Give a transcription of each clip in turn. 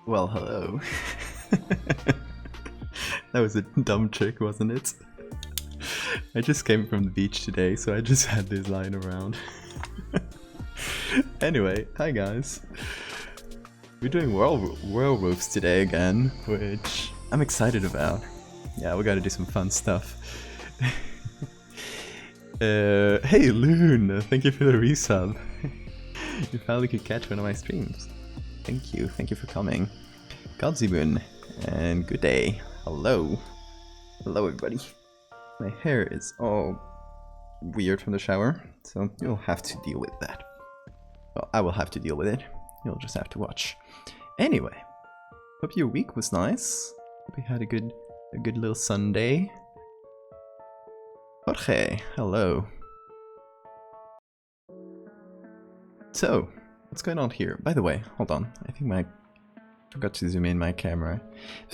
Well, hello. That was a dumb trick, wasn't it? I just came from the beach today, so I just had this lying around. Anyway, hi guys. We're doing werewolves today again, which I'm excited about. Yeah, we gotta do some fun stuff. Hey Loon, thank you for the resub. You finally could catch one of my streams. Thank you for coming. Godzibun, and good day. Hello. Hello everybody. My hair is all weird from the shower, so you'll have to deal with that. Well, I will have to deal with it. You'll just have to watch. Anyway, hope your week was nice. Hope you had a good little Sunday. Jorge, hello. So, what's going on here? By the way, hold on. I think I forgot to zoom in my camera.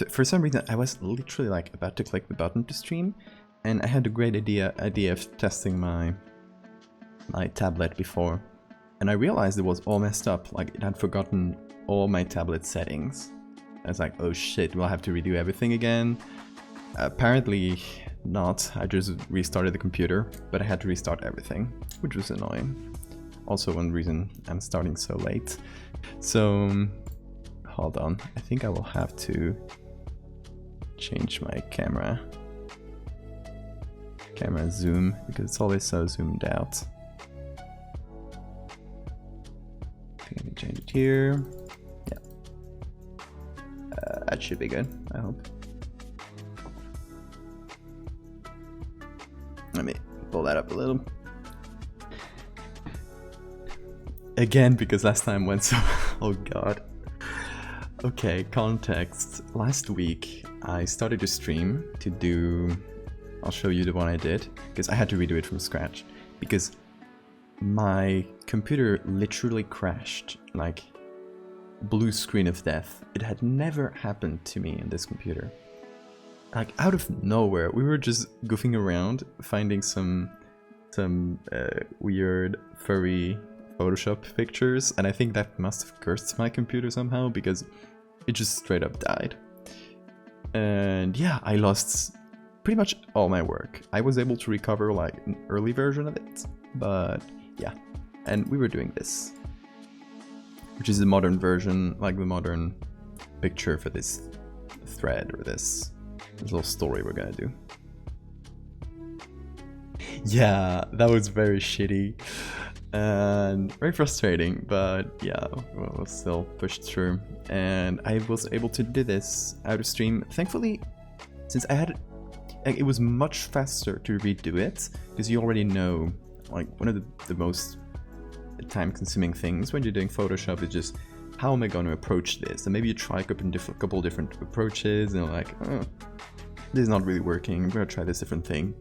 For some reason, I was literally like about to click the button to stream, and I had a great idea of testing my tablet before, and I realized it was all messed up. Like it had forgotten all my tablet settings. I was like, oh shit, we'll have to redo everything again. Apparently not. I just restarted the computer, but I had to restart everything, which was annoying. Also one reason I'm starting so late. So hold on, I think I will have to change my camera zoom because it's always so zoomed out. I think I can change it here. Yeah, that should be good, I hope. Let me pull that up a little. Again, because last time went so... oh god. Okay, context. Last week I started to stream to do... I'll show you the one I did, because I had to redo it from scratch. Because my computer literally crashed, like blue screen of death. It had never happened to me in this computer. Like out of nowhere, we were just goofing around, finding some weird furry Photoshop pictures, and I think that must have cursed my computer somehow because it just straight up died. And yeah, I lost pretty much all my work. I was able to recover like an early version of it, but yeah. And we were doing this, which is the modern version, like the modern picture for this thread or this little story we're gonna do. Yeah, that was very shitty and very frustrating, but yeah, we'll still push through. And I was able to do this out of stream. Thankfully, since I had it was much faster to redo it, because you already know, like, one of the most time-consuming things when you're doing Photoshop is just, how am I going to approach this? And maybe you try a couple different approaches, and you're like, oh, this is not really working, I'm going to try this different thing.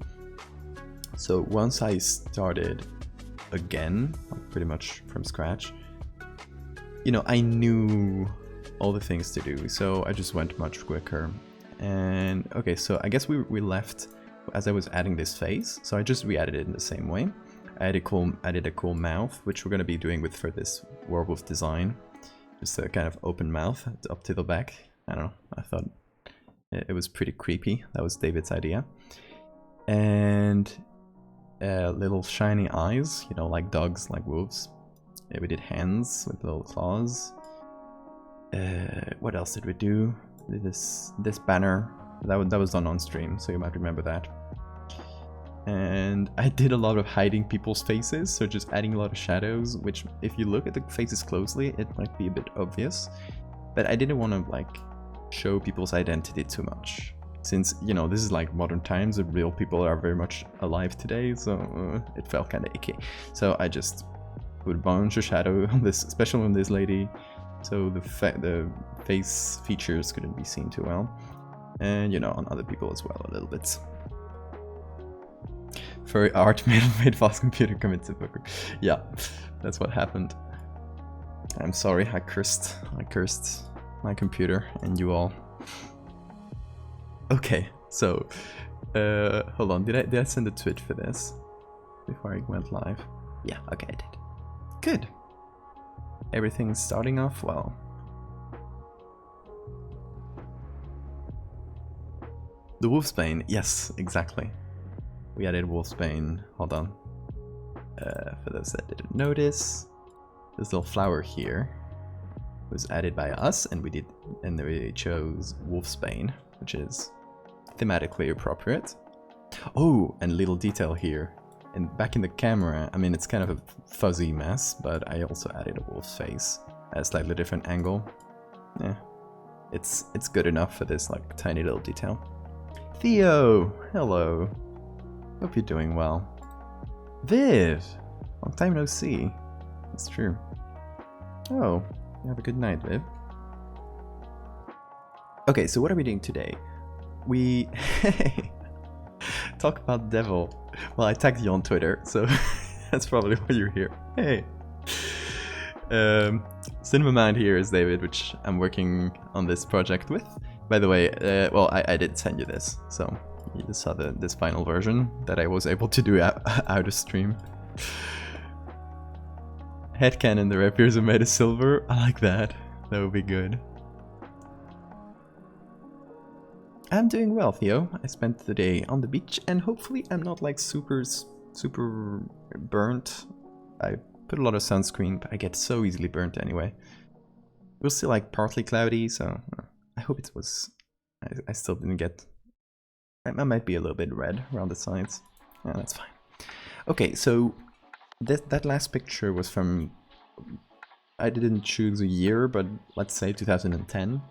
So once I started again, like pretty much from scratch, you know, I knew all the things to do, so I just went much quicker. And okay, so I guess we left as I was adding this face, so I just re-added it in the same way. I added a cool mouth, which we're going to be doing with for this werewolf design. Just a kind of open mouth up to the back. I don't know, I thought it was pretty creepy. That was David's idea. And little shiny eyes, you know, like dogs, like wolves. We did hands with little claws. What else did we do? This banner that was done on stream, so you might remember that. And I did a lot of hiding people's faces, so just adding a lot of shadows, which if you look at the faces closely, it might be a bit obvious. But I didn't want to like show people's identity too much, since, you know, this is like modern times, the real people are very much alive today, so it felt kind of icky. So I just put a bunch of shadow on this, especially on this lady, so the face features couldn't be seen too well. And, you know, on other people as well a little bit. Furry art made fast computer commits it. Yeah, that's what happened. I'm sorry, I cursed my computer and you all. Okay, so hold on, did I send a tweet for this before I went live? Yeah, okay, I did. Good. Everything's starting off well. The wolfsbane, yes, exactly. We added wolfsbane. Hold on. For those that didn't notice, this little flower here was added by us, and we chose wolfsbane, which is thematically appropriate. Oh, and little detail here. And back in the camera, I mean, it's kind of a fuzzy mess, but I also added a wolf's face at a slightly different angle. Yeah, it's good enough for this like tiny little detail. Theo, hello. Hope you're doing well. Viv, long time no see. It's true. Oh, you have a good night, Viv. Okay, so what are we doing today? We talk about devil. Well, I tagged you on Twitter, so that's probably why you're here. Hey. Cinema Mind here is David, which I'm working on this project with. By the way, well, I did send you this, so you just saw this final version that I was able to do out of stream. Headcanon, the rapiers are made of silver. I like that. That would be good. I'm doing well, Theo. I spent the day on the beach, and hopefully I'm not like super burnt. I put a lot of sunscreen, but I get so easily burnt anyway. It was still like partly cloudy, so I hope it was... I still didn't get... I might be a little bit red around the sides. Yeah, that's fine. Okay, so that last picture was from... I didn't choose a year, but let's say 2010.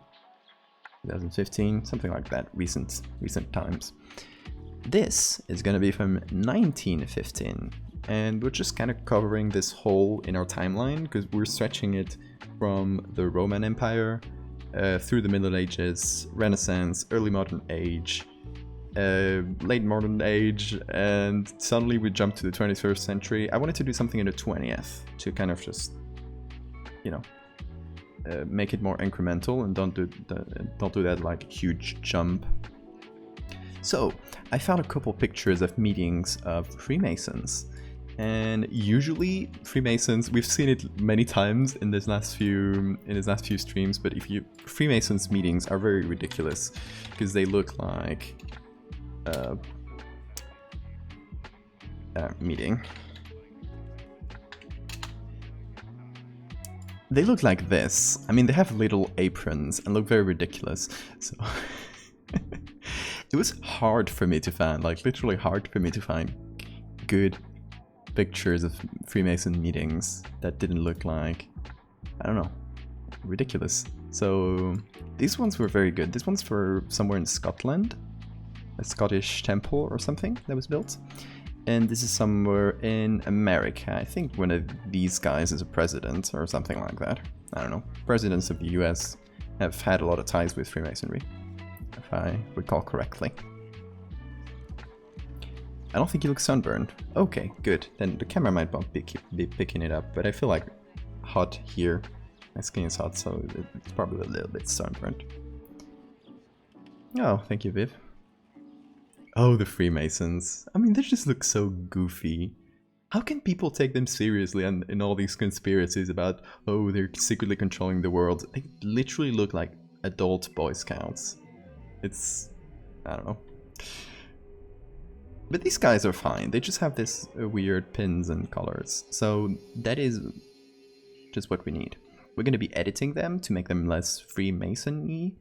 2015, something like that, recent times. This is gonna be from 1915, and we're just kind of covering this hole in our timeline because we're stretching it from the Roman Empire through the Middle Ages, Renaissance, early modern age, late modern age, and suddenly we jump to the 21st century. I wanted to do something in the 20th to kind of just, you know, make it more incremental and don't do that like huge jump. So I found a couple pictures of meetings of Freemasons, and usually Freemasons, we've seen it many times in this last few streams, but Freemasons meetings are very ridiculous because they look like meeting. They look like this. I mean, they have little aprons and look very ridiculous. So it was hard for me to find, like literally hard for me to find good pictures of Freemason meetings that didn't look like, I don't know, ridiculous. So these ones were very good. This one's for somewhere in Scotland, a Scottish temple or something that was built. And this is somewhere in America. I think one of these guys is a president or something like that. I don't know. Presidents of the US have had a lot of ties with Freemasonry, if I recall correctly. I don't think he looks sunburned. Okay, good. Then the camera might not be picking it up, but I feel like hot here. My skin is hot, so it's probably a little bit sunburned. Oh, thank you, Viv. Oh, the Freemasons. I mean, they just look so goofy. How can people take them seriously and in all these conspiracies about, oh, they're secretly controlling the world? They literally look like adult Boy Scouts. It's... I don't know. But these guys are fine. They just have this weird pins and colors. So that is just what we need. We're going to be editing them to make them less Freemason-y.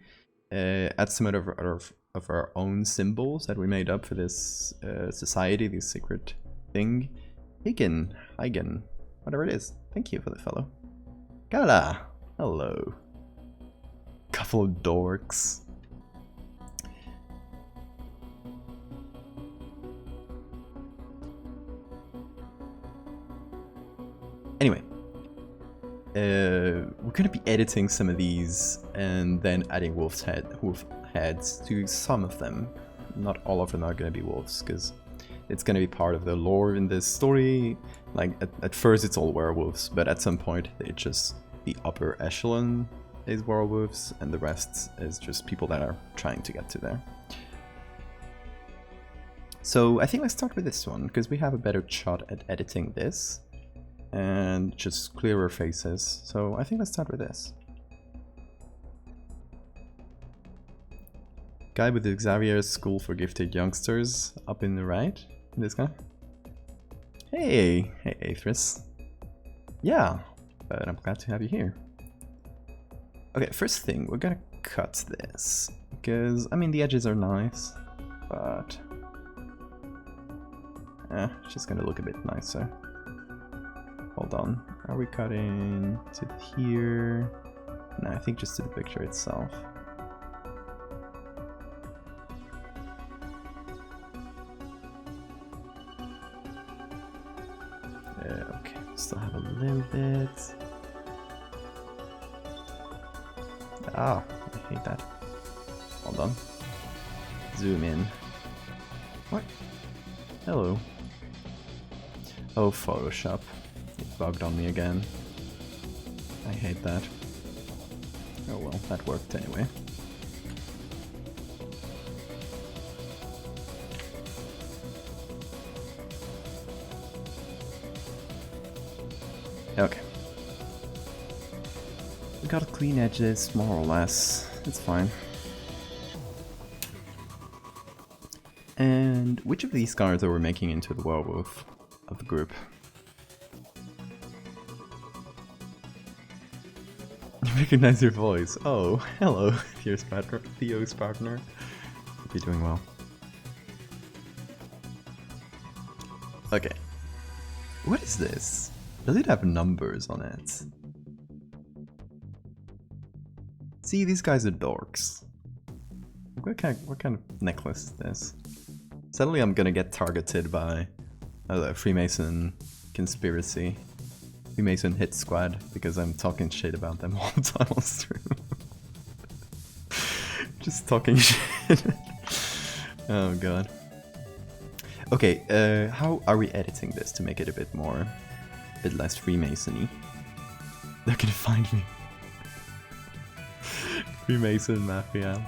Add some of our own symbols that we made up for this society, this secret thing. Higen, whatever it is. Thank you for the follow. Gala, hello. Couple of dorks. Anyway, we're gonna be editing some of these and then adding wolf heads to some of them. Not all of them are gonna be wolves, because it's gonna be part of the lore in this story. Like at first it's all werewolves, but at some point it just, the upper echelon is werewolves and the rest is just people that are trying to get to there. So I think let's start with this one, because we have a better shot at editing this and just clearer faces. So I think let's start with this. Guy with the Xavier's School for Gifted Youngsters up in the right. This guy. Hey, hey, Aethris. Yeah, but I'm glad to have you here. Okay, first thing, we're gonna cut this because I mean the edges are nice, but it's just gonna look a bit nicer. Hold on, are we cutting to here? No, I think just to the picture itself. Okay, still have a little bit. Ah, I hate that. Hold on. Zoom in. What? Hello. Oh, Photoshop. It bugged on me again. I hate that. Oh well, that worked anyway. Okay. We got clean edges, more or less. It's fine. And which of these cards are we making into the werewolf of the group? You recognize your voice. Oh, hello, Theo's partner. Hope you're doing well. Okay. What is this? Does it have numbers on it? See, these guys are dorks. What kind of necklace is this? Suddenly I'm gonna get targeted by a Freemason conspiracy. Freemason hit squad because I'm talking shit about them all the time on stream. Just talking shit. Oh god. Okay, how are we editing this to make it a bit less Freemasony? They're gonna find me. Freemason Mafia.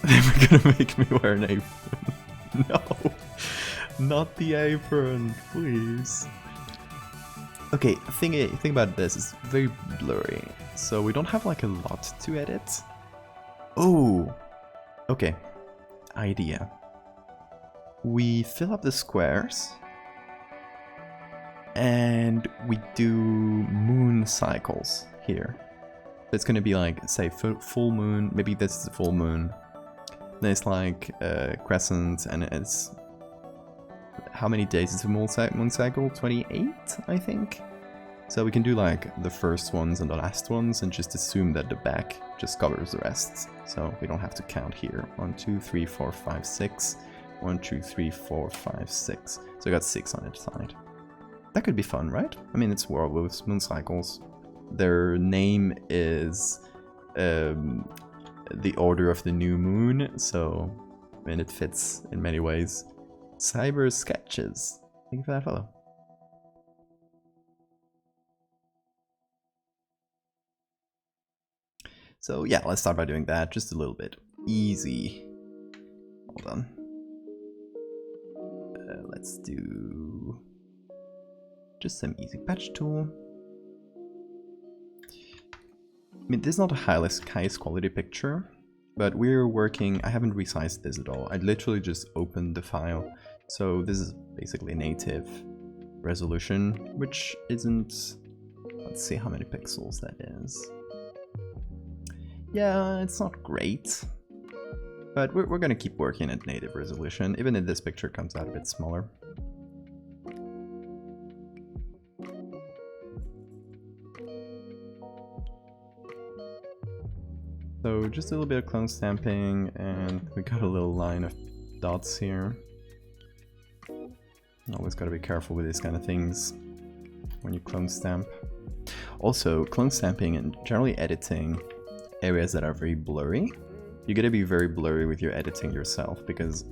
They were gonna make me wear an apron. No, not the apron, please. Okay, thing about this is very blurry, so we don't have like a lot to edit. Oh, okay. Idea. We fill up the squares and we do moon cycles here. It's gonna be like, say, full moon, maybe this is the full moon. Then it's like crescent, and it's... How many days is a moon cycle? 28, I think? So we can do like the first ones and the last ones and just assume that the back just covers the rest. So we don't have to count here. 1, 2, 3, 4, 5, 6. 1, 2, 3, 4, 5, 6. So we got 6 on each side. That could be fun, right? I mean, it's werewolves, moon cycles. Their name is the order of the new moon, so I mean, it fits in many ways. Cyber Sketches. Thank you for that follow. So yeah, let's start by doing that just a little bit. Easy. Hold on. Let's do just some easy patch tool. I mean, this is not the highest quality picture, but we're working... I haven't resized this at all. I literally just opened the file. So this is basically native resolution, which isn't... Let's see how many pixels that is. Yeah, it's not great, but we're gonna keep working at native resolution, even if this picture comes out a bit smaller. So just a little bit of clone stamping, and we got a little line of dots here. Always gotta be careful with these kind of things when you clone stamp. Also, clone stamping and generally editing areas that are very blurry, you gotta be very blurry with your editing yourself, because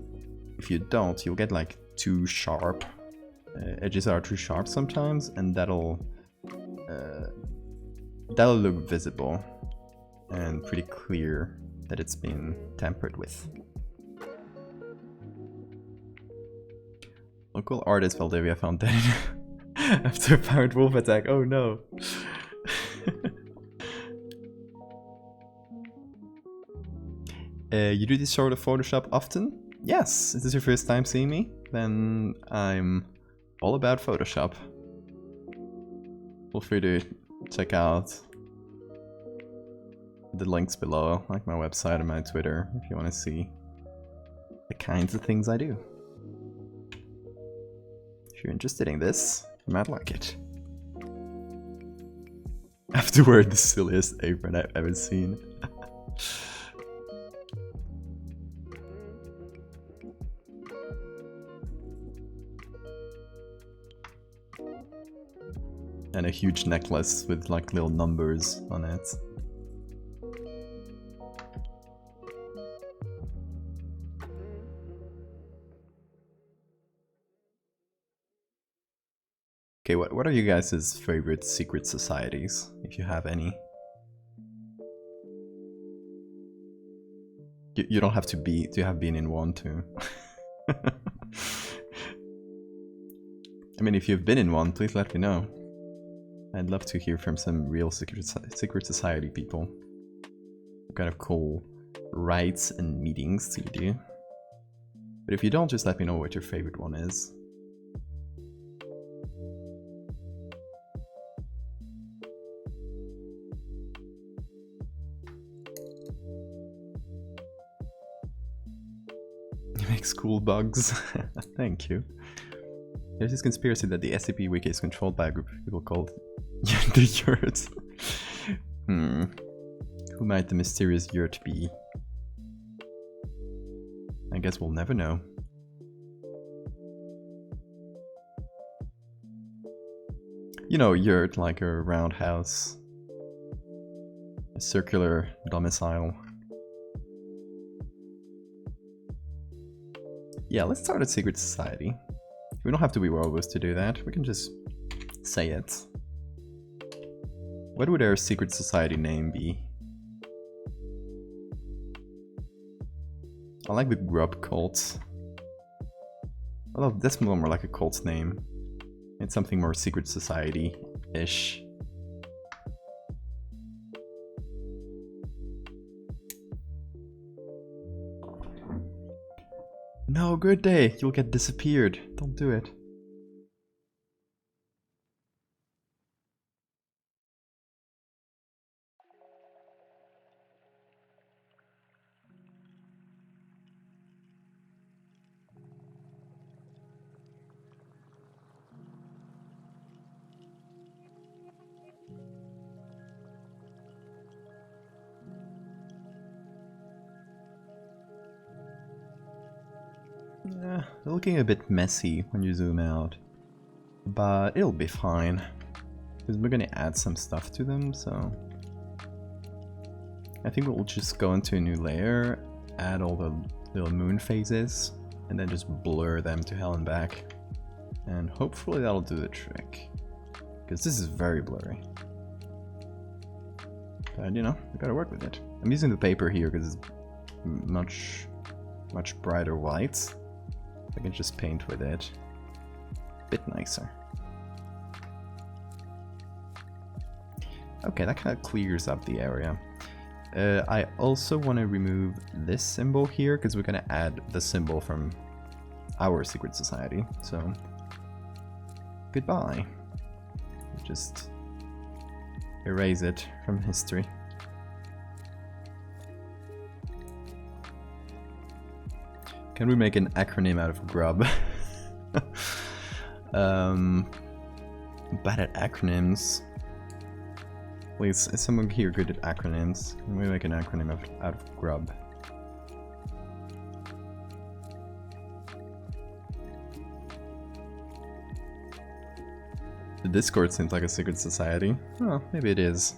if you don't, you'll get like too sharp. Edges are too sharp sometimes, and that'll look visible and pretty clear that it's been tampered with. Local artist Valdevia found dead after a powered wolf attack. Oh no. You do this sort of Photoshop often? Yes. Is this your first time seeing me? Then I'm all about Photoshop. Feel free to check out the links below, like my website and my Twitter, if you want to see the kinds of things I do. If you're interested in this, you might like it. I have to wear the silliest apron I've ever seen. And a huge necklace with like little numbers on it. Okay, what are you guys' favorite secret societies, if you have any? You don't have to have been in one too. I mean, if you've been in one, please let me know. I'd love to hear from some real secret society people. What kind of cool rites and meetings do you do? But if you don't, just let me know what your favorite one is. You make cool bugs. Thank you. There's this conspiracy that the SCP wiki is controlled by a group of people called the Yurt. Who might the mysterious Yurt be? I guess we'll never know. You know, Yurt, like a roundhouse. A circular domicile. Yeah, let's start a secret society. We don't have to be werewolves to do that, we can just say it. What would our secret society name be? I like the Grub Cult. Although that's more like a cult name. It's something more secret society-ish. No, good day. You'll get disappeared. Don't do it. Yeah, they're looking a bit messy when you zoom out, but it'll be fine, because we're gonna add some stuff to them, so I think we'll just go into a new layer, add all the little moon phases, and then just blur them to hell and back, and hopefully that'll do the trick, because this is very blurry. But you know, we gotta work with it. I'm using the paper here because it's much brighter white. I can just paint with it a bit nicer. Okay, that kind of clears up the area. I also want to remove this symbol here because we're going to add the symbol from our secret society. So, goodbye. Just erase it from history. Can we make an acronym out of grub? Bad at acronyms. Please, is someone here good at acronyms? Can we make an acronym out of grub? The Discord seems like a secret society. Oh, maybe it is.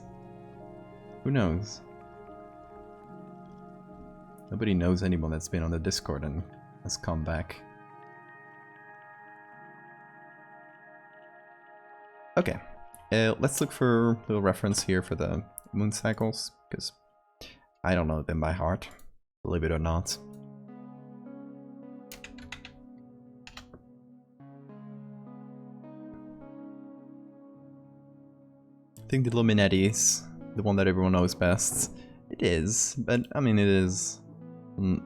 Who knows? Nobody knows anyone that's been on the Discord and has come back. Okay, let's look for a little reference here for the moon cycles, because I don't know them by heart, believe it or not. I think the Illuminati is the one that everyone knows best. It is, but I mean it is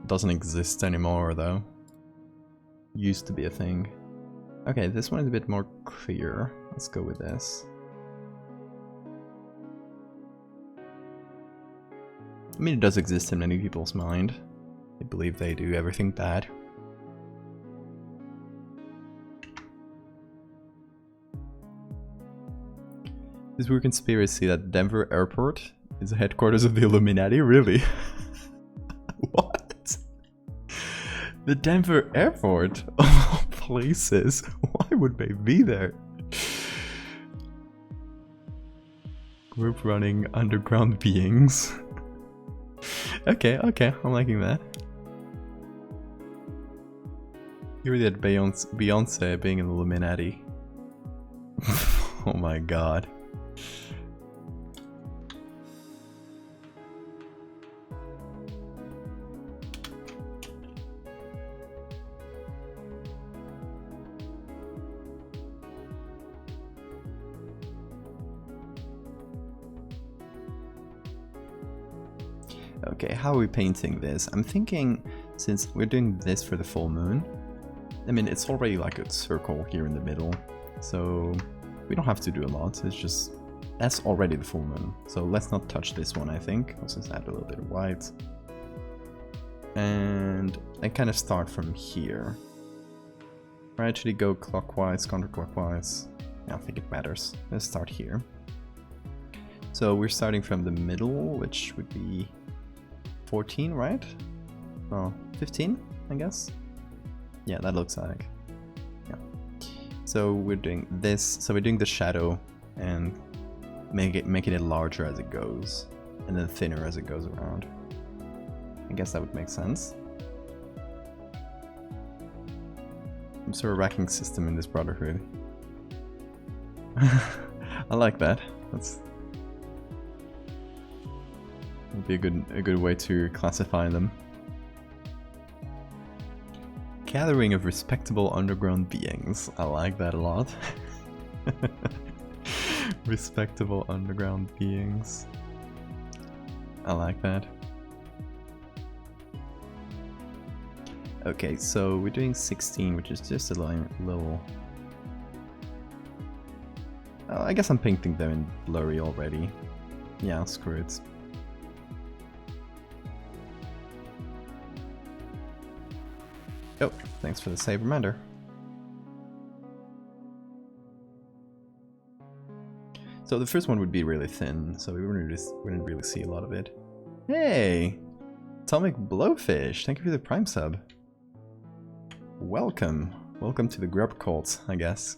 doesn't exist anymore though. Used to be a thing. Okay, this one is a bit more clear. Let's go with this. I mean, it does exist in many people's mind. They believe they do everything bad. This weird conspiracy that Denver Airport is the headquarters of the Illuminati? Really? What? The Denver Airport? Of all places? Why would they be there? Group running underground beings. Okay, I'm liking that. You really had Beyonce being an Illuminati. Oh my god. Okay, how are we painting this? I'm thinking, since we're doing this for the full moon, I mean, it's already like a circle here in the middle, so we don't have to do a lot. It's just, that's already the full moon. So let's not touch this one, I think. Let's just add a little bit of white. And I kind of start from here. Or actually go clockwise, counterclockwise. I don't think it matters. Let's start here. So we're starting from the middle, which would be 14, right? Oh, 15, I guess? Yeah, that looks like. Yeah. So we're doing this. So we're doing the shadow and making it larger as it goes, and then thinner as it goes around. I guess that would make sense. Some sort of racking system in this brotherhood. I like that. That's would be a good way to classify them. Gathering of respectable underground beings. I like that a lot. Respectable underground beings. I like that. Okay, so we're doing 16, which is just a little... I guess I'm painting them in blurry already. Yeah, screw it. Oh, thanks for the save reminder. So the first one would be really thin, so we wouldn't really see a lot of it. Hey! Atomic Blowfish, thank you for the Prime sub. Welcome. Welcome to the grub cult, I guess.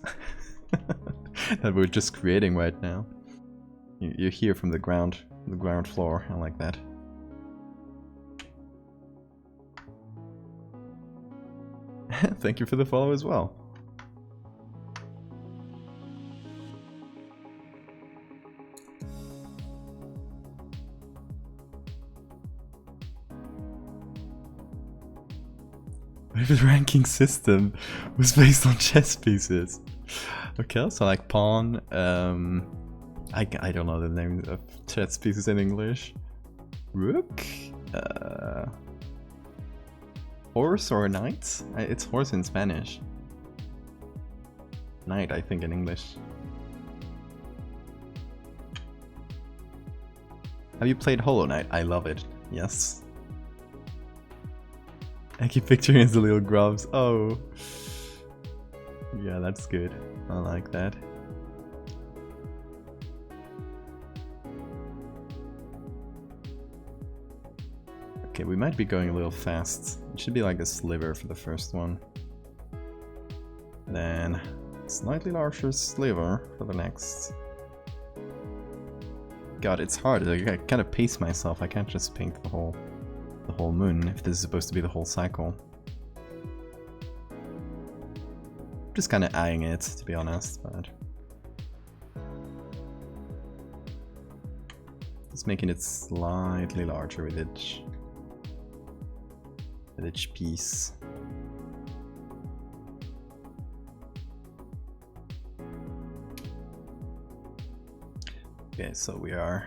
That we're just creating right now. You're here from the ground floor, I like that. Thank you for the follow as well. The ranking system was based on chess pieces. Okay, so like pawn, I don't know the name of chess pieces in English. Rook? Horse or knight? It's horse in Spanish. Knight, I think, in English. Have you played Hollow Knight? I love it. Yes. I keep picturing as the little grubs. Oh. Yeah, that's good. I like that. Okay, we might be going a little fast. It should be like a sliver for the first one. Then slightly larger sliver for the next. God, it's hard. Like, I kind of pace myself. I can't just paint the whole moon if this is supposed to be the whole cycle. I'm just kind of eyeing it, to be honest, but just making it slightly larger with each piece. Okay, so we are,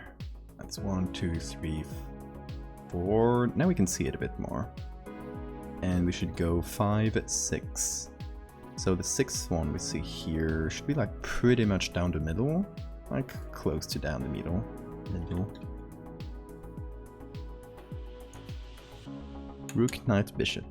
that's 1, 2, 3, 4. Now we can see it a bit more. And we should go 5, 6. So the 6th one we see here should be like pretty much down the middle. Like close to down the middle. Rook, knight, bishop.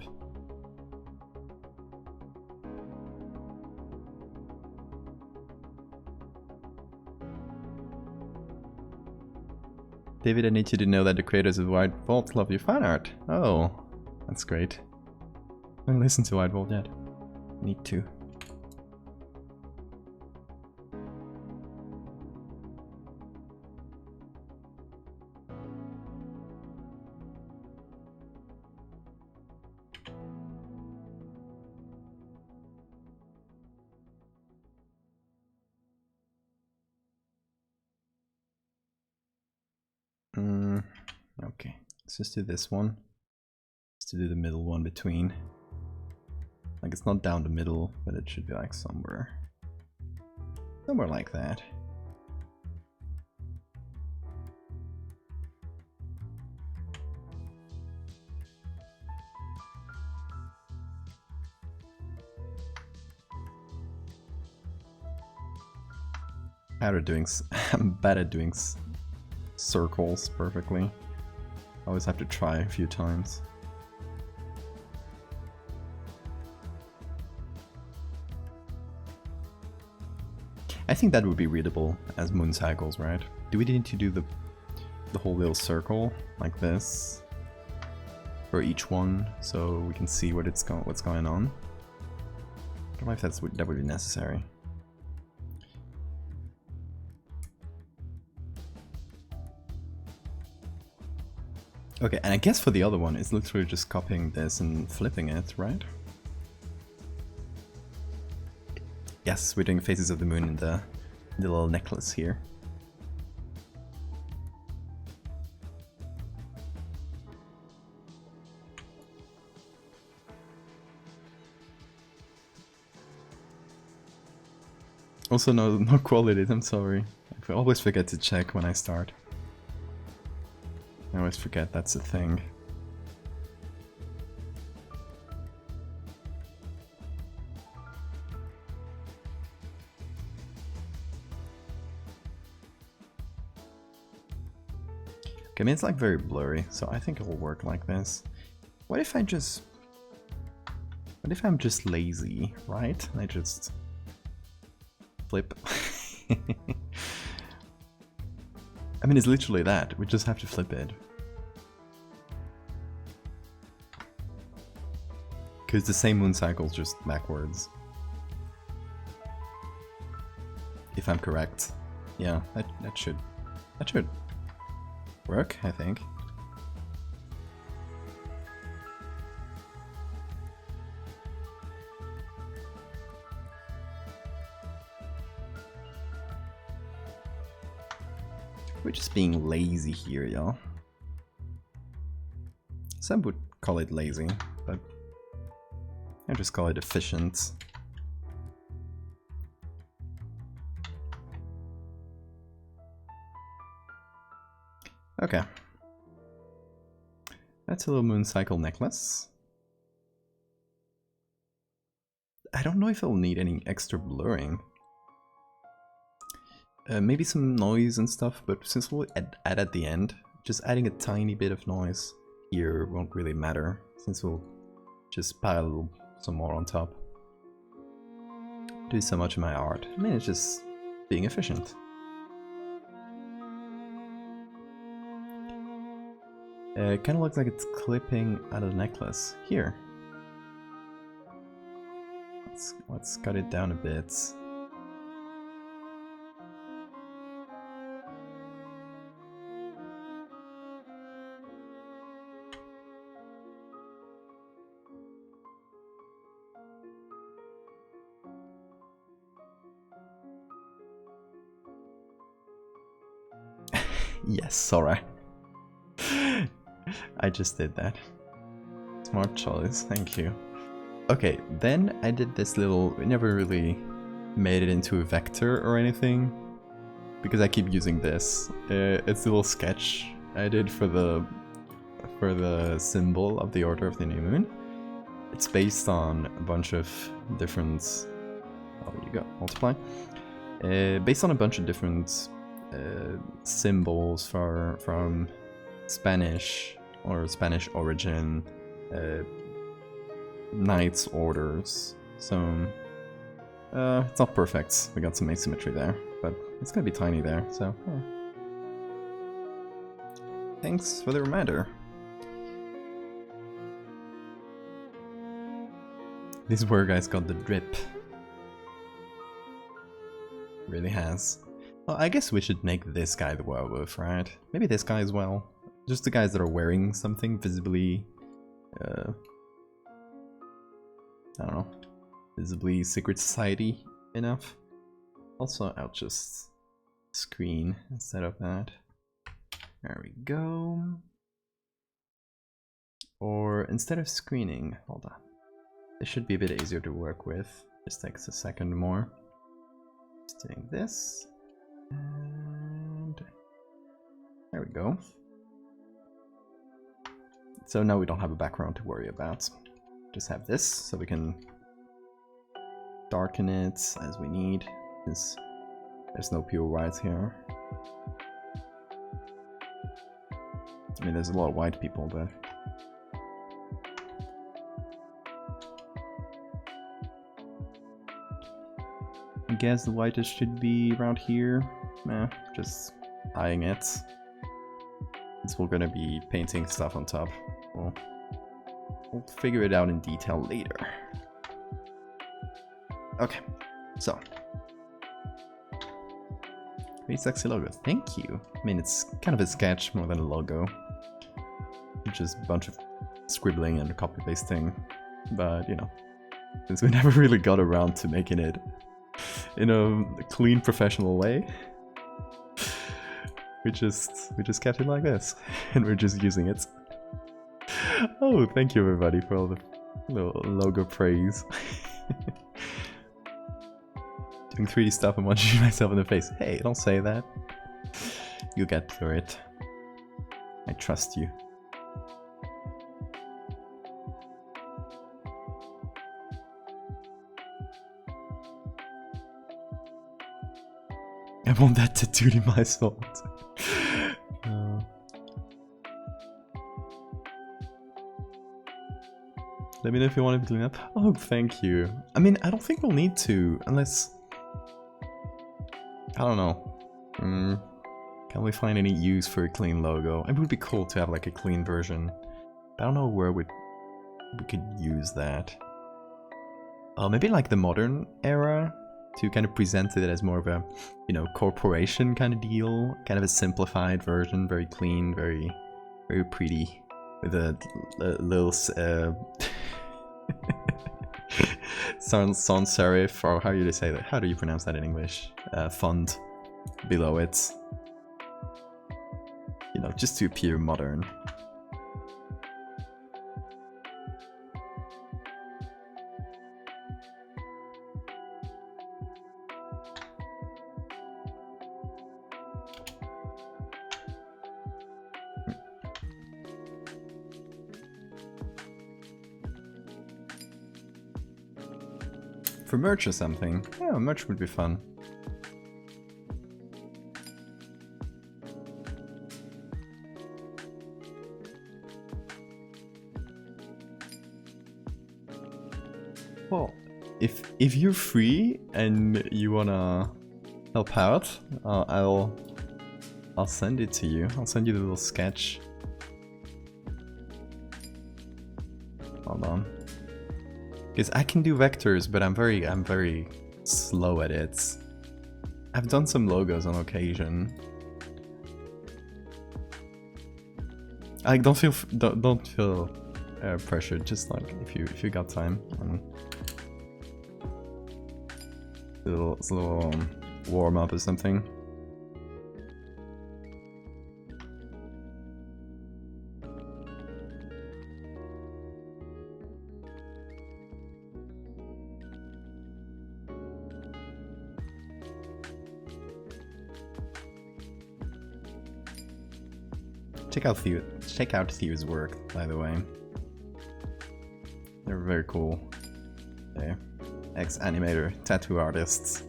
David, I need you to know that the creators of White Vault love your fan art. Oh, that's great. I haven't listened to White Vault yet. Need to. Okay, let's just do this one. Just to do the middle one between. Like it's not down the middle, but it should be like somewhere like that. I'm bad at doing circles perfectly. I always have to try a few times. I think that would be readable as moon cycles, right? Do we need to do the whole little circle like this for each one so we can see what's going on? I don't know if that would be necessary. Okay, and I guess for the other one, it's literally just copying this and flipping it, right? Yes, we're doing Faces of the Moon in the little necklace here. Also, no qualities, I'm sorry. I always forget to check when I start. I always forget that's a thing. Okay, I mean it's like very blurry, so I think it will work like this. What if I'm just lazy, right? I just flip. I mean, it's literally that. We just have to flip it. Because the same moon cycle's just backwards. If I'm correct. Yeah, that should work, I think. We're just being lazy here, y'all. Some would call it lazy, but I just call it efficient. Okay. That's a little moon cycle necklace. I don't know if it'll need any extra blurring. Maybe some noise and stuff, but since we'll add at the end, just adding a tiny bit of noise here won't really matter, since we'll just pile some more on top. Do so much in my art. I mean, it's just being efficient. It kind of looks like it's clipping out of the necklace. Here. Let's cut it down a bit. Yes, sorry. I just did that. Smart choice, thank you. Okay, then I did this little... I never really made it into a vector or anything, because I keep using this. It's a little sketch I did for the for the symbol of the Order of the New Moon. It's based on a bunch of different... Oh, there you go, multiply. Based on a bunch of different symbols from Spanish or Spanish origin knights orders. So it's not perfect. We got some asymmetry there, but it's gonna be tiny there. So thanks for the reminder. This war guy's got the drip. Really has. Well, I guess we should make this guy the werewolf, right? Maybe this guy as well. Just the guys that are wearing something visibly... I don't know. Visibly secret society enough. Also, I'll just screen instead of that. There we go. Or instead of screening, hold on. This should be a bit easier to work with. Just takes a second more. Just doing this. And there we go. So now we don't have a background to worry about. Just have this so we can darken it as we need, since there's no pure white here. I mean, there's a lot of white people, but I guess the whitest should be around here. Just eyeing it. Since we're gonna be painting stuff on top. We'll figure it out in detail later. Okay, so. Very sexy logo, thank you. I mean, it's kind of a sketch more than a logo. Just a bunch of scribbling and copy pasting. But, you know, since we never really got around to making it in a clean, professional way, we just kept it like this, and we're just using it. Oh, thank you everybody for all the little logo praise. Doing 3D stuff and want to shoot myself in the face. Hey, don't say that. You get through it. I trust you. I want that tattooed in my sword. Let me know if you want to clean up. Oh, thank you. I mean, I don't think we'll need to, unless... I don't know. Can we find any use for a clean logo? It would be cool to have like a clean version. I don't know where we could use that. Maybe like the modern era, to kind of present it as more of a, you know, corporation kind of deal. Kind of a simplified version, very clean, very pretty. With a little sans serif, or how do you say that? How do you pronounce that in English? Font below it. You know, just to appear modern. For merch or something. Yeah, merch would be fun. Well, if you're free and you wanna help out, I'll send it to you. I'll send you the little sketch. Hold on. Because I can do vectors, but I'm very slow at it. I've done some logos on occasion. I don't feel pressured. Just like if you got time. It's a little warm up or something. Check out Theo's work, by the way. They're very cool. They're ex-animator, tattoo artists.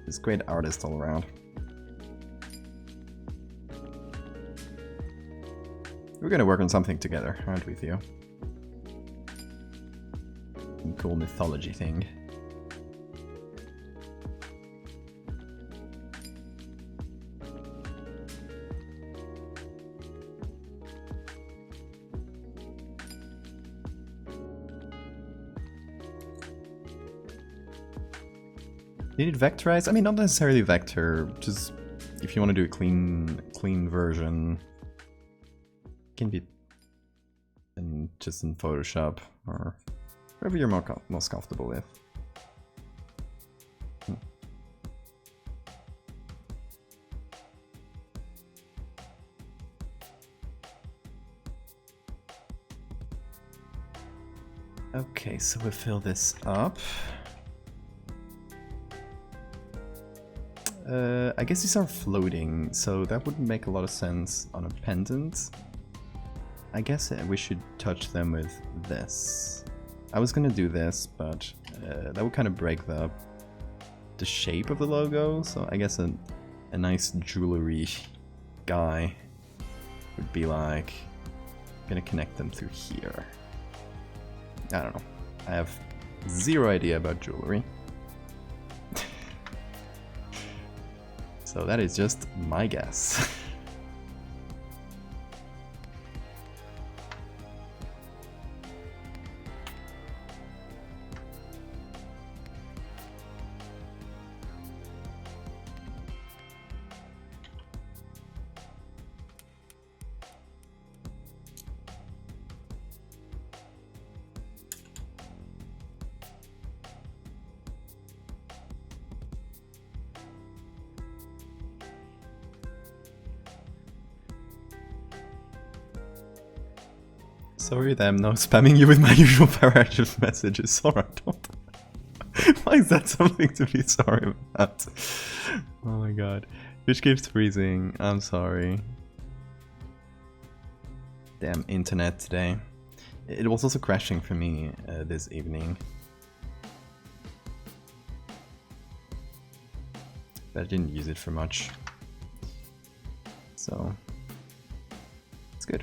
Just great artists all around. We're gonna work on something together, aren't we, Theo? Some cool mythology thing. You need vectorize? I mean, not necessarily vector, just if you want to do a clean version, it can be just in Photoshop or wherever you're most comfortable with. Okay, so we'll fill this up. I guess these are floating, so that wouldn't make a lot of sense on a pendant. I guess we should touch them with this. I was gonna do this, but that would kind of break the shape of the logo, so I guess a nice jewelry guy would be like, I'm gonna connect them through here. I don't know. I have zero idea about jewelry. So that is just my guess. Sorry that I'm now spamming you with my usual parachute messages. Alright, don't. Why is that something to be sorry about? Oh my god. Fish keeps freezing. I'm sorry. Damn internet today. It was also crashing for me this evening. But I didn't use it for much. So, it's good.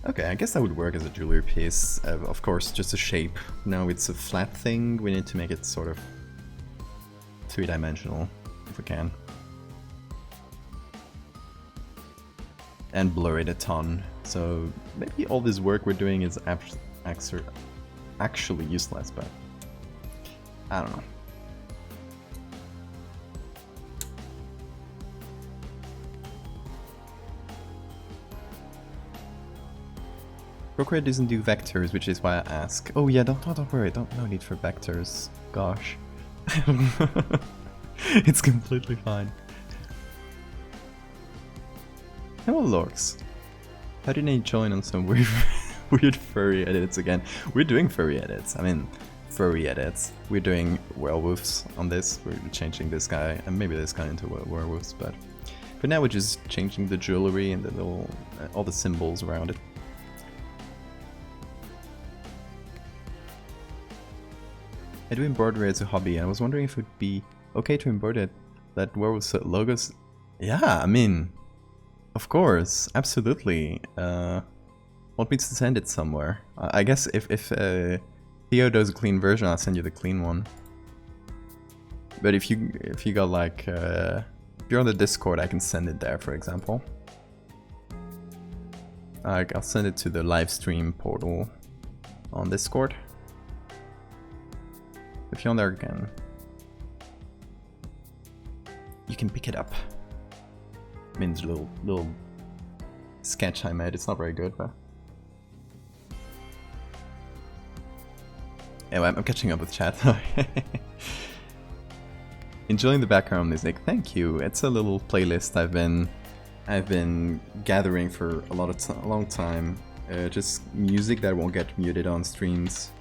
Okay, I guess that would work as a jewelry piece. Of course, just a shape. Now it's a flat thing. We need to make it sort of three-dimensional, if we can. And blur it a ton. So maybe all this work we're doing is actually useless, but I don't know. Procreate doesn't do vectors, which is why I ask. Oh yeah, don't worry, no need for vectors. Gosh. It's completely fine. Hello Lorx. How did I join on some weird furry edits again? We're doing furry edits. I mean, furry edits. We're doing werewolves on this. We're changing this guy and maybe this guy into werewolves, but for now we're just changing the jewelry and the little all the symbols around it. I do embroidery as a hobby, and I was wondering if it would be okay to embroider that werewolf logos. Yeah, I mean, of course, absolutely. Want me to send it somewhere? I guess if Theo does a clean version, I'll send you the clean one. But if you got like if you're on the Discord, I can send it there, for example. I'll send it to the live stream portal on Discord. If you're on there again, you can pick it up. I mean, it's a little sketch I made. It's not very good, but anyway, I'm catching up with chat. Enjoying the background music. Thank you. It's a little playlist I've been gathering for a long time. Just music that won't get muted on streams.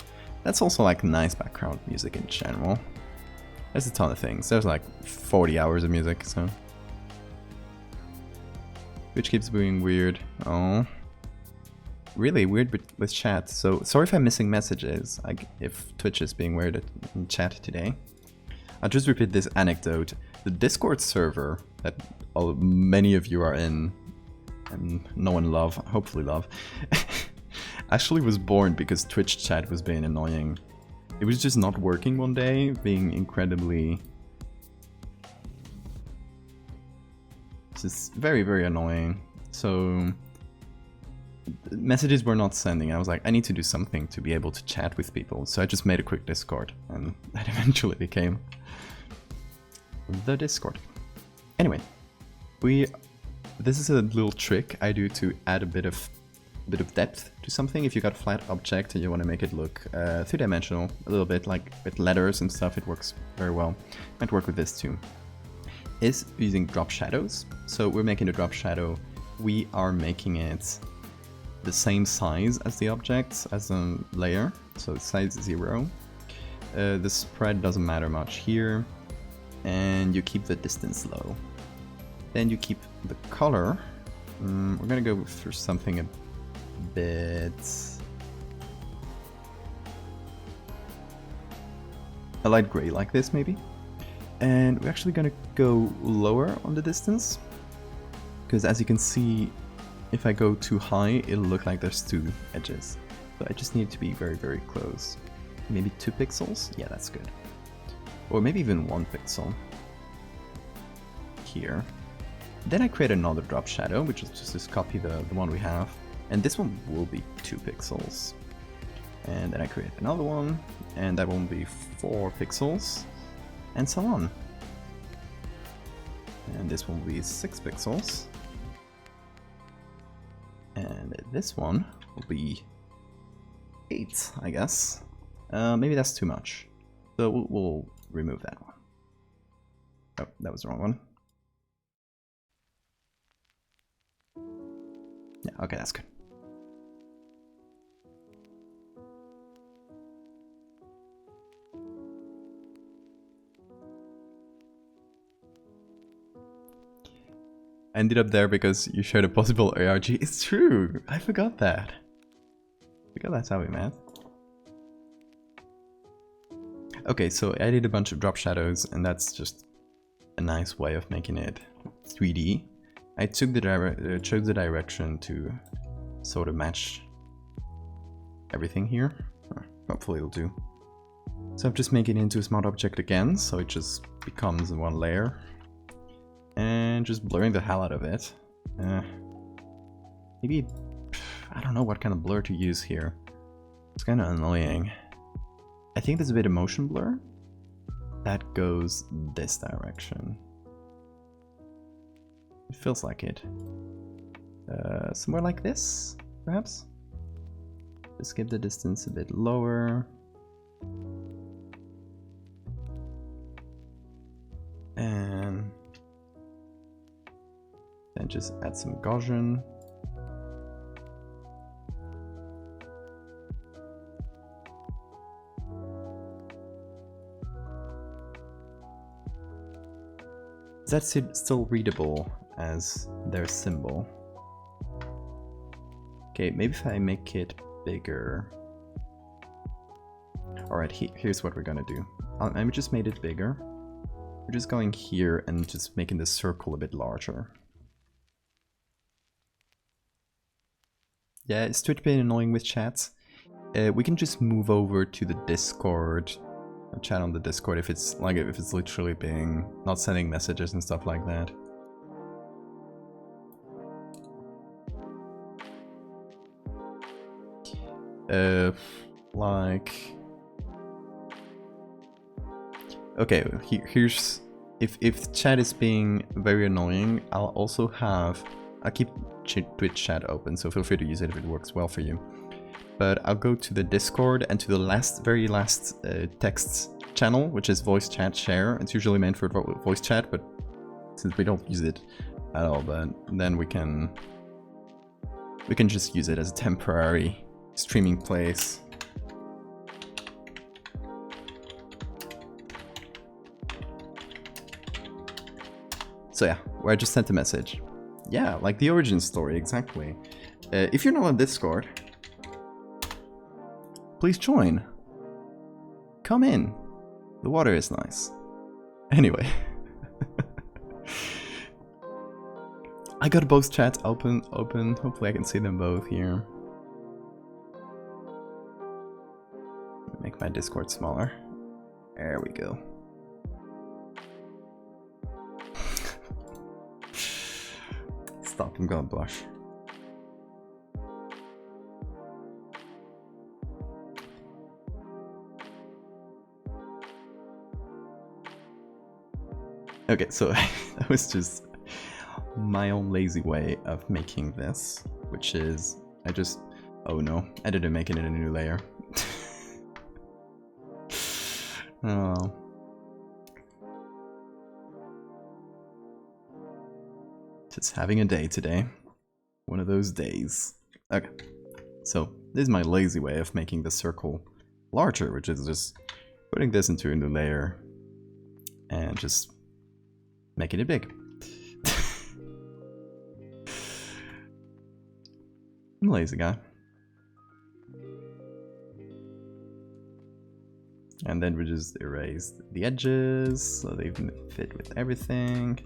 That's also like nice background music in general. There's a ton of things. There's like 40 hours of music, so Twitch keeps being weird. Oh. Really weird with chat. So sorry if I'm missing messages, like if Twitch is being weird in chat today. I'll just repeat this anecdote. The Discord server that many of you are in, and no one hopefully love, actually was born because Twitch chat was being annoying. It was just not working one day, being incredibly... just very, very annoying. So messages were not sending. I was like, I need to do something to be able to chat with people. So I just made a quick Discord, and that eventually became the Discord. Anyway, this is a little trick I do to add a bit of depth to something. If you got a flat object and you want to make it look three-dimensional, a little bit like with letters and stuff, it works very well. Might work with this too. Is using drop shadows. So we're making the drop shadow. We are making it the same size as the object, as a layer. So it's size 0. The spread doesn't matter much here. And you keep the distance low. Then you keep the color. We're gonna go for something a bit... a light gray like this maybe. And we're actually gonna go lower on the distance, because as you can see, if I go too high, it'll look like there's 2 edges. So I just need to be very, very close. Maybe 2 pixels? Yeah, that's good. Or maybe even 1 pixel. Here. Then I create another drop shadow, which is just copy the one we have. And this one will be 2 pixels. And then I create another one, and that one will be 4 pixels. And so on. And this one will be 6 pixels. And this one will be 8, I guess. Maybe that's too much. So we'll remove that one. Oh, that was the wrong one. Yeah, okay, that's good. I ended up there because you showed a possible ARG. It's true! I forgot that. I forgot that's how we met. Okay, so I did a bunch of drop shadows, and that's just a nice way of making it 3D. I took chose the direction to sort of match everything here. Hopefully it'll do. So I'm just making it into a smart object again, so it just becomes one layer. And just blurring the hell out of it. Maybe, I don't know what kind of blur to use here. It's kind of annoying. I think there's a bit of motion blur. That goes this direction. It feels like it. Somewhere like this, perhaps? Just give the distance a bit lower. And then just add some Gaussian. Is that still readable as their symbol? Okay, maybe if I make it bigger. Alright, here's what we're gonna do. I just made it bigger. We're just going here and just making the circle a bit larger. Yeah, is Twitch being annoying with chats? We can just move over to the Discord, chat on the Discord if it's literally being not sending messages and stuff like that. Okay, here's if chat is being very annoying, I'll keep Twitch chat open, so feel free to use it if it works well for you. But I'll go to the Discord and to the very last text channel, which is voice chat share. It's usually meant for voice chat, but since we don't use it at all, but then we can just use it as a temporary streaming place. So yeah, where I just sent a message. Yeah, like the origin story, exactly. If you're not on Discord, please join. Come in. The water is nice. Anyway. I got both chats open. Hopefully I can see them both here. Make my Discord smaller. There we go. Stop, I'm gonna blush. Okay, so that was just my own lazy way of making this, which is oh no, I didn't make it in a new layer. Oh. Just having a day today. One of those days. Okay, so this is my lazy way of making the circle larger, which is just putting this into a new layer and just making it big. I'm a lazy guy. And then we just erase the edges so they fit with everything.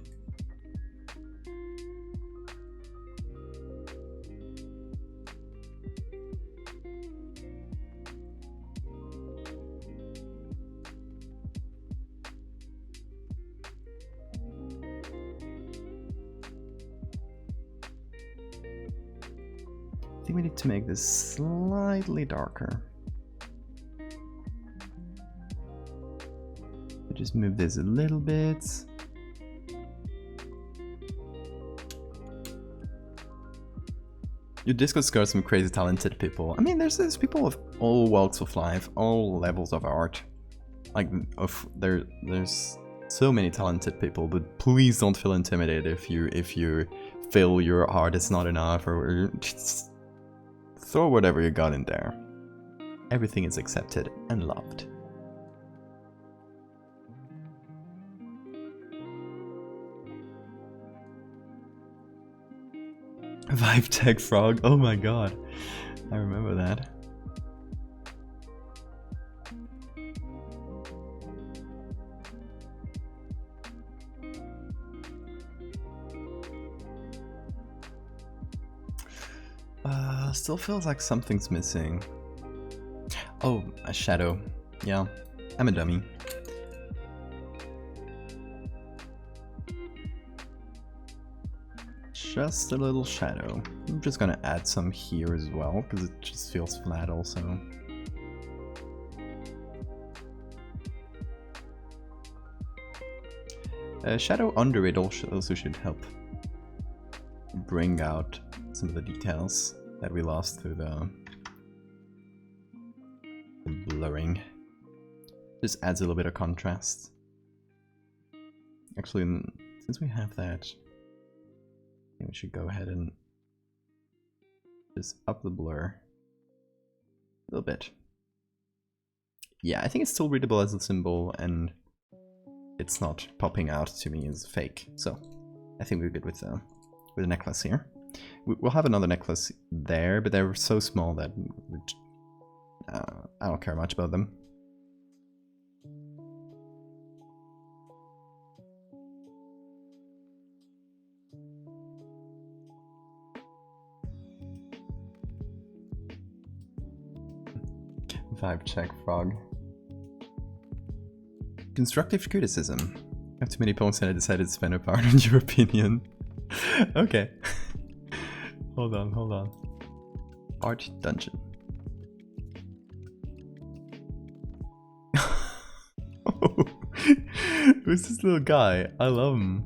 I think we need to make this slightly darker. Just move this a little bit. Your Discord's got some crazy talented people. I mean, there's people of all walks of life, all levels of art. Like, there's so many talented people, but please don't feel intimidated if you feel your art is not enough, or just throw whatever you got in there. Everything is accepted and loved. Vibe Tech Frog, oh my god, I remember that. Still feels like something's missing. Oh, a shadow. Yeah, I'm a dummy. Just a little shadow. I'm just gonna add some here as well, because it just feels flat also. Shadow under it also should help bring out some of the details that we lost through the blurring. Just adds a little bit of contrast. Actually, since we have that, I think we should go ahead and just up the blur a little bit. Yeah, I think it's still readable as a symbol, and it's not popping out to me as fake. So I think we're good with the necklace here. We'll have another necklace there, but they're so small that I don't care much about them. Vibe check, Frog. Constructive criticism. I have too many points and I decided to spend a part on your opinion. Okay. Hold on. Art dungeon. Oh, who's this little guy? I love him.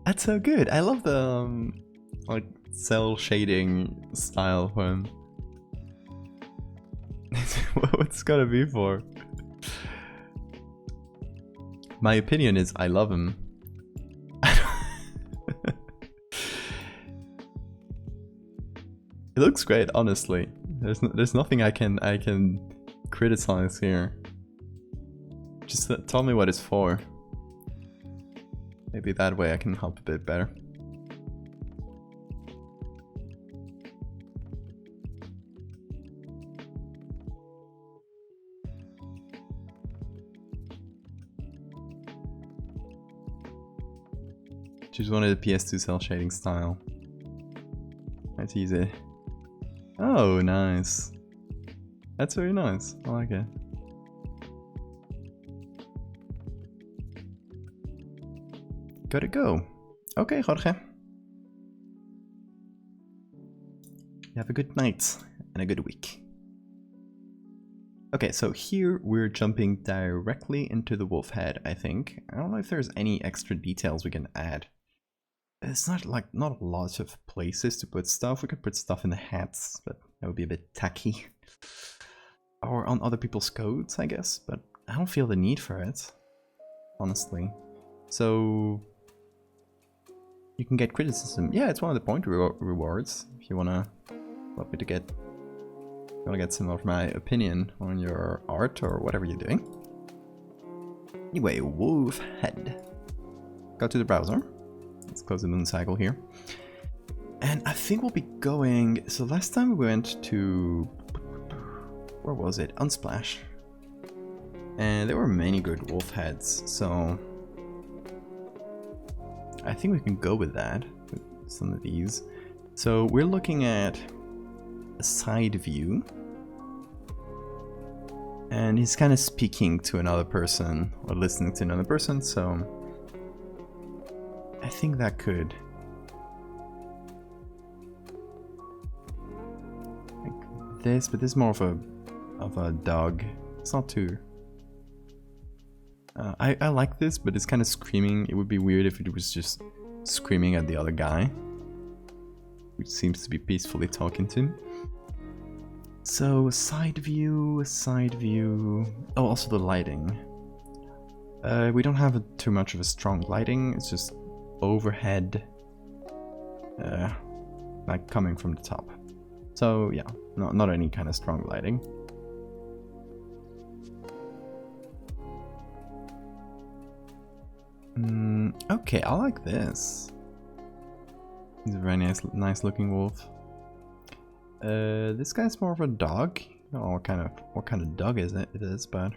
That's so good. I love the like cell shading style for him. What's it gotta be for? My opinion is I love him. It looks great, honestly. There's nothing I can criticize here. Just tell me what it's for. Maybe that way I can help a bit better. Choose one of the PS2 cell shading style. That's easy. Oh, nice. That's very nice. I like it. Gotta go. Okay, Jorge. Have a good night and a good week. Okay, so here we're jumping directly into the wolf head, I think. I don't know if there's any extra details we can add. It's not a lot of places to put stuff. We could put stuff in the hats, but that would be a bit tacky. Or on other people's coats, I guess, but I don't feel the need for it, honestly. So you can get criticism. Yeah, it's one of the point rewards. If you wanna want me to get, some of my opinion on your art or whatever you're doing. Anyway, wolf head. Go to the browser. Let's close the moon cycle here. And I think we'll be going. So last time we went to, where was it? Unsplash. And there were many good wolf heads, so I think we can go with that, with some of these. So we're looking at a side view. And he's kind of speaking to another person, or listening to another person, so I think that could, like this, but this is more of a dog. It's not too. I like this, but it's kind of screaming. It would be weird if it was just screaming at the other guy, which seems to be peacefully talking to him. So side view. Oh, also the lighting. We don't have too much of a strong lighting. It's just overhead, like coming from the top. So yeah, not any kind of strong lighting. Okay, I like this. He's a very nice looking wolf. This guy's more of a dog. I don't know what kind of dog it is, but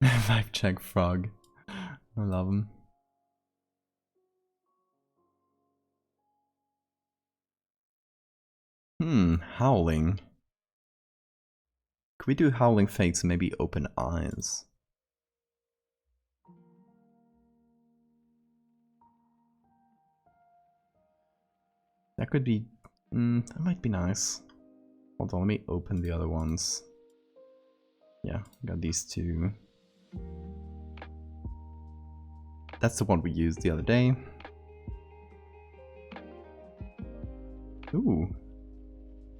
vibe check frog. I love him. Howling. Could we do howling face and maybe open eyes? That could be, that might be nice. Hold on, let me open the other ones. Yeah, got these two. That's the one we used the other day. Ooh,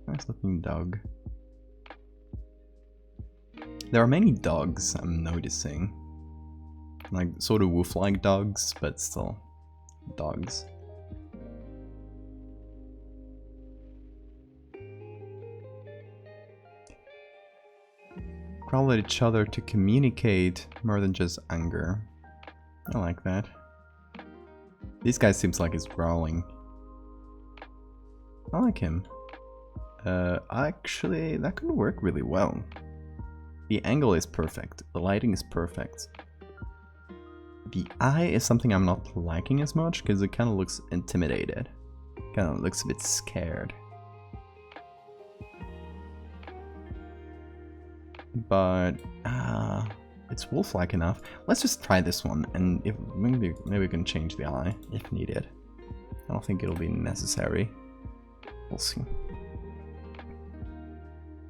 nice looking dog. There are many dogs I'm noticing. Like, sort of wolf-like dogs, but still dogs. Growl at each other to communicate more than just anger. I like that. This guy seems like he's growling. I like him. Actually, that could work really well. The angle is perfect. The lighting is perfect. The eye is something I'm not liking as much because it kind of looks intimidated. Kind of looks a bit scared. But it's wolf-like enough. Let's just try this one, and if maybe we can change the eye if needed. I don't think it'll be necessary. We'll see.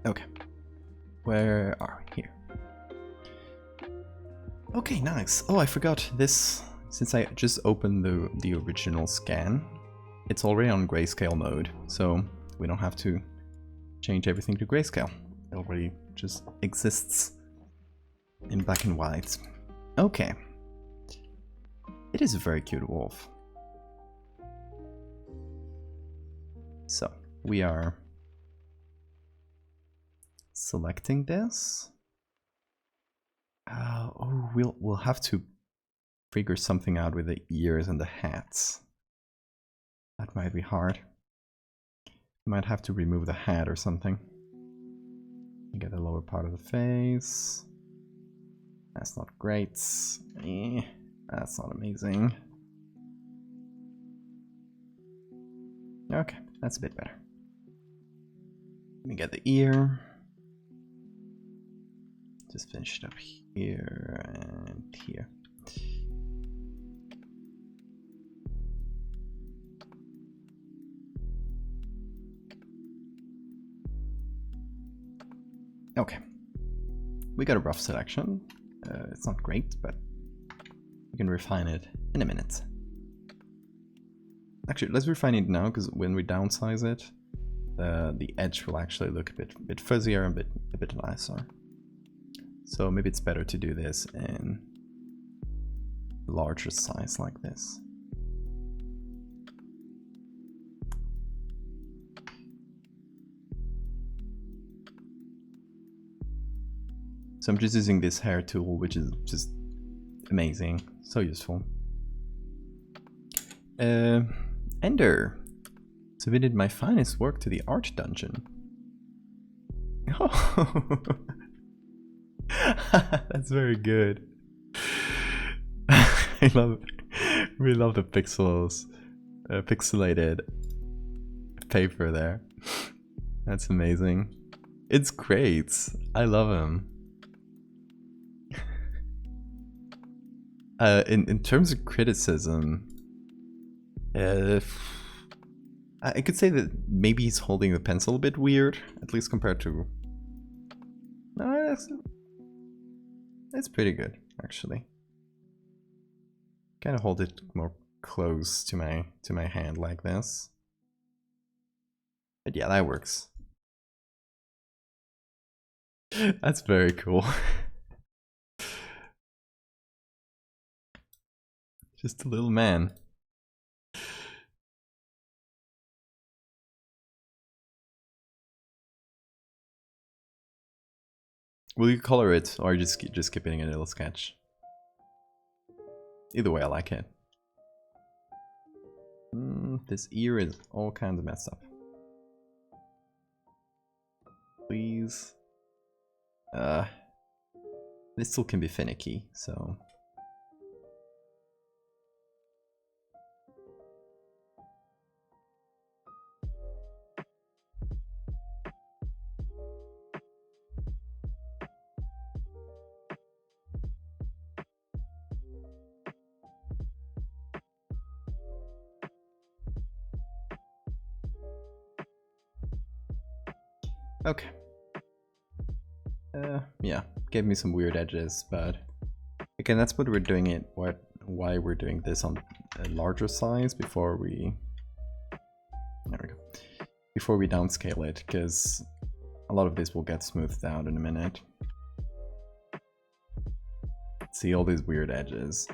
Okay, where are we? Here. Okay, nice. Oh, I forgot this. Since I just opened the original scan, it's already on grayscale mode, so we don't have to change everything to grayscale. It already just exists in black and white. Okay. It is a very cute wolf. So, we are selecting this. Oh, we'll have to figure something out with the ears and the hats. That might be hard. Might have to remove the hat or something. You get the lower part of the face. That's not great. That's not amazing. Okay, that's a bit better. Let me get the ear. Just finish it up here and here. Okay, we got a rough selection. It's not great, but we can refine it in a minute. Actually, let's refine it now, because when we downsize it, the edge will actually look a bit fuzzier and a bit nicer. So maybe it's better to do this in larger size like this. So I'm just using this hair tool, which is just amazing, so useful. Ender submitted my finest work to the art dungeon. Oh, that's very good. I love it. We love the pixels, pixelated paper there. That's amazing. It's great. I love him. In terms of criticism, I could say that maybe he's holding the pencil a bit weird, at least compared to... No, that's pretty good, actually. Kind of hold it more close to my hand like this. But yeah, that works. That's very cool. Just a little man. Will you color it, or just keep it in a little sketch? Either way, I like it. This ear is all kinds of messed up. Please. This still can be finicky, so... Okay. Yeah, gave me some weird edges, but again, that's what we're doing it. Why we're doing this on a larger size before we. There we go. Before we downscale it, because a lot of this will get smoothed out in a minute. See all these weird edges.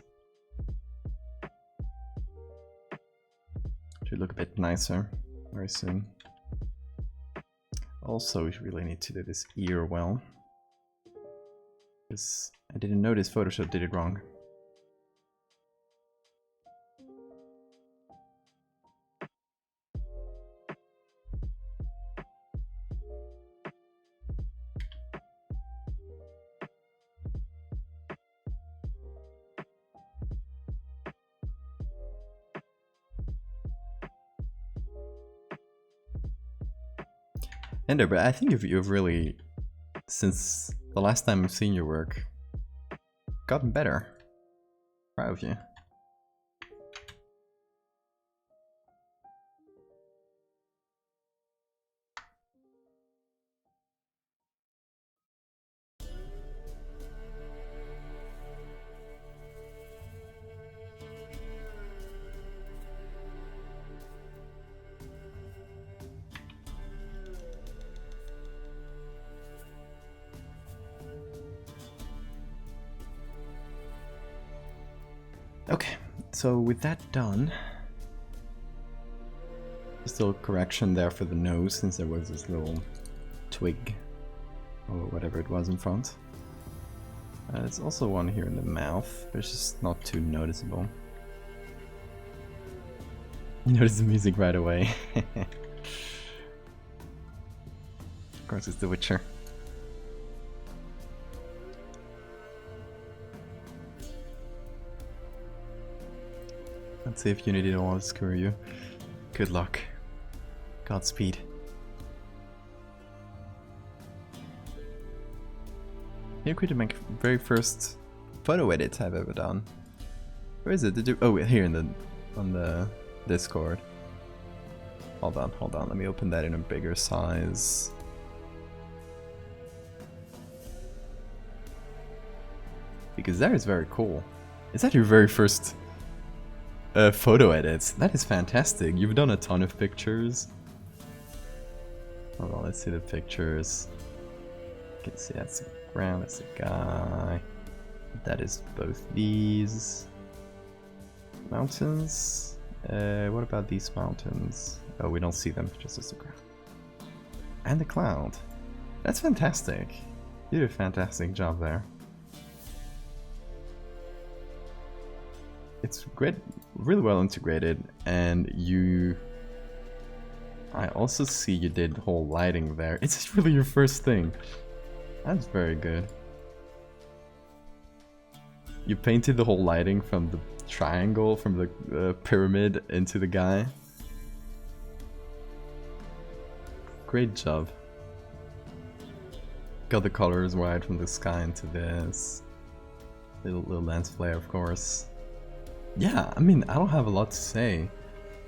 Should look a bit nicer very soon. Also, we really need to do this ear well, because I didn't notice Photoshop did it wrong. Ender, but I think you've really, since the last time I've seen your work, gotten better. Proud of you. Okay, so with that done, just a little correction there for the nose, since there was this little twig or whatever it was in front. There's also one here in the mouth, but it's just not too noticeable. You notice the music right away. Of course, it's The Witcher. Let's see if Unity don't want to screw you. Good luck. Godspeed. Here could make very first photo edit I've ever done. Where is it? Did you? Oh, here on the Discord. Hold on. Let me open that in a bigger size. Because that is very cool. Is that your very first photo edits? That is fantastic. You've done a ton of pictures. Hold on, let's see the pictures. You can see that's the ground, that's the guy. That is both these mountains. What about these mountains? Oh, we don't see them, just as the ground. And the cloud. That's fantastic. You did a fantastic job there. It's great, really well integrated, and I also see you did whole lighting there. It's really your first thing. That's very good. You painted the whole lighting from the triangle, from the pyramid into the guy. Great job. Got the colors right from the sky into this. Little lens flare, of course. Yeah, I mean, I don't have a lot to say.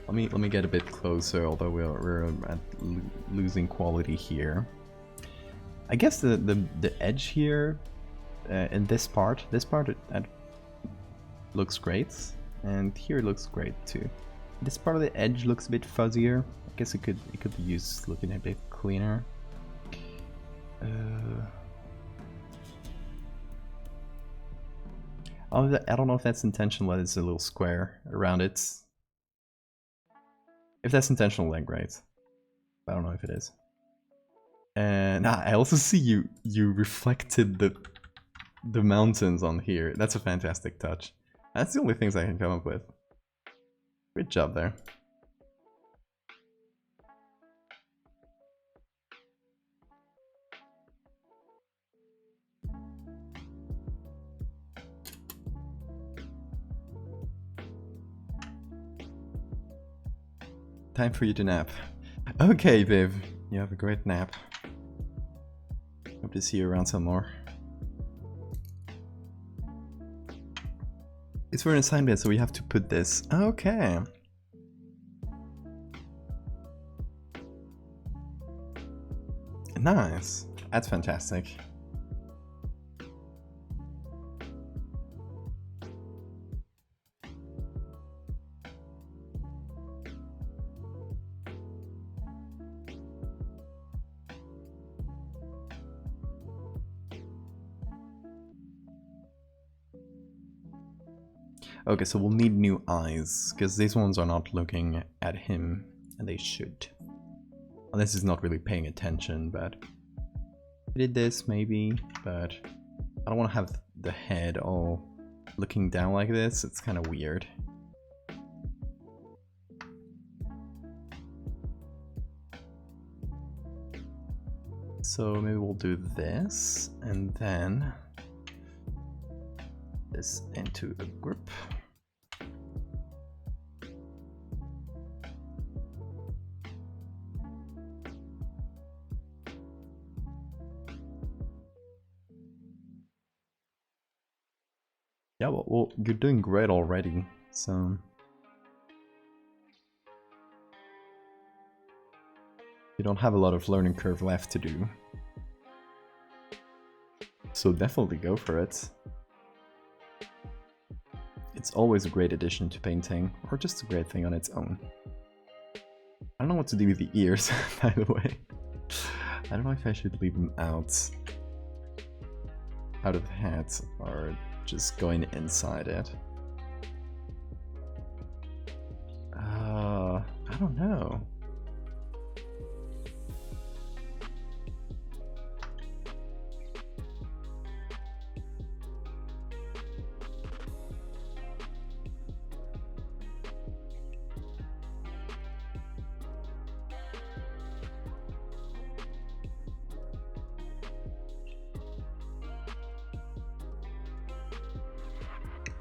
Let me get a bit closer, although we're at losing quality here. I guess the edge here in this part it looks great, and here it looks great too. This part of the edge looks a bit fuzzier. I guess it could be used looking a bit cleaner. I don't know if that's intentional, that it's a little square around it. If that's intentional, then great. I don't know if it is. And I also see you reflected the mountains on here. That's a fantastic touch. That's the only things I can come up with. Great job there. Time for you to nap. Okay, Viv. You have a great nap. Hope to see you around some more. It's for an assignment, so we have to put this. Okay. Nice. That's fantastic. Okay, so we'll need new eyes, because these ones are not looking at him, and they should. Unless he's not really paying attention, but... I did this, maybe, but... I don't want to have the head all looking down like this, it's kind of weird. So maybe we'll do this, and then... this into a group. Yeah, well, you're doing great already, so... you don't have a lot of learning curve left to do. So definitely go for it. It's always a great addition to painting, or just a great thing on its own. I don't know what to do with the ears, by the way. I don't know if I should leave them out of the hat, or just going inside it. I don't know.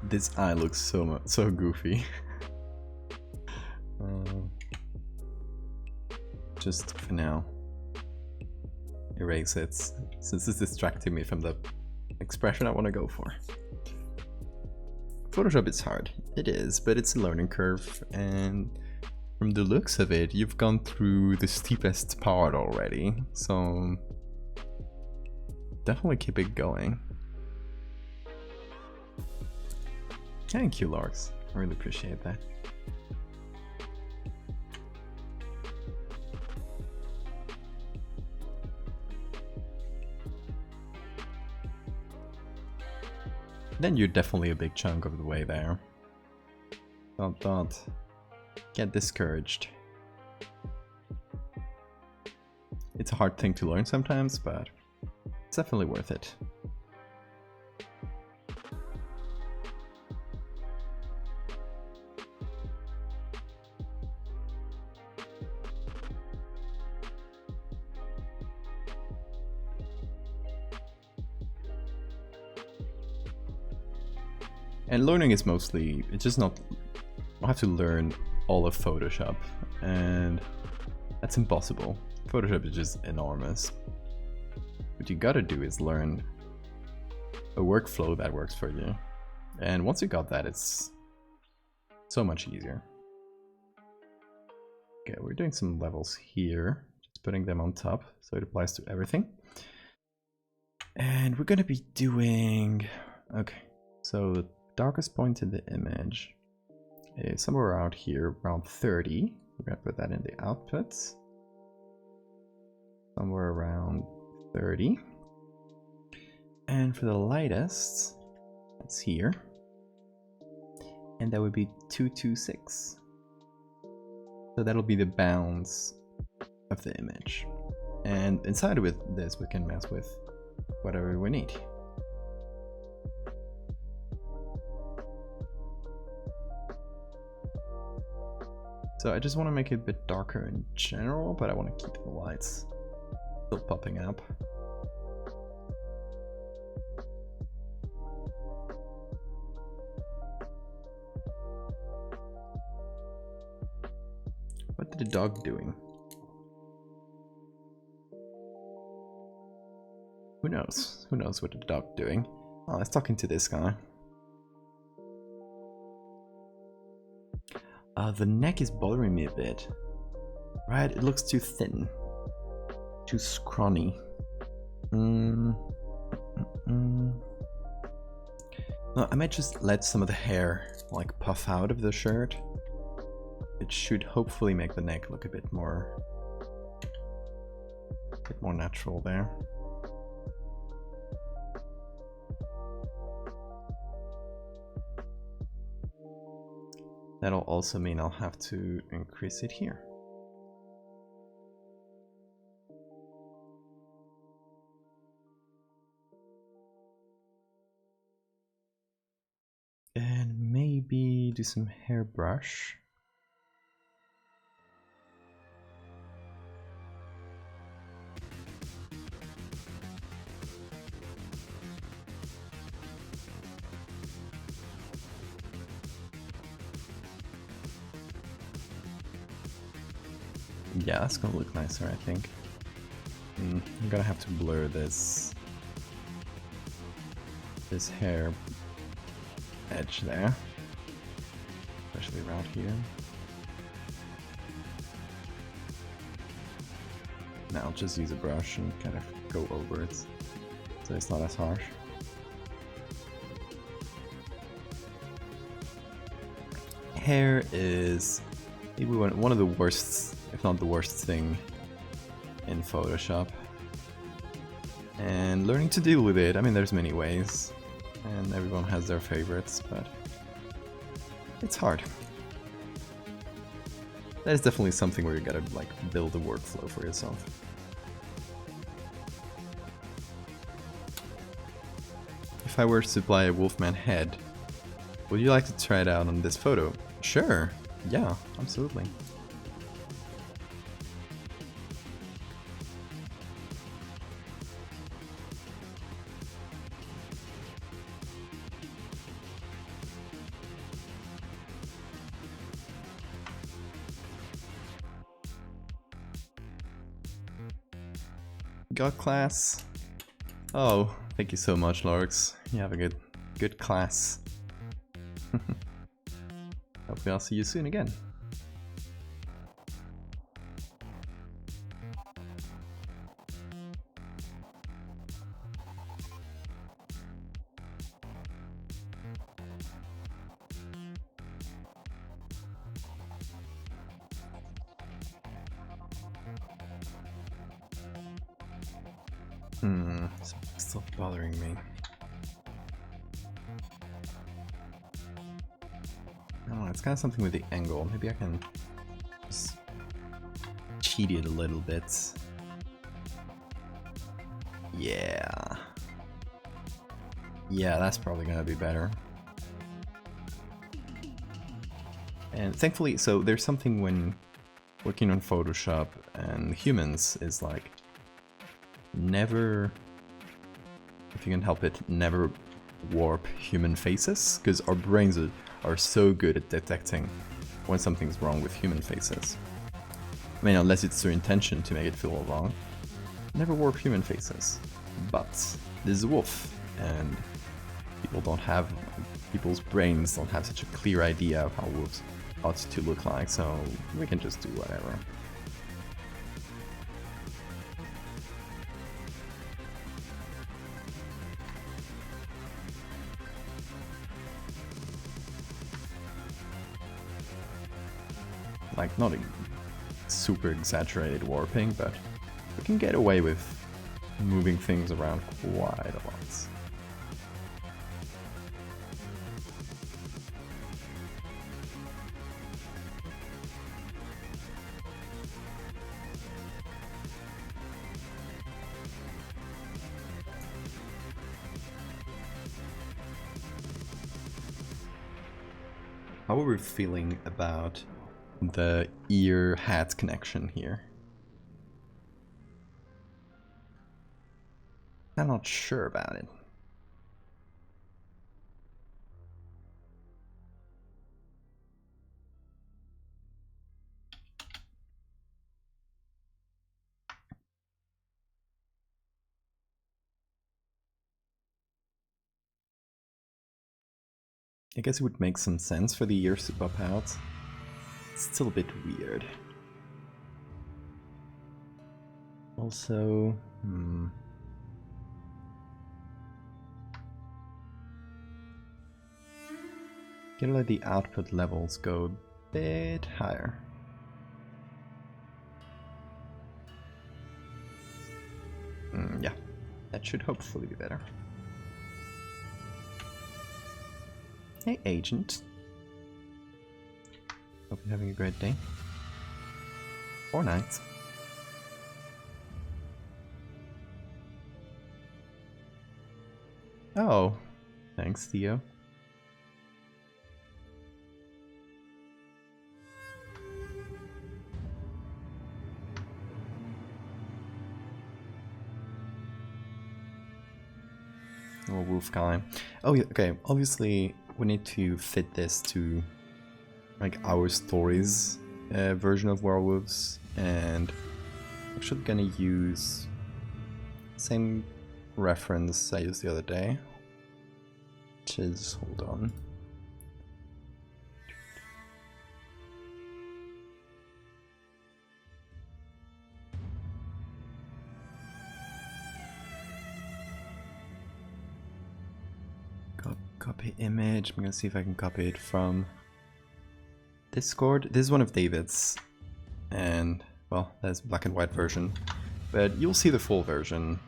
This eye looks so goofy. just for now erase it, since it's distracting me from the expression I want to go for. Photoshop is hard. It is, but it's a learning curve, and from the looks of it, you've gone through the steepest part already, so definitely keep it going. Thank you, Larks. I really appreciate that. Then you're definitely a big chunk of the way there. Don't get discouraged. It's a hard thing to learn sometimes, but it's definitely worth it. And learning is mostly, it's just not, I have to learn all of Photoshop, and that's impossible. Photoshop is just enormous. What you gotta do is learn a workflow that works for you. And once you got that, it's so much easier. Okay, we're doing some levels here, just putting them on top, so it applies to everything. And we're gonna be doing, okay, so the darkest point in the image is somewhere around here, around 30. We're gonna put that in the outputs. Somewhere around 30. And for the lightest, it's here. And that would be 226. So that'll be the bounds of the image. And inside with this, we can mess with whatever we need. So I just want to make it a bit darker in general, but I want to keep the lights still popping up. What did the dog doing? Who knows? Who knows what the dog doing? Oh, let's talk into this guy. The neck is bothering me a bit. Right, it looks too thin. Too scrawny. No, I might just let some of the hair like puff out of the shirt. It should hopefully make the neck look a bit more natural there. That'll also mean I'll have to increase it here. And maybe do some hairbrush. Yeah, that's gonna look nicer, I think. I'm gonna have to blur this hair edge there, especially around here. Now I'll just use a brush and kind of go over it, so it's not as harsh. Hair is maybe one of the worst, if not the worst thing in Photoshop. And learning to deal with it, I mean, there's many ways, and everyone has their favorites, but it's hard. That is definitely something where you gotta like build a workflow for yourself. If I were to supply a Wolfman head, would you like to try it out on this photo? Sure, yeah, absolutely. God class. Oh, thank you so much, Lorx. You have a good class. Hopefully I'll see you soon again. Something's still bothering me. Oh, it's kind of something with the angle. Maybe I can just cheat it a little bit. Yeah. Yeah, that's probably gonna be better. And thankfully, so there's something when working on Photoshop and humans is like, never, if you can help it, never warp human faces, because our brains are so good at detecting when something's wrong with human faces. I mean, unless it's their intention to make it feel wrong. Never warp human faces. But this is a wolf, and people's brains don't have such a clear idea of how wolves ought to look like, so we can just do whatever. Like, not a super exaggerated warping, but we can get away with moving things around quite a lot. How are we feeling about the ear-hat connection here? I'm not sure about it. I guess it would make some sense for the ears to pop out. It's still a bit weird. Also, Gonna let the output levels go a bit higher. Yeah, that should hopefully be better. Hey, Agent. Hope you're having a great day. Or night. Oh, thanks, Theo. Oh, wolf guy. Oh, yeah, okay. Obviously, we need to fit this to like our stories version of werewolves, and I'm actually gonna use same reference I used the other day, which is, hold on. Copy image. I'm gonna see if I can copy it from Discord. This is one of David's, and well, there's a black and white version, but you'll see the full version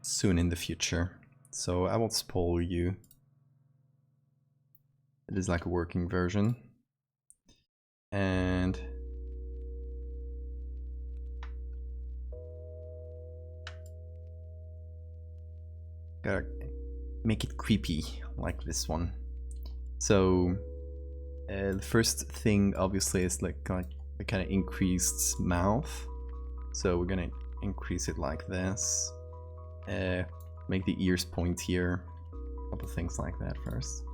soon in the future, so I won't spoil you. It is like a working version, and gotta make it creepy like this one. So the first thing obviously is like the kind of increased mouth, so we're gonna increase it like this, make the ears pointier, a couple things like that first.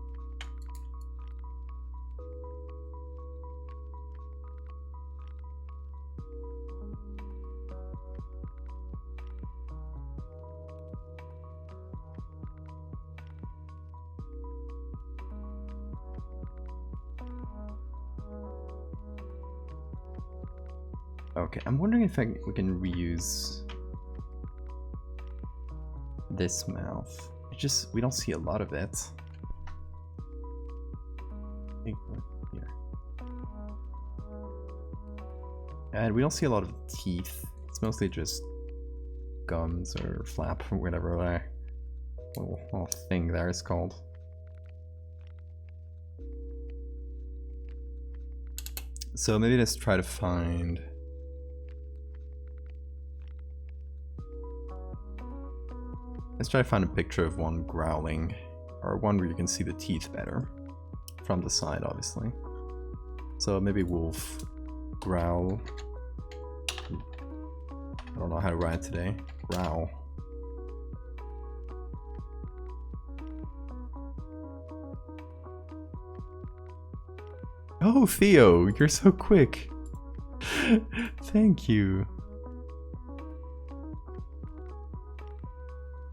Okay, I'm wondering if we can reuse this mouth. We don't see a lot of it. Here. And we don't see a lot of teeth. It's mostly just gums or flap or whatever that little thing there is called. So maybe let's try to find... Let's try to find a picture of one growling, or one where you can see the teeth better. From the side, obviously. So maybe wolf, growl. I don't know how to write today. Growl. Oh, Theo, you're so quick. Thank you.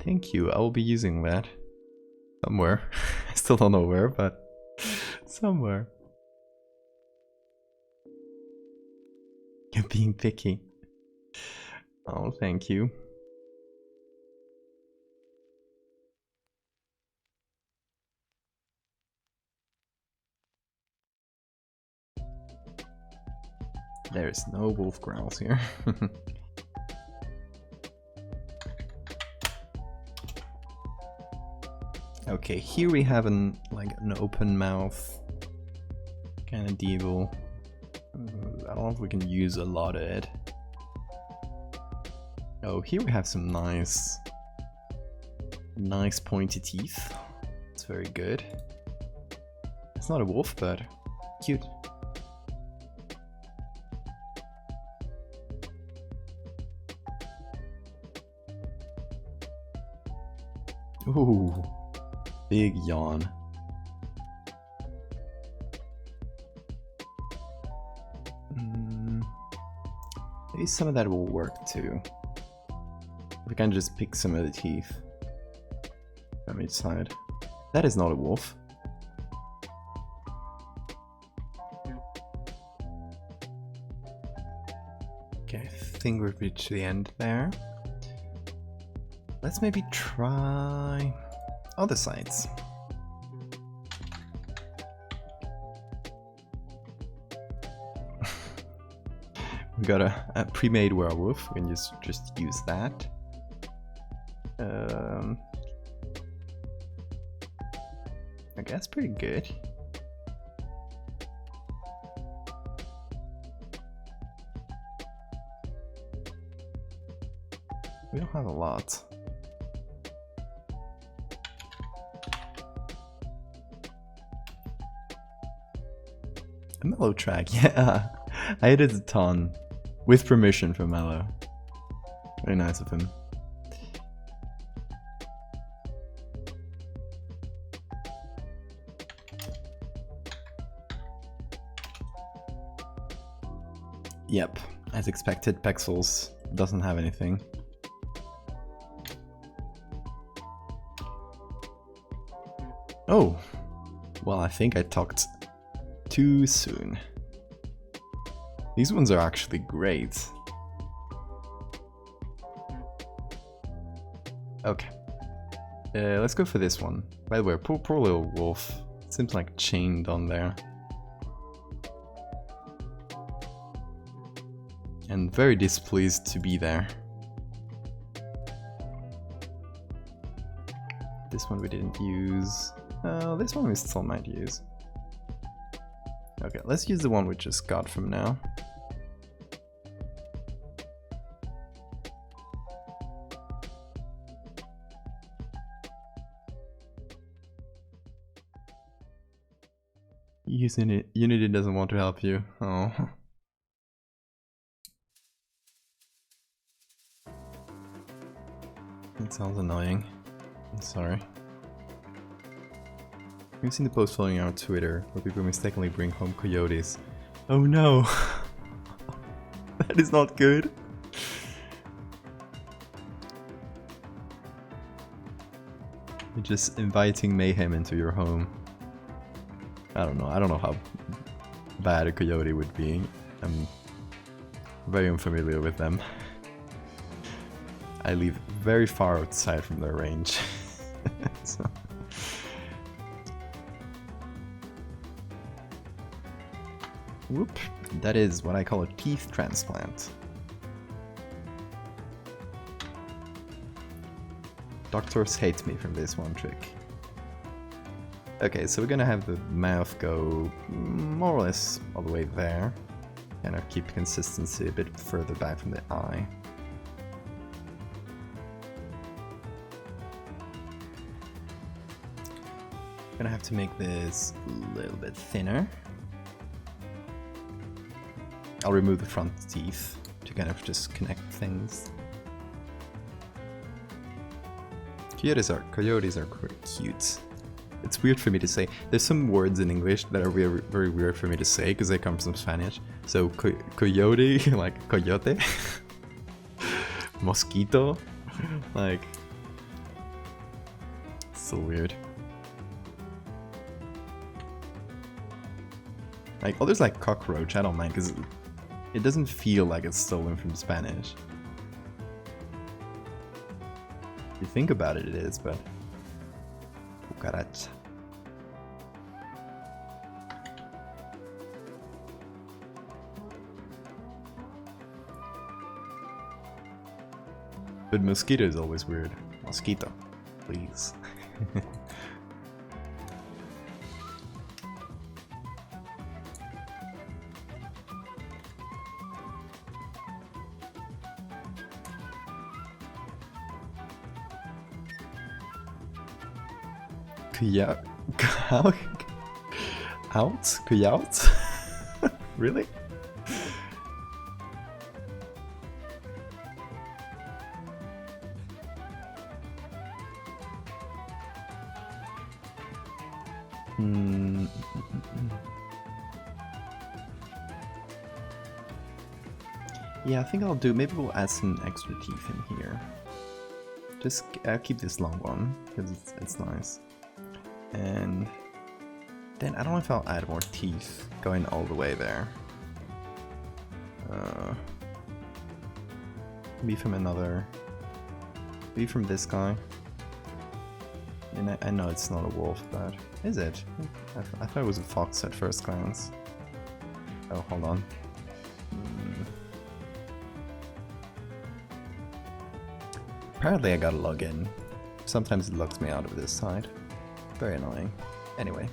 Thank you, I will be using that. Somewhere. I still don't know where, but somewhere. You're being picky. Oh, thank you. There's no wolf growls here. Okay, here we have an open mouth kind of devil. I don't know if we can use a lot of it. Oh, here we have some nice pointy teeth. It's very good. It's not a wolf, but cute. Ooh, big yawn. Maybe some of that will work too. We can just pick some of the teeth from each side. That is not a wolf. Okay, I think we've reached the end there. Let's maybe try other sides. We got a pre-made werewolf. We can just use that. I guess pretty good. We don't have a lot. A mellow track, yeah. I added a ton. With permission from Mellow. Very nice of him. Yep, as expected, Pexels doesn't have anything. Oh, well, I think I talked too soon. These ones are actually great. Okay. Let's go for this one. By the way, poor little wolf. Seems like chained on there. And very displeased to be there. This one we didn't use. This one we still might use. Okay, let's use the one we just got from now. Unity doesn't want to help you. Oh. That sounds annoying. I'm sorry. We've seen the post following our Twitter where people mistakenly bring home coyotes. Oh no! That is not good. You're just inviting mayhem into your home. I don't know how bad a coyote would be. very unfamiliar with them. I live very far outside from their range. So. Whoop, that is what I call a teeth transplant. Doctors hate me from this one trick. Okay, so we're gonna have the mouth go more or less all the way there. Kind of keep consistency a bit further back from the eye. Gonna have to make this a little bit thinner. I'll remove the front teeth to kind of just connect things. Coyotes are quite cute. It's weird for me to say. There's some words in English that are very, very weird for me to say because they come from Spanish. So coyote, like coyote, mosquito, like so weird. Like others like cockroach, I don't mind because it doesn't feel like it's stolen from Spanish. If you think about it, it is, but cucaracha. But mosquito is always weird. Mosquito, please. Coyote? Really? Yeah, I think I'll do. Maybe we'll add some extra teeth in here. Just keep this long one because it's nice. And then I don't know if I'll add more teeth going all the way there. Maybe from this guy. And I know it's not a wolf, but is it? I thought it was a fox at first glance. Oh, hold on. Apparently I gotta log in. Sometimes it logs me out of this side. Very annoying. Anyway.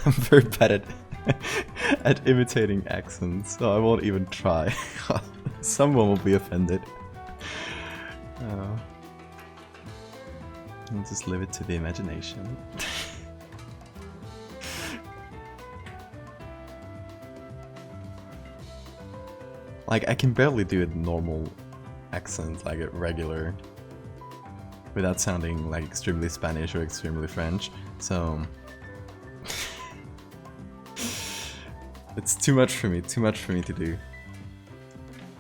I'm very bad at imitating accents, so I won't even try. Someone will be offended. I'll just leave it to the imagination. Like, I can barely do a normal accent, like a regular, without sounding like extremely Spanish or extremely French, so... It's too much for me to do.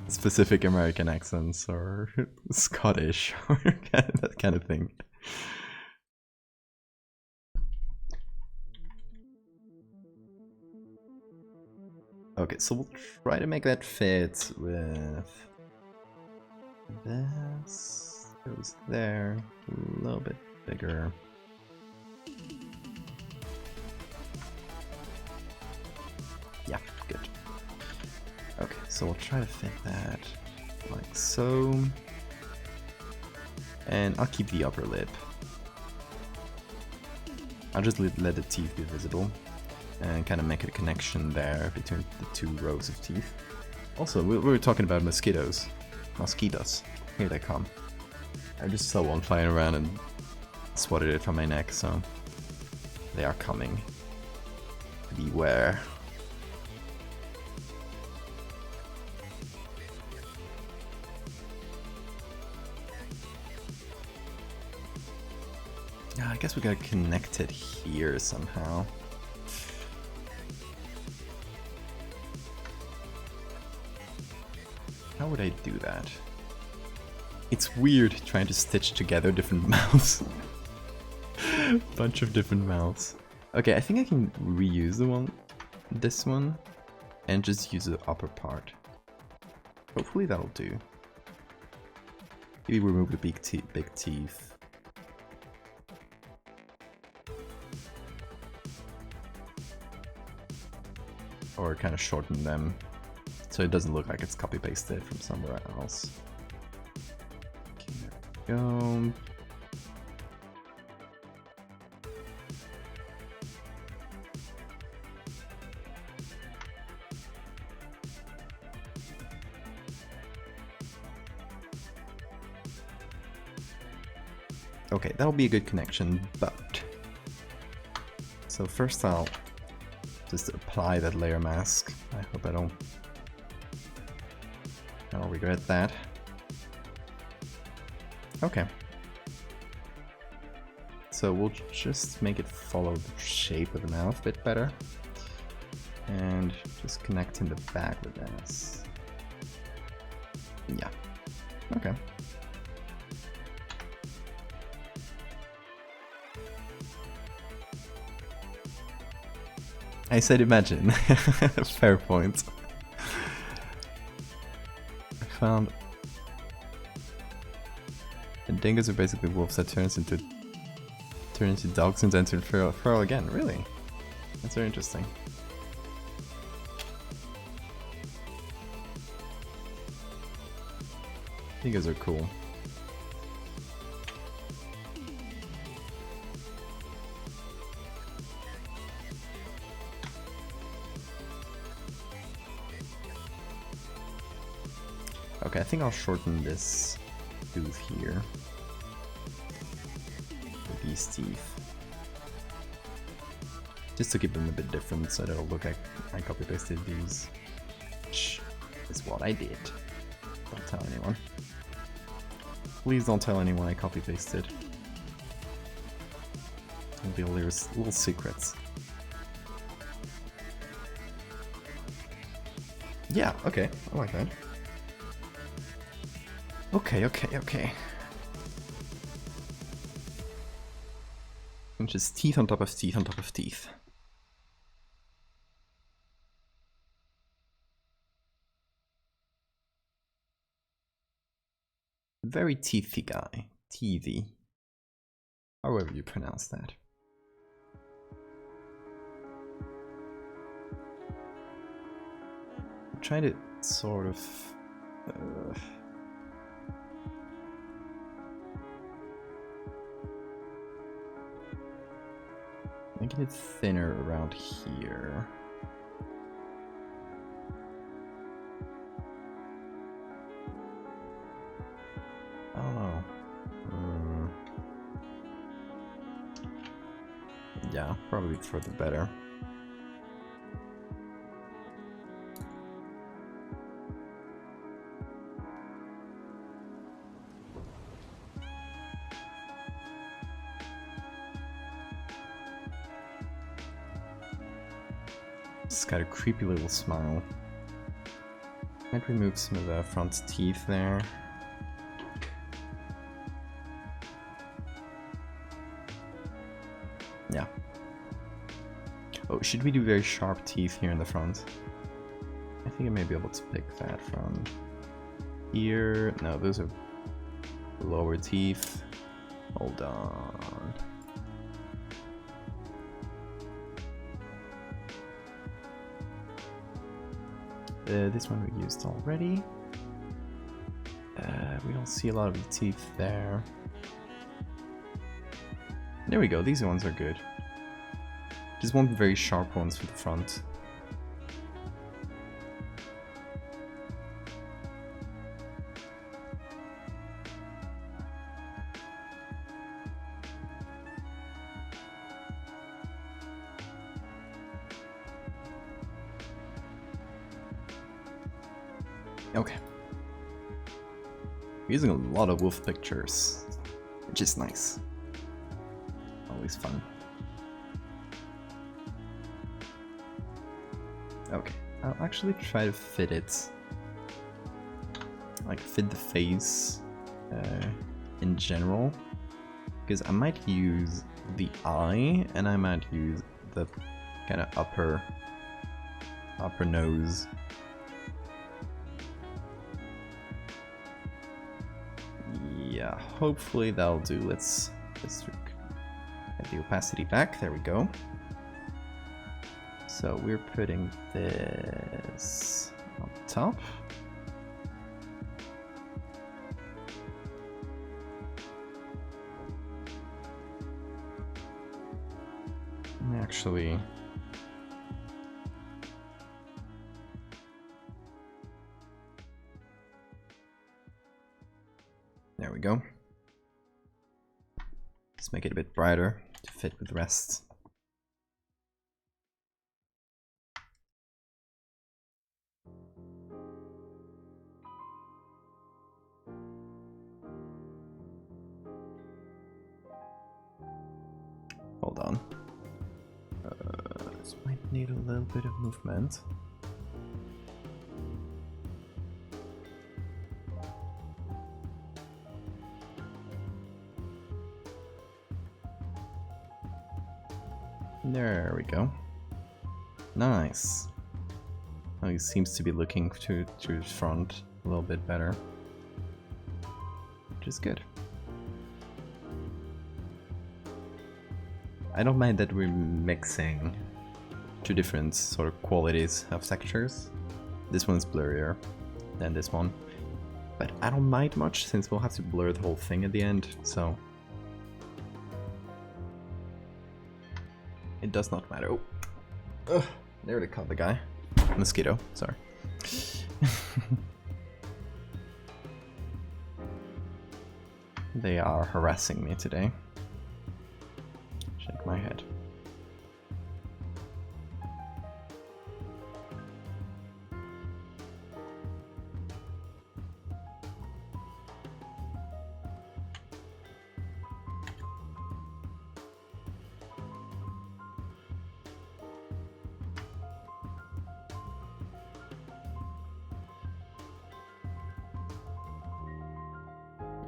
Specific American accents or Scottish or that kind of thing. Okay, so we'll try to make that fit with this. Goes there, a little bit bigger. Yeah, good. Okay, so we'll try to fit that like so. And I'll keep the upper lip. I'll just let the teeth be visible and kind of make a connection there between the two rows of teeth. Also, we were talking about mosquitoes. Mosquitoes. Here they come. I just saw one flying around and swatted it from my neck, so they are coming. Beware. Yeah, I guess we gotta connect it here somehow. How would I do that? It's weird trying to stitch together different mouths. Bunch of different mouths. Okay, I think I can reuse this one, and just use the upper part. Hopefully that'll do. Maybe remove the big teeth. Or kind of shorten them, so it doesn't look like it's copy-pasted from somewhere else. Okay, there we go. Okay, that'll be a good connection, but... So first I'll just apply that layer mask. I hope I don't regret that. Okay. So we'll just make it follow the shape of the mouth a bit better. And just connect in the back with this. Yeah. Okay. I said imagine. Fair point. I found... And dingoes are basically wolves that turn into dogs and then turn feral again. Really? That's very interesting. Dingoes are cool. Okay, I think I'll shorten this tooth here with these teeth. Just to keep them a bit different so that it'll look like I copy-pasted these. Which is what I did. Don't tell anyone. Please don't tell anyone I copy-pasted. There'll be little secrets. Yeah, okay, I like that. Okay. And just teeth on top of teeth on top of teeth. Very teethy guy. Teethy. However you pronounce that. I'm trying to sort of... making it thinner around here. I don't know. Yeah, probably for the better. It's got a creepy little smile. Might remove some of the front teeth there. Yeah. Oh, should we do very sharp teeth here in the front? I think I may be able to pick that from here. No, those are lower teeth. Hold on. This one we used already. We don't see a lot of the teeth there. There we go, these ones are good. Just want very sharp ones for the front. Okay. We're using a lot of wolf pictures, which is nice. Always fun. Okay, I'll actually try to fit it like fit the face in general, because I might use the eye and I might use the kind of upper nose. Yeah, hopefully that'll do. Let's get the opacity back. There we go. So we're putting this on top. Actually, there we go. Let's make it a bit brighter to fit with the rest. Hold on. This might need a little bit of movement. There we go. Nice. Oh, he seems to be looking to his front a little bit better, which is good. I don't mind that we're mixing two different sort of qualities of textures. This one's blurrier than this one, but I don't mind much since we'll have to blur the whole thing at the end, so it does not matter. Oh, ugh, nearly caught the guy. Mosquito, sorry. They are harassing me today. Shake my head.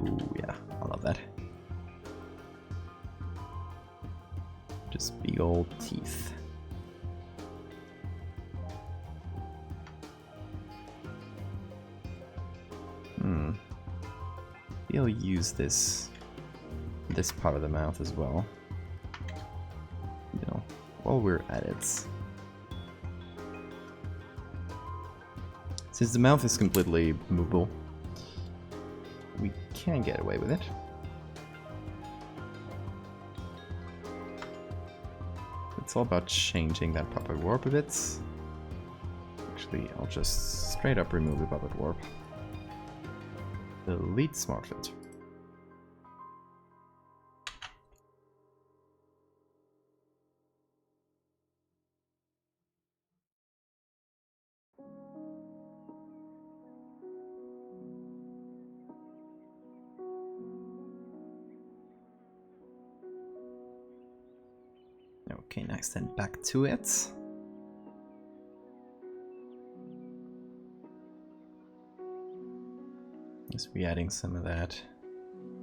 Ooh, yeah, I love that. Just big old teeth. Maybe I'll use this part of the mouth as well. You know, while we're at it. Since the mouth is completely movable, we can get away with it. It's all about changing that puppet warp a bit. Actually, I'll just straight up remove the puppet warp. Delete smart fit. Okay, nice, then back to it. Just be adding some of that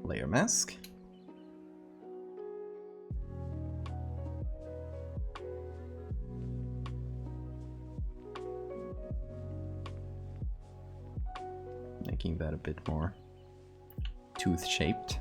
layer mask. Making that a bit more tooth-shaped.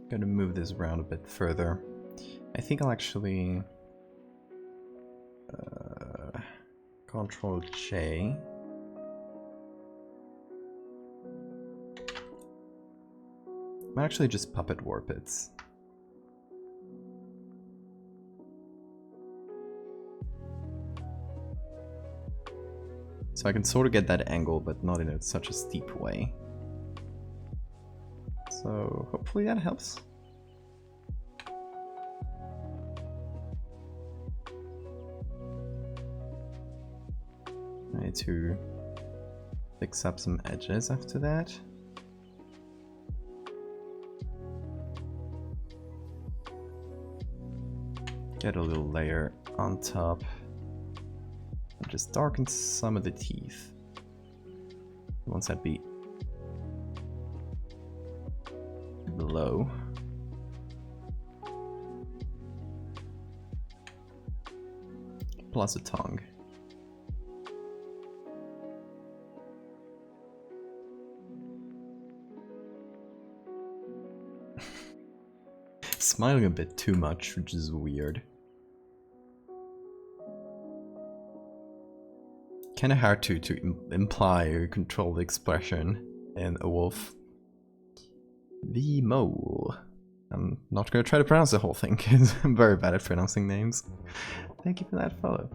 Gonna move this around a bit further. I think I'll actually Control J. I'm actually just puppet warp it. So I can sort of get that angle, but not in such a steep way. So hopefully that helps. I need to fix up some edges after that. Get a little layer on top. And just darken some of the teeth. The ones that be below. Plus a tongue. Smiling a bit too much, which is weird. Kinda hard to imply or control the expression in a wolf. The mole. I'm not gonna try to pronounce the whole thing because I'm very bad at pronouncing names. Thank you for that follow.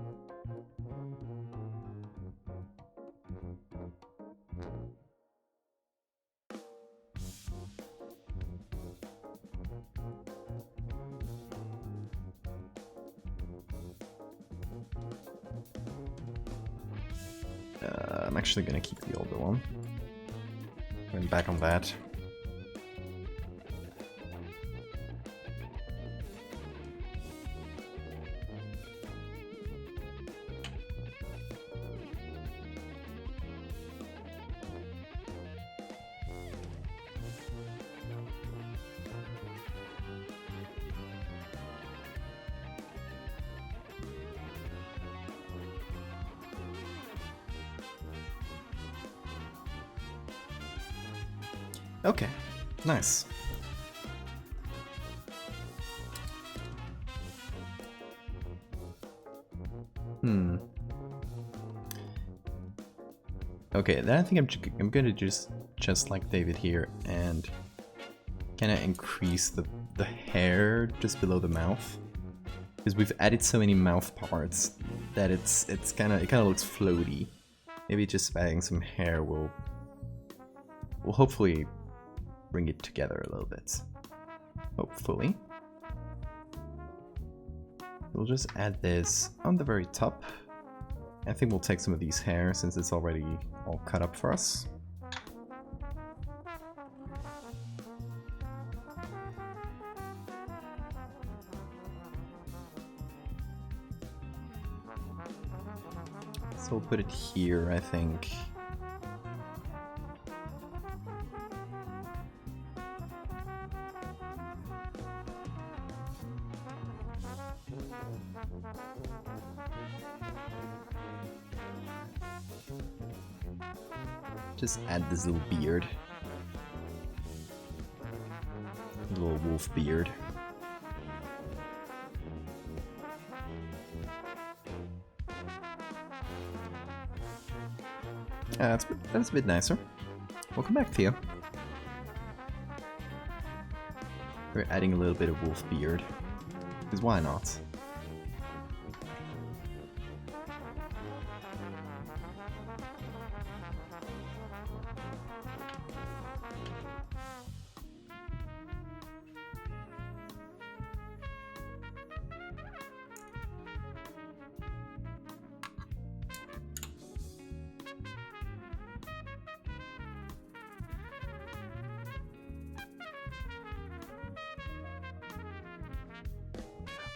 I'm actually gonna keep the older one. Going back on that. Okay, nice. Okay, then I think I'm gonna just like David here and kind of increase the hair just below the mouth, because we've added so many mouth parts that it kind of looks floaty. Maybe just adding some hair will hopefully bring it together a little bit. Hopefully. We'll just add this on the very top. I think we'll take some of these hair since it's already all cut up for us. So we'll put it here, I think. Just add this little beard. Little wolf beard. That's a bit nicer. Welcome back, Theo. We're adding a little bit of wolf beard. Because why not?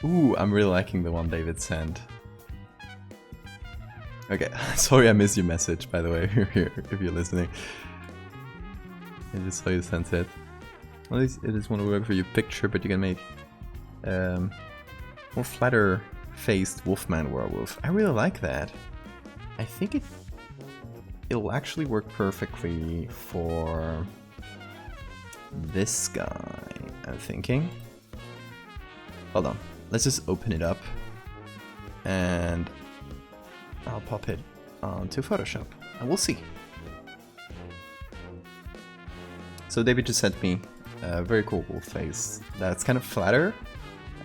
Ooh, I'm really liking the one David sent. Okay, sorry I missed your message, by the way, if you're listening. I just saw you sent it. Well, it is want to work for your picture, but you can make more flatter faced Wolfman werewolf. I really like that. I think it'll actually work perfectly for this guy, I'm thinking. Hold on. Let's just open it up and I'll pop it onto Photoshop and we'll see. So David just sent me a very cool wolf face that's kind of flatter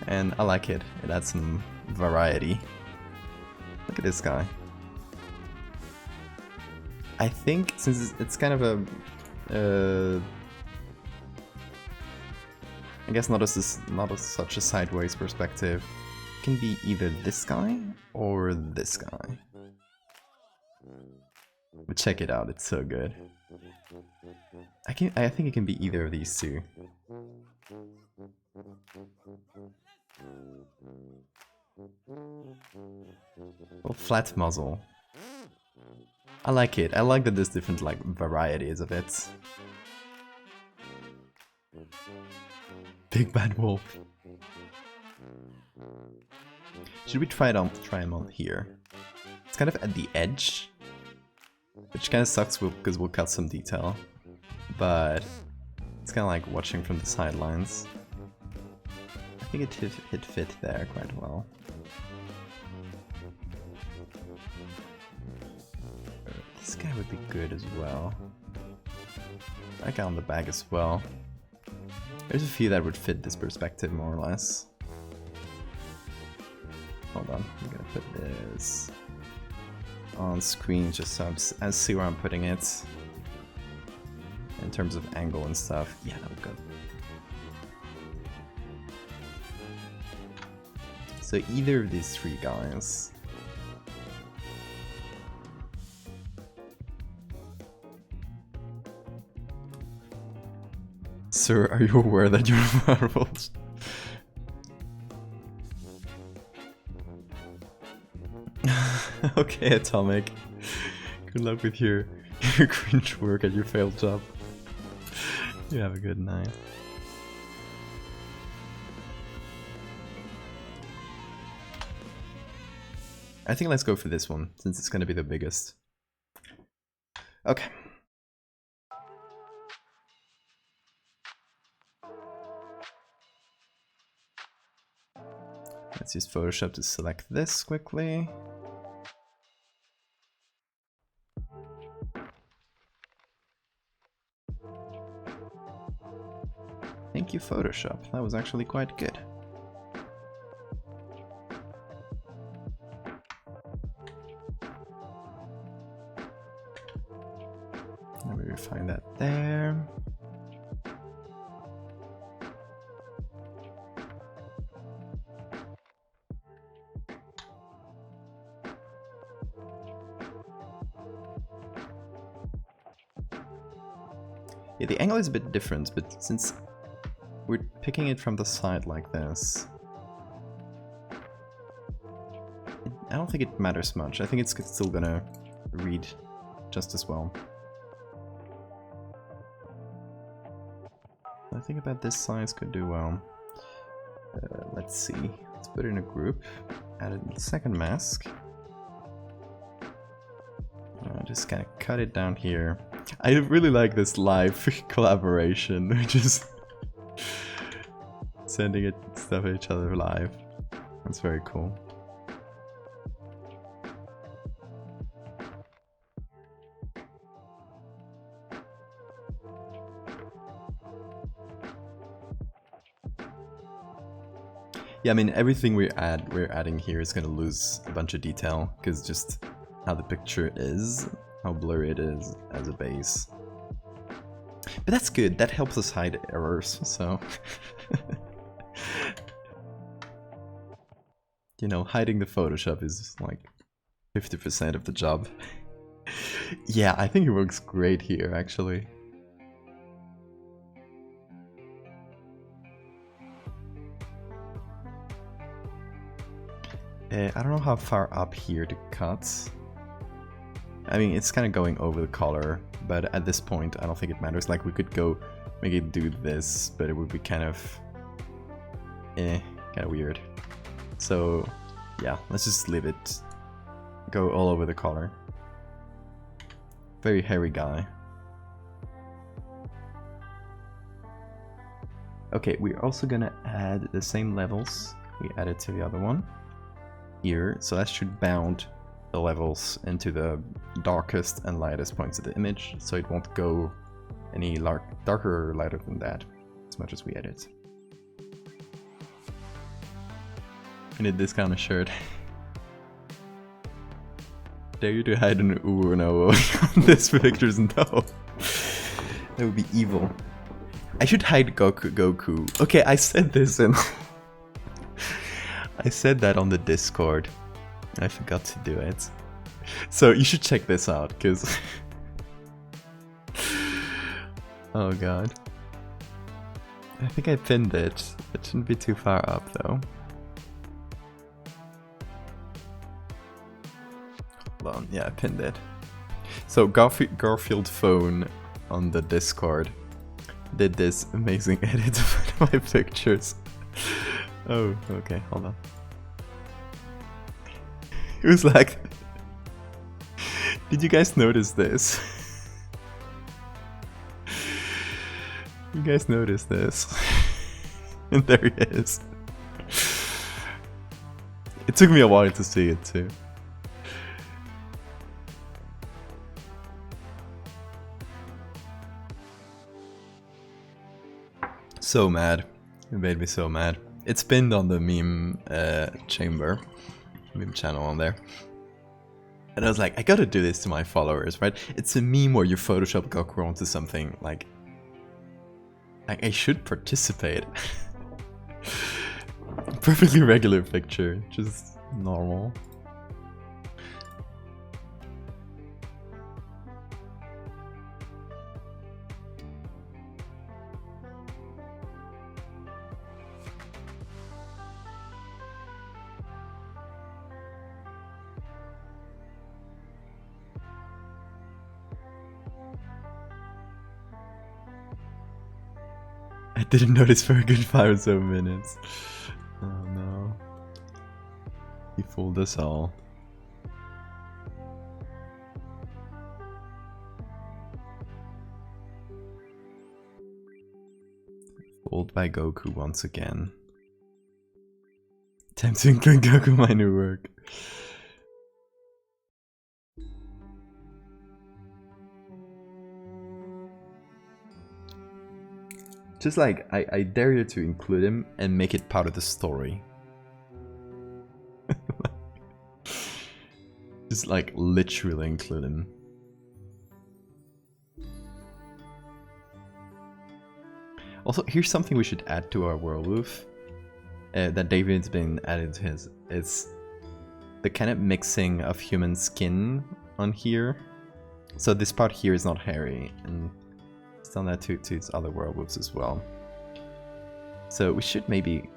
and I like it. It adds some variety. Look at this guy. I think since it's kind of a, I guess not as such a sideways perspective, it can be either this guy or this guy. But check it out, it's so good. I think it can be either of these two. Well, flat muzzle. I like it. I like that there's different like varieties of it. Big bad wolf. Should we try him on here? It's kind of at the edge, which kind of sucks because we'll cut some detail, but it's kind of like watching from the sidelines. I think it fit there quite well. This guy would be good as well. That guy on the back as well. There's a few that would fit this perspective more or less. Hold on, I'm gonna put this on screen just so I see where I'm putting it. In terms of angle and stuff. Yeah, that would go. So either of these three guys. Sir, are you aware that you're marveled? Okay, Atomic. Good luck with your cringe work at your failed job. You have a good night. I think let's go for this one, since it's gonna be the biggest. Okay. Let's use Photoshop to select this quickly. Thank you, Photoshop. That was actually quite good. Let me refine that there. Yeah, the angle is a bit different, but since we're picking it from the side like this, I don't think it matters much. I think it's still gonna read just as well. I think about this size could do well. Let's see. Let's put it in a group. Add a second mask. Just kind of cut it down here. I really like this live collaboration. Just sending it stuff at each other live. That's very cool. Yeah, I mean everything we're adding here is gonna lose a bunch of detail because just how the picture is, how blurry it is as a base. But that's good, that helps us hide errors, so... You know, hiding the Photoshop is like 50% of the job. Yeah, I think it works great here, actually. I don't know how far up here to cut. I mean, it's kind of going over the color, but at this point, I don't think it matters. Like, we could go make it do this, but it would be kind of... kind of weird. So, yeah, let's just leave it go all over the collar. Very hairy guy. Okay, we're also gonna add the same levels we added to the other one here, so that should bound the levels into the darkest and lightest points of the image, so it won't go any darker or lighter than that, as much as we edit. I need this kind of shirt. dare you to hide an Uno on this pictures? No. That would be evil. I should hide Goku. Okay, I said this and I said that on the Discord. I forgot to do it. So you should check this out, because oh god. I think I pinned it. It shouldn't be too far up though. Hold on, yeah, I pinned it. So Garfield Phone on the Discord did this amazing edit of my pictures. Oh, okay, hold on. It was like, did you guys notice this? You guys notice this? And there he is. It took me a while to see it too. So mad. It made me so mad. It's pinned on the meme chamber. Meme channel on there. And I was like, I gotta do this to my followers, right? It's a meme where you Photoshop Goku onto something, like I should participate. Perfectly regular picture, just normal. I didn't notice for a good 5 or so minutes. Oh no. He fooled us all. Fooled by Goku once again. Time to include Goku in my new work. Just like, I dare you to include him and make it part of the story. Just like, literally include him. Also, here's something we should add to our Werewolf. That David's been added to his. It's the kind of mixing of human skin on here. So this part here is not hairy, and done that to its other werewolves as well. So we should maybe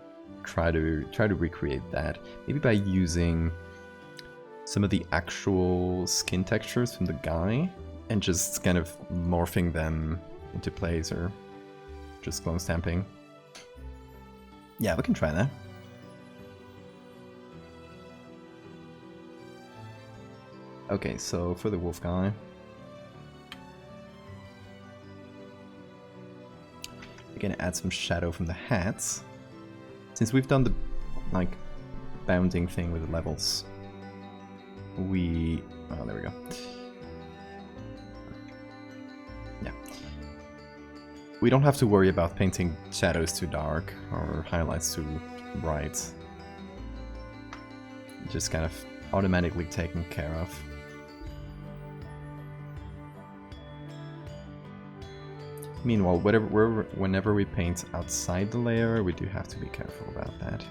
try to recreate that, maybe by using some of the actual skin textures from the guy and just kind of morphing them into place, or just clone stamping. Yeah, we can try that. Okay, so for the wolf guy, gonna add some shadow from the hats. Since we've done the like bounding thing with the levels, oh, there we go. Yeah, we don't have to worry about painting shadows too dark or highlights too bright. Just kind of automatically taken care of. Meanwhile, whenever we paint outside the layer, we do have to be careful about that.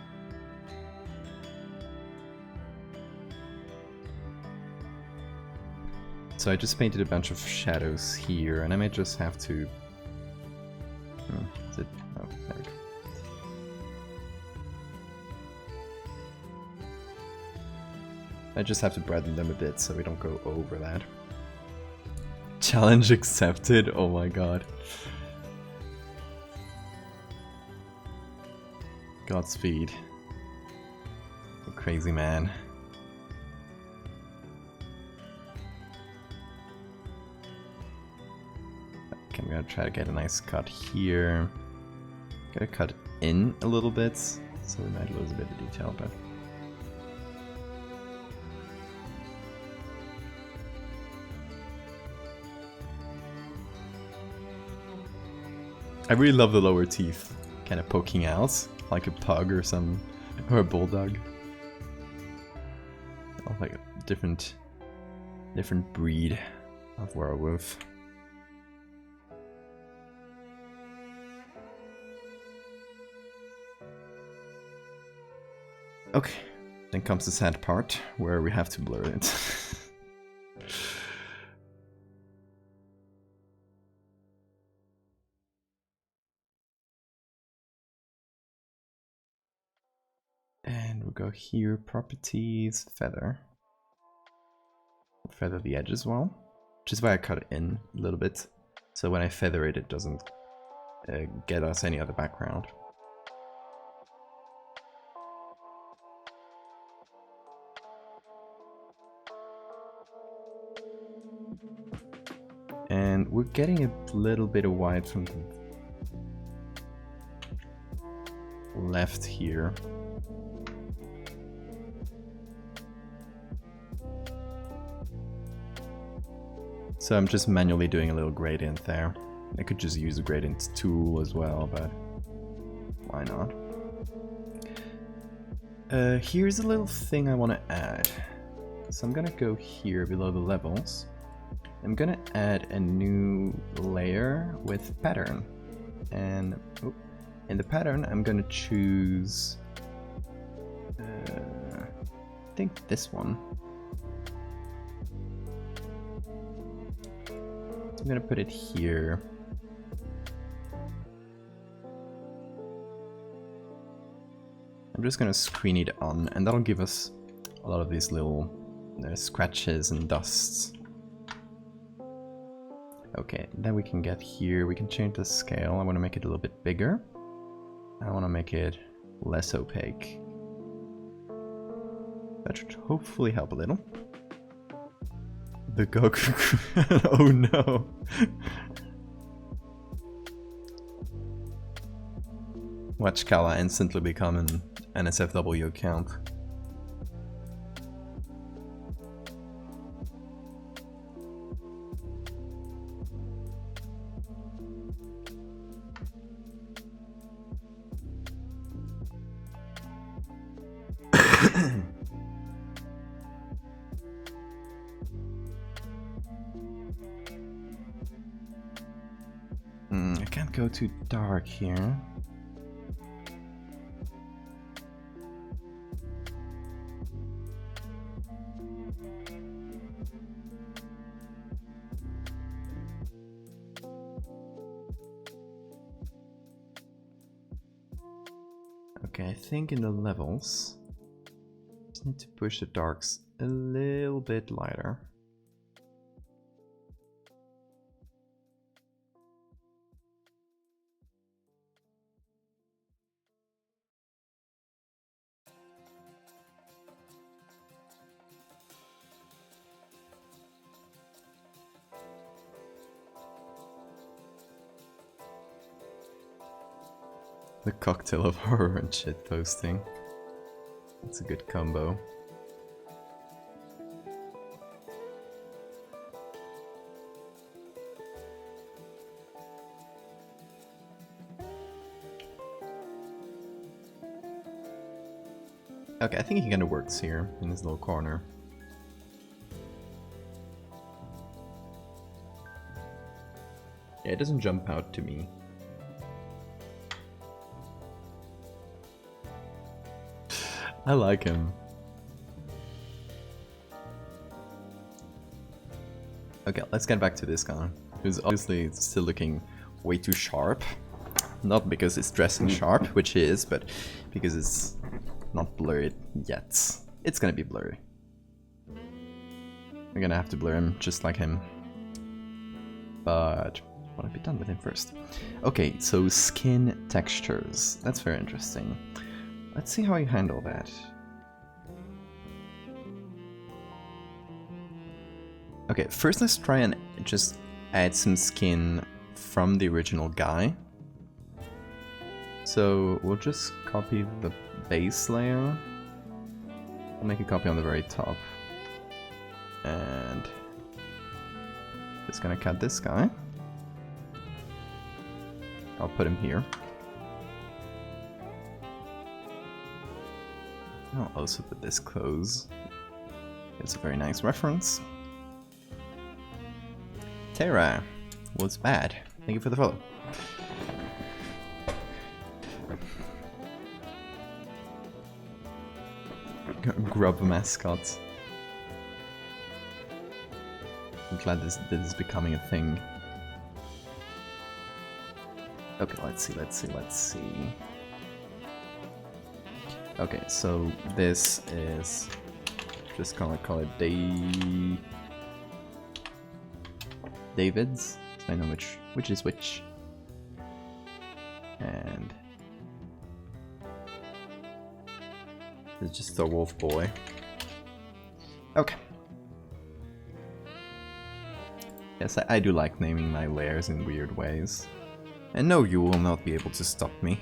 So I just painted a bunch of shadows here, and I might just have to... is it? Oh, there we go. I just have to brighten them a bit so we don't go over that. Challenge accepted? Oh my god. Godspeed. You crazy man. Okay, I'm gonna try to get a nice cut here. Gotta cut in a little bit, so we might lose a bit of detail, but... I really love the lower teeth kind of poking out, like a pug or a bulldog. Like different different breed of werewolf. Okay, then comes the sad part where we have to blur it. And we'll go here, properties, feather. Feather the edge as well, which is why I cut it in a little bit. So when I feather it, it doesn't get us any other background. And we're getting a little bit of white from the left here. So I'm just manually doing a little gradient there. I could just use a gradient tool as well, but why not? Here's a little thing I want to add. So I'm gonna go here below the levels. I'm gonna add a new layer with pattern. And in the pattern, I'm gonna choose, I think this one. So I'm gonna put it here. I'm just gonna screen it on, and that'll give us a lot of these little scratches and dusts. Okay, then we can get here, we can change the scale. I want to make it a little bit bigger. I want to make it less opaque. That should hopefully help a little. The Goku. Oh no. Watch Kala instantly become an NSFW account. I can't go too dark here. Okay, I think in the levels, just need to push the darks a little bit lighter. The cocktail of horror and shit posting. It's a good combo. Okay, I think he kind of works here in this little corner. Yeah, it doesn't jump out to me. I like him. Okay, let's get back to this guy, who's obviously still looking way too sharp. Not because it's dressing sharp, which he is, but because it's not blurred yet. It's gonna be blurry. We're gonna have to blur him just like him. But I want to be done with him first. Okay, so skin textures. That's very interesting. Let's see how you handle that. Okay, first let's try and just add some skin from the original guy. So we'll just copy the base layer. I'll make a copy on the very top. And just gonna cut this guy. I'll put him here. I'll also put this close. It's a very nice reference. Terra was bad. Thank you for the follow. Grub mascots. I'm glad this is becoming a thing. Okay, let's see. Okay, so this is just call it David's. So I know which is which. And it's just the wolf boy. Okay. Yes, I do like naming my layers in weird ways. And no, you will not be able to stop me.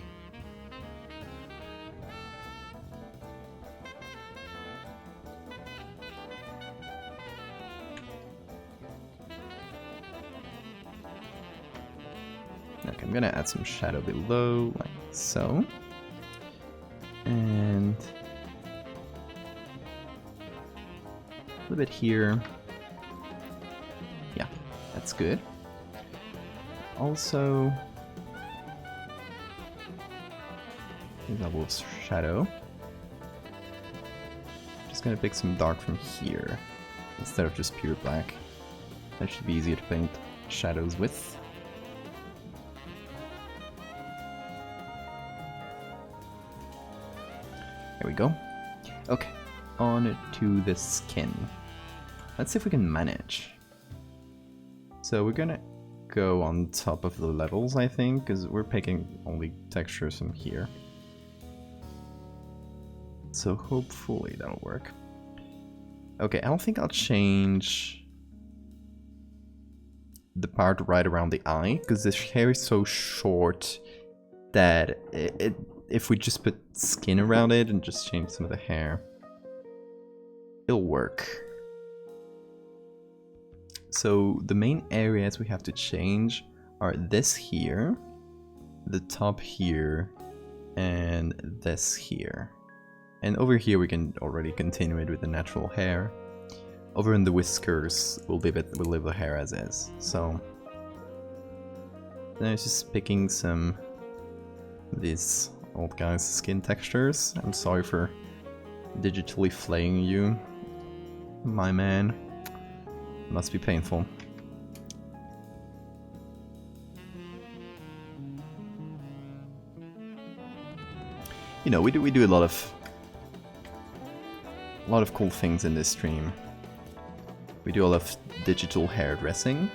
Okay, I'm gonna add some shadow below, like so. And a little bit here. Yeah, that's good. Also, here's a wolf's shadow. Just gonna pick some dark from here instead of just pure black. That should be easier to paint shadows with. There we go. Okay, on to the skin. Let's see if we can manage. So we're gonna go on top of the levels, I think, because we're picking only textures from here. So hopefully that'll work. Okay, I don't think I'll change the part right around the eye, because this hair is so short that if we just put skin around it and just change some of the hair, it'll work. So the main areas we have to change are this here, the top here, and this here. And over here we can already continue it with the natural hair. Over in the whiskers, we'll leave the hair as is. So then I was just picking some of these old guy's skin textures. I'm sorry for digitally flaying you, my man. It must be painful. You know, we do a lot of cool things in this stream. We do a lot of digital hairdressing.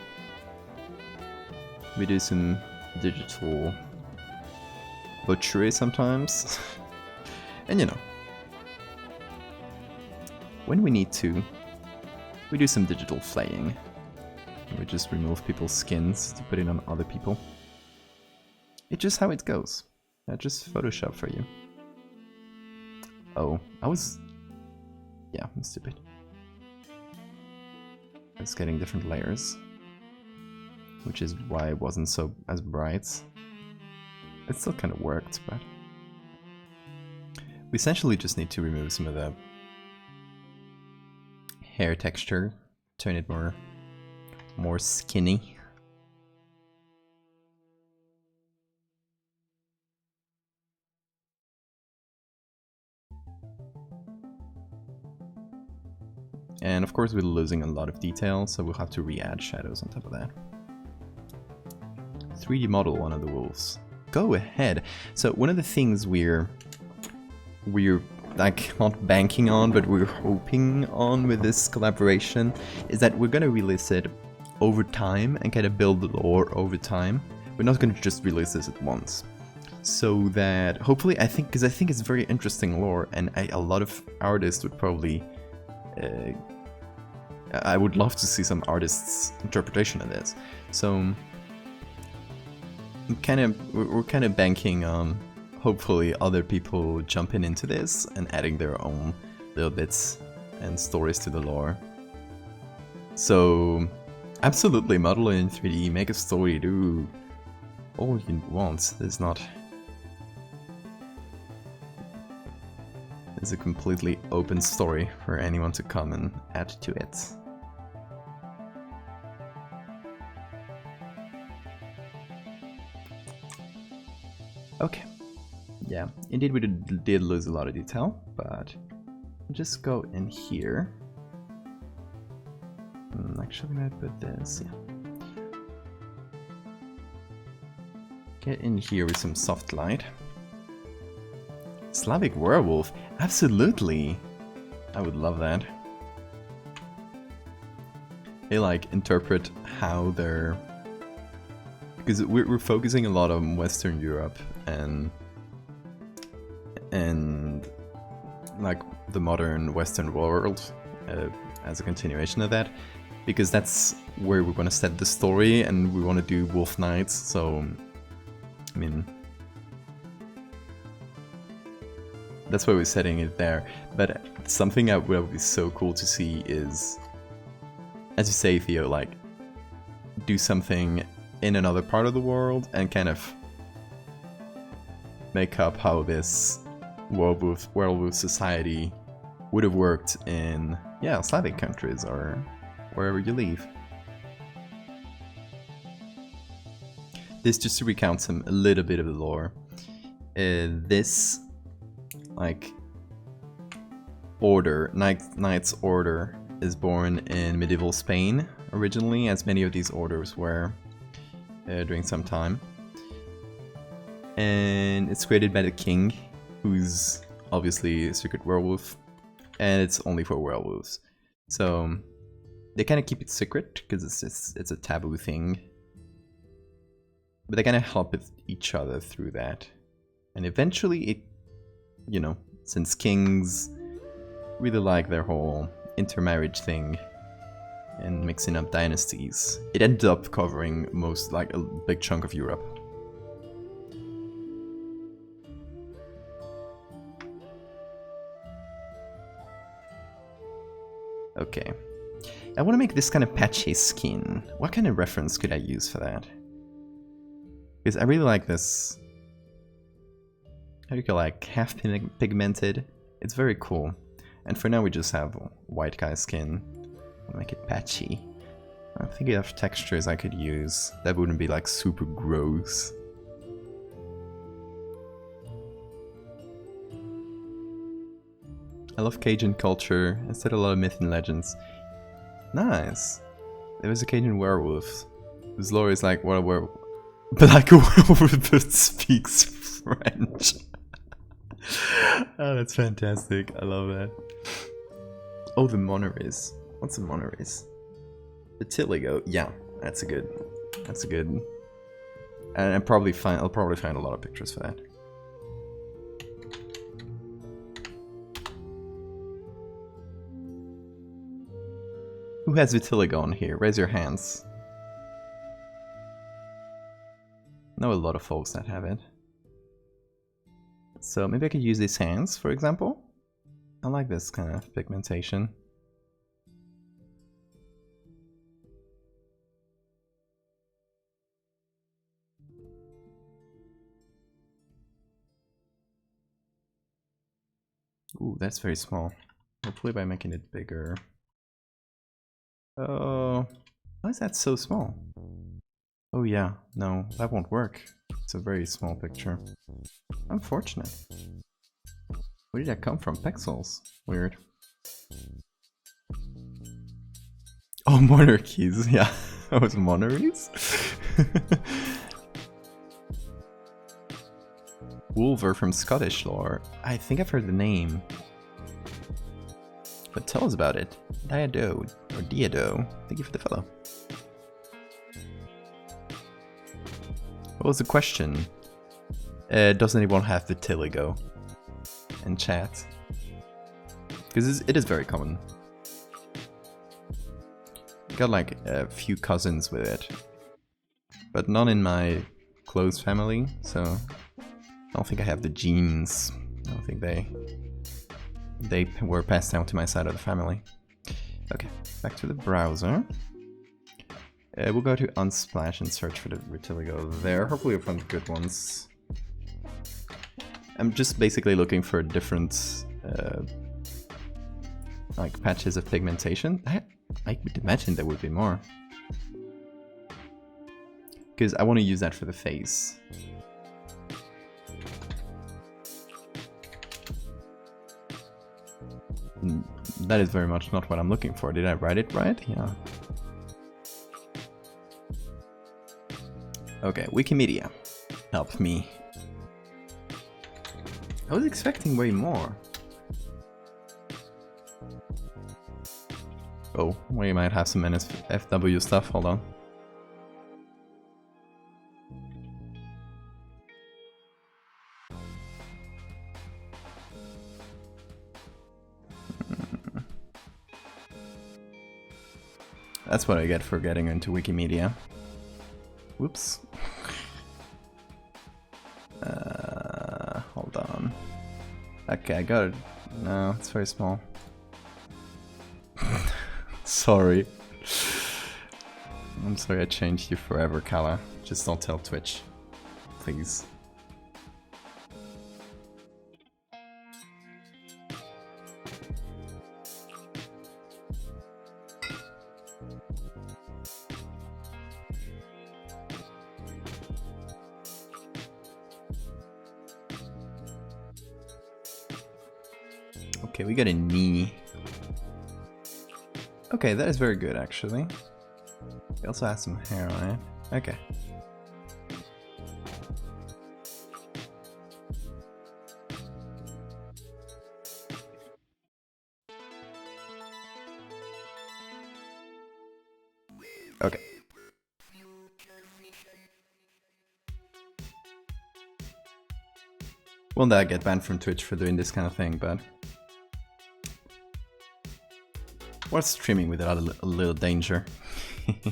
We do some digital butchery sometimes. And you know, when we need to, we do some digital flaying. We just remove people's skins to put it on other people. It's just how it goes. That's just Photoshop for you. Oh, yeah, I'm stupid. I was getting different layers, which is why it wasn't as bright. It still kind of worked, but we essentially just need to remove some of the hair texture, turn it more skinny. And of course we're losing a lot of detail, so we'll have to re-add shadows on top of that. 3D model one of the wolves. Go ahead. So one of the things we're like not banking on, but we're hoping on with this collaboration is that we're gonna release it over time and kind of build the lore over time. We're not gonna just release this at once. So that hopefully, because I think it's very interesting lore, and a lot of artists would probably I would love to see some artists' interpretation of this. So we're kind of banking on hopefully other people jumping into this and adding their own little bits and stories to the lore. So absolutely model it in 3D, make a story, do all you want. It's a completely open story for anyone to come and add to it. Okay. Yeah, indeed we did lose a lot of detail, but just go in here. Actually, I put this, yeah. Get in here with some soft light. Slavic werewolf? Absolutely! I would love that. They like interpret how they're... Because we're focusing a lot on Western Europe and like the modern Western world as a continuation of that, because that's where we're going to set the story and we want to do Wolf Knights, so I mean that's why we're setting it there. But something that would be so cool to see is, as you say, Theo, like do something in another part of the world and kind of make up how this werewolf society would have worked in, yeah, Slavic countries or wherever you live. This just to recount a little bit of the lore. This, like, order, Knight's Order, is born in medieval Spain originally, as many of these orders were during some time. And it's created by the king, who's obviously a secret werewolf, and it's only for werewolves. So they kind of keep it secret because it's a taboo thing, but they kind of help each other through that. And eventually it, you know, since kings really like their whole intermarriage thing and mixing up dynasties, it ended up covering like a big chunk of Europe. Okay, I want to make this kind of patchy skin. What kind of reference could I use for that? Because I really like this, how do you call it, like half pigmented. It's very cool. And for now we just have white guy skin. I'll make it patchy. I think I have textures I could use that wouldn't be like super gross. I love Cajun culture. I said a lot of myth and legends. Nice. There was a Cajun werewolf whose lore is like what a werewolf, but like a werewolf that speaks French. Oh, that's fantastic. I love that. Oh, the Monoris. What's a Monoris? The Tiligo. Yeah, that's a good. And I'll probably find a lot of pictures for that. Who has vitiligo on here? Raise your hands. I know a lot of folks that have it. So maybe I could use these hands, for example. I like this kind of pigmentation. Ooh, that's very small. Hopefully by making it bigger. Oh, why is that so small? Oh yeah, no, that won't work. It's a very small picture. Unfortunate. Where did that come from? Pixels. Weird. Oh, monarchies. Yeah, that was monarchies. Wolver from Scottish lore. I think I've heard the name. But tell us about it. Diado, or Diado. Thank you for the follow. What was the question? Does anyone have vitiligo? In chat? Because it is very common. Got like a few cousins with it. But none in my close family, so I don't think I have the genes. I don't think they were passed down to my side of the family. Okay, back to the browser. We'll go to Unsplash and search for the vitiligo there. Hopefully we'll find good ones. I'm just basically looking for different like patches of pigmentation. I would imagine there would be more. Because I want to use that for the face. that is very much not what I'm looking for. Did I write it right? Yeah. Okay, Wikimedia. Help me. I was expecting way more. Oh, we might have some NSFW stuff, hold on. That's what I get for getting into Wikimedia. Whoops. Hold on. Okay, I got it. No, it's very small. Sorry. I'm sorry I changed you forever, Kala. Just don't tell Twitch. Please. Okay, we got a knee. Okay, that is very good, actually. He also has some hair on it. Okay. Okay. Won't that get banned from Twitch for doing this kind of thing, but... what's streaming without a little danger? You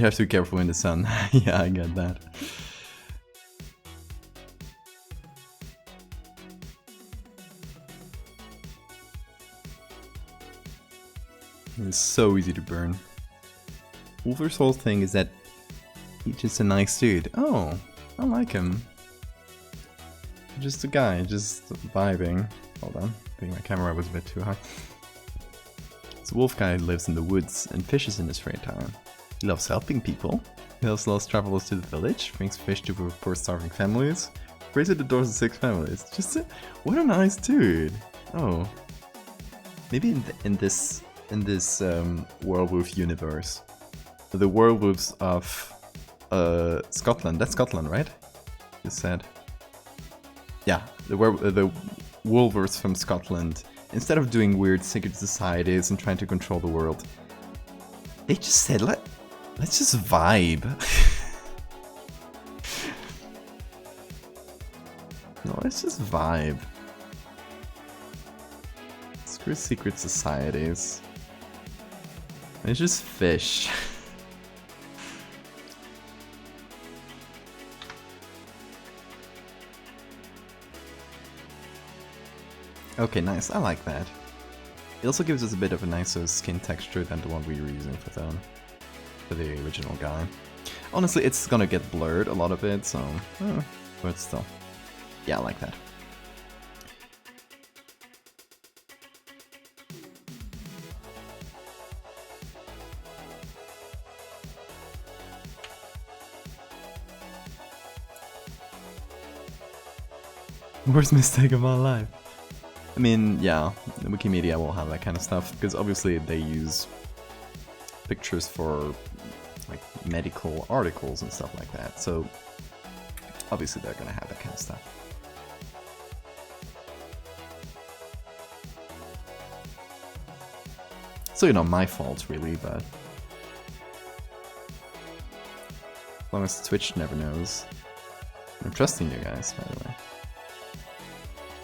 have to be careful in the sun. Yeah, I get that. It's so easy to burn. Wolver's whole thing is that he's just a nice dude. Oh, I like him. Just a guy, just vibing. Hold on, I think my camera was a bit too high. This wolf guy lives in the woods and fishes in his free time. He loves helping people. He also loves travelers to the village, brings fish to poor starving families, prays at the doors of 6 families. Just what a nice dude. Oh, maybe in this werewolf universe, the werewolves of Scotland. That's Scotland, right? You said. Yeah, the wolvers from Scotland, instead of doing weird secret societies and trying to control the world, they just said, let's just vibe. No, let's just vibe. Screw secret societies. Let's just fish. Okay, nice. I like that. It also gives us a bit of a nicer skin texture than the one we were using for the original guy. Honestly, it's gonna get blurred, a lot of it, so... but still. Yeah, I like that. Worst mistake of my life. I mean, yeah, the Wikimedia will have that kind of stuff, because obviously they use pictures for like medical articles and stuff like that, so obviously they're gonna have that kind of stuff. So, you know, my fault really, but as long as Twitch never knows. I'm trusting you guys, by the way.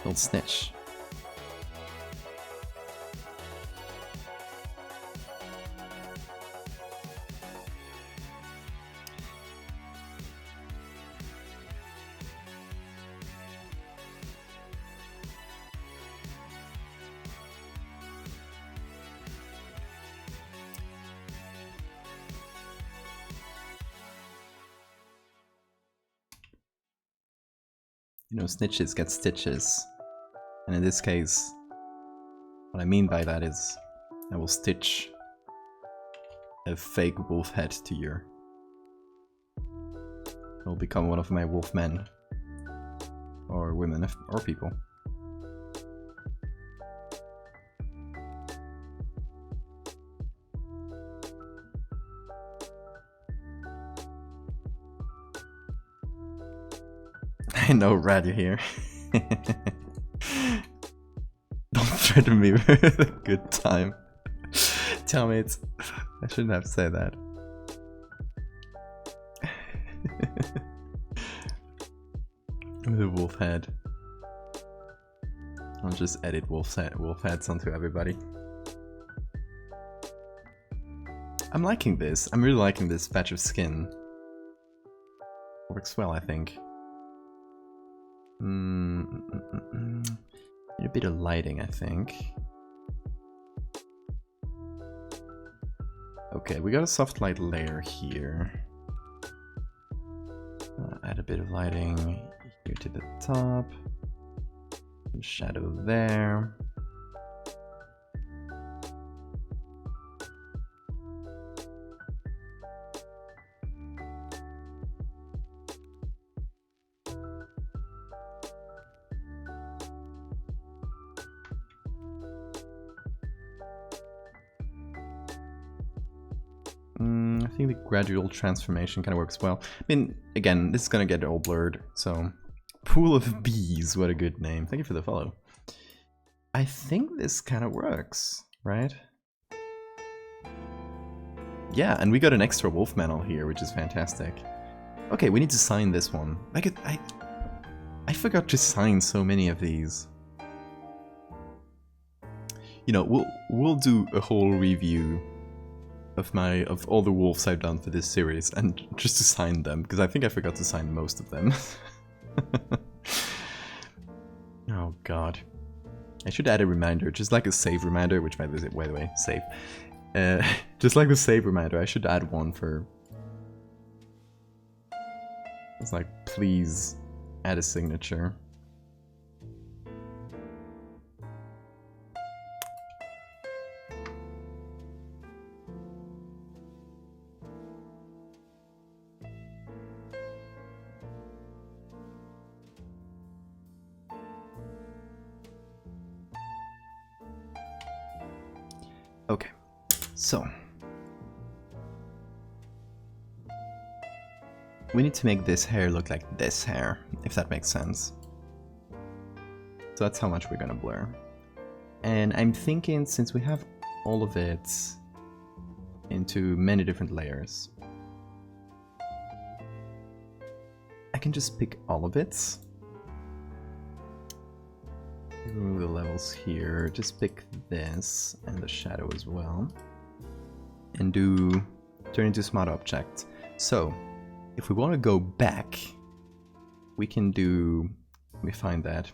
Don't snitch. You know, snitches get stitches. And in this case, what I mean by that is, I will stitch a fake wolf head to your... It will become one of my wolf men. or women or people. I know, Rad, you're here. Don't threaten me with a good time. Tell me it's... I shouldn't have said that. With a wolf head. I'll just edit wolf heads onto everybody. I'm liking this. I'm really liking this patch of skin. Works well, I think. Need a bit of lighting, I think. Okay, we got a soft light layer here. Add a bit of lighting here to the top. Shadow there. I think the gradual transformation kind of works well. I mean, again, this is gonna get all blurred, so... Pool of Bees, what a good name. Thank you for the follow. I think this kind of works, right? Yeah, and we got an extra wolf mantle here, which is fantastic. Okay, we need to sign this one. I forgot to sign so many of these. You know, we'll do a whole review of all the wolves I've done for this series, and just to sign them, because I think I forgot to sign most of them. Oh god. I should add a reminder, just like a save reminder, which by the way, save. Just like the save reminder, I should add one for... It's like, please add a signature. Okay, so we need to make this hair look like this hair, if that makes sense. So that's how much we're gonna blur. And I'm thinking, since we have all of it into many different layers, I can just pick all of it. Remove the levels here, just pick this and the shadow as well, and turn into smart object. So if we want to go back, we can do, let me find that,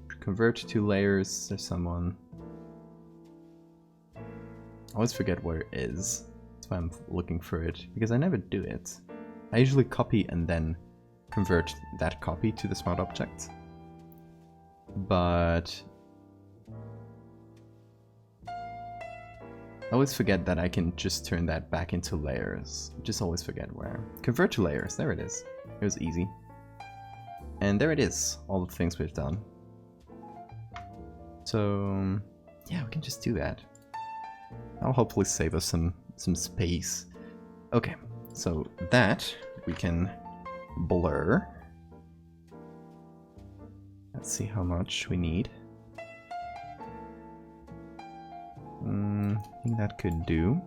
convert to layers. There's someone, I always forget where it is, that's why I'm looking for it, because I never do it. I usually copy and then convert that copy to the smart object, but I always forget that I can just turn that back into layers. Just always forget where. Convert to layers, there it is. It was easy. And there it is, all the things we've done. So yeah, we can just do that. That'll hopefully save us some space. Okay, so that we can blur. Let's see how much we need. I think that could do.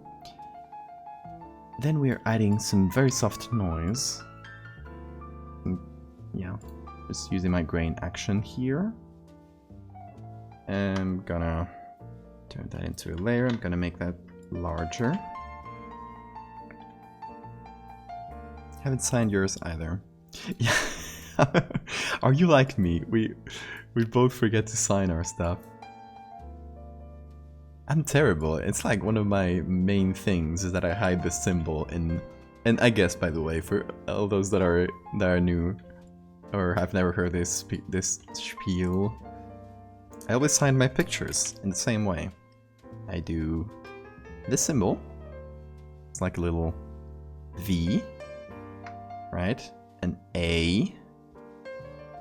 Then we are adding some very soft noise. Yeah, just using my grain action here. I'm gonna turn that into a layer. I'm gonna make that larger. Haven't signed yours either. Yeah. Are you like me? We both forget to sign our stuff. I'm terrible. It's like one of my main things is that I hide the symbol in, and I guess, by the way, for all those that are new or have never heard this spiel, I always sign my pictures in the same way. I do this symbol. It's like a little V, right? an A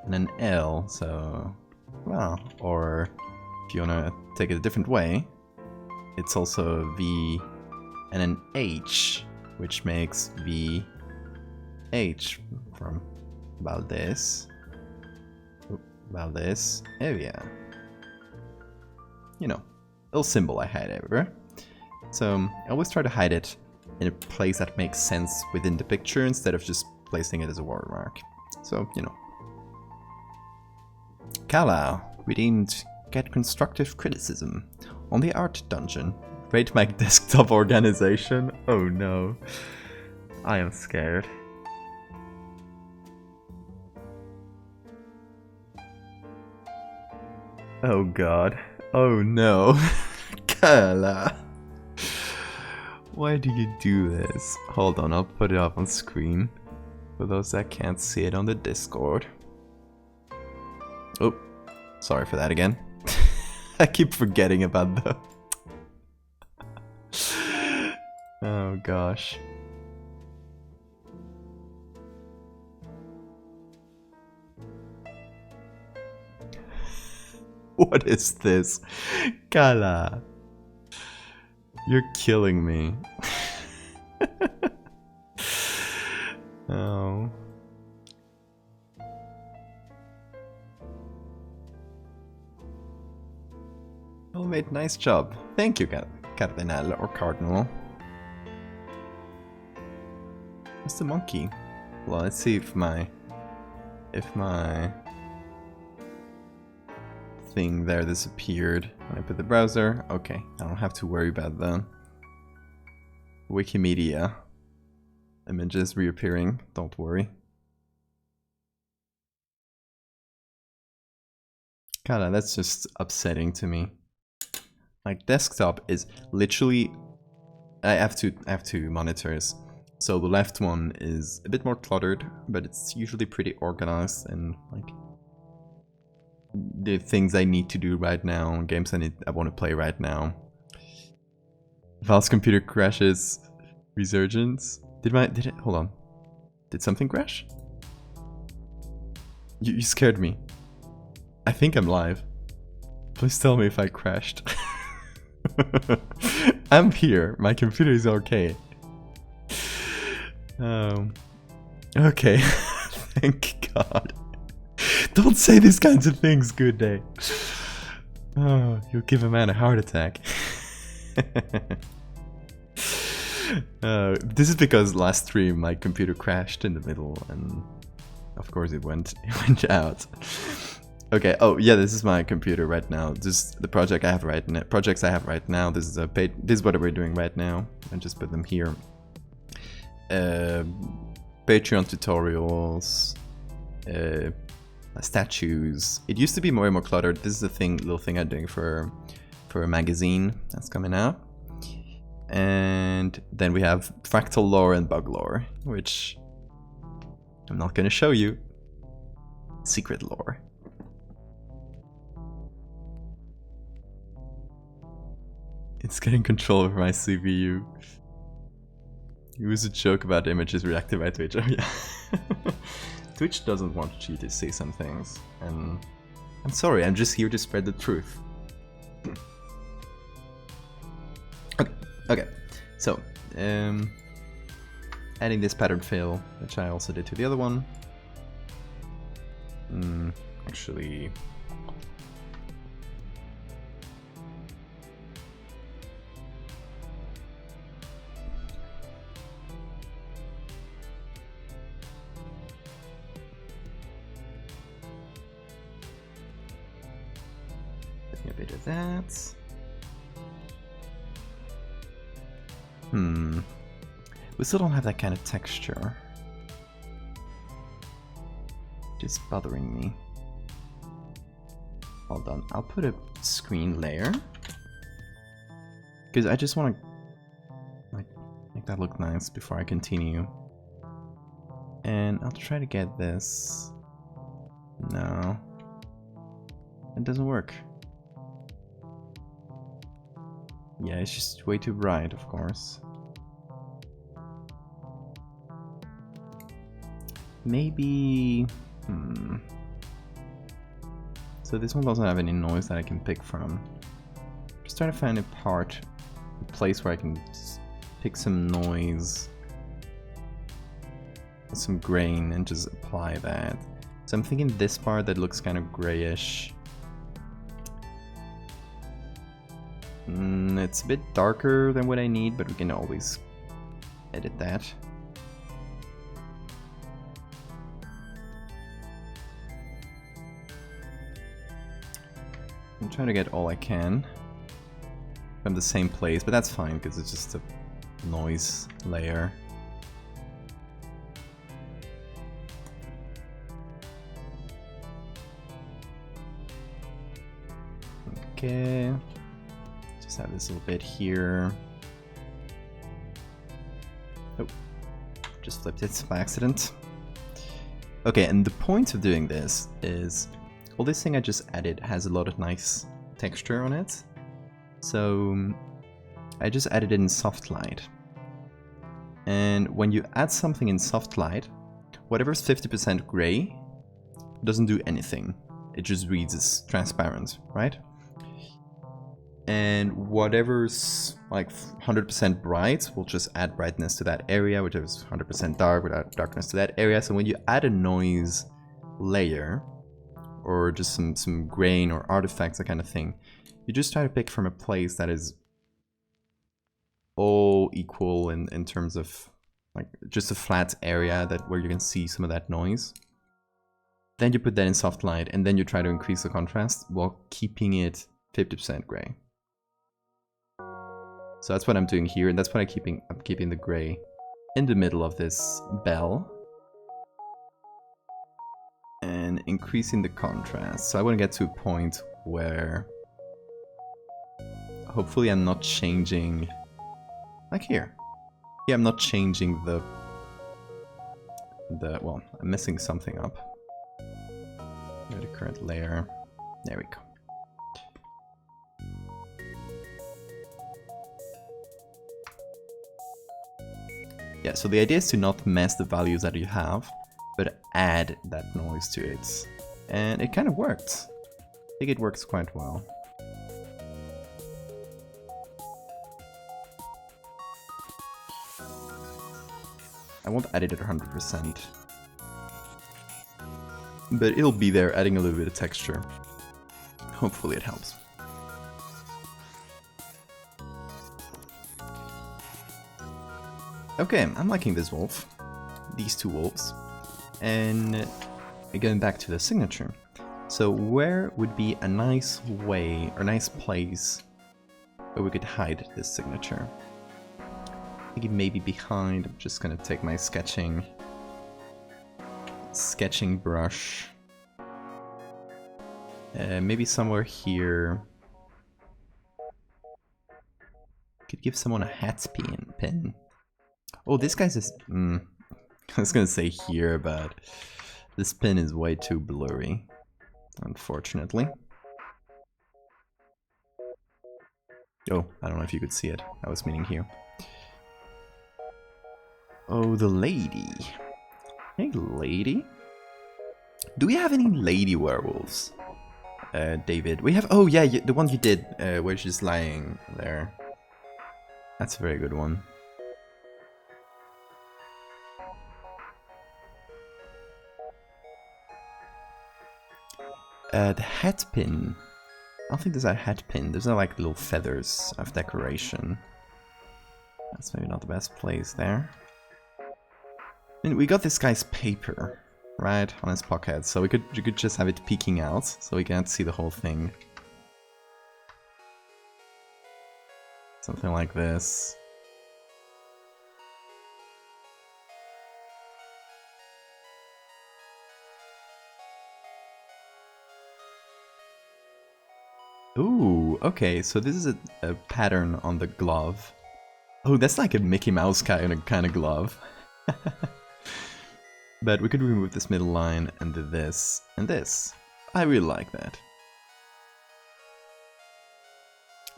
and an L, so, well, or if you want to take it a different way, it's also a V and an H, which makes VH from valdés-hevia. You know, little symbol I hide everywhere. So I always try to hide it in a place that makes sense within the picture instead of just placing it as a watermark. So, you know. Kala, we didn't get constructive criticism on the art dungeon. Rate my desktop organization? Oh no. I am scared. Oh god. Oh no. Kala. Why do you do this? Hold on, I'll put it up on screen for those that can't see it on the Discord. Oh, sorry for that again. I keep forgetting about the... Oh gosh. What is this? Kala. You're killing me. Oh. Well made, nice job. Thank you, Cardinal or Cardinal. What's the monkey? Well, let's see if my thing there disappeared when I put the browser. Okay, I don't have to worry about that. Wikimedia. Images reappearing, don't worry. Kinda, that's just upsetting to me. Like, desktop is literally... I have two monitors. So the left one is a bit more cluttered, but it's usually pretty organized and like the things I need to do right now, games I want to play right now. Val's computer crashes. Resurgence. Did it? Hold on. Did something crash? You scared me. I think I'm live. Please tell me if I crashed. I'm here. My computer is okay. Okay. Thank God. Don't say these kinds of things, good day. Oh, you'll give a man a heart attack. This is because last stream my computer crashed in the middle and of course it went out. Okay, oh yeah, this is my computer right now. This is the projects I have right now. This is what we're doing right now. I just put them here. Patreon tutorials, statues. It used to be more and more cluttered. This is the little thing I'm doing for a magazine that's coming out. And then we have fractal lore and bug lore, which I'm not going to show you. Secret lore. It's getting control over my CPU. It was a joke about images reacted by Twitch. Oh yeah. Twitch doesn't want you to say some things, and I'm sorry, I'm just here to spread the truth. Okay, so adding this pattern fill, which I also did to the other one. Actually, a bit of that. We still don't have that kind of texture. Just bothering me. Hold on, I'll put a screen layer. Because I just want to make that look nice before I continue. And I'll try to get this. No. It doesn't work. Yeah, it's just way too bright, of course. Maybe... So this one doesn't have any noise that I can pick from. Just trying to find a place where I can pick some noise, some grain, and just apply that. So I'm thinking this part that looks kind of grayish. It's a bit darker than what I need, but we can always edit that. I'm trying to get all I can from the same place, but that's fine because it's just a noise layer. Okay, just have this little bit here. Oh, just flipped it by accident. Okay, and the point of doing this is all this thing I just added has a lot of nice texture on it. So I just added it in soft light. And when you add something in soft light, whatever's 50% gray doesn't do anything. It just reads as transparent, right? And whatever's like 100% bright will just add brightness to that area, whichever's 100% dark will add darkness to that area. So when you add a noise layer, or just some grain or artifacts, that kind of thing, you just try to pick from a place that is all equal in terms of like just a flat area where you can see some of that noise. Then you put that in soft light, and then you try to increase the contrast while keeping it 50% gray. So that's what I'm doing here, and that's what I'm keeping the gray in the middle of this bell. And increasing the contrast. So I want to get to a point where hopefully I'm not changing, like here. Yeah, I'm not changing well, I'm messing something up. The current layer. There we go. Yeah, so the idea is to not mess the values that you have, but add that noise to it. And it kind of worked. I think it works quite well. I won't add it at 100%. But it'll be there, adding a little bit of texture. Hopefully it helps. Okay, I'm liking this wolf. These two wolves. And going back to the signature. So where would be a nice way, or nice place, where we could hide this signature? I think it may be behind. I'm just gonna take my sketching brush. Maybe somewhere here. Could give someone a hat pin. Oh, this guy's just... I was gonna say here, but this pin is way too blurry, unfortunately. Oh, I don't know if you could see it. I was meaning here. Oh, the lady. Hey, lady. Do we have any lady werewolves? David. We have... Oh, yeah, the one you did, where she's lying there. That's a very good one. The hat pin. I don't think there's a hat pin. There's no like little feathers of decoration. That's maybe not the best place there. I mean, we got this guy's paper, right, on his pocket, so you could just have it peeking out, so we can't see the whole thing. Something like this. Ooh, okay, so this is a pattern on the glove. Oh, that's like a Mickey Mouse kind of glove. But we could remove this middle line and do this and this. I really like that.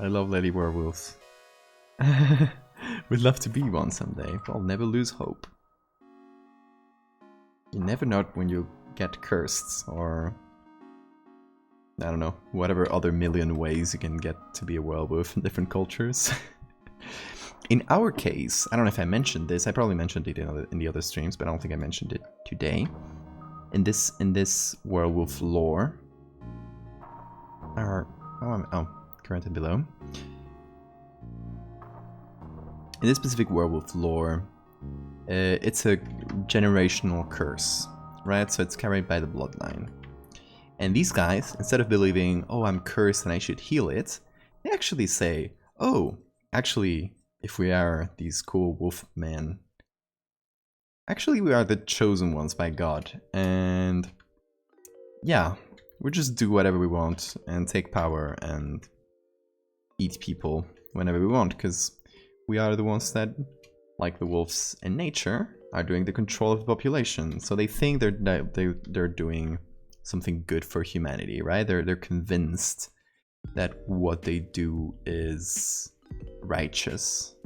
I love lady werewolves. We'd love to be one someday. I'll never lose hope. You never know when you get cursed, or I don't know, whatever other million ways you can get to be a werewolf in different cultures. In our case, I don't know if I mentioned this, I probably mentioned it in the other streams, but I don't think I mentioned it today. In this werewolf lore, currently below. In this specific werewolf lore, it's a generational curse, right? So it's carried by the bloodline. And these guys, instead of believing, oh, I'm cursed and I should heal it, they actually say, oh, actually, if we are these cool wolf men, actually we are the chosen ones by God. And yeah, we just do whatever we want and take power and eat people whenever we want, because we are the ones that, like the wolves in nature, are doing the control of the population. So they think they're doing something good for humanity, right? They're convinced that what they do is righteous.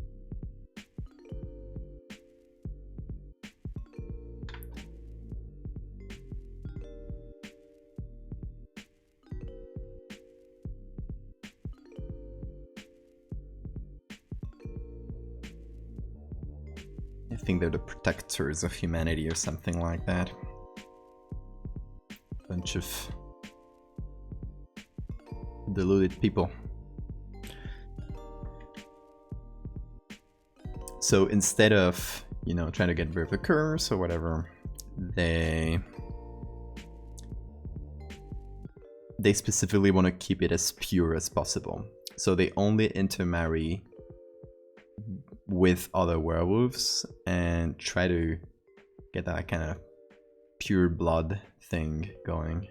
I think they're the protectors of humanity or something like that. Bunch of deluded people. So instead of, you know, trying to get rid of the curse or whatever, they specifically want to keep it as pure as possible. So they only intermarry with other werewolves and try to get that kind of pure blood thing going.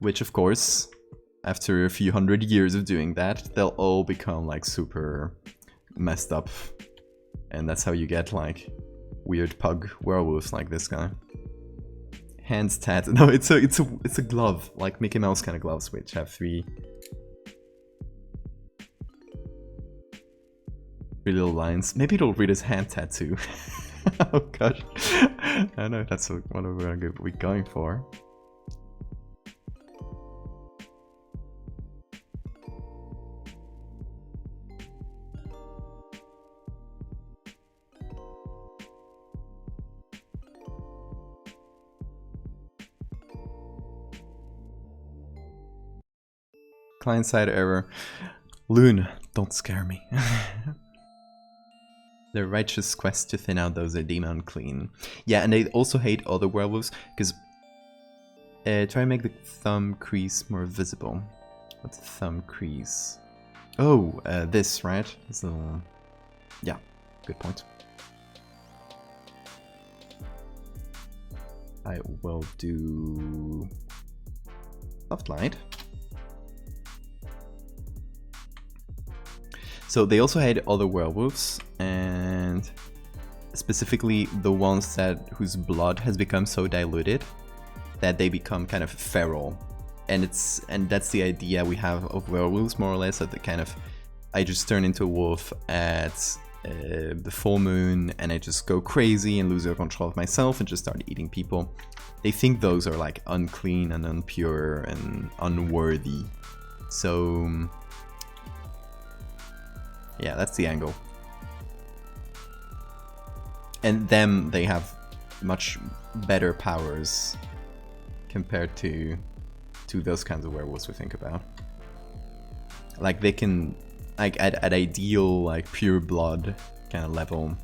Which, of course, after a few hundred years of doing that, they'll all become like super messed up. And that's how you get like weird pug werewolves like this guy. Hands tatted. No, it's a glove, like Mickey Mouse kind of gloves, which have three little lines. Maybe it'll read as hand tattoo. Oh gosh. I don't know if that's what we're going for. Client-side error. Loon, don't scare me. The righteous quest to thin out those edema unclean. Yeah, and they also hate other werewolves, because try and make the thumb crease more visible. What's a thumb crease? Oh, this, right? So, yeah, good point. I will do soft light. So they also hate other werewolves, and specifically the ones whose blood has become so diluted that they become kind of feral. And that's the idea we have of werewolves, more or less, that the kind of, I just turn into a wolf at the full moon and I just go crazy and lose control of myself and just start eating people. They think those are like unclean and impure and unworthy. So yeah, that's the angle. And they have much better powers compared to those kinds of werewolves we think about. Like they can, like at ideal, like pure blood kind of level,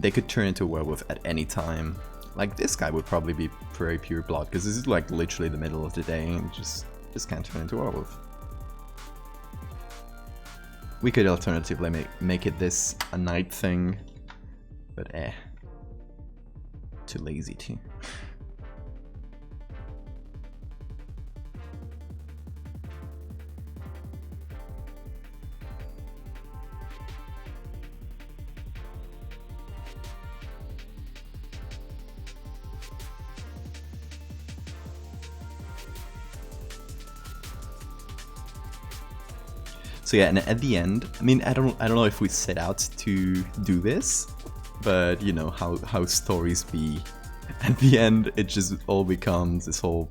they could turn into a werewolf at any time. Like this guy would probably be very pure blood, because this is like literally the middle of the day and just can't turn into a werewolf. We could alternatively make it this a night thing, but too lazy to. So yeah, and at the end, I mean, I don't know if we set out to do this, But you know how stories be. At the end, it just all becomes this whole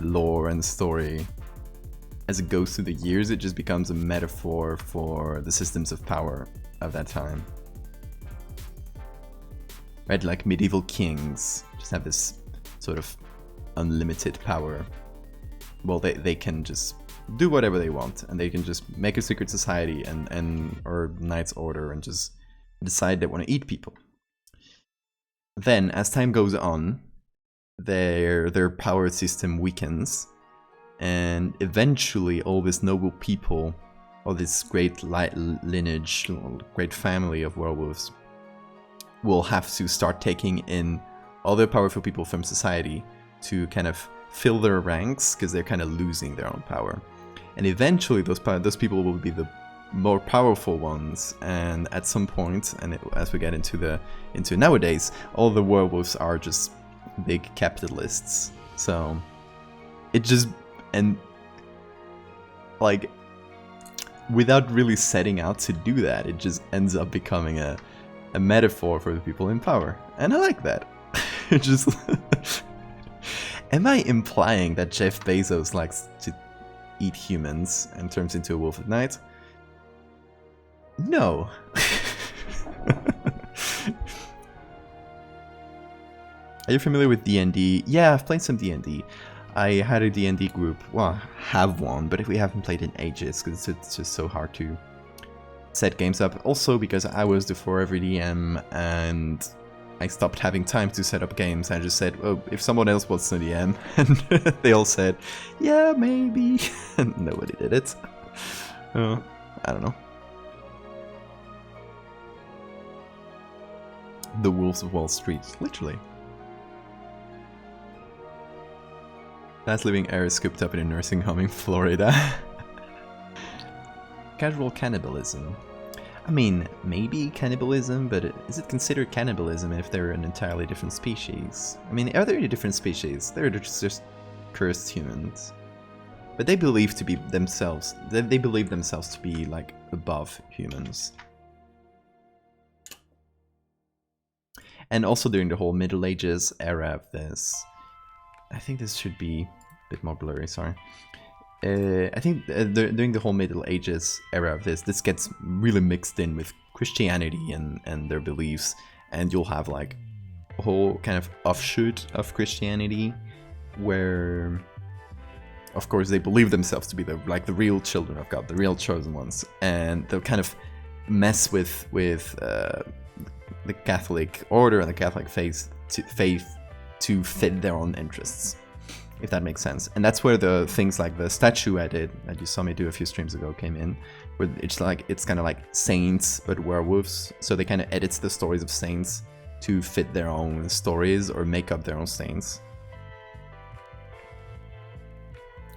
lore and story. As it goes through the years, it just becomes a metaphor for the systems of power of that time. Right, like medieval kings just have this sort of unlimited power. Well, they can just do whatever they want, and they can just make a secret society or knight's order and just decide they want to eat people. Then, as time goes on, their power system weakens, and eventually all these noble people, all this great lineage, great family of werewolves, will have to start taking in all the powerful people from society to kind of fill their ranks, because they're kind of losing their own power. And eventually those people will be the more powerful ones, and at some point, and as we get into nowadays, all the werewolves are just big capitalists. So it just, and like, without really setting out to do that, it just ends up becoming a metaphor for the people in power, and I like that. It just am I implying that Jeff Bezos likes to eat humans and turns into a wolf at night? No. Are you familiar with D&D? Yeah, I've played some D&D. I had a D&D group. Well, have one, but we haven't played in ages because it's just so hard to set games up. Also because I was the forever DM and I stopped having time to set up games. I just said, oh, if someone else wants to DM, and they all said, yeah, maybe. And nobody did it. I don't know. The Wolves of Wall Street, literally. Last living heir is scooped up in a nursing home in Florida. Casual cannibalism. I mean, maybe cannibalism, but is it considered cannibalism if they're an entirely different species? I mean, are there any different species? They're just cursed humans. But they believe to be themselves, they believe themselves to be, like, above humans. And also during the whole Middle Ages era of this, I think this should be a bit more blurry, sorry. I think during the whole Middle Ages era of this gets really mixed in with Christianity and their beliefs, and you'll have like a whole kind of offshoot of Christianity where, of course, they believe themselves to be the real children of God, the real chosen ones, and they'll kind of mess with the Catholic order and the Catholic faith to fit their own interests, if that makes sense. And that's where the things like the statue I did, that you saw me do a few streams ago, came in, where it's kind of like saints but werewolves. So they kind of edits the stories of saints to fit their own stories or make up their own saints.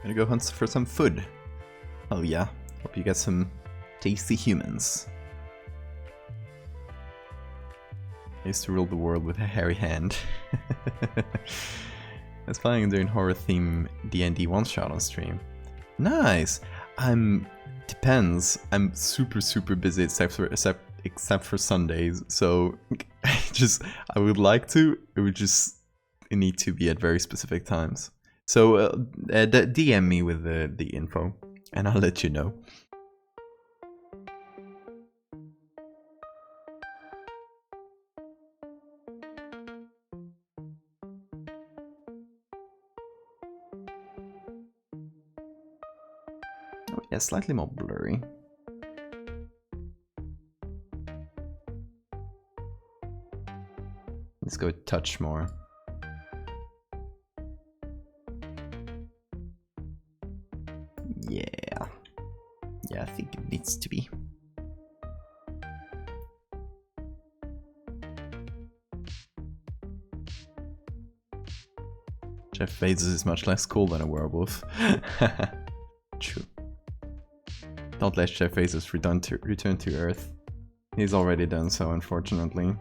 Gonna go hunt for some food. Oh yeah, hope you get some tasty humans. I used to rule the world with a hairy hand. I was planning on doing horror theme D&D one shot on stream. Nice. Depends. I'm super busy except for Sundays. So I would like to. It would just need to be at very specific times. So DM me with the info, and I'll let you know. Oh yeah, slightly more blurry. Let's go a touch more. Yeah. Yeah, I think it needs to be. Jeff Bezos is much less cool than a werewolf. True. Don't let Jeff Bezos return to Earth. He's already done so, unfortunately.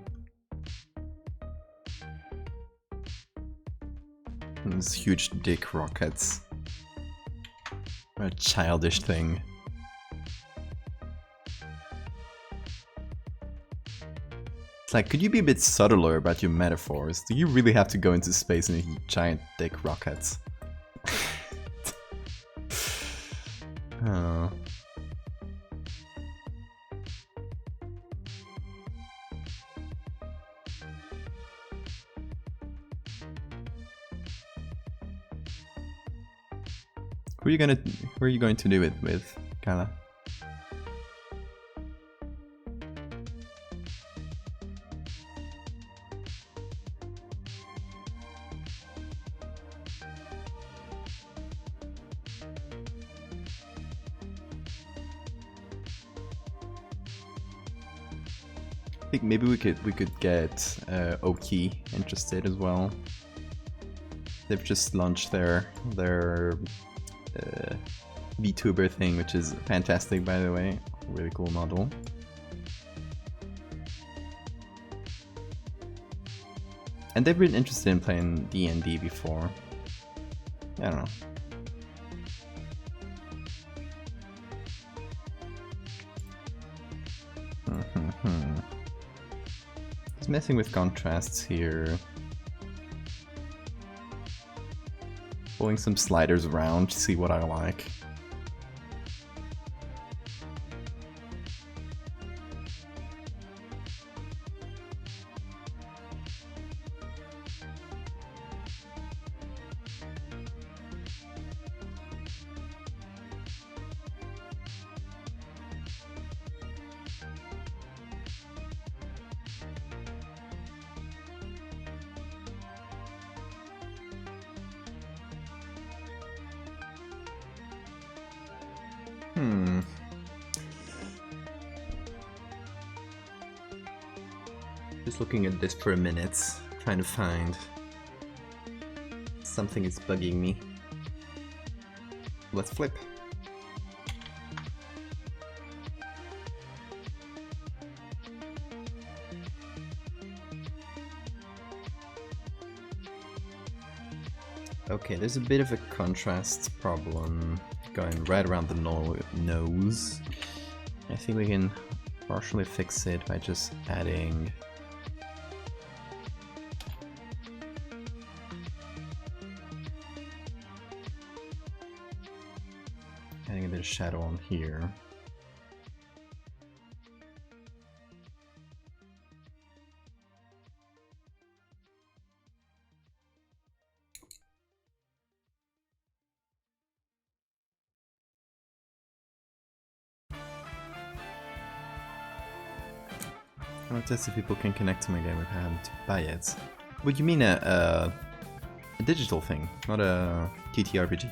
And those huge dick rockets. What a childish thing. It's like, could you be a bit subtler about your metaphors? Do you really have to go into space in giant dick rockets? Oh. Who are you going to do it with, Kala? I think maybe we could get Oki interested as well. They've just launched their VTuber thing, which is fantastic, by the way. Really cool model. And they've been interested in playing D&D before. I don't know. Just messing with contrasts here. Pulling some sliders around to see what I like. Just looking at this for a minute, trying to find something is bugging me. Let's flip. Okay, there's a bit of a contrast problem going right around the nose. I think we can partially fix it by just adding a bit of shadow on here. I want to test if people can connect to my game without having to buy it. What do you mean a digital thing, not a TTRPG?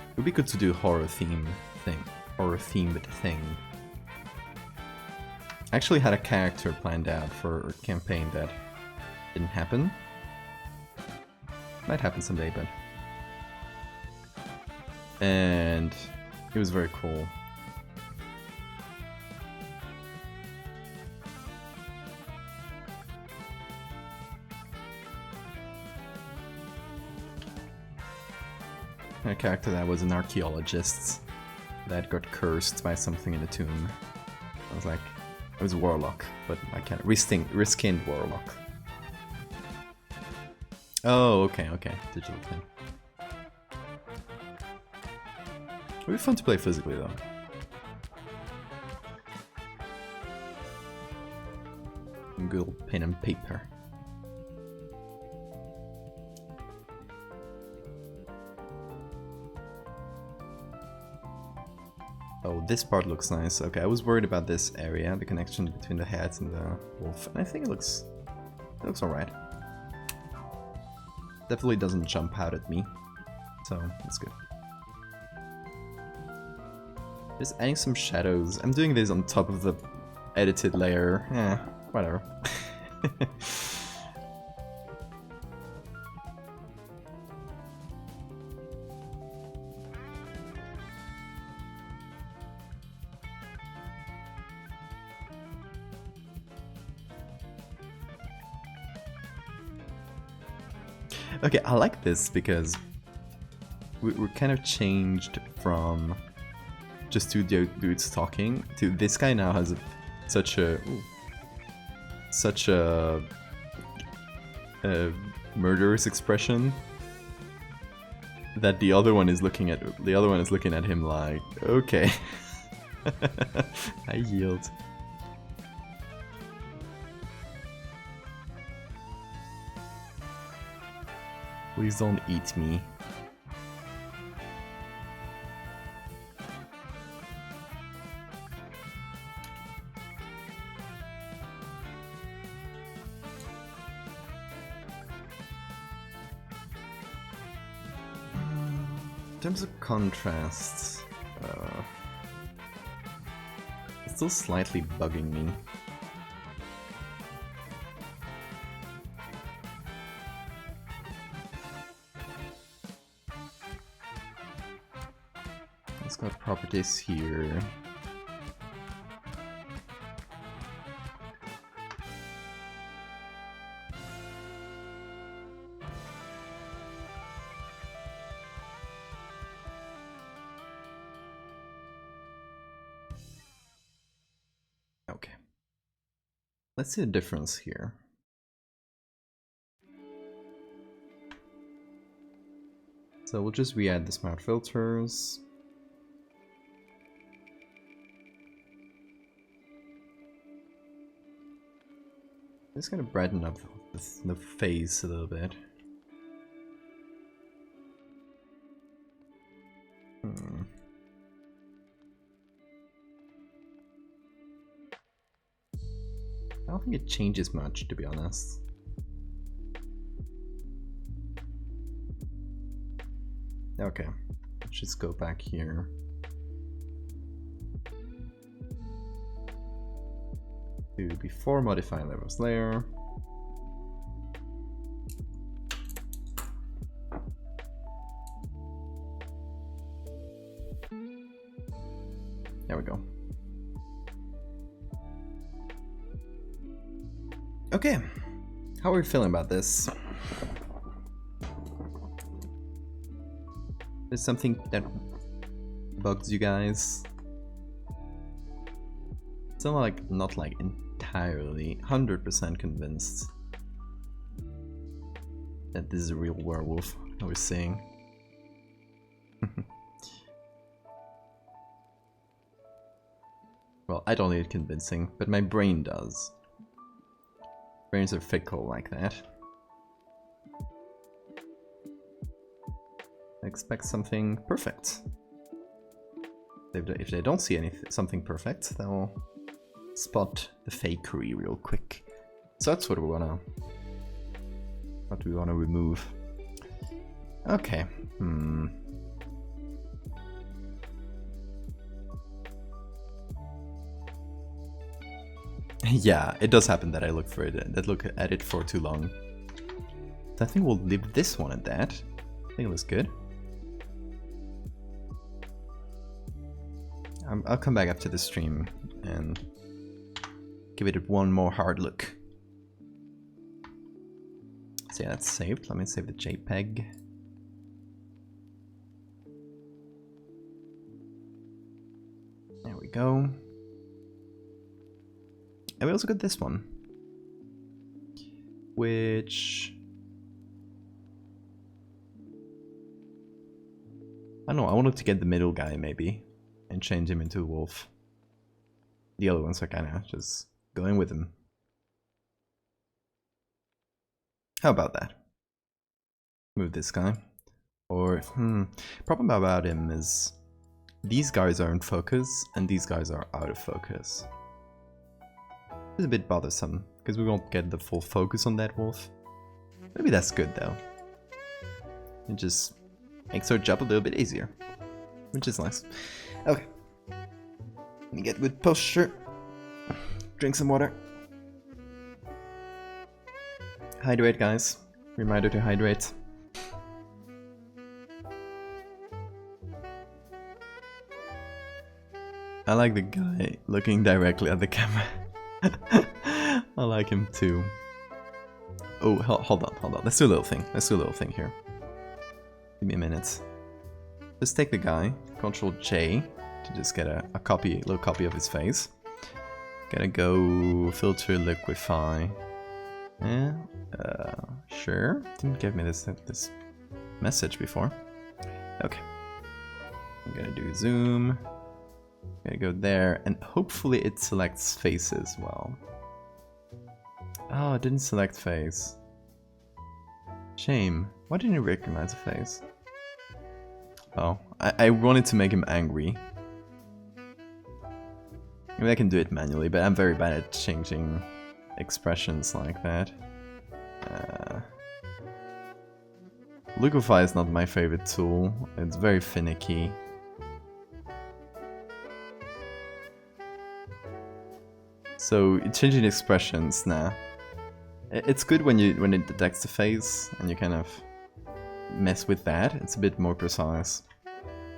It would be good to do horror themed thing. I actually had a character planned out for a campaign that didn't happen. Might happen someday, but... And it was very cool. A character that was an archaeologist that got cursed by something in the tomb. I was like, it was a warlock, but I can't reskinned warlock. Oh, okay, digital thing. It would be fun to play physically though. Good old pen and paper. Oh, this part looks nice. Okay, I was worried about this area, the connection between the heads and the wolf, and I think it looks alright. Definitely doesn't jump out at me, so that's good. Just adding some shadows. I'm doing this on top of the edited layer. Whatever. Okay, I like this because we're kind of changed from just two dudes talking to this guy now has such a murderous expression that the other one is looking at him like, okay. I yield. Please don't eat me. In terms of contrasts, it's still slightly bugging me. It's got properties here. Okay. Let's see the difference here. So we'll just re-add the smart filters. Just gonna brighten up the face a little bit. I don't think it changes much, to be honest. Okay, let's just go back here. To before modifying levels layer. There we go. Okay, how are we feeling about this? There's something that bugs you guys? Still like not like entirely 100% convinced that this is a real werewolf, I was saying. Well, I don't need convincing, but my brain does. Brains are fickle like that. I expect something perfect. If they don't see something perfect, they'll spot the fakery real quick. So that's what we wanna remove. Okay. Yeah, it does happen that I look at it for too long. So I think we'll leave this one at that. I think it looks good. I'll come back after the stream and give it one more hard look. So yeah, that's saved. Let me save the JPEG. There we go. And we also got this one, which I don't know. I wanted to get the middle guy maybe and change him into a wolf. The other ones are kind of just going with him. How about that? Move this guy. Or problem about him is these guys are in focus and these guys are out of focus. It's a bit bothersome, because we won't get the full focus on that wolf. Maybe that's good though. It just makes our job a little bit easier, which is nice. Okay. Let me get good posture. Drink some water. Hydrate, guys. Reminder to hydrate. I like the guy looking directly at the camera. I like him too. Oh, hold on. Let's do a little thing. Let's do a little thing here. Give me a minute. Just take the guy, Control J, to just get a little copy of his face. Gonna go filter liquify. Yeah, sure. Didn't give me this message before. Okay. I'm gonna do zoom. Gonna go there, and hopefully it selects face as well. Oh, it didn't select face. Shame. Why didn't it recognize a face? Oh, I wanted to make him angry. I mean, I can do it manually, but I'm very bad at changing expressions like that. Liquify is not my favorite tool. It's very finicky. So changing expressions, nah. It's good when it detects the face and you kind of mess with that. It's a bit more precise.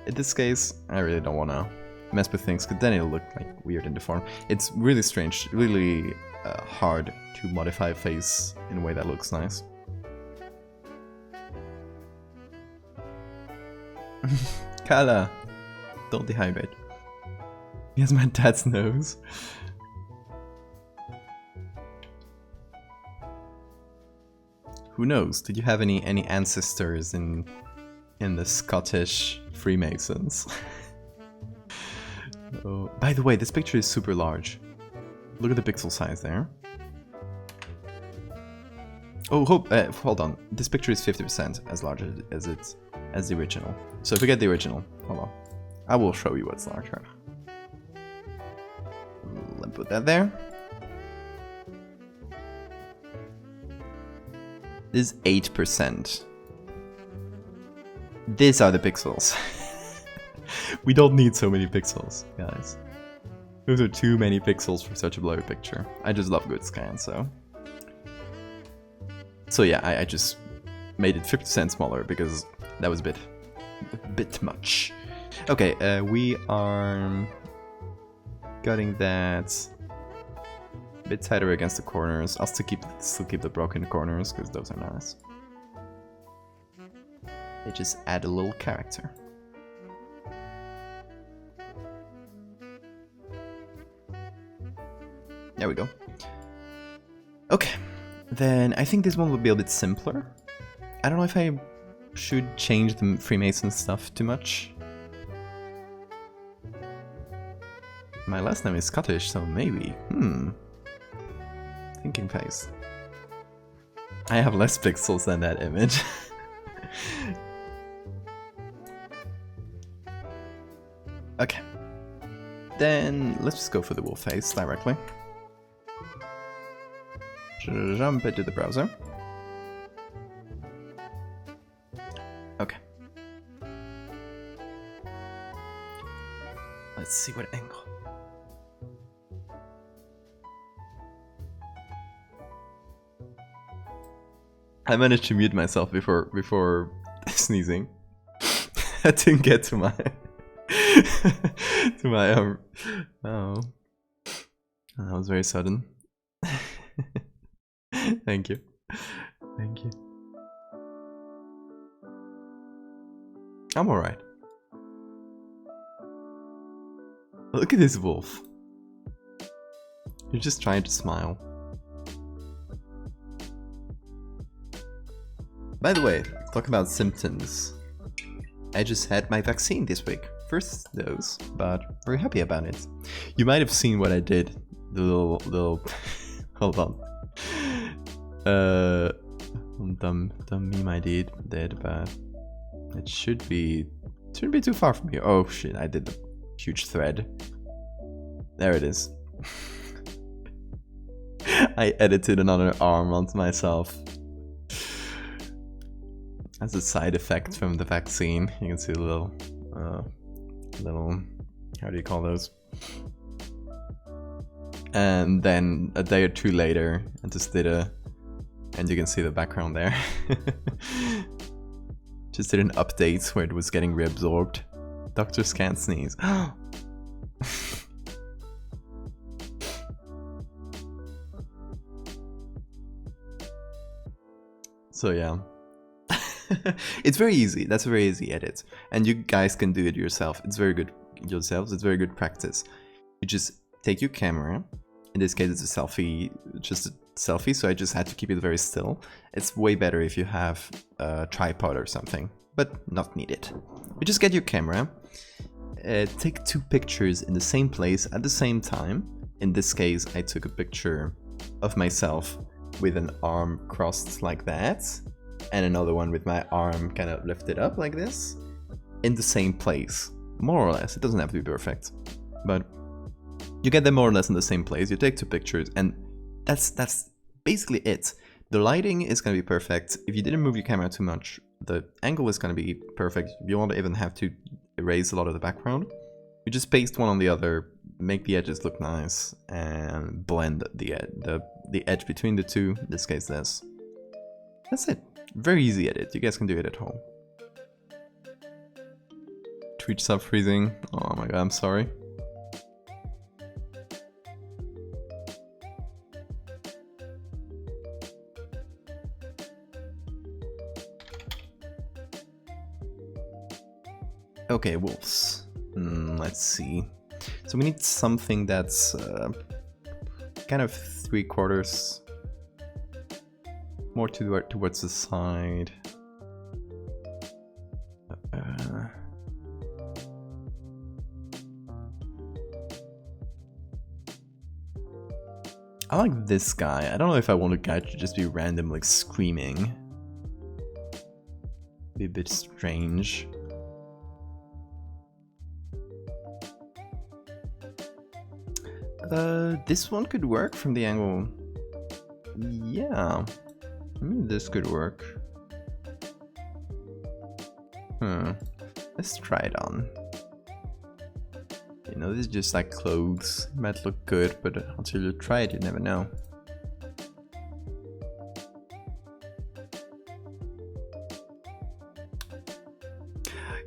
In this case, I really don't want to mess with things because then it'll look like weird in the form. It's really strange, really hard to modify a face in a way that looks nice. Kala, don't dehydrate. He has my dad's nose. Who knows? Did you have any ancestors in the Scottish Freemasons? Oh, by the way, this picture is super large. Look at the pixel size there. Oh, hold on. This picture is 50% as large as the original. So if we get the original, hold on. I will show you what's larger. Let me put that there. This is 8%. These are the pixels. We don't need so many pixels, guys. Those are too many pixels for such a blurry picture. I just love good scan, so... So yeah, I just made it 50% smaller because that was a bit much. Okay, we are gutting that a bit tighter against the corners. I'll still keep the broken corners because those are nice. They just add a little character. There we go. Okay, then I think this one will be a bit simpler. I don't know if I should change the Freemason stuff too much. My last name is Scottish, so maybe. Thinking face. I have less pixels than that image. Okay. Then let's just go for the wolf face directly. Jump into the browser. Okay. Let's see what angle. I managed to mute myself before sneezing. I didn't get to my oh, that was very sudden. Thank you. Thank you. I'm alright. Look at this wolf. You're just trying to smile. By the way, talk about symptoms. I just had my vaccine this week. First dose, but very happy about it. You might have seen what I did. The little hold on. Dumb meme I did, but it shouldn't be too far from here. Oh shit, I did a huge thread. There it is. I edited another arm onto myself. As a side effect from the vaccine, you can see a little, how do you call those? And then a day or two later, I just did and you can see the background there. Just did an update where it was getting reabsorbed. Doctors can't sneeze. So yeah. It's very easy. That's a very easy edit. And you guys can do it yourself. It's very good yourselves. It's very good practice. You just take your camera. In this case, it's a selfie, just a selfie, so I just had to keep it very still. It's way better if you have a tripod or something, but not needed. You just get your camera, take 2 pictures in the same place at the same time. In this case, I took a picture of myself with an arm crossed like that, and another one with my arm kind of lifted up like this, in the same place, more or less. It doesn't have to be perfect, but you get them more or less in the same place. You take 2 pictures, and that's basically it. The lighting is going to be perfect. If you didn't move your camera too much, the angle is going to be perfect. You won't even have to erase a lot of the background. You just paste one on the other, make the edges look nice, and blend the edge between the two. In this case, this. That's it. Very easy edit. You guys can do it at home. Twitch sub freezing. Oh my god, I'm sorry. Okay, wolves. Let's see. So we need something that's kind of 3/4 more towards the side. I like this guy. I don't know if I want a guy to just be random, like screaming. Be a bit strange. This one could work from the angle. Yeah, this could work. Let's try it on. You know, this is just like clothes. It might look good, but until you try it, you never know.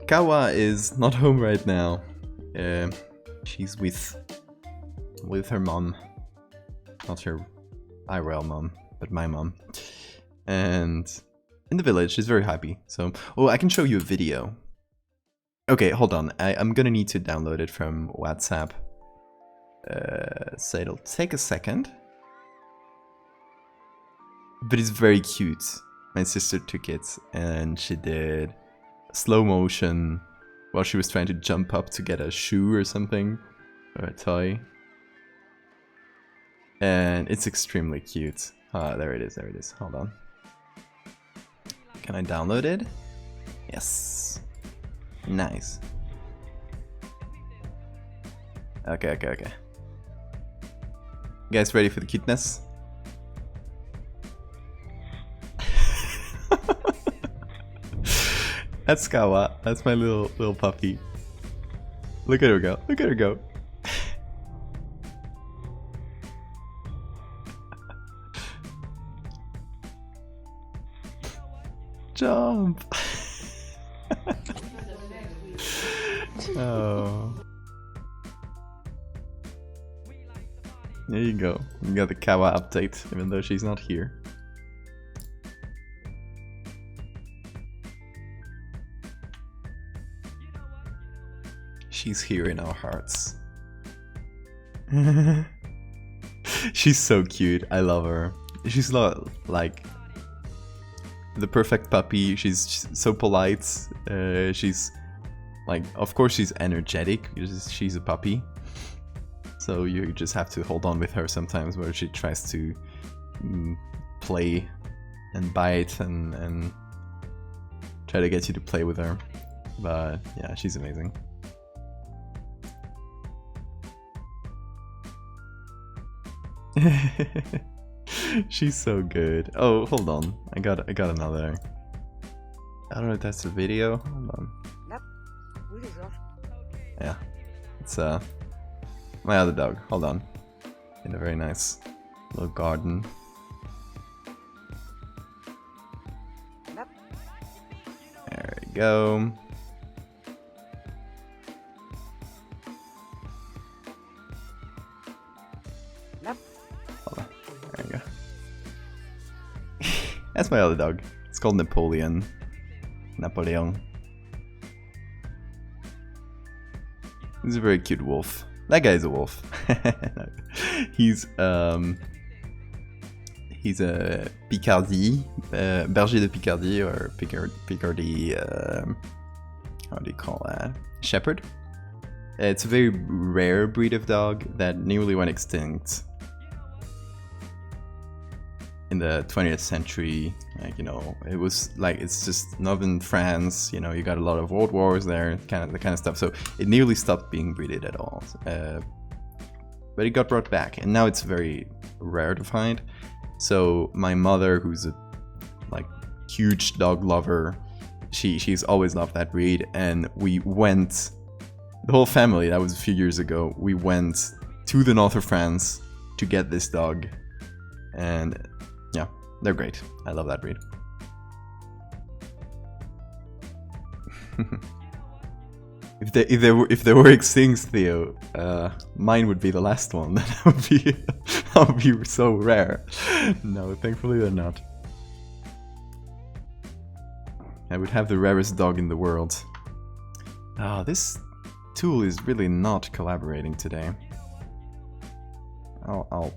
Kawa is not home right now. She's with her mom. Not her IRL mom, but my mom. And in the village, she's very happy. So, oh, I can show you a video. Okay, hold on. I'm gonna need to download it from WhatsApp. So it'll take a second. But it's very cute. My sister took it and she did slow motion while she was trying to jump up to get a shoe or something, or a toy. And it's extremely cute. Ah, there it is, there it is. Hold on. Can I download it? Yes. Nice. Okay. You guys ready for the cuteness? That's Kawa. That's my little puppy. Look at her go. Look at her go. Jump. Oh. There you go. We got the Kawa update, even though she's not here. She's here in our hearts. She's so cute. I love her. She's not like the perfect puppy. She's so polite. She's like, of course she's energetic because she's a puppy. So you just have to hold on with her sometimes where she tries to play and bite and try to get you to play with her. But yeah, she's amazing. She's so good. Oh, hold on. I got another. I don't know if that's a video. Hold on. Yeah. It's my other dog. Hold on. In a very nice little garden. There we go. Hold on. There we go. That's my other dog. called Napoleon. Napoleon. He's a very cute wolf. That guy's a wolf. He's a Picardie, berger de Picardie, or Picardie, how do you call that? Shepherd? It's a very rare breed of dog that nearly went extinct in the 20th century. Like, you know, it was like, it's just northern France, you know, you got a lot of world wars there, the kind of stuff, so it nearly stopped being breeded at all. But it got brought back, and now it's very rare to find. So my mother, who's a like huge dog lover, she's always loved that breed, and we went, the whole family, that was a few years ago, we went to the north of France to get this dog, and yeah, they're great. I love that breed. If they were extinct, Theo, mine would be the last one. That would be so rare. No, thankfully they're not. I would have the rarest dog in the world. Ah, this tool is really not collaborating today. I'll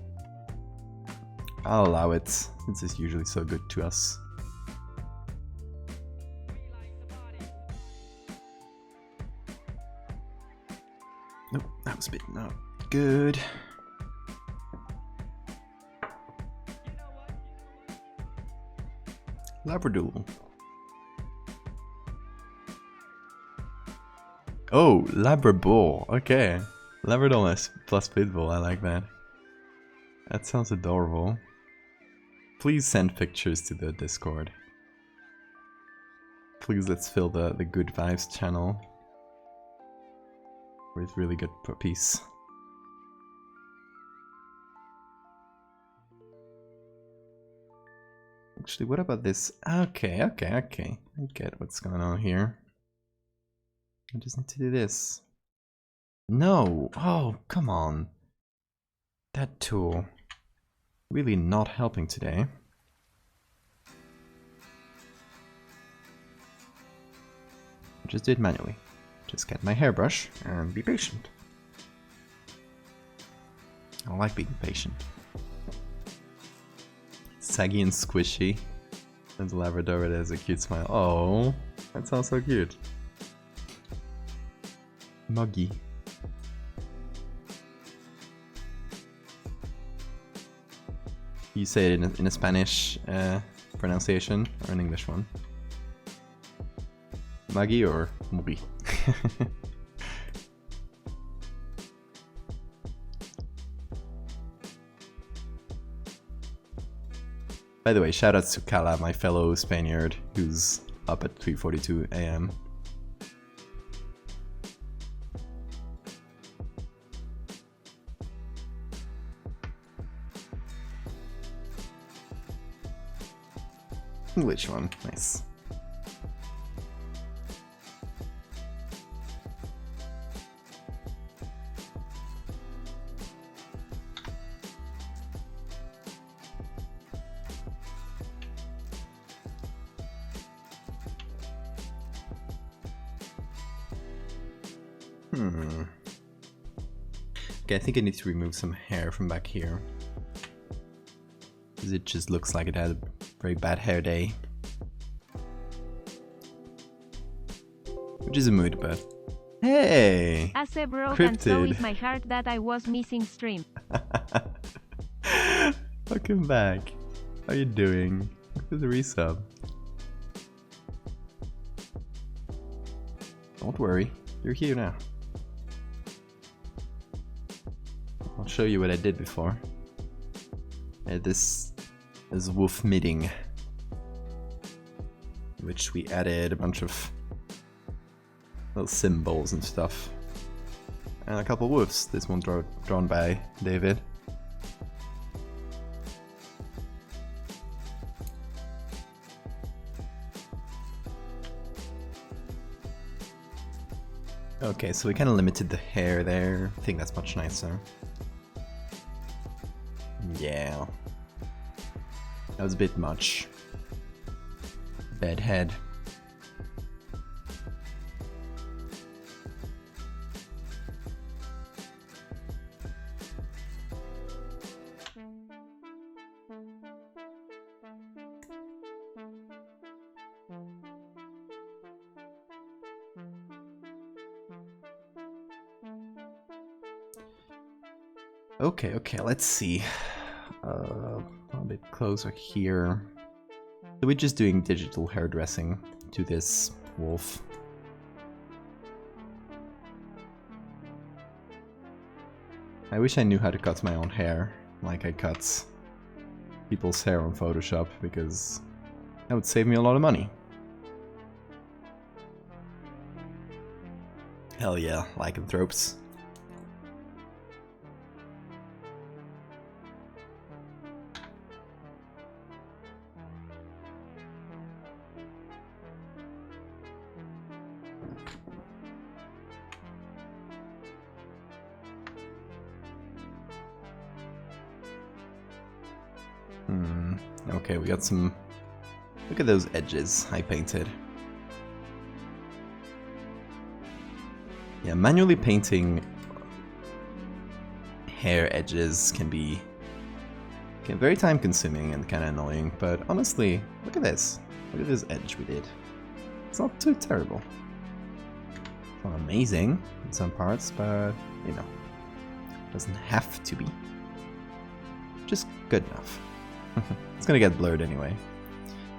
allow it. This is usually so good to us. Nope, that was a bit not good. Labradoodle. Oh, Labrador. Okay. Labrador plus Pitbull. I like that. That sounds adorable. Please send pictures to the Discord. Please, let's fill the good vibes channel with really good puppies. Actually, what about this? Okay. I get what's going on here. I just need to do this. No! Oh, come on. That tool. Really not helping today. Just do it manually. Just get my hairbrush and be patient. I like being patient. Saggy and squishy. And the Labrador, it has a cute smile. Oh, that sounds so cute. Muggy. You say it in a Spanish pronunciation or an English one? Muggy or Muggy? By the way, shoutouts to Kala, my fellow Spaniard, who's up at 3:42 AM. English one, nice. Okay, I think I need to remove some hair from back here. Because it just looks like it had a very bad hair day. Which is a mood, but... Hey! As a broke Cryptid. And so is my heart that I was missing stream. Welcome back. How you doing? Look at the resub. Don't worry, you're here now. I'll show you what I did before. This is wolf meeting, which we added a bunch of little symbols and stuff, and a couple wolves. This one drawn by David. Okay, so we kind of limited the hair there. I think that's much nicer. Yeah. That was a bit much. bedhead. Okay, let's see. A bit closer here. So we're just doing digital hairdressing to this wolf. I wish I knew how to cut my own hair, like I cut people's hair on Photoshop, because that would save me a lot of money. Hell yeah, lycanthropes. Okay, we got some... Look at those edges I painted. Yeah, manually painting hair edges can be very time consuming and kind of annoying, but honestly, look at this. Look at this edge we did. It's not too terrible. It's not amazing in some parts, but you know, it doesn't have to be. Just good enough. It's gonna get blurred anyway.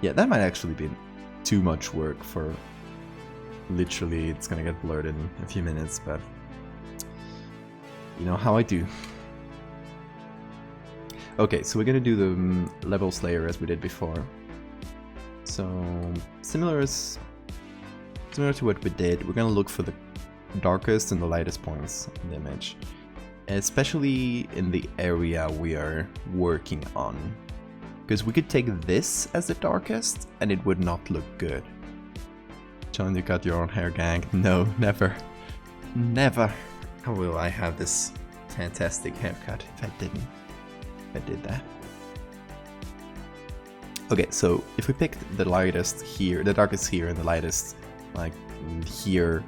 Yeah, that might actually be too much work for... Literally, it's gonna get blurred in a few minutes, but... You know how I do. Okay, so we're gonna do the levels layer as we did before. So, similar to what we did, we're gonna look for the darkest and the lightest points in the image. Especially in the area we are working on. Because we could take this as the darkest and it would not look good. John, you got your own hair, gang. No, never. Never. How will I have this fantastic haircut if I didn't? If I did that. Okay, so if we picked the lightest here, the darkest here and the lightest like here,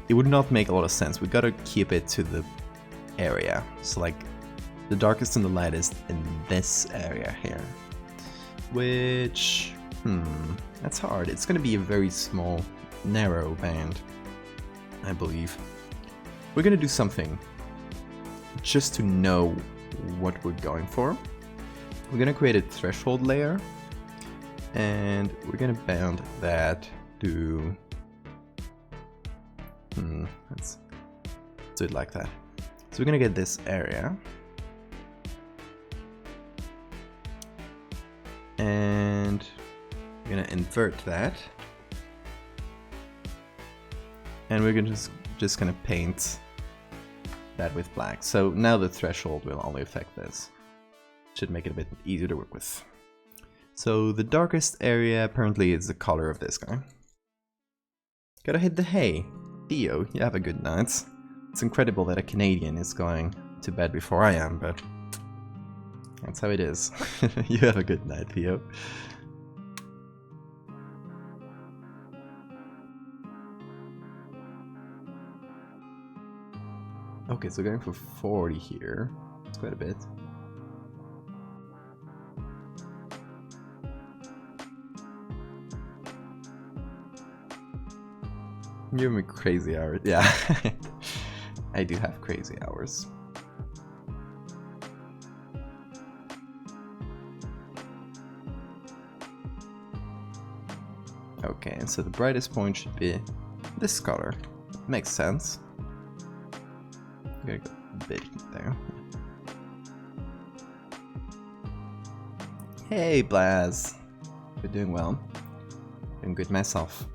it would not make a lot of sense. We gotta keep it to the area. So like the darkest and the lightest in this area here. Which, that's hard. It's gonna be a very small, narrow band, I believe. We're gonna do something just to know what we're going for. We're gonna create a threshold layer, and we're gonna bound that to... let's do it like that. So we're gonna get this area. And we're gonna invert that. And we're gonna just gonna paint that with black. So now the threshold will only affect this. Should make it a bit easier to work with. So the darkest area apparently is the color of this guy. Gotta hit the hay. Theo, you have a good night. It's incredible that a Canadian is going to bed before I am, but that's how it is. You have a good night, Theo. Okay, so going for 40 here. It's quite a bit. You have me crazy hours. Yeah, I do have crazy hours. Okay, so the brightest point should be this color. Makes sense. I'm gonna go a bit there. Hey, Blaz. We're doing well. Doing good myself.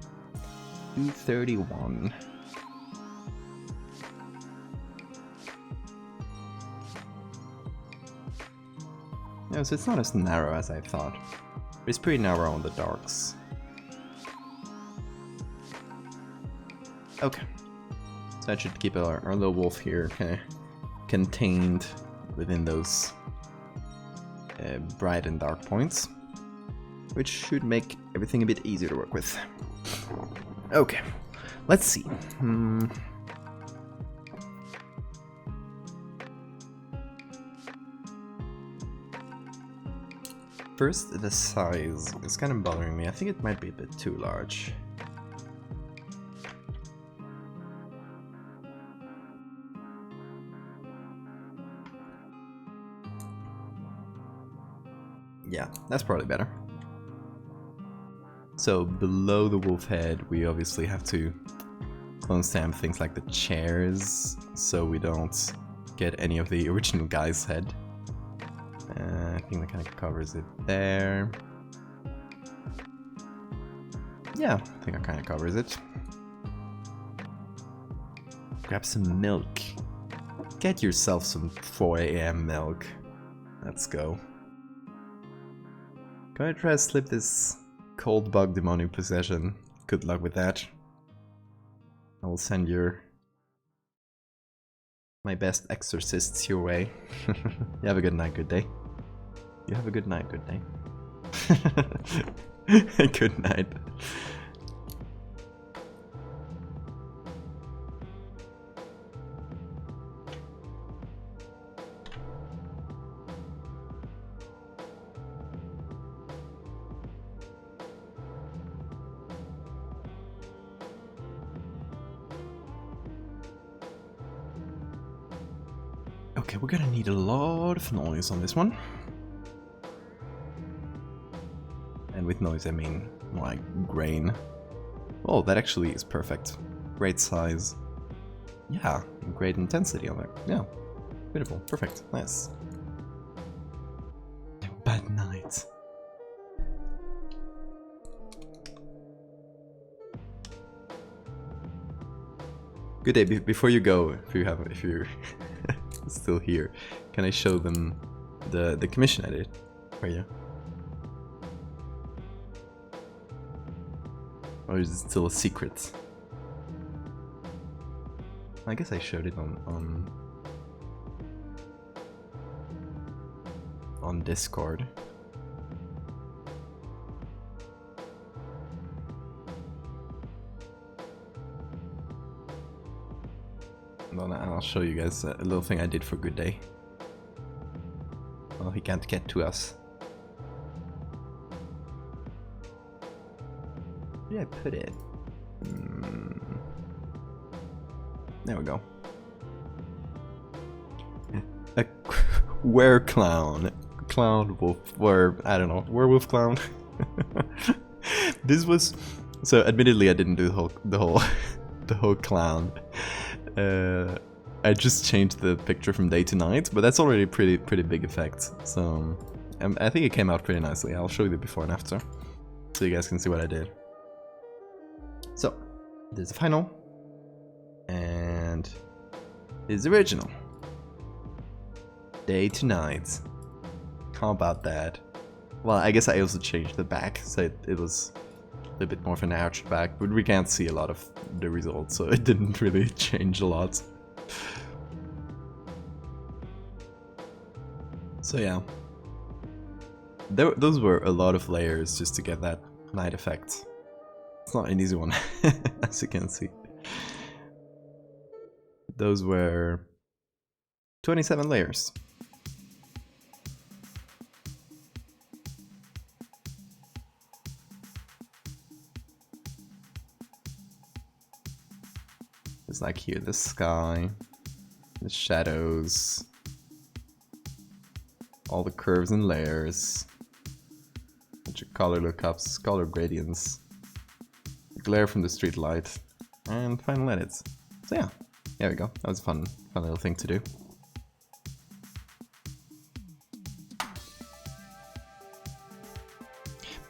231. No, so it's not as narrow as I thought. But it's pretty narrow on the darks. Okay. So that should keep our little wolf here kind of contained within those bright and dark points. which should make everything a bit easier to work with. Okay, let's see. First, the size is kind of bothering me. I think it might be a bit too large. Yeah, that's probably better. So below the wolf head, we obviously have to clone stamp things like the chairs, so we don't get any of the original guy's head. I think that kind of covers it there. Yeah, I think that kind of covers it. Grab some milk. Get yourself some 4 AM milk. Let's go. Gonna try to slip this cold bug demonic possession. Good luck with that. I will send my best exorcists your way. You have a good night, good day. You have a good night, good day. Good night. Okay, we're gonna need a lot of noise on this one. And with noise I mean more like grain. Oh, that actually is perfect. Great size. Yeah, great intensity on it. Yeah, beautiful, perfect, nice. Bad night. Good day. Before you go, if you're still here, can I show them the commission I did for you? Or is it still a secret? I guess I showed it on Discord. Well, I'll show you guys a little thing I did for Good Day. Well, he can't get to us. Where did I put it? There we go. A were-clown. Clown wolf, or I don't know, werewolf clown. This was so. Admittedly, I didn't do the whole clown. I just changed the picture from day to night, but that's already a pretty big effect. So I think it came out pretty nicely. I'll show you the before and after, so you guys can see what I did. So there's the final, and here's the original. Day to night. How about that? Well, I guess I also changed the back, so it was a little bit more of an arched back, but we can't see a lot of the results, so it didn't really change a lot. So yeah, those were a lot of layers just to get that night effect. It's not an easy one, as you can see. Those were 27 layers. It's like here, the sky, the shadows, all the curves and layers, bunch of color lookups, color gradients, glare from the street light, and final edits. So yeah, there we go. That was a fun little thing to do.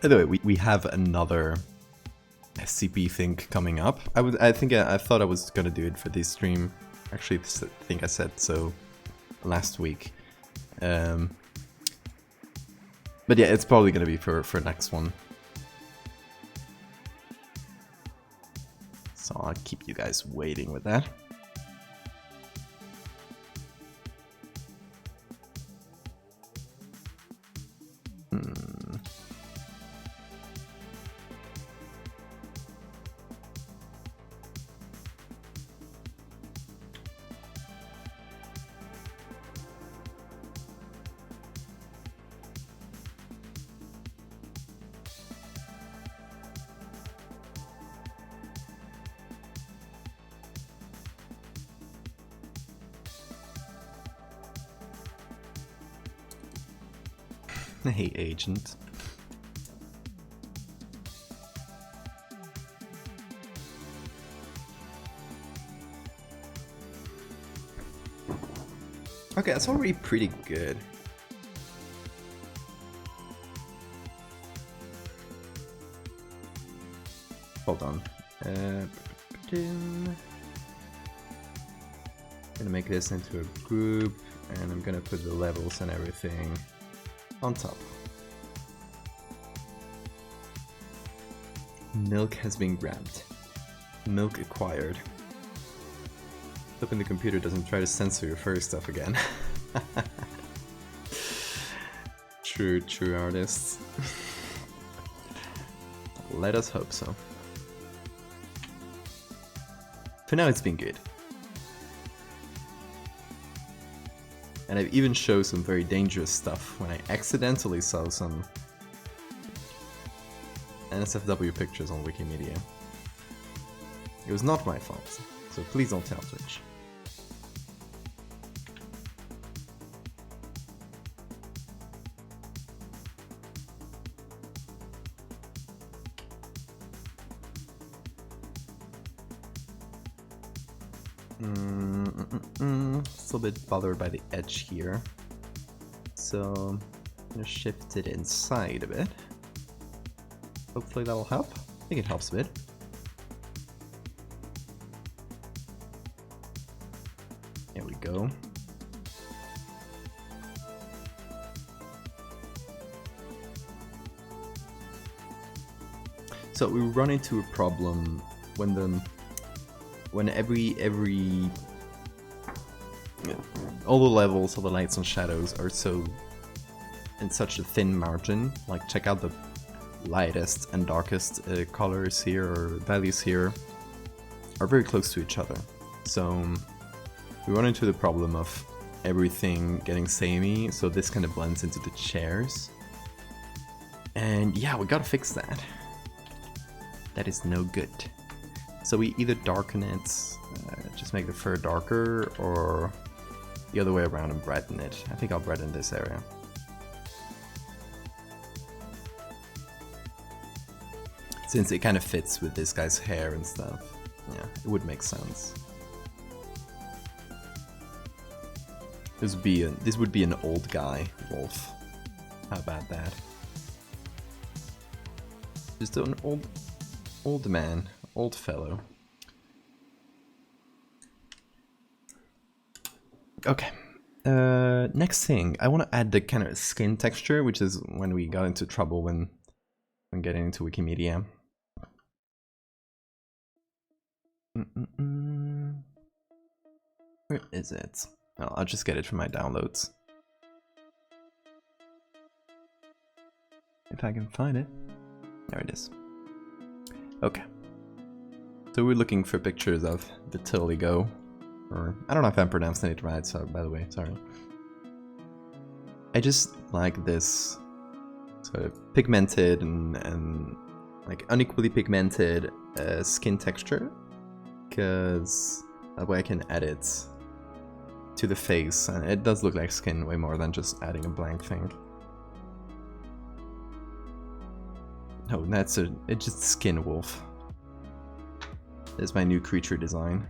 By the way, we have another SCP thing coming up. I thought I was gonna do it for this stream. Actually, I think I said so last week. But yeah, it's probably gonna be for next one. So I'll keep you guys waiting with that. Hey, agent. Okay, that's already pretty good. Hold on. Gonna make this into a group, and I'm gonna put the levels and everything on top. Milk has been grabbed. Milk acquired. Hoping the computer doesn't try to censor your furry stuff again. True artists. Let us hope so. For now, it's been good. And I've even shown some very dangerous stuff when I accidentally saw some NSFW pictures on Wikimedia. It was not my fault, so please don't tell Twitch. Still a bit bothered by the edge here, so I'm gonna shift it inside a bit. Hopefully that'll help. I think it helps a bit. There we go. So we run into a problem when every all the levels, all the lights and shadows are so in such a thin margin. Like, check out the lightest and darkest colors here, or values here, are very close to each other. So we run into the problem of everything getting samey, so this kind of blends into the chairs. And yeah, we gotta fix that. That is no good. So we either darken it, just make the fur darker, or the other way around and brighten it. I think I'll brighten this area. Since it kind of fits with this guy's hair and stuff. Yeah, it would make sense. This would be an old guy wolf. How about that? Just an old man, old fellow. Okay. Next thing, I want to add the kind of skin texture, which is when we got into trouble when getting into Wikimedia. Where is it? Oh, I'll just get it from my downloads. If I can find it. There it is. Okay. So we're looking for pictures of the Tilligo. Or, I don't know if I'm pronouncing it right, so by the way, sorry. I just like this sort of pigmented and like unequally pigmented skin texture, because that way I can add it to the face, and it does look like skin way more than just adding a blank thing. No, it's just skin wolf. There's my new creature design.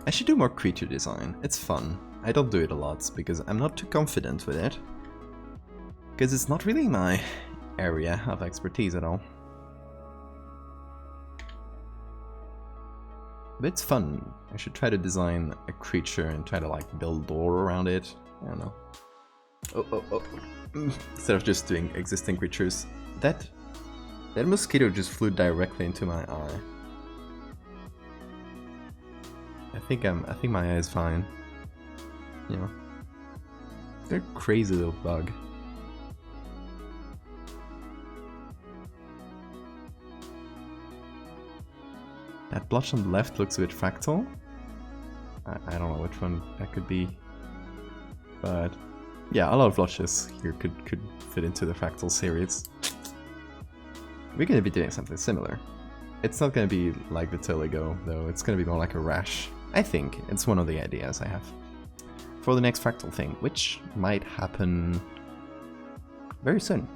I should do more creature design. It's fun. I don't do it a lot because I'm not too confident with it. Because it's not really my area of expertise at all. But it's fun. I should try to design a creature and try to like build lore around it. I don't know. Oh. Instead of just doing existing creatures. That mosquito just flew directly into my eye. I think my eye is fine. You know. They're a crazy little bug. That blotch on the left looks a bit fractal. I don't know which one that could be. But yeah, a lot of blotches here could fit into the fractal series. We're gonna be doing something similar. It's not gonna be like vitiligo, though. It's gonna be more like a rash. I think. It's one of the ideas I have. For the next fractal thing, which might happen very soon.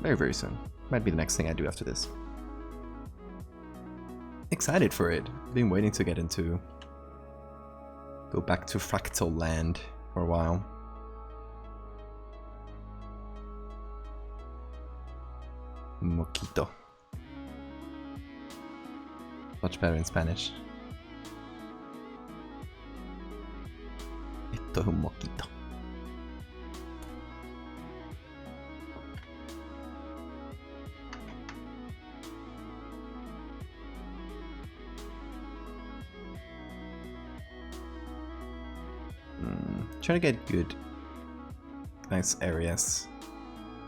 Very, very soon. Might be the next thing I do after this. Excited for it. Been waiting to get into... Go back to fractal land for a while. Moquito. Much better in Spanish. Esto es un moquito. Trying to get good, nice areas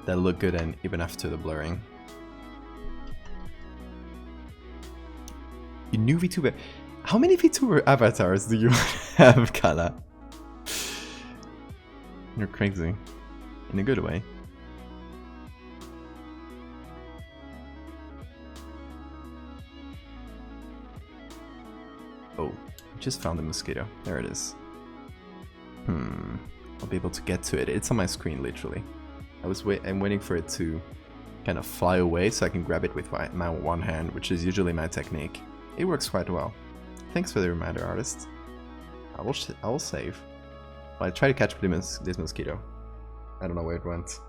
that look good and even after the blurring. Your new VTuber. How many VTuber avatars do you have, Kala? You're crazy. In a good way. Oh, just found a mosquito. There it is. I'll be able to get to it. It's on my screen, literally. I'm waiting for it to kind of fly away so I can grab it with my one hand, which is usually my technique. It works quite well. Thanks for the reminder, artist. I will save. Well, I try to catch this mosquito. I don't know where it went.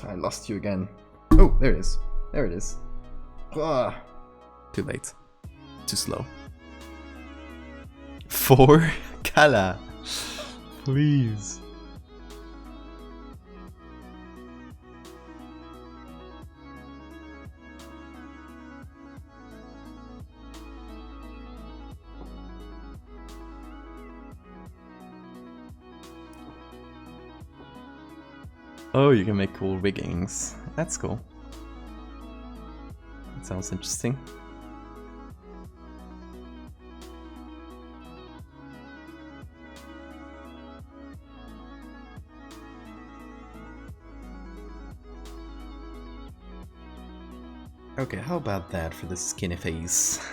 I lost you again. Oh, there it is. There it is. Ah. Too late. Too slow. 4? Kala. Please. Oh, you can make cool riggings. That's cool. That sounds interesting. Okay, how about that for the skinny face?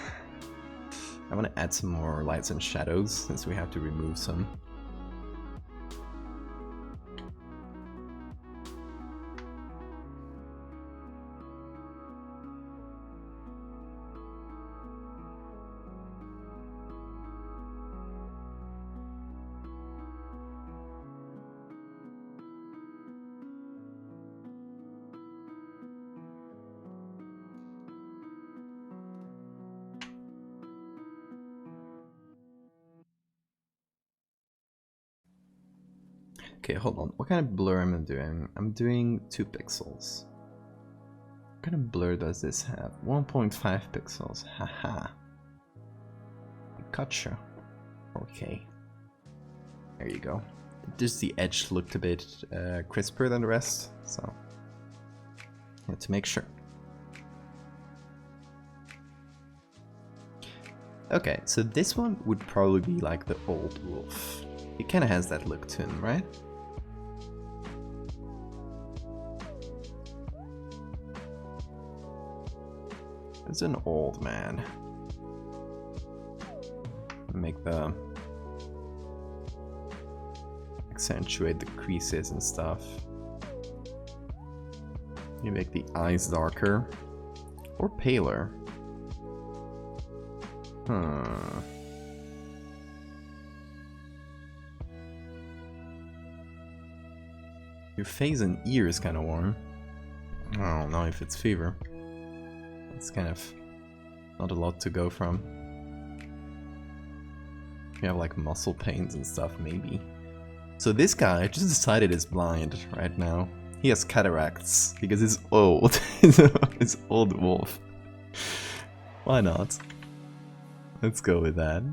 I want to add some more lights and shadows since we have to remove some. Okay, hold on. What kind of blur am I doing? I'm doing 2 pixels. What kind of blur does this have? 1.5 pixels. Haha. Gotcha. Okay. There you go. Just the edge looked a bit crisper than the rest, so I had to make sure. Okay, so this one would probably be like the old wolf. It kind of has that look to him, right? It's an old man. Make the... accentuate the creases and stuff. You make the eyes darker. Or paler. Your face and ear is kind of warm. I don't know if it's fever. It's kind of not a lot to go from. You have like muscle pains and stuff, maybe. So this guy just decided he's blind right now. He has cataracts because he's old. He's old wolf. Why not? Let's go with that.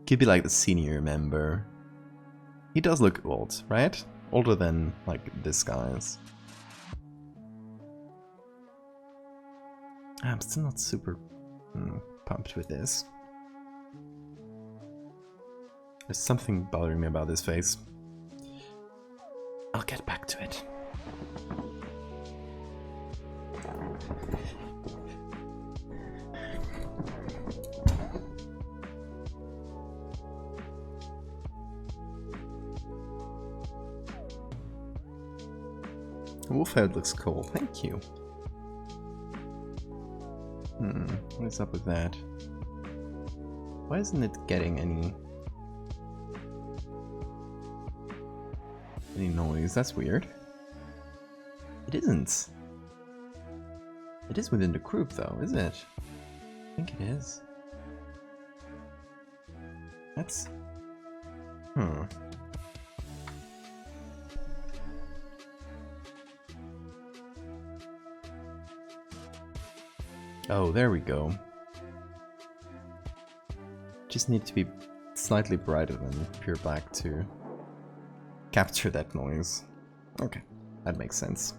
Could be like the senior member. He does look old, right? Older than like this guy's. I'm still not super pumped with this. There's something bothering me about this face. I'll get back to it. Wolf head looks cool, thank you. What is up with that? Why isn't it getting any noise? That's weird. It isn't. It is within the group though, is it? I think it is. That's... Oh, there we go. Just need to be slightly brighter than pure black to capture that noise. Okay, that makes sense.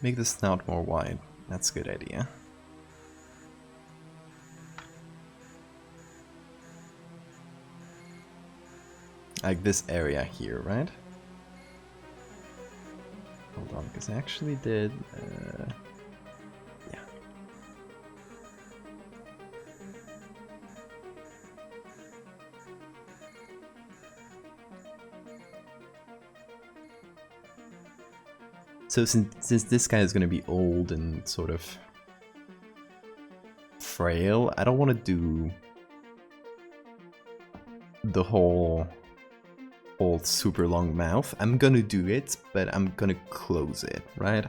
Make the snout more wide. That's a good idea. Like this area here, right? Hold on, because I actually did... yeah. So since this guy is going to be old and sort of frail, I don't want to do the whole super long mouth. I'm gonna do it, but I'm gonna close it, right?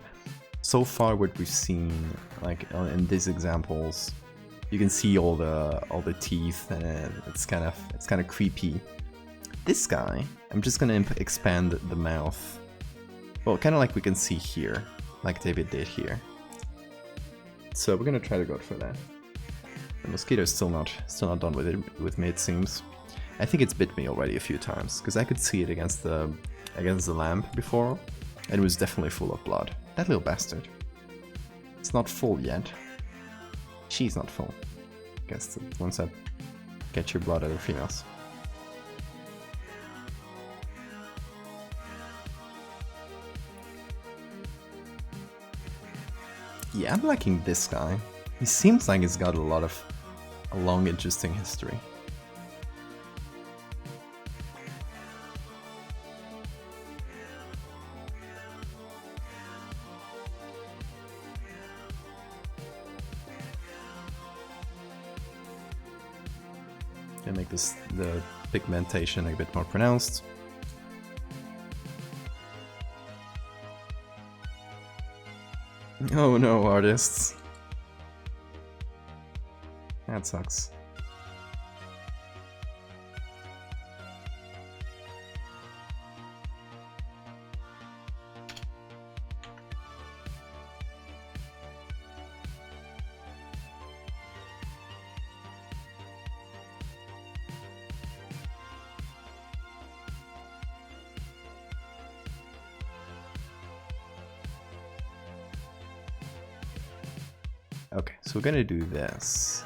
So far what we've seen, like in these examples, you can see all the teeth, and it's kind of creepy. This guy, I'm just gonna expand the mouth. Well, kind of like we can see here, like David did here. So we're gonna try to go for that. The mosquito's still not done with me, it seems. I think it's bit me already a few times, because I could see it against the lamp before, and it was definitely full of blood. That little bastard. It's not full yet. She's not full. Guess once I get your blood out of females. Yeah, I'm liking this guy. He seems like he's got a long, interesting history. Gonna make the pigmentation a bit more pronounced. Oh no, artists. That sucks. Okay, so we're gonna do this.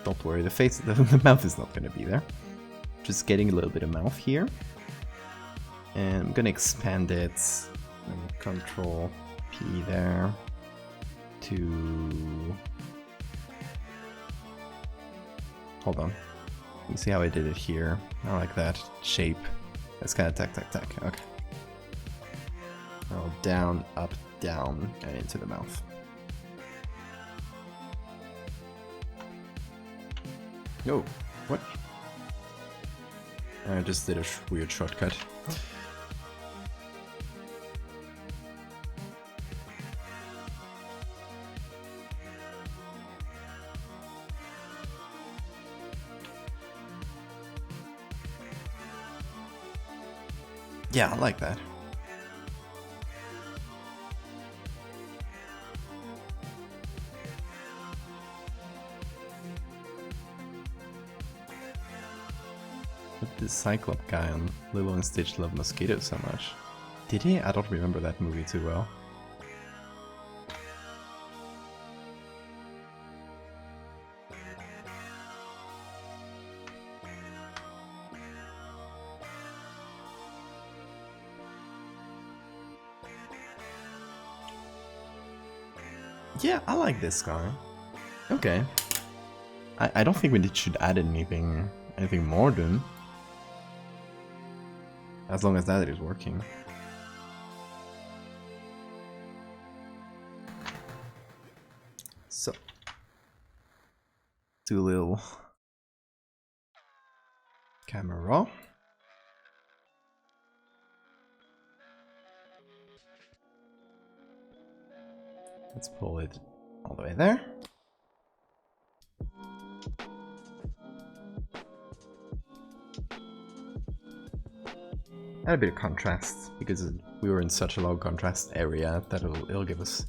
Don't worry, the mouth is not gonna be there. Just getting a little bit of mouth here. And I'm gonna expand it. And Control P there. To... Hold on. You see how I did it here? I like that shape. It's kind of tack. Okay. Oh, down, up, down, and into the mouth. Oh, what? I just did a weird shortcut. Yeah, I like that. This Cyclop guy on Lilo and Stitch love mosquitoes so much. Did he? I don't remember that movie too well. Yeah, I like this guy. Okay. I don't think we should add anything more to him. As long as that is working. So. Do a little camera. Let's pull it all the way there. Add a bit of contrast, because we were in such a low contrast area that it'll give us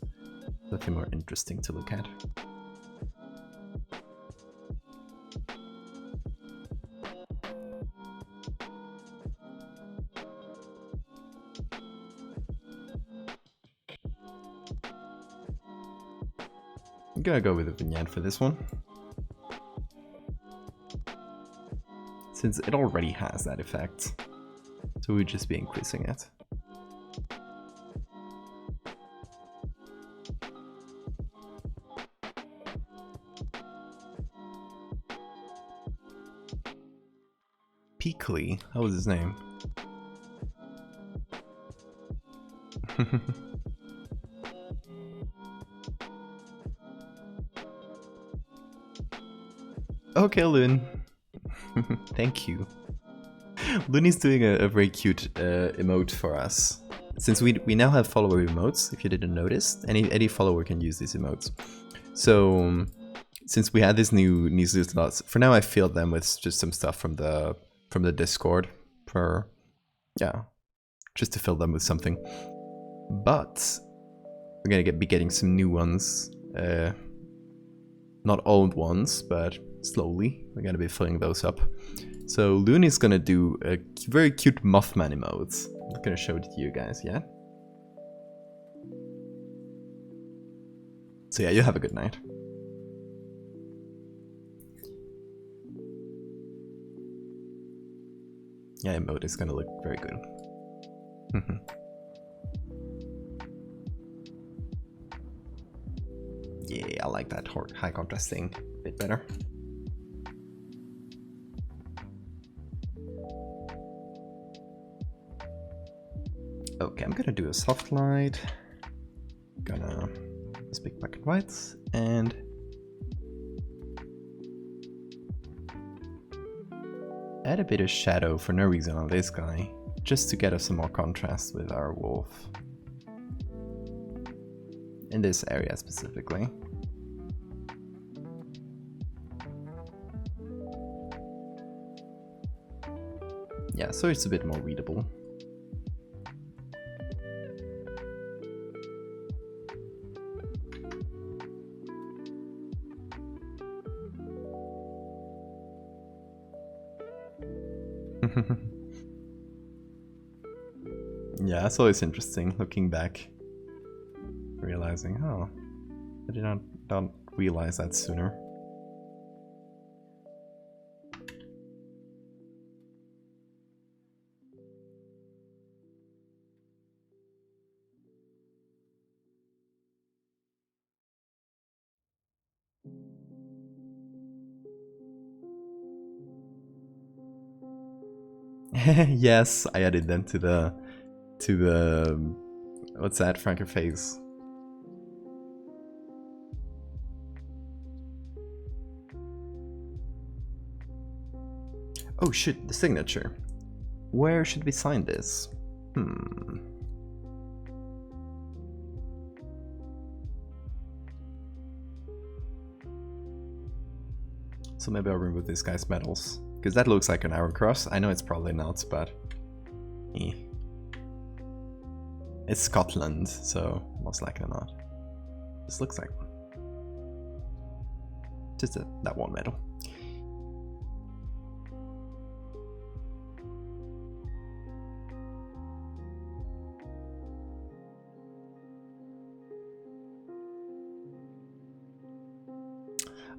something more interesting to look at. I'm gonna go with a vignette for this one, since it already has that effect, so we'd just be increasing it. Peakley, that was his name. Okay, Loon. Thank you. Looney's doing a very cute emote for us. Since we now have follower emotes, if you didn't notice, any follower can use these emotes. So since we had these new slots, for now I filled them with just some stuff from the Discord, just to fill them with something. But we're gonna be getting some new ones, not old ones, but slowly we're gonna be filling those up. So Looney's gonna do a very cute Mothman emote. I'm not gonna show it to you guys yet. So yeah, you have a good night. Yeah, emote is gonna look very good. Yeah, I like that high contrast thing a bit better. Okay, I'm gonna do a soft light. Gonna speak black and whites and add a bit of shadow for no reason on this guy, just to get us some more contrast with our wolf. In this area specifically. Yeah, so it's a bit more readable. Yeah, it's always interesting looking back, realizing, oh, I did not realize that sooner. Yes, I added them to the what's that, Franker phase. Oh shit, the signature. Where should we sign this? So maybe I'll remove this guy's medals, because that looks like an arrow cross. I know it's probably not, but it's Scotland, so most likely not. This looks like one. Just that one medal.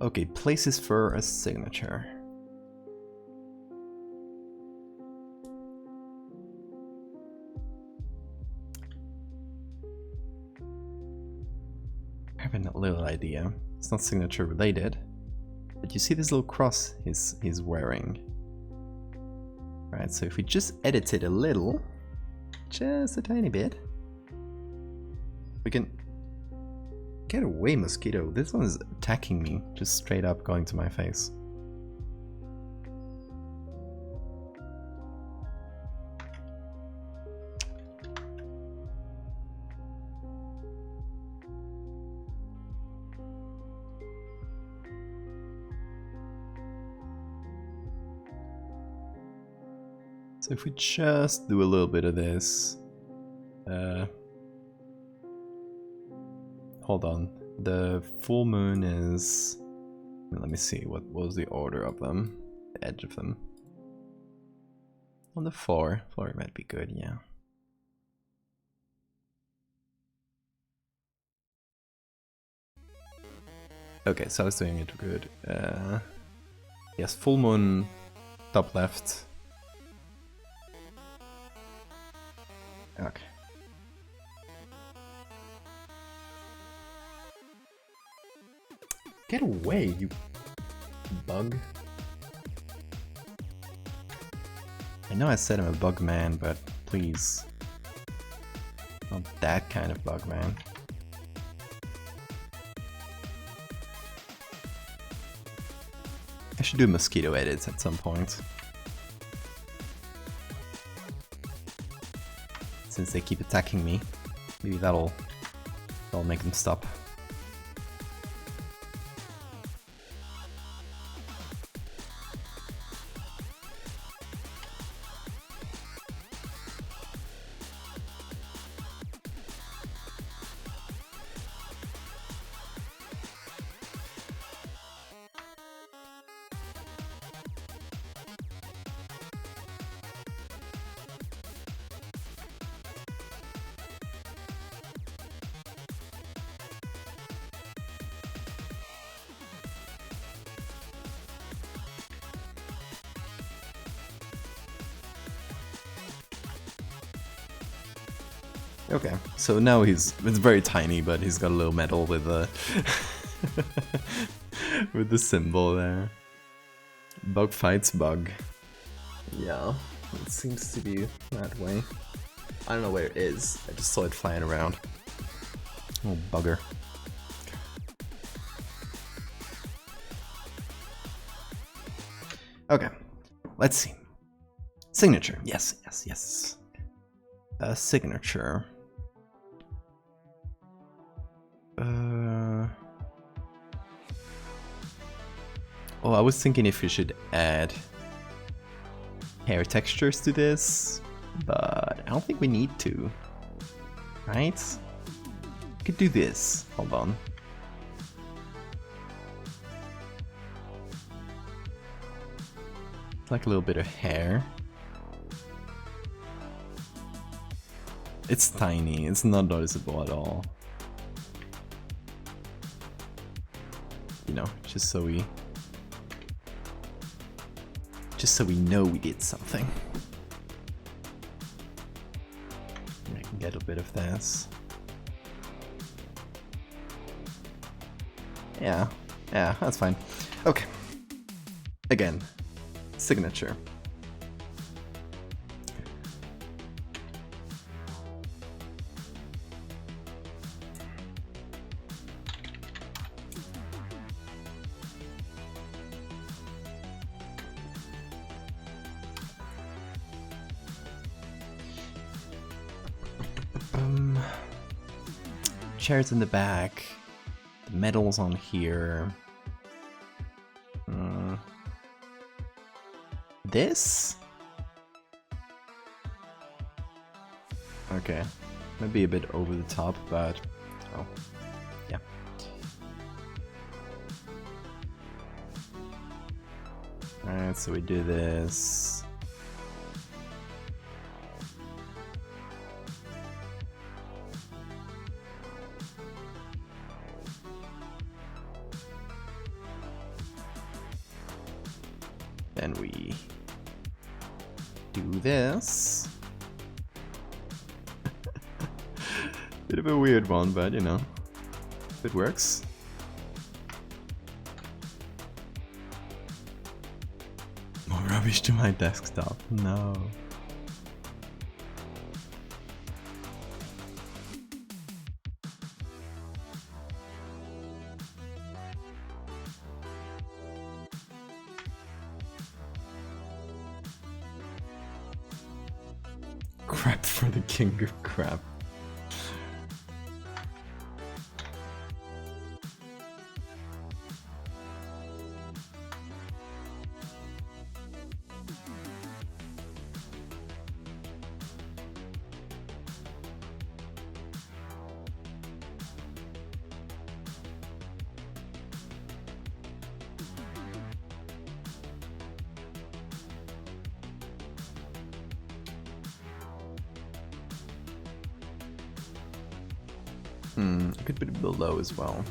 Okay, places for a signature. I have a little idea. It's not signature related, but you see this little cross he's wearing. Right, so if we just edit it a little, just a tiny bit, we can get away, mosquito. This one is attacking me, just straight up going to my face. So if we just do a little bit of this, hold on, the full moon is, let me see, what was the order of them, the edge of them. On the floor might be good, yeah. Okay, so I was doing it good. Yes, full moon, top left. Okay. Get away, you bug. I know I said I'm a bug man, but please. Not that kind of bug man. I should do mosquito edits at some point. Since they keep attacking me, maybe that'll make them stop. Okay, so now it's very tiny, but he's got a little medal with the with the symbol there. Bug fights bug. Yeah, it seems to be that way. I don't know where it is. I just saw it flying around. Oh, bugger. Okay, let's see. Signature. Yes, yes, yes. A signature. Oh, I was thinking if we should add hair textures to this, but I don't think we need to. Right? We could do this. Hold on. It's like a little bit of hair. It's tiny, it's not noticeable at all. You know, just so we know we did something. I can get a bit of this. Yeah, that's fine. Okay. Again, signature. Chairs in the back, the medals on here. This? Okay, maybe a bit over the top, but oh, yeah. Alright, so we do this. Then we do this. Bit of a weird one, but you know, if it works. More rubbish to my desktop. No. Crap for the king of crap. I could put it below as well.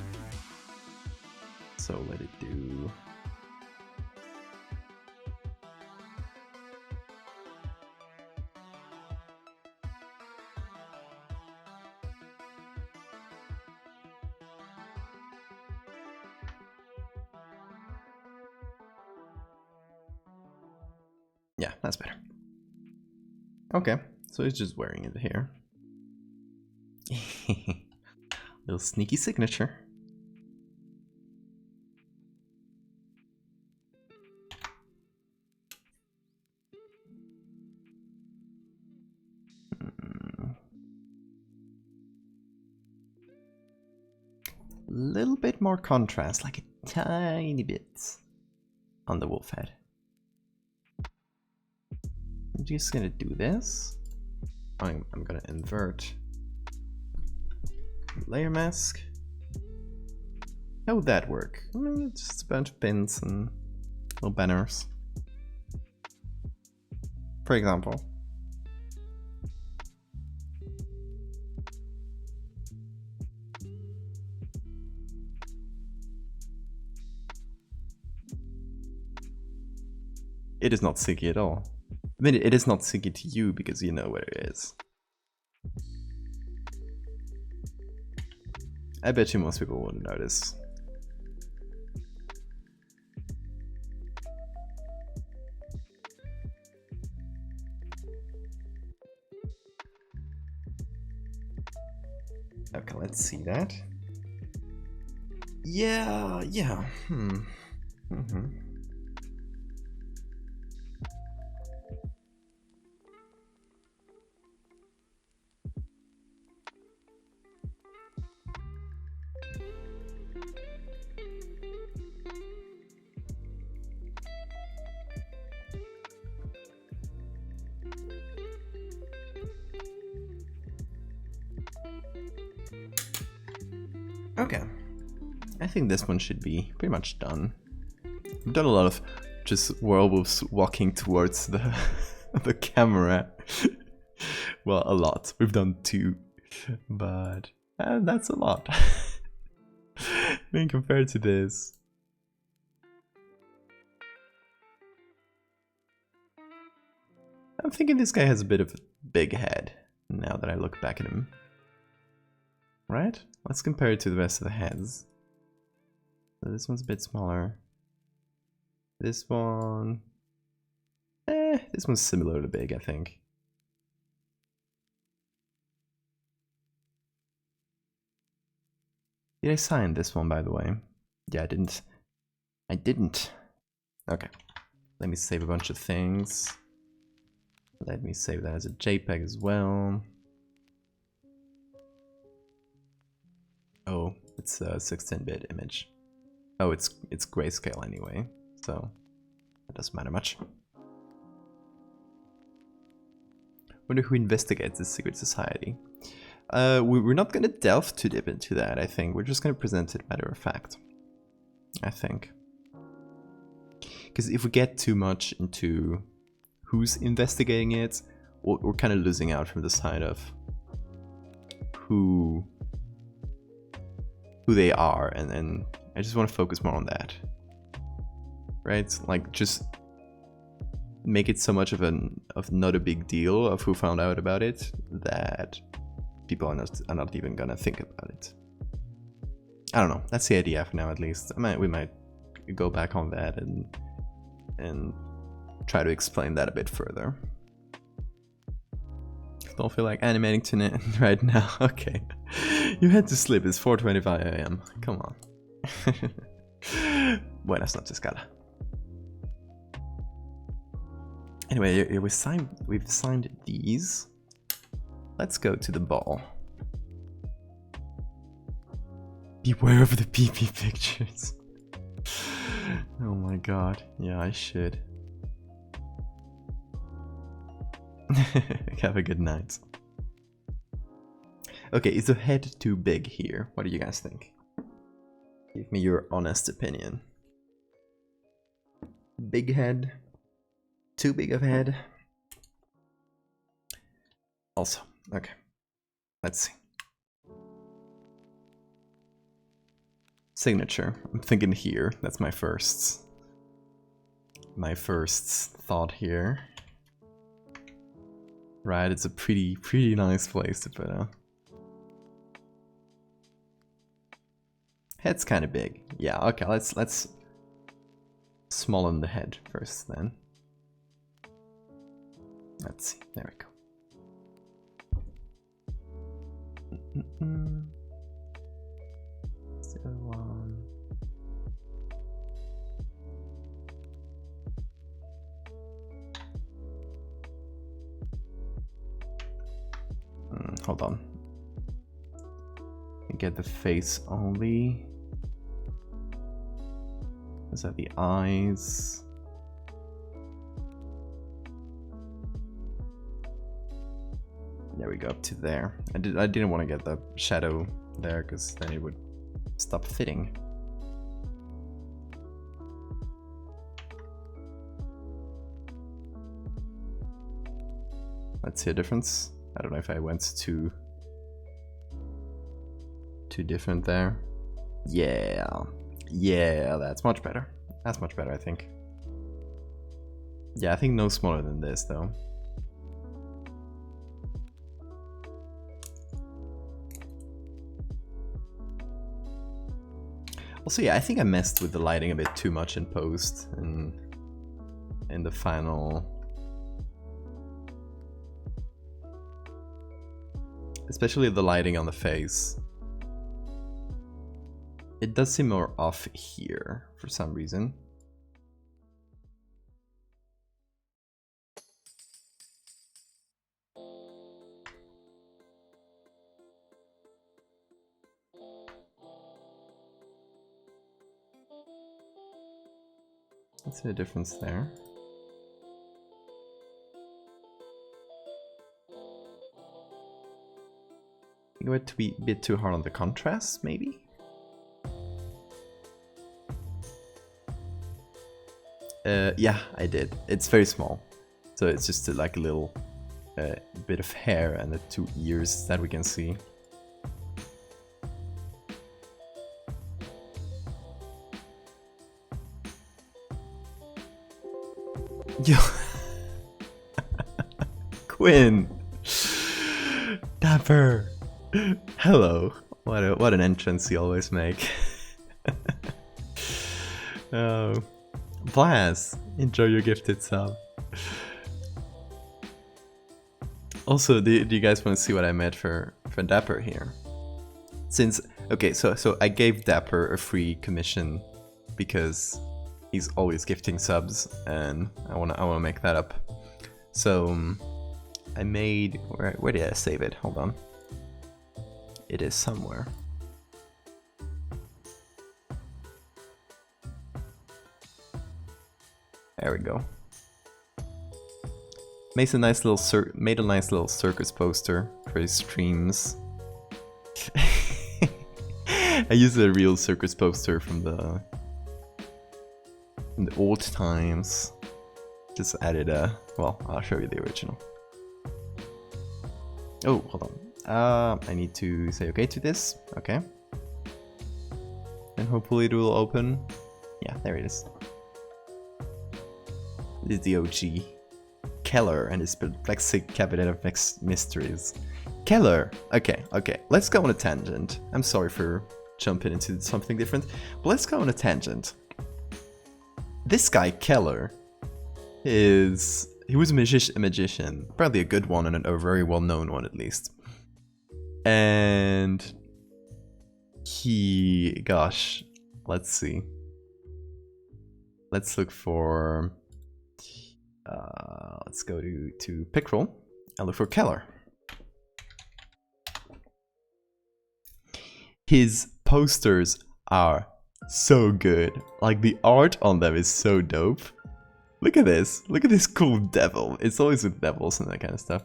So let it do. Yeah, that's better. Okay, so he's just wearing it here. Little sneaky signature. Little bit more contrast, like a tiny bit on the wolf head. I'm just gonna do this. I'm gonna invert layer mask. How would that work? Just a bunch of pins and little banners, for example. It is not sticky at all. I mean, it is not sticky to you because you know where it is. I bet you most people wouldn't notice. Okay, let's see that. Yeah. Okay, I think this one should be pretty much done. We've done a lot of just werewolves walking towards the the camera. Well, a lot. We've done 2, but that's a lot. I mean, compared to this. I'm thinking this guy has a bit of a big head now that I look back at him. Right? Let's compare it to the rest of the heads. So this one's a bit smaller. This one... this one's similarly big, I think. Did I sign this one, by the way? Yeah, I didn't. I didn't. Okay. Let me save a bunch of things. Let me save that as a JPEG as well. Oh, it's a 16-bit image. Oh, it's grayscale anyway, so it doesn't matter much. Wonder who investigates this secret society. We're not gonna delve too deep into that, I think. We're just gonna present it matter of fact, I think. Because if we get too much into who's investigating it, we're kind of losing out from the side of who they are, and I just want to focus more on that, right? Like, just make it so much of not a big deal of who found out about it that people are not even gonna think about it. I don't know. That's the idea for now, at least. We might go back on that and try to explain that a bit further. Don't feel like animating tonight right now. Okay, you had to sleep. It's 4:25 a.m. Come on. Buenas noches, cara. Anyway, we've signed these. Let's go to the ball. Beware of the PP pictures. Oh my god. Yeah, I should. Have a good night. Okay, is the head too big here? What do you guys think? Give me your honest opinion. Big head? Too big of a head? Also, okay. Let's see. Signature. I'm thinking here. That's my first thought here. Right, it's a pretty nice place to put a head's kind of big. Yeah, okay, let's smallen the head first then. Let's see. There we go. 01. Hold on. Get the face only. Is that the eyes? There we go, up to there. I didn't want to get the shadow there because then it would stop fitting. Let's see a difference. I don't know if I went too different there. Yeah, that's much better. That's much better, I think. Yeah, I think no smaller than this though. Also, yeah, I think I messed with the lighting a bit too much in post and in the final. Especially the lighting on the face. It does seem more off here for some reason. Let's see a difference there. You went to be a bit too hard on the contrast, maybe? Yeah, I did. It's very small. So it's just like a little bit of hair and the 2 ears that we can see. Yo. Quinn. Dapper. Hello. What an entrance you always make. Oh. Blast. Enjoy your gifted sub. Also, do you guys want to see what I made for Dapper here? Since okay, so I gave Dapper a free commission because he's always gifting subs, and I wanna make that up. So I made where did I save it? Hold on. It is somewhere. There we go. Made a nice little circus poster for his streams. I used a real circus poster from the old times. Just added a, well, I'll show you the original. Oh, hold on. I need to say okay to this. Okay. And hopefully it will open. Yeah, there it is. This is the OG Keller and his perplexing cabinet of mysteries. Keller! Okay, let's go on a tangent. I'm sorry for jumping into something different, but let's go on a tangent. This guy, Keller, he was a magician, probably a good one and a very well-known one at least. And gosh, let's see. Let's look for, let's go to Pickrell and look for Keller. His posters are so good. Like, the art on them is so dope. Look at this. Look at this cool devil. It's always with devils and that kind of stuff.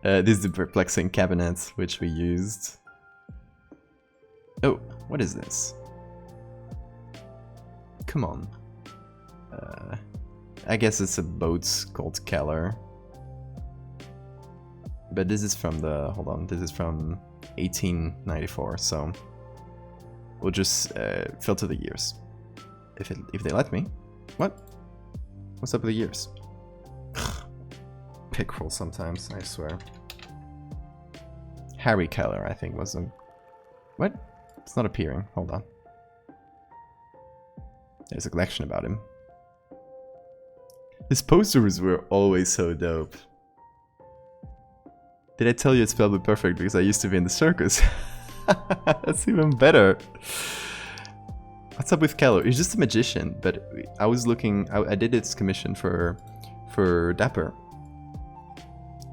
This is the perplexing cabinet, which we used. Oh, what is this? Come on. I guess it's a boat called Keller. But this is from the... Hold on. This is from 1894, so... We'll just filter the years. If they let me. What? What's up with the years? Pickrell sometimes, I swear. Harry Keller, I think, was a... What? It's not appearing. Hold on. There's a collection about him. His posters were always so dope. Did I tell you it's probably perfect because I used to be in the circus? That's even better. What's up with Keller? He's just a magician, but I was looking... I did its commission for Dapper.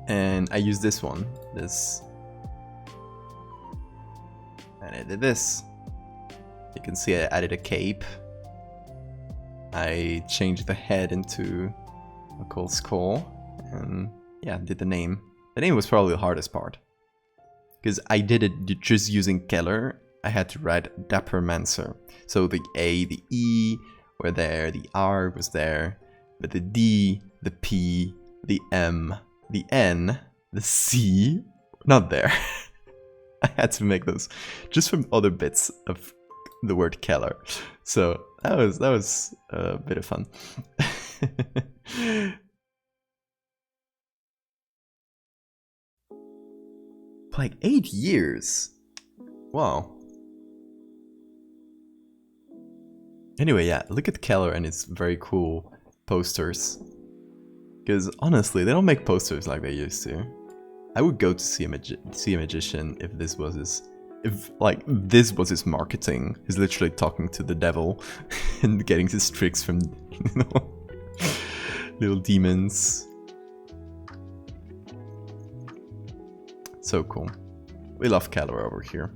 And I used this one. This. And I did this. You can see I added a cape. I changed the head into a cool skull. And yeah, did the name. The name was probably the hardest part. Because I did it just using Keller. I had to write Dapper Mancer. So the A, the E were there, the R was there, but the D, the P, the M, the N, the C, not there. I had to make those just from other bits of the word Keller. So that was a bit of fun. Like 8 years. Wow. Anyway, yeah, look at Keller and his very cool posters. Because honestly, they don't make posters like they used to. I would go to see a magician if this was his... If, like, this was his marketing. He's literally talking to the devil and getting his tricks from, you know, little demons. So cool. We love Keller over here.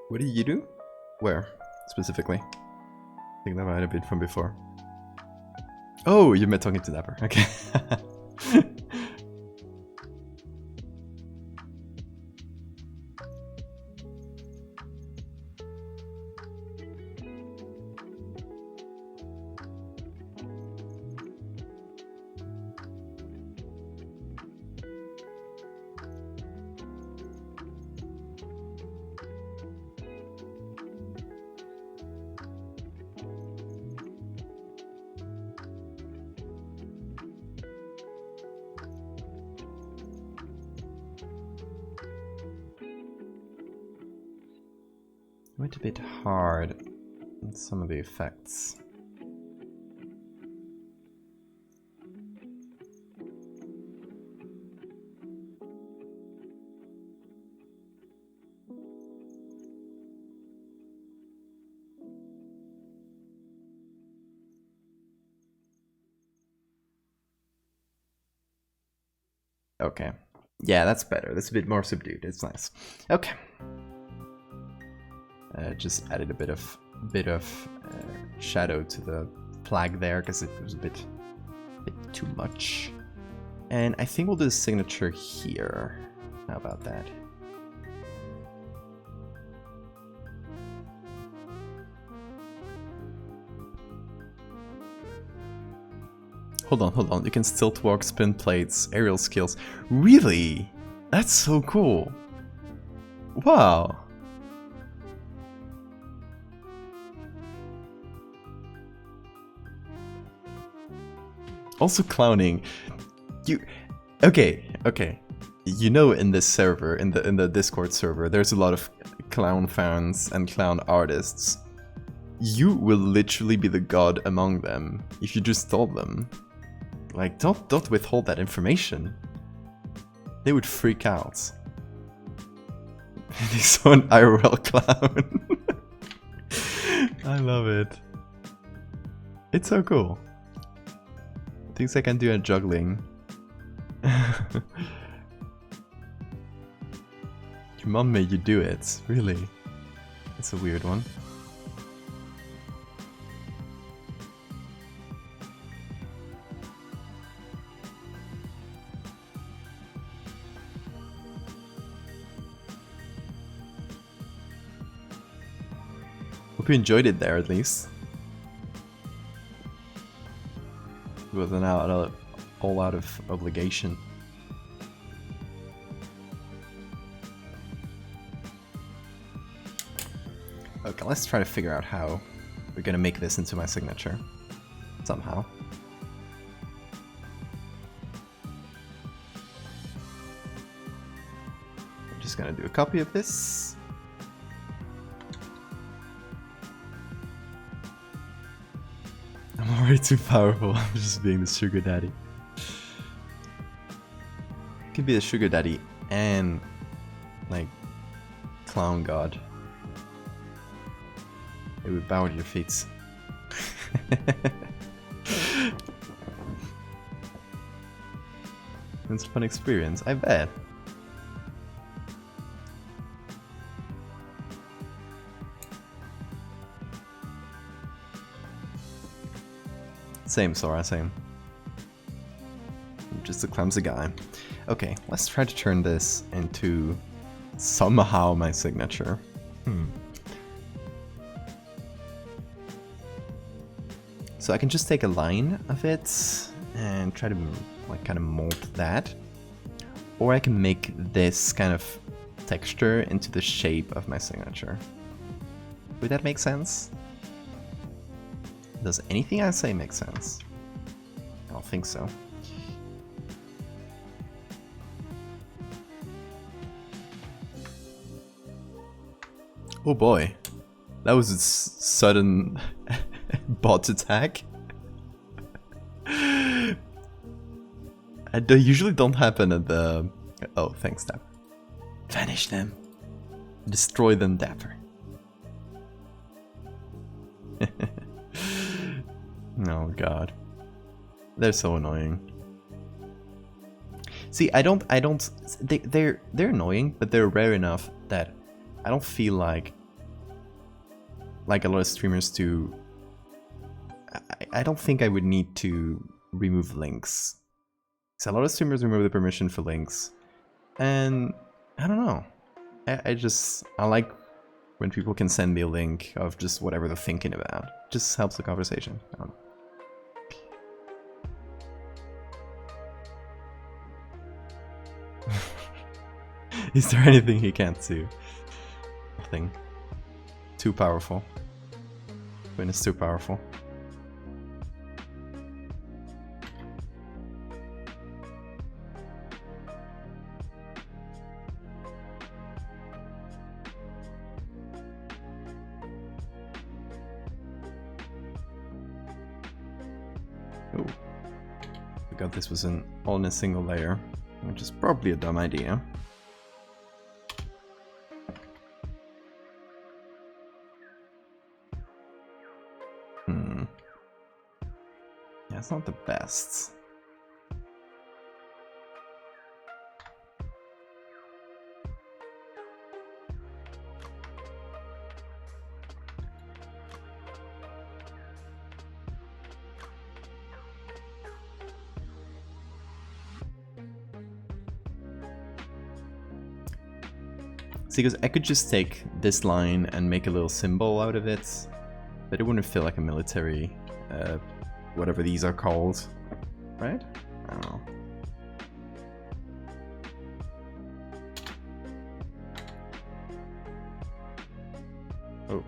What did you do? Where, specifically? I think that might have been from before. Oh, you met talking to Dapper. Okay. Went a bit hard on some of the effects. Okay. Yeah, that's better. That's a bit more subdued. It's nice. Okay. Just added a bit of shadow to the flag there because it was a bit too much. And I think we'll do the signature here. How about that? hold on. You can stilt walk, spin plates, aerial skills. Really? That's so cool. Wow. Also clowning. Okay. You know, in this server, in the Discord server, there's a lot of clown fans and clown artists. You will literally be the god among them if you just told them. Like, don't withhold that information. They would freak out. They saw an IRL clown. I love it. It's so cool. Things I can do at juggling. Your mom made you do it, really? That's a weird one. Hope you enjoyed it there, at least. It wasn't all out of obligation. Okay, let's try to figure out how we're gonna make this into my signature. Somehow. I'm just gonna do a copy of this. I'm already too powerful. I'm just being the sugar daddy. You can be the sugar daddy and, like, clown god. It would bow at your feet. It's a fun experience, I bet. Same, Sora, same. I'm just a clumsy guy. Okay, let's try to turn this into somehow my signature. So I can just take a line of it and try to like kind of mold that. Or I can make this kind of texture into the shape of my signature. Would that make sense? Does anything I say make sense? I don't think so. Oh boy, that was a sudden bot attack. They usually don't happen at the... Oh, thanks, Dapper. Vanish them. Destroy them, Dapper. Oh god. They're so annoying. See, they're annoying, but they're rare enough that I don't feel like a lot of streamers to... I don't think I would need to remove links. So a lot of streamers remove the permission for links. And I don't know. I like when people can send me a link of just whatever they're thinking about. It just helps the conversation. I don't know. Is there anything he can't do? Nothing. Too powerful. When it's too powerful. Oh. Forgot this was all in a single layer, which is probably a dumb idea. Yeah, it's not the best. See, because I could just take this line and make a little symbol out of it, but it wouldn't feel like a military, whatever these are called. right? I don't know. Oh,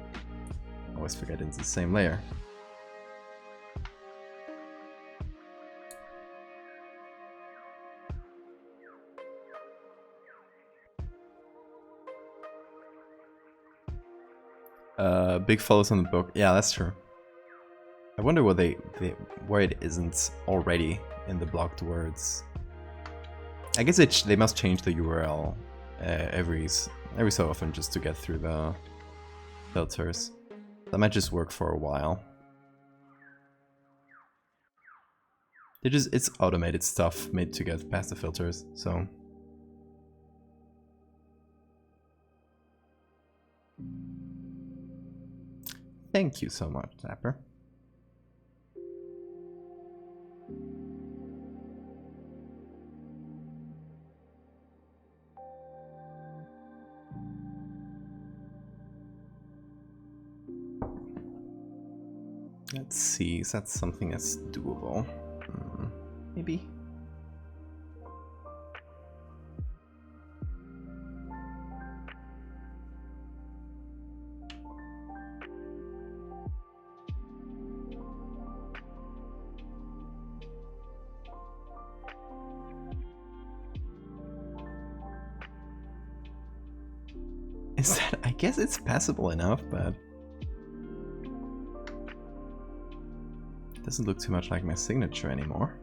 I always forget it's the same layer. Big follows on the book. Yeah, that's true. I wonder what where it isn't already in the blocked words. I guess they must change the URL every so often just to get through the filters. That might just work for a while. It's automated stuff made to get past the filters, so. Thank you so much, Zapper. Let's see, is that something that's doable? Maybe? Is that, I guess it's passable enough, but it doesn't look too much like my signature anymore.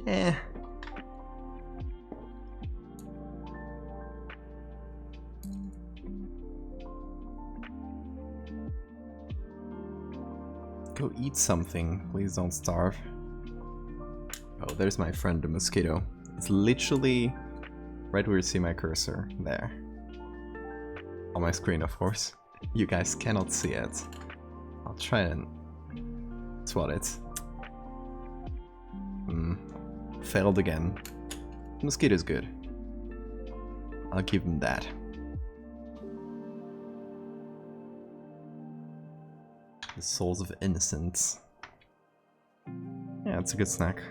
Eh. Go eat something, please don't starve. Oh, there's my friend the mosquito. It's literally right where you see my cursor, there. On my screen, of course. You guys cannot see it. I'll try and swat it. Failed again. Mosquito's good. I'll give him that. The souls of innocence. Yeah, it's a good snack.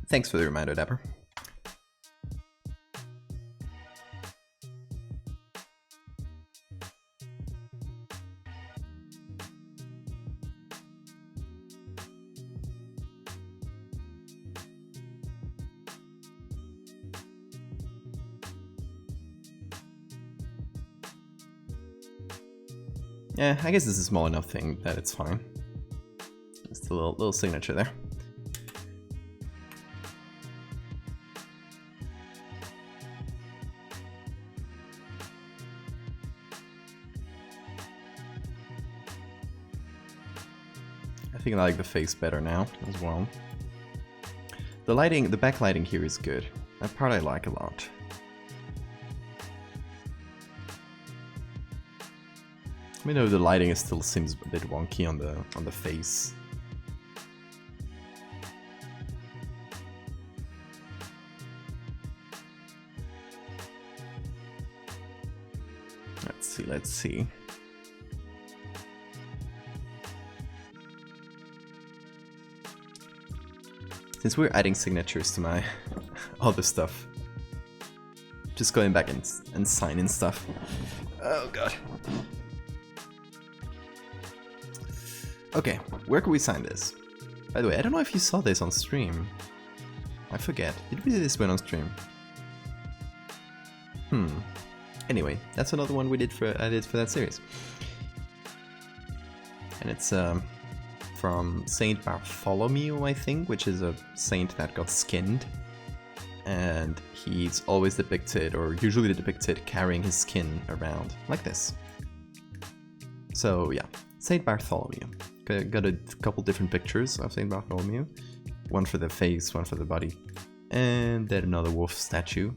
Thanks for the reminder, Dapper. Yeah, I guess this is a small enough thing that it's fine. Just a little signature there. I think I like the face better now as well. The lighting, the backlighting here is good. That part I like a lot. I mean, the lighting still seems a bit wonky on the face. Let's see. Since we're adding signatures to my other stuff, just going back and signing stuff. Oh god. Okay, where can we sign this? By the way, I don't know if you saw this on stream. I forget. Did we do this one on stream? Anyway, that's another one I did for that series. And it's from Saint Bartholomew, I think, which is a saint that got skinned. And he's always depicted, or usually depicted, carrying his skin around, like this. So yeah, Saint Bartholomew. Got a couple different pictures of Saint Bartholomew. One for the face, one for the body. And then another wolf statue,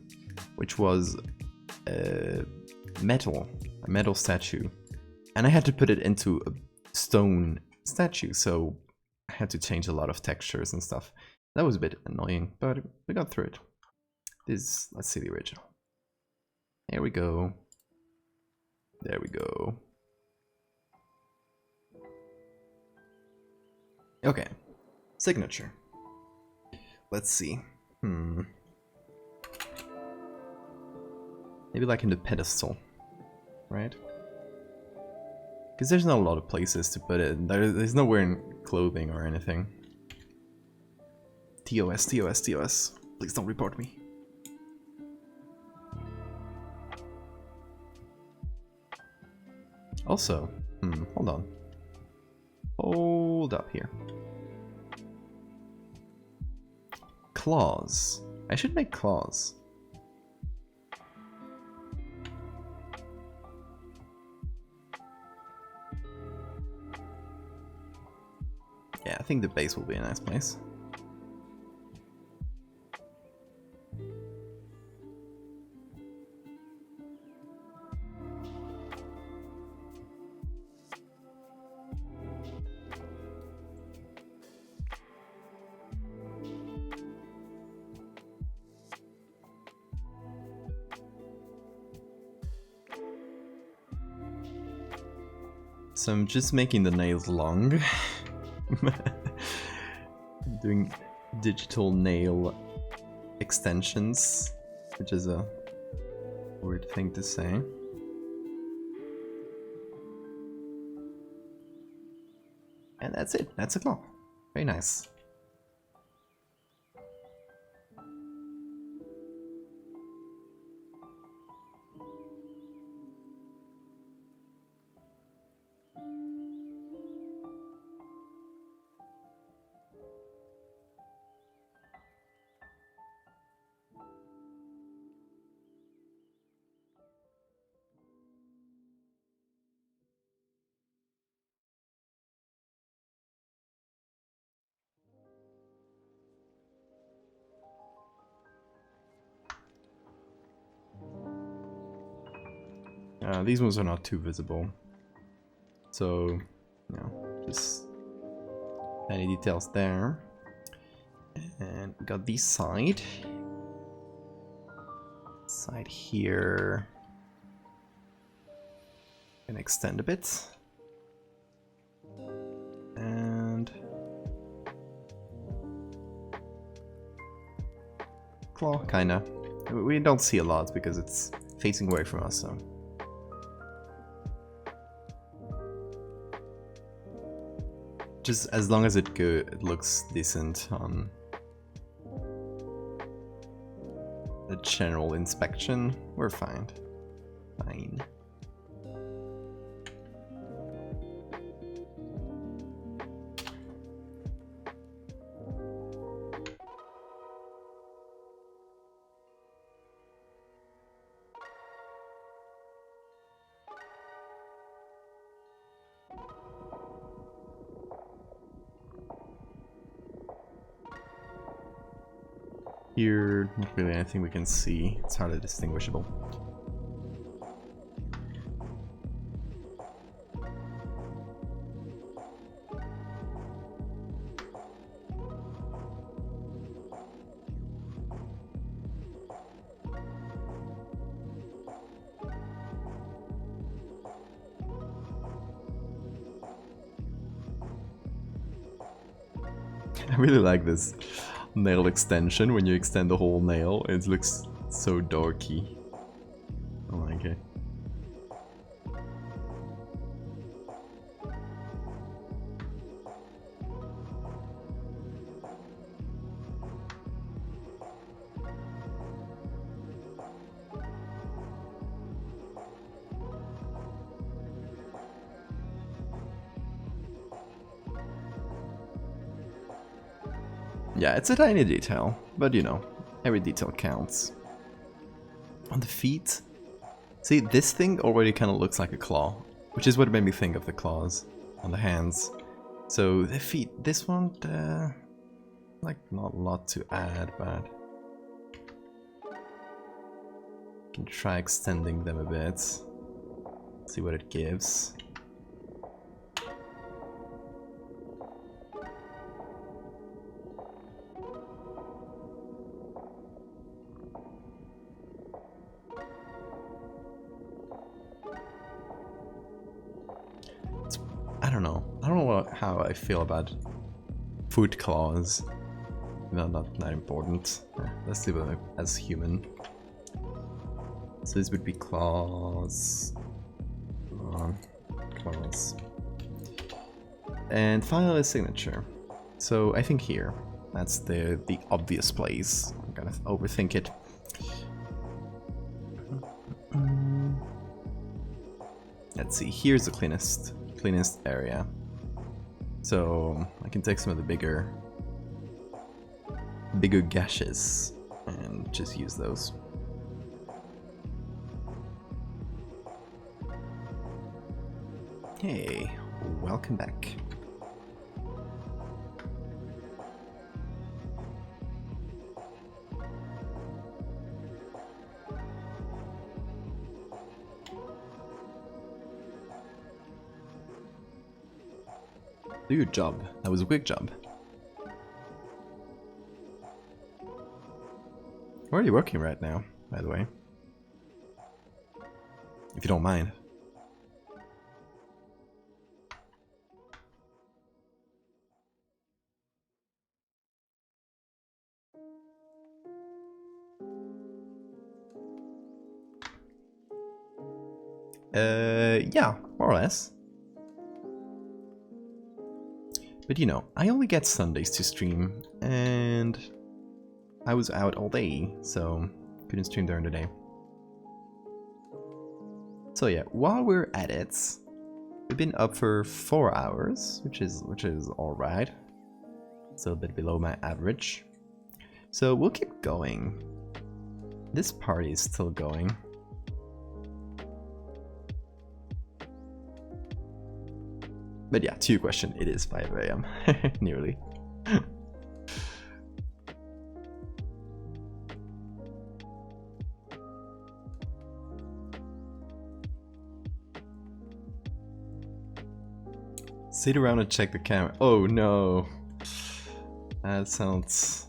which was a metal statue. And I had to put it into a stone statue, so I had to change a lot of textures and stuff. That was a bit annoying, but we got through it. Let's see the original. There we go. There we go. Okay, signature. Let's see. Maybe like in the pedestal, right? Because there's not a lot of places to put it. There's nowhere in clothing or anything. TOS, TOS, TOS. Please don't report me. Also, hold on. Hold up here. Claws. I should make claws. Yeah, I think the base will be a nice place. So I'm just making the nails long. Doing digital nail extensions, which is a weird thing to say. And that's it. That's a claw. Very nice. These ones are not too visible, so just any details there. And we got this side here, and extend a bit, and claw, kinda. We don't see a lot because it's facing away from us, so. Just as long as it looks decent on the general inspection, we're fine. Fine. Here, not really anything we can see. It's hardly distinguishable. I really like this nail extension. When you extend the whole nail, it looks so dorky. I like it. Yeah, it's a tiny detail, but you know, every detail counts. On the feet, see, this thing already kind of looks like a claw, which is what made me think of the claws on the hands. So the feet, this one, like not a lot to add, but can try extending them a bit, see what it gives. I don't know. I don't know how I feel about foot claws. No, not that important. Let's leave it as human. So this would be claws. Claws. And finally signature. So I think here. That's the obvious place. I'm gonna overthink it. Let's see, here's the cleanest area. So I can take some of the bigger gashes and just use those. Hey, welcome back. Do your job. That was a quick job. Where are you working right now, by the way? If you don't mind. Yeah, more or less. But you know, I only get Sundays to stream, and I was out all day, so couldn't stream during the day. So yeah, while we're at it, we've been up for 4 hours, which is alright. Still a bit below my average. So we'll keep going. This party is still going. But yeah, to your question, it is 5 AM. Nearly. Sit around and check the camera. Oh no. That sounds...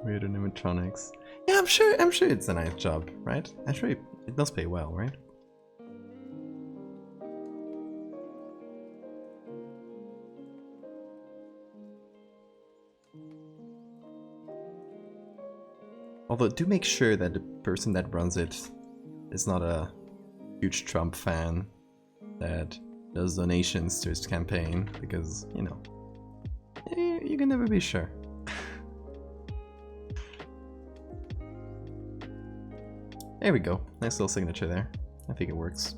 Weird animatronics. Yeah, I'm sure it's a nice job, right? I'm sure it does pay well, right? Although, do make sure that the person that runs it is not a huge Trump fan that does donations to his campaign, because, you know, you can never be sure. There we go. Nice little signature there. I think it works.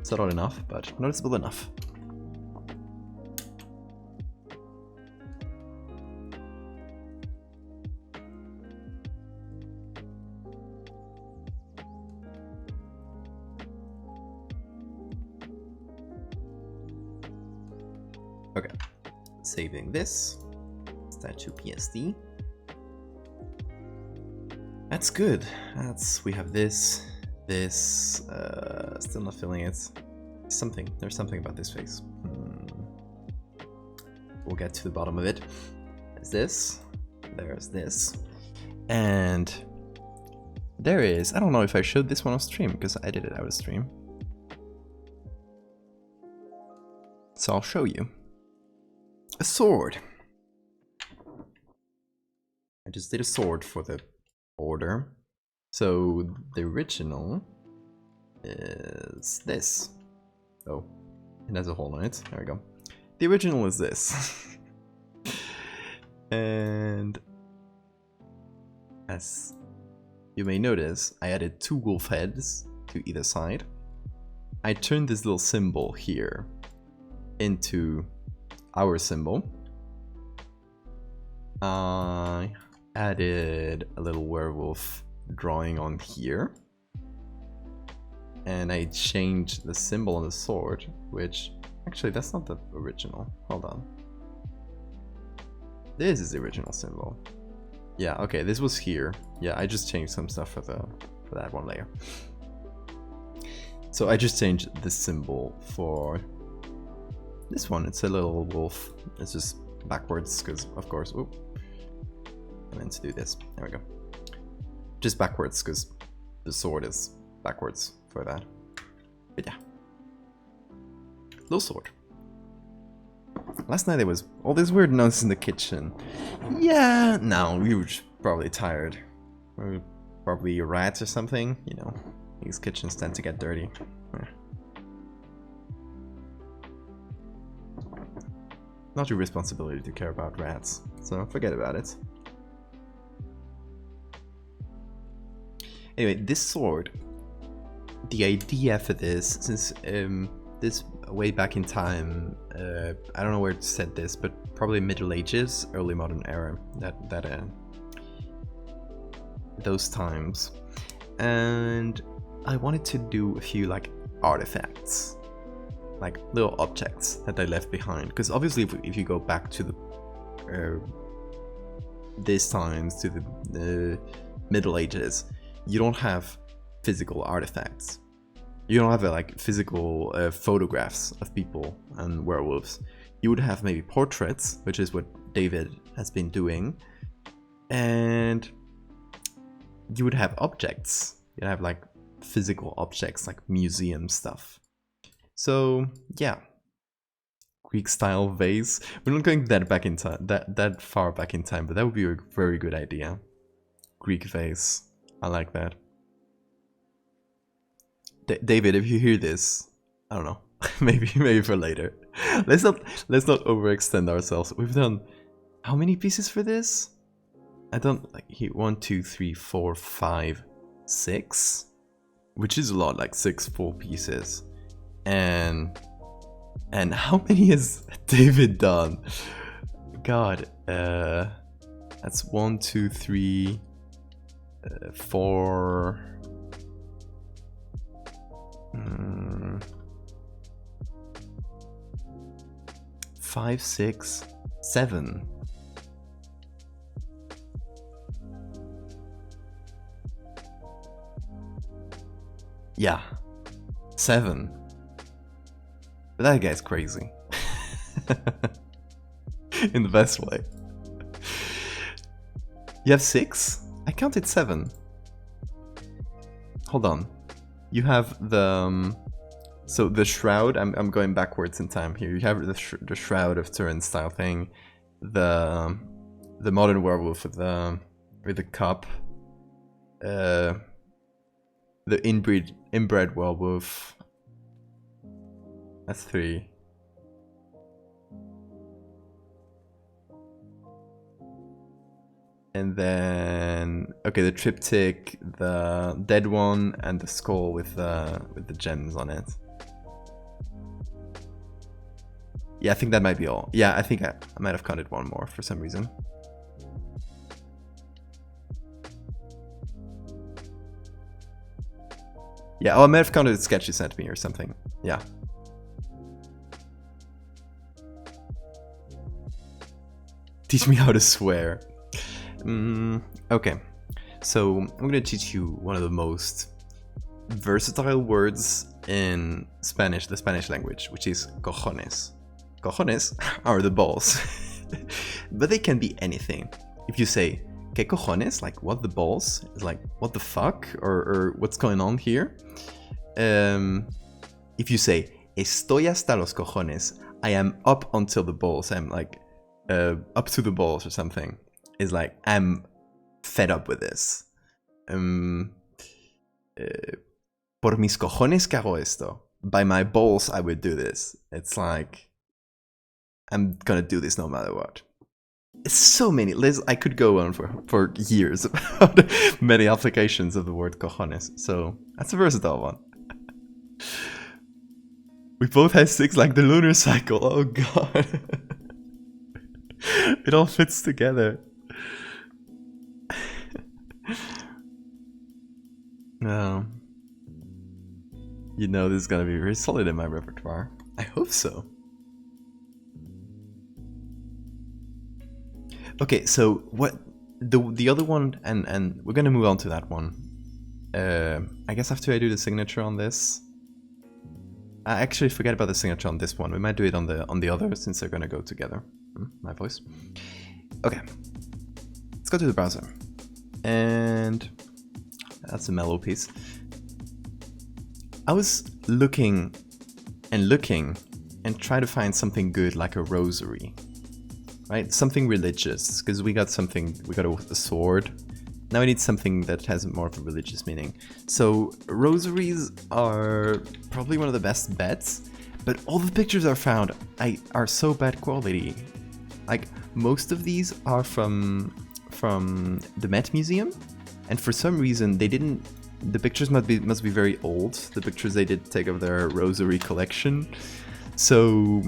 Subtle enough, but noticeable enough. Okay. Saving this. Statue PSD. That's good. We have this, still not feeling it. There's something about this face. We'll get to the bottom of it. There's this, and there is, I don't know if I showed this one on stream, because I did it out of stream. So I'll show you. A sword. I just did a sword for the order. So the original is this. Oh, it has a hole in it. There we go. The original is this. And as you may notice, I added 2 wolf heads to either side. I turned this little symbol here into our symbol, I added a little werewolf drawing on here. And I changed the symbol on the sword, which actually that's not the original. Hold on. This is the original symbol. Yeah, okay, this was here. Yeah, I just changed some stuff for that one layer. So I just changed the symbol for this one. It's a little wolf. It's just backwards because, of course, oop, I meant to do this. There we go. Just backwards because the sword is backwards for that. But yeah, little sword. Last night there was all this weird noise in the kitchen. Yeah, no, we were probably tired. Or probably rats or something. You know, these kitchens tend to get dirty. Not your responsibility to care about rats, so forget about it. Anyway, this sword, the idea for this, since this way back in time, I don't know where it said this, but probably Middle Ages, early modern era, those times, and I wanted to do a few like artifacts, like little objects that they left behind, because obviously if you go back to the these times, to the Middle Ages, you don't have physical artifacts. You don't have like physical photographs of people and werewolves. You would have maybe portraits, which is what David has been doing, and you would have objects. You'd have like physical objects, like museum stuff. So yeah, Greek style vase. We're not going that back in time, that far back in time, but that would be a very good idea. Greek vase. I like that. David, if you hear this, I don't know, maybe for later. Let's not overextend ourselves. We've done how many pieces for this? I don't like here. 1, 2, 3, 4, 5, 6, which is a lot, like 6 full pieces. And how many has David done? God, that's 1, 2, 3, 4. 5, 6, 7. Yeah, 7. But that guy's crazy. In the best way. You have 6? I counted 7. Hold on. You have the so the shroud. I'm going backwards in time here. You have the shroud of Turin style thing, the modern werewolf with the cup, the inbred werewolf. That's 3. And then, okay, the triptych, the dead one, and the skull with the gems on it. Yeah, I think that might be all. Yeah, I think I might have counted one more for some reason. Yeah, oh, I might have counted the sketch you sent me or something. Yeah. Teach me how to swear. Okay, so I'm gonna teach you one of the most versatile words in Spanish, the Spanish language, which is cojones. Cojones are the balls, but they can be anything. If you say ¿qué cojones? Like what the balls? It's like what the fuck or what's going on here. If you say estoy hasta los cojones, I am up until the balls. I'm like up to the balls or something. Is like I'm fed up with this. Por mis cojones que hago esto. By my balls, I would do this. It's like I'm gonna do this no matter what. It's so many. I could go on for years about many applications of the word cojones. So that's a versatile one. We both had 6 like the lunar cycle. Oh god. It all fits together. No. You know this is gonna be very solid in my repertoire. I hope so. Okay, so what the other one, and we're gonna move on to that one. I guess after I do the signature on this, I actually forget about the signature on this one. We might do it on the other since they're gonna go together. My voice. Okay, let's go to the browser, and that's a mellow piece. I was looking and trying to find something good like a rosary, right? Something religious, because we got a sword. Now we need something that has more of a religious meaning. So rosaries are probably one of the best bets, but all the pictures I found are so bad quality. Like most of these are from the Met Museum, and for some reason they didn't. The pictures must be very old. The pictures they did take of their rosary collection. So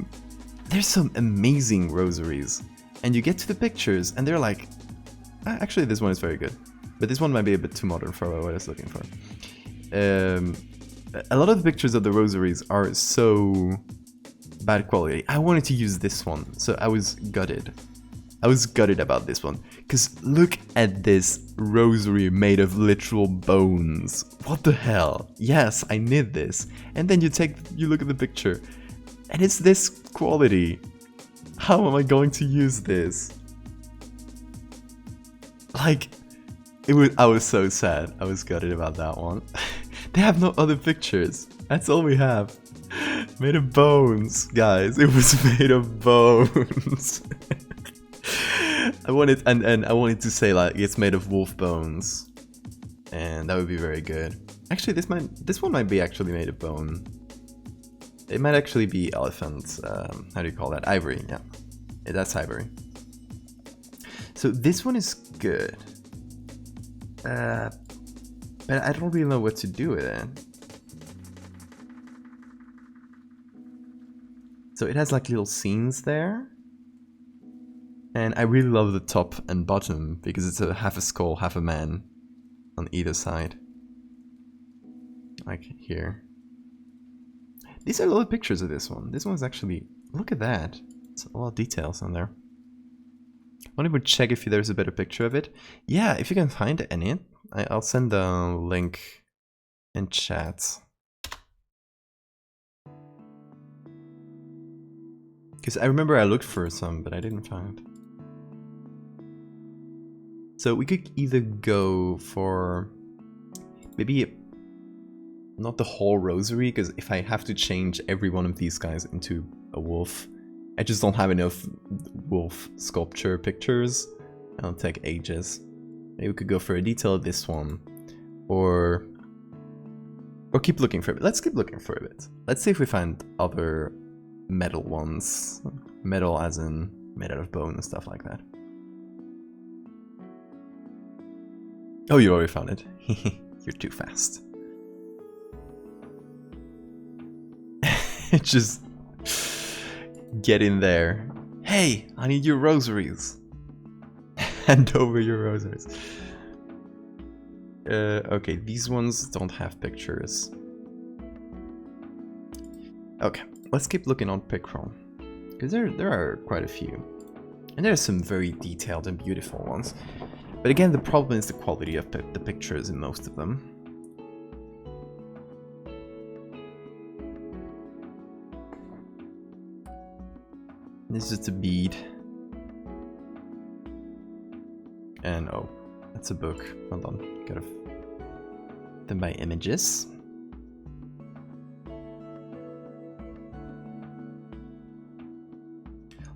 there's some amazing rosaries, and you get to the pictures and they're like, actually this one is very good, but this one might be a bit too modern for what I was looking for. A lot of the pictures of the rosaries are so bad quality. I wanted to use this one, so I was gutted. I was gutted about this one, because look at this rosary made of literal bones. What the hell? Yes, I need this. And then you look at the picture, and it's this quality. How am I going to use this? Like, I was so sad. I was gutted about that one. They have no other pictures. That's all we have. Made of bones, guys. It was made of bones. I wanted I wanted to say like it's made of wolf bones, and that would be very good. Actually, this one might be actually made of bone. It might actually be elephant. How do you call that? Ivory. Yeah, that's ivory. So this one is good, but I don't really know what to do with it. So it has like little scenes there. And I really love the top and bottom because it's half a skull, half a man on either side. Like here. These are a lot of pictures of this one. This one's actually, look at that. It's a lot of details on there. I want to check if there's a better picture of it. Yeah, if you can find any, I'll send the link in chat. Because I remember I looked for some, but I didn't find. So we could either go for maybe not the whole rosary, because if I have to change every one of these guys into a wolf, I just don't have enough wolf sculpture pictures. It'll take ages. Maybe we could go for a detail of this one, or keep looking for a bit. Let's keep looking for a bit. Let's see if we find other metal ones. Metal as in made out of bone and stuff like that. Oh, you already found it. You're too fast. Just get in there. Hey, I need your rosaries. Hand over your rosaries. Okay, these ones don't have pictures. Okay, let's keep looking on Pickroll, because there are quite a few, and there are some very detailed and beautiful ones. But again, the problem is the quality of the pictures in most of them. This is just a bead. And oh, that's a book. Hold on, gotta then by images.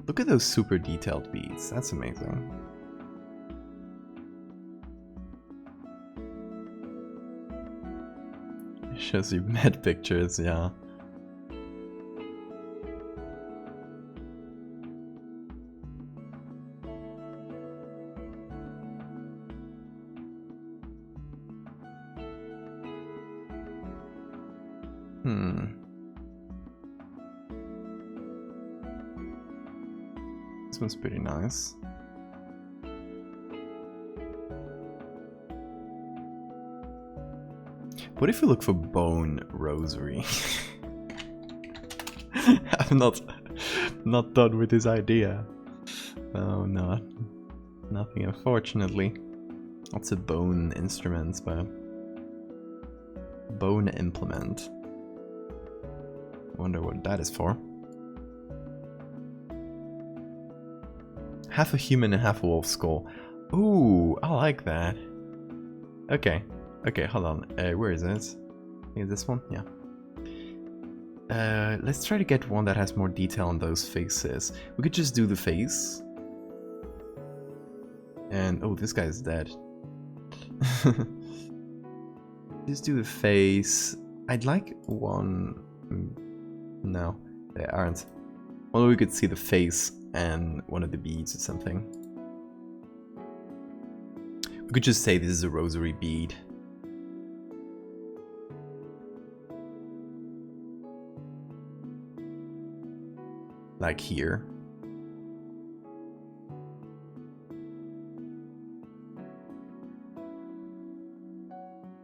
Look at those super detailed beads. That's amazing. It shows you mad pictures, yeah. This one's pretty nice. What if we look for bone rosary? I'm not done with this idea. Oh no, nothing unfortunately. Lots of bone instruments, but bone implement. Wonder what that is for. Half a human and half a wolf skull. Ooh, I like that. Okay, okay, hold on. Where is it? Is this one? Yeah. Let's try to get one that has more detail on those faces. We could just do the face. And oh, this guy's dead. Just do the face. I'd like one. No, they aren't. Well, we could see the face and one of the beads or something. We could just say this is a rosary bead. Like here.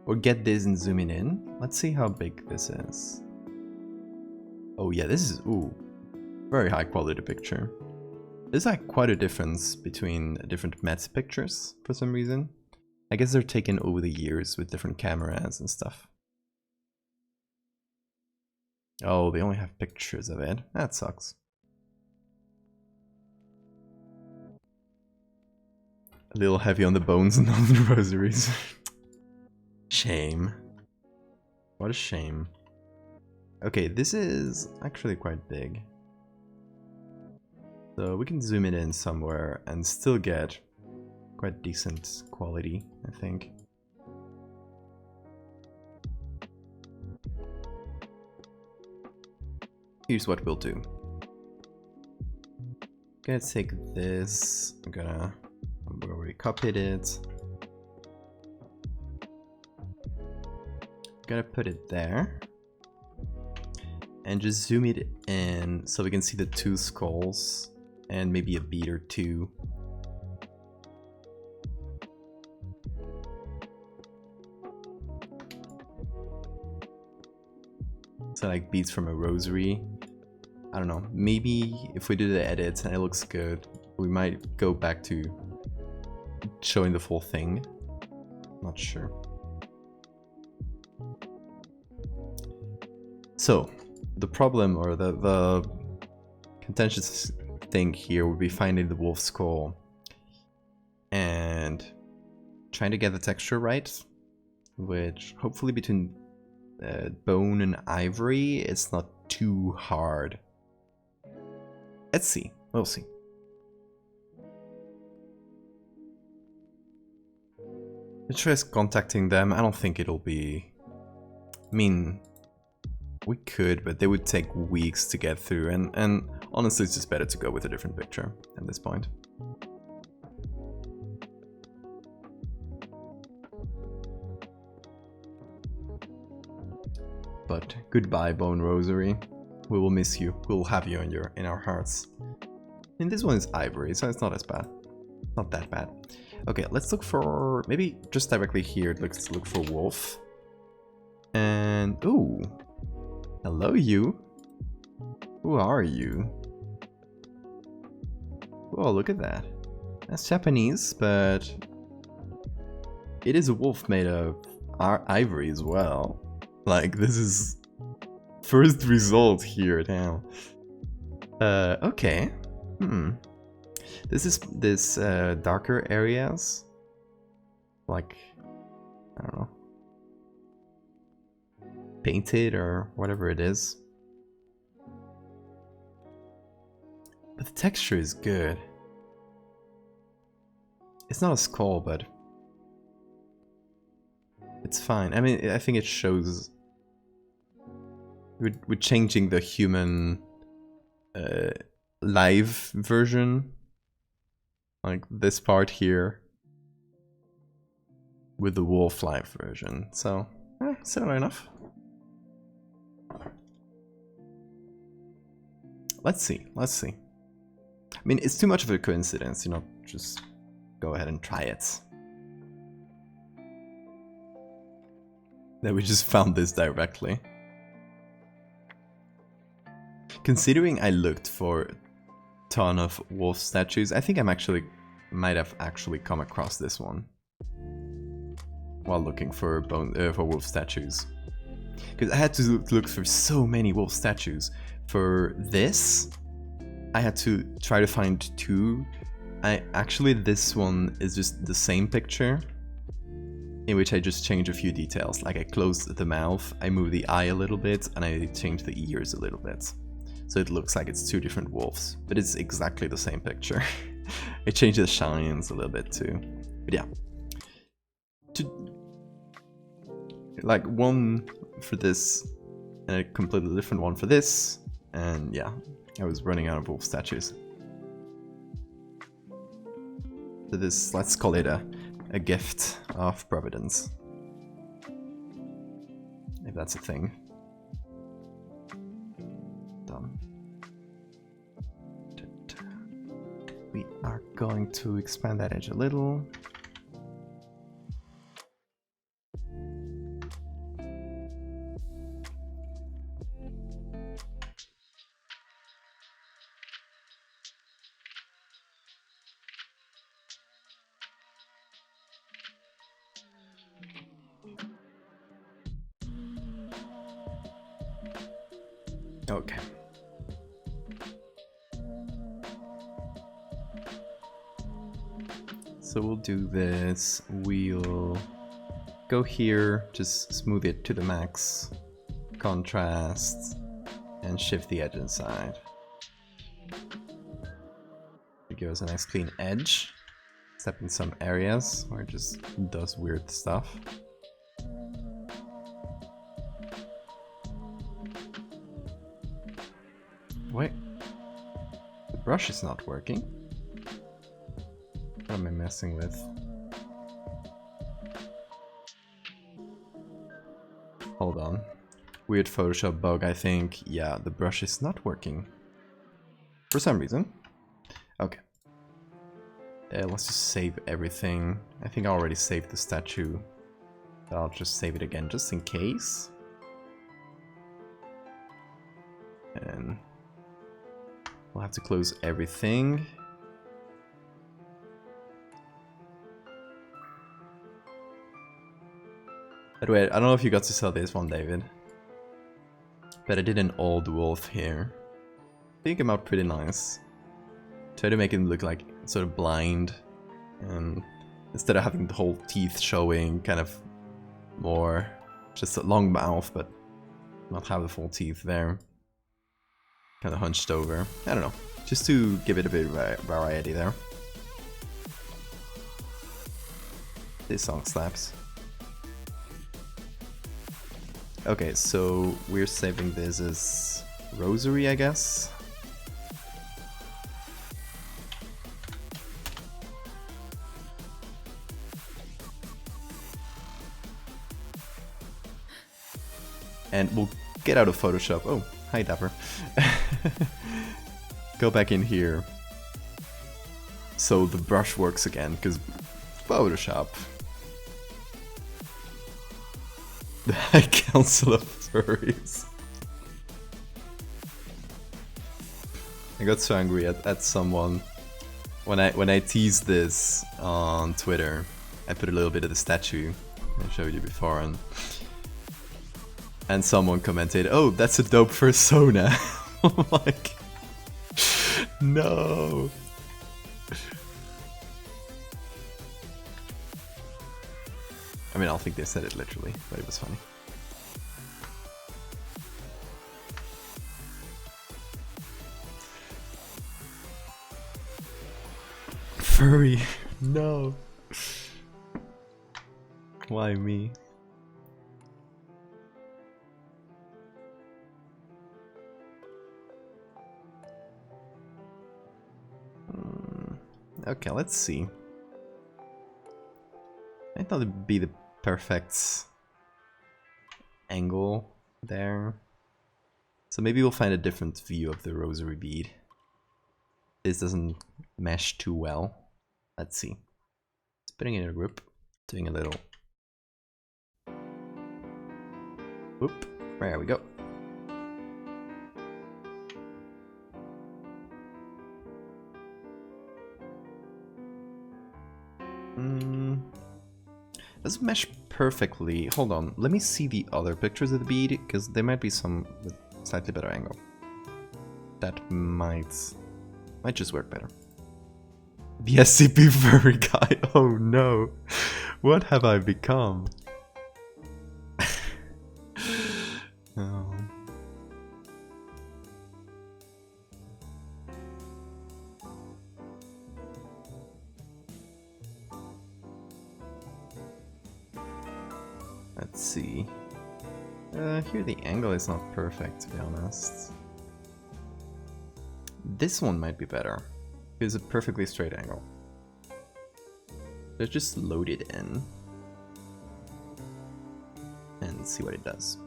Or get this and zoom it in. Let's see how big this is. Oh yeah, this is, ooh, very high quality picture. There's like quite a difference between different Mets pictures for some reason. I guess they're taken over the years with different cameras and stuff. Oh, they only have pictures of it. That sucks. A little heavy on the bones and on the rosaries. Shame. What a shame. Okay, this is actually quite big. So we can zoom it in somewhere and still get quite decent quality, I think. Here's what we'll do. I'm gonna take this, I've already copied it. Gonna put it there and just zoom it in so we can see the two skulls and maybe a bead or two. So like beads from a rosary. I don't know, maybe if we do the edit and it looks good, we might go back to showing the full thing. Not sure. So, the problem or the contentious thing here would be finding the wolf skull and trying to get the texture right, which hopefully between bone and ivory, it's not too hard. Let's see, we'll see. Let's try contacting them. I don't think it'll be, I mean, we could, but they would take weeks to get through, and honestly it's just better to go with a different picture at this point. But goodbye, Bone Rosary. We will miss you. We'll have you in our hearts. And this one is ivory, so it's not as bad. Not that bad. Okay, let's look for, maybe just directly here, let's look for wolf. And, ooh. Hello, you. Who are you? Oh, look at that. That's Japanese, but it is a wolf made of ivory as well. Like, this is first result here now. Okay. This darker areas, like, I don't know, painted or whatever it is. But the texture is good. It's not a skull, but it's fine. I mean, I think it shows we're changing the human live version, like this part here, with the wolf live version. So, similar enough. Let's see. I mean, it's too much of a coincidence, you know, just go ahead and try it. That we just found this directly. Considering I looked for a ton of wolf statues, I think might have actually come across this one while looking for wolf statues. Because I had to look for so many wolf statues. For this, I had to try to find two. Actually, this one is just the same picture, in which I just changed a few details. Like I closed the mouth, I moved the eye a little bit, and I changed the ears a little bit. So it looks like it's two different wolves, but it's exactly the same picture. I changed the shines a little bit too. But yeah. Like one for this, and a completely different one for this, and yeah, I was running out of wolf statues. So this, let's call it a gift of Providence. If that's a thing. Done. We are going to expand that edge a little. Okay. So we'll do this. We'll go here, just smooth it to the max, contrast, and shift the edge inside. It gives us a nice clean edge, except in some areas where it just does weird stuff. Wait, the brush is not working. What am I messing with? Hold on. Weird Photoshop bug, I think. Yeah, the brush is not working. For some reason. Okay. Let's just save everything. I think I already saved the statue. But I'll just save it again, just in case. And we'll have to close everything. By the way, I don't know if you got to sell this one, David. But I did an old wolf here. I think it came out pretty nice. Try to make him look like sort of blind. And instead of having the whole teeth showing, kind of more just a long mouth, but not have the full teeth there. Kind of hunched over. I don't know. Just to give it a bit of variety there. This song slaps. Okay, so we're saving this as Rosary, I guess. And we'll get out of Photoshop. Oh, hi Dapper. Go back in here. So the brush works again, because Photoshop. The High Council of Furries. I got so angry at someone when I teased this on Twitter. I put a little bit of the statue I showed you before, and someone commented, "Oh, that's a dope persona." I'm like, no. I mean, I don't think they said it literally, but it was funny. Furry, no. Why me? Okay, let's see. I thought it'd be the perfect angle there. So maybe we'll find a different view of the rosary bead. this doesn't mesh too well. Let's see. It's putting it in a group, doing a little. Whoop, there we go. Doesn't mesh perfectly. Hold on, let me see the other pictures of the bead, because there might be some with slightly better angle. That might just work better. The SCP furry guy, oh no. What have I become? Oh. Let's see. Here the angle is not perfect, to be honest. This one might be better. It's a perfectly straight angle. Let's just load it in and see what it does.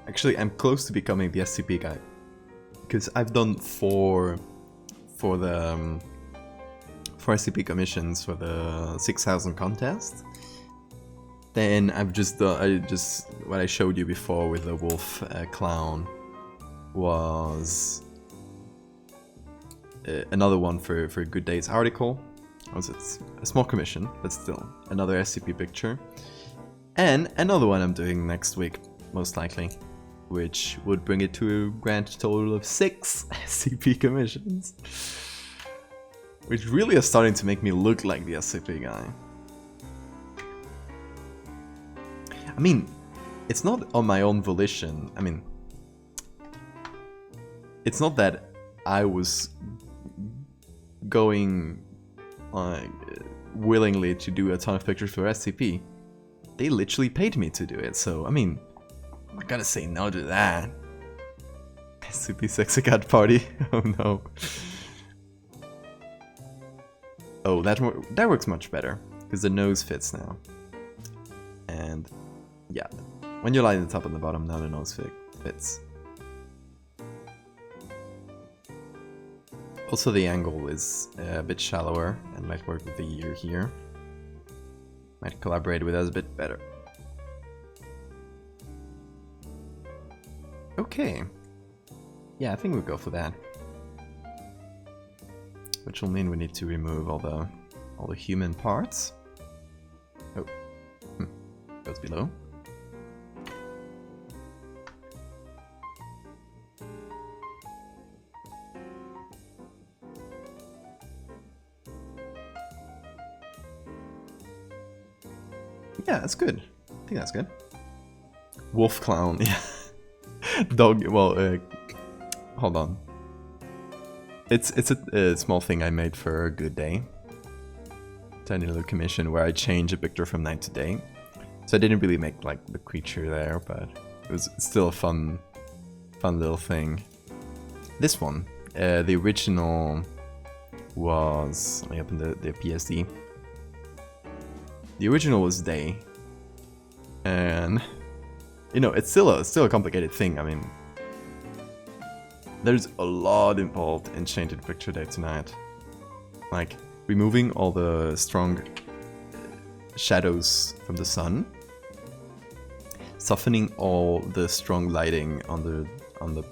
Actually, I'm close to becoming the SCP guy, because I've done four for SCP commissions for the 6,000 contest. Then I've just done, what I showed you before with the wolf clown was another one for a Good Days article. It's a small commission, but still another SCP picture, and another one I'm doing next week, most likely, which would bring it to a grand total of 6 SCP commissions, which really are starting to make me look like the SCP guy. I mean, it's not on my own volition. I mean, it's not that I was going willingly to do a ton of pictures for SCP. They literally paid me to do it, so I mean, I'm not gonna say no to that. SCP Sexy Cat Party? Oh no. Oh, that works much better, because the nose fits now. And yeah, when you line the top and the bottom, now the nose fits. Also, the angle is a bit shallower and might work with the ear here. Might collaborate with us a bit better. Okay. Yeah, I think we'll go for that. Which will mean we need to remove all the human parts. Oh. Goes below. Yeah, that's good. I think that's good. Wolf clown, yeah. Dog, well, hold on. It's a small thing I made for a Good Day. Tiny little commission where I change a picture from night to day. So I didn't really make like the creature there, but it was still a fun little thing. This one, the original was, let me open the PSD. The original was day, and you know, it's still a complicated thing. I mean, there's a lot involved in changing picture day tonight, like removing all the strong shadows from the sun, softening all the strong lighting on the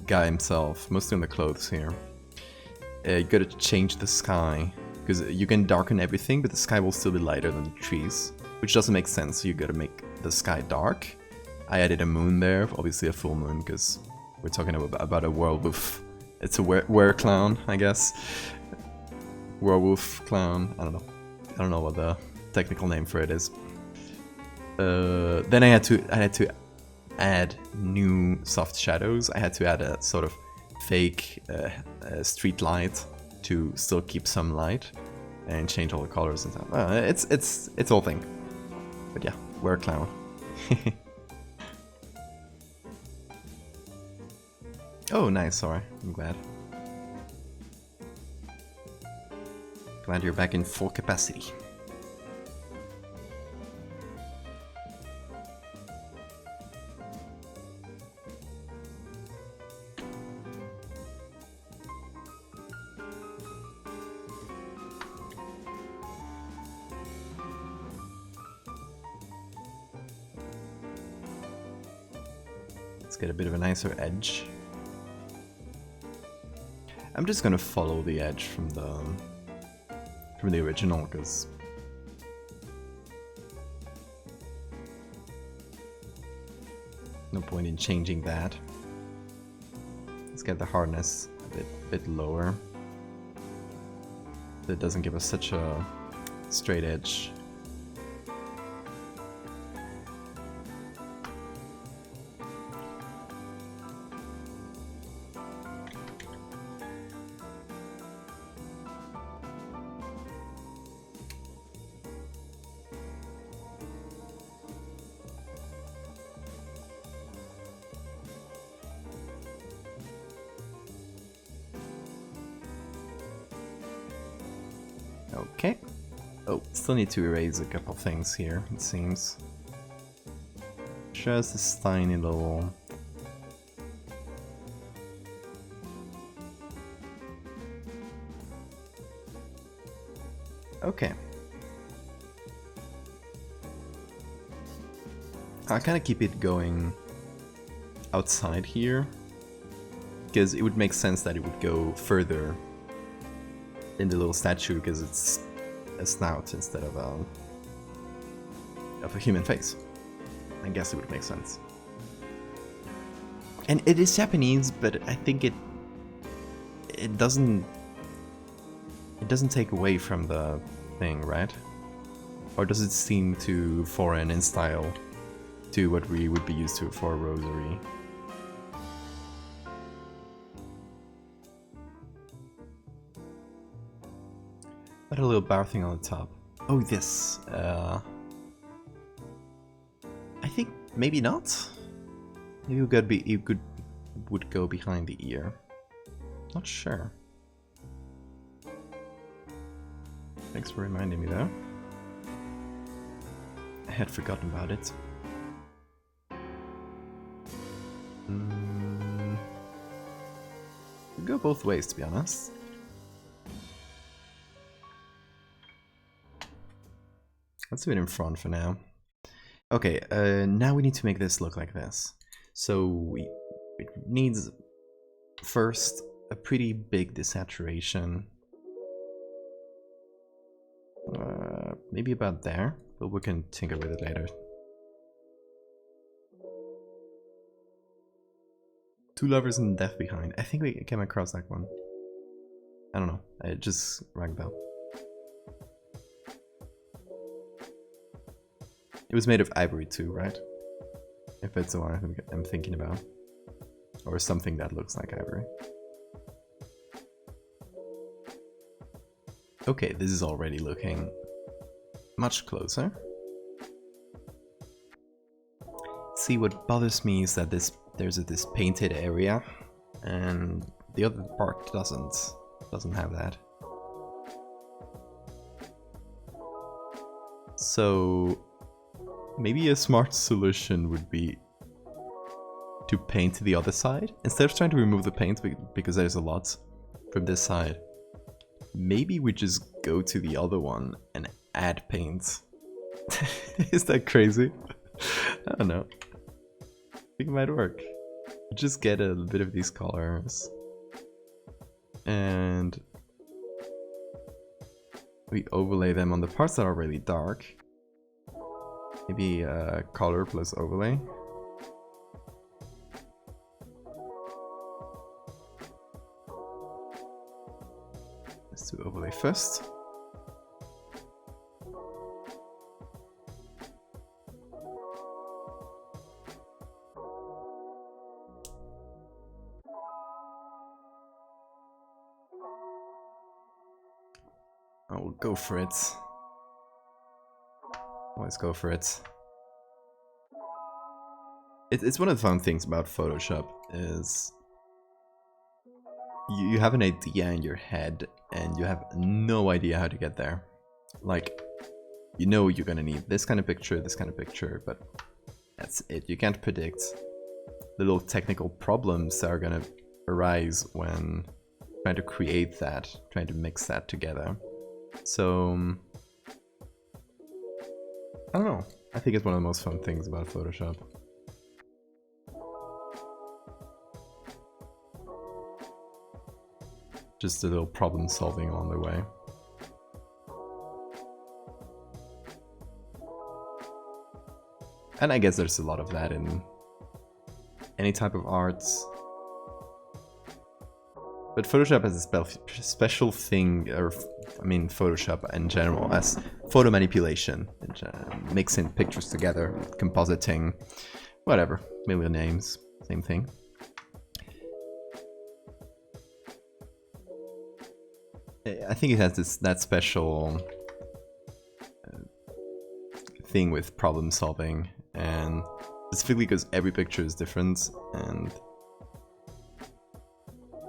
guy himself, mostly on the clothes here. You gotta change the sky, because you can darken everything, but the sky will still be lighter than the trees, which doesn't make sense, so you gotta make the sky dark. I added a moon there, obviously a full moon, because we're talking about a werewolf. It's a were-clown, I guess. Werewolf clown, I don't know what the technical name for it is. Then I had to add new soft shadows. I had to add a sort of fake street light to still keep some light, and change all the colors and stuff. It's all thing. But yeah, we're a clown. Oh, nice. Sorry, I'm glad. Glad you're back in full capacity. Let's get a bit of a nicer edge. I'm just gonna follow the edge from the original, because no point in changing that. Let's get the hardness a bit lower. That doesn't give us such a straight edge. Okay. Oh, still need to erase a couple things here, it seems. Just this tiny little... Okay. I'll kind of keep it going outside here, because it would make sense that it would go further in the little statue, because it's a snout instead of a human face. I guess it would make sense. And it is Japanese, but I think it doesn't take away from the thing, right? Or does it seem too foreign in style to what we would be used to for a rosary? Got a little bar thing on the top. Oh, this. I think maybe not. Maybe would go behind the ear. Not sure. Thanks for reminding me though. I had forgotten about it. Could go both ways, to be honest. Let's do it in front for now. Okay, now we need to make this look like this. So it needs first a pretty big desaturation. Maybe about there, but we can tinker with it later. Two lovers and death behind. I think we came across that one. I don't know. It just rang a bell. It was made of ivory too, right? If that's the one I'm thinking about. Or something that looks like ivory. Okay, this is already looking much closer. See, what bothers me is that there's this painted area, and the other part doesn't have that. So maybe a smart solution would be to paint the other side instead of trying to remove the paint, because there's a lot from this side. Maybe we just go to the other one and add paint. Is that crazy? I don't know. I think it might work. Just get a bit of these colors and we overlay them on the parts that are really dark. Maybe color plus overlay. Let's do overlay first. I will go for it. Let's go for it. It's one of the fun things about Photoshop is you have an idea in your head and you have no idea how to get there. Like, you know you're gonna need this kind of picture, but that's it. You can't predict the little technical problems that are gonna arise when trying to create that, trying to mix that together. So I don't know. I think it's one of the most fun things about Photoshop. Just a little problem solving along the way. And I guess there's a lot of that in any type of arts. But Photoshop has a special thing, or I mean Photoshop in general, as photo manipulation, mixing pictures together, compositing, whatever, million names, same thing. I think it has that special thing with problem solving, and specifically because every picture is different, and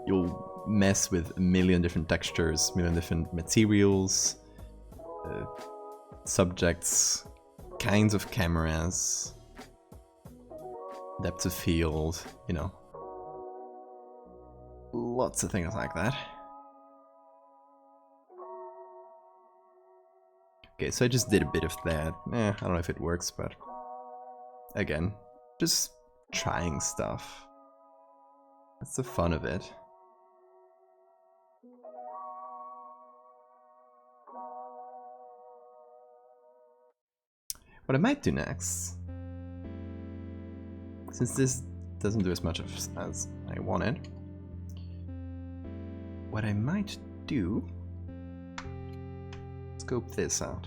you'll mess with a million different textures, million different materials, subjects, kinds of cameras, depth of field, you know, lots of things like that. Okay, so I just did a bit of that. I don't know if it works, but again, just trying stuff. That's the fun of it. What I might do next, since this doesn't do as much as I wanted, what I might do, scope this out.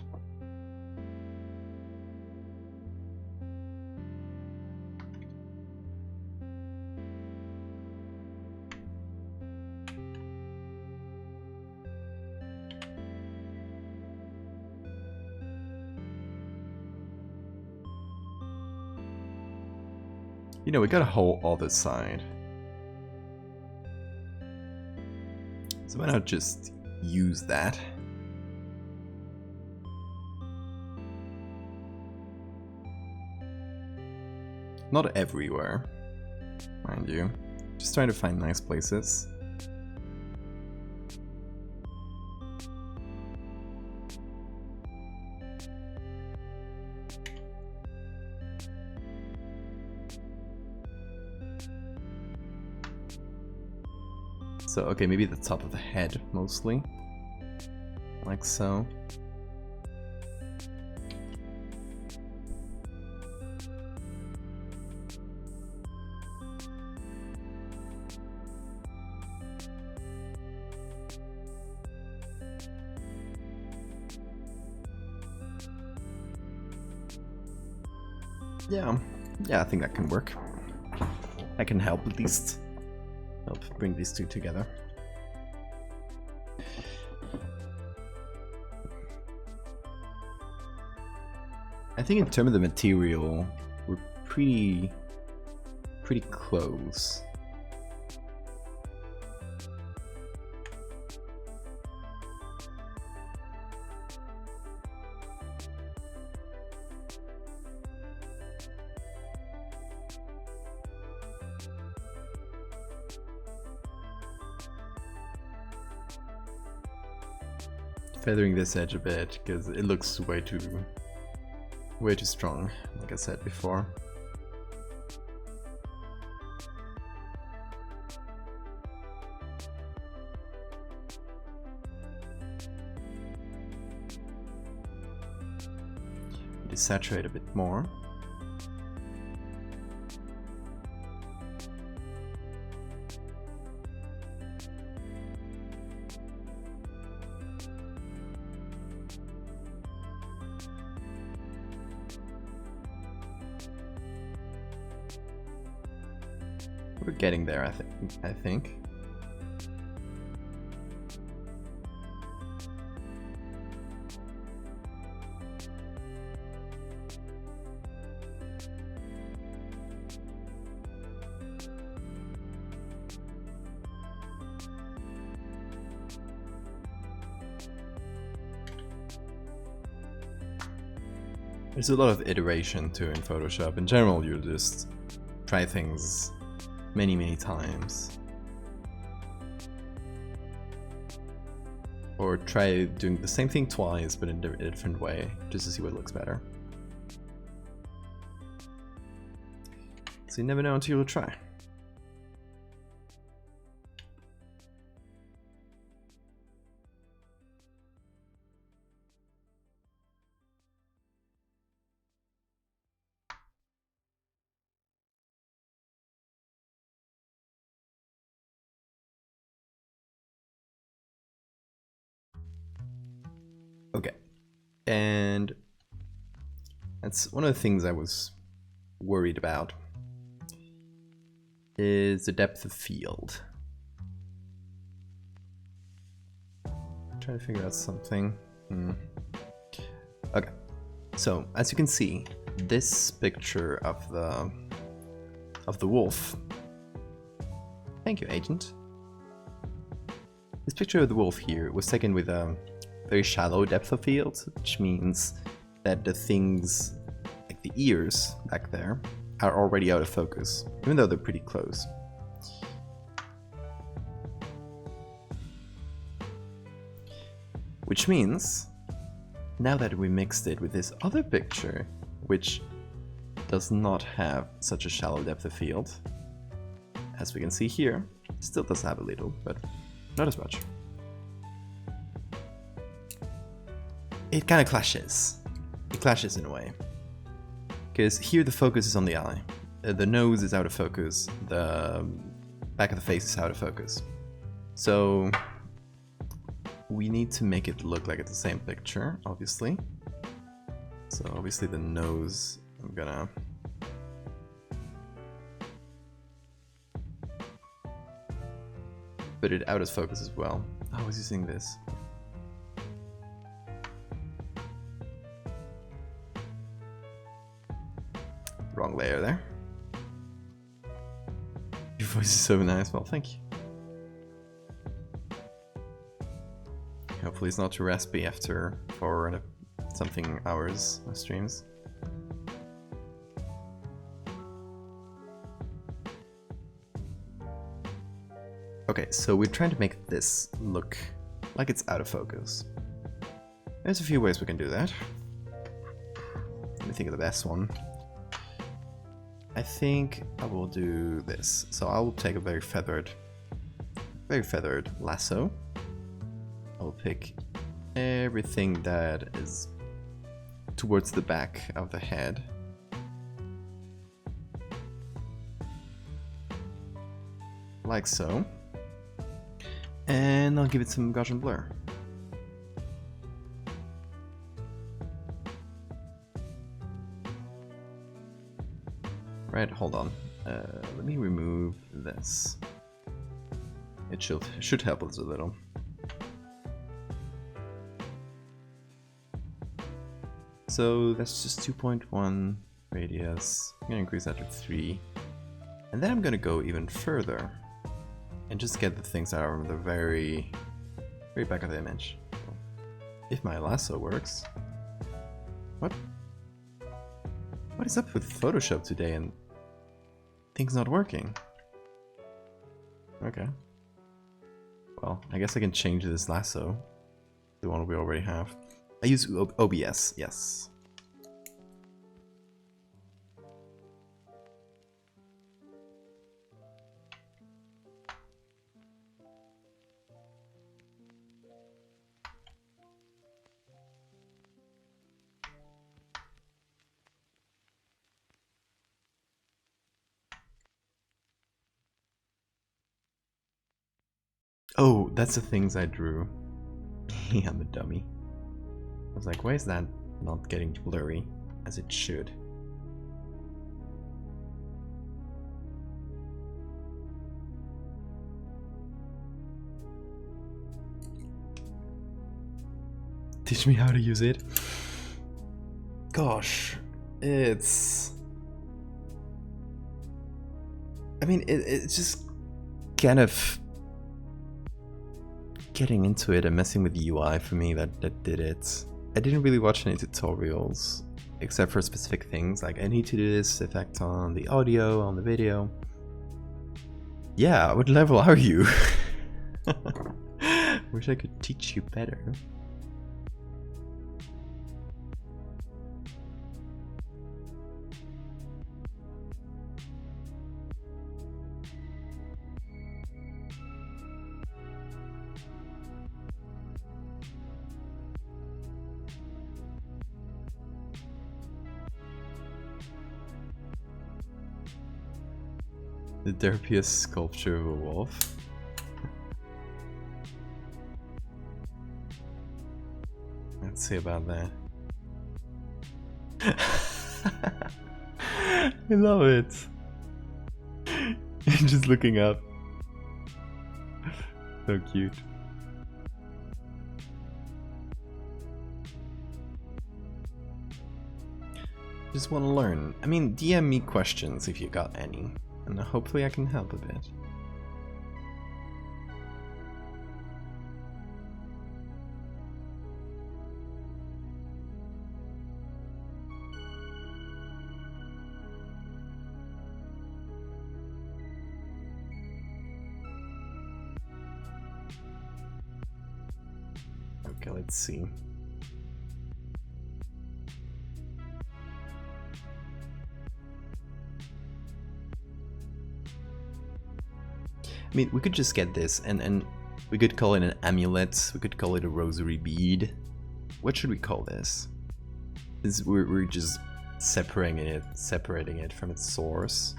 You know, we got a whole other side. So why not just use that? Not everywhere, mind you. Just trying to find nice places. So, okay, maybe the top of the head, mostly. Like so. Yeah, I think that can work. I can help at least. Help bring these two together. I think in terms of the material, we're pretty close. Feathering this edge a bit because it looks way too strong, like I said before. Desaturate a bit more. We're getting there, I think. There's a lot of iteration too in Photoshop. In general, you just try things many times. Or try doing the same thing twice, but in a different way, just to see what looks better. So you never know until you try. Okay, and that's one of the things I was worried about, is the depth of field. I'm trying to figure out something. Okay, so as you can see, this picture of the wolf. Thank you, agent. This picture of the wolf here was taken with a very shallow depth of field, which means that the things like the ears back there are already out of focus, even though they're pretty close. Which means, now that we mixed it with this other picture, which does not have such a shallow depth of field, as we can see here, it still does have a little, but not as much. It kind of clashes. It clashes in a way. Because here the focus is on the eye. The nose is out of focus. The back of the face is out of focus. So we need to make it look like it's the same picture, obviously. So obviously the nose, I'm gonna put it out of focus as well. Oh, I was using this. Wrong layer there. Your voice is so nice. Well, thank you. Hopefully it's not too raspy after 4 something hours of streams. Okay, so we're trying to make this look like it's out of focus. There's a few ways we can do that. Let me think of the best one. I think I will do this. So I will take a very feathered lasso. I will pick everything that is towards the back of the head. Like so. And I'll give it some Gaussian blur. Right, hold on. Let me remove this. It should help us a little. So that's just 2.1 radius. I'm gonna increase that to 3. And then I'm gonna go even further and just get the things that are on the very back of the image. If my lasso works. What? What is up with Photoshop today and things not working? Okay. Well, I guess I can change this lasso. The one we already have. I use OBS, yes. Oh, that's the things I drew. I'm a dummy. I was like, why is that not getting blurry as it should? Teach me how to use it. Gosh, it's... I mean, it's just kind of getting into it and messing with the UI for me that did it. I didn't really watch any tutorials except for specific things like I need to do this effect on the audio, on the video. Yeah, what level are you? Wish I could teach you better. The derpiest sculpture of a wolf. to say about that. I love it. Just looking up. So cute. Just want to learn. I mean, DM me questions if you got any, and hopefully I can help a bit. Okay, let's see. I mean, we could just get this, and we could call it an amulet, we could call it a rosary bead. What should we call this? Since we're just separating it from its source.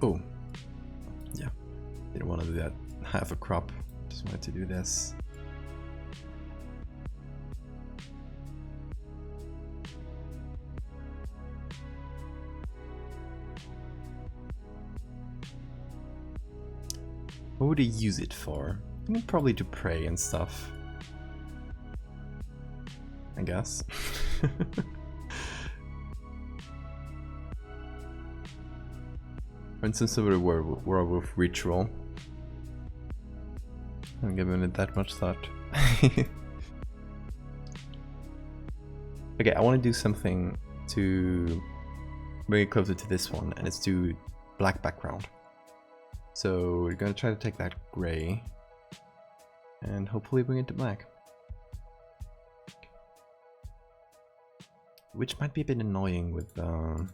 Oh, yeah, didn't want to do that half a crop, just wanted to do this. What would he use it for? I mean, probably to pray and stuff, I guess. For instance, of a werewolf ritual. I haven't given it that much thought. Okay, I want to do something to bring it closer to this one, and it's to black background. So we're gonna try to take that gray and hopefully bring it to black. Which might be a bit annoying with Hold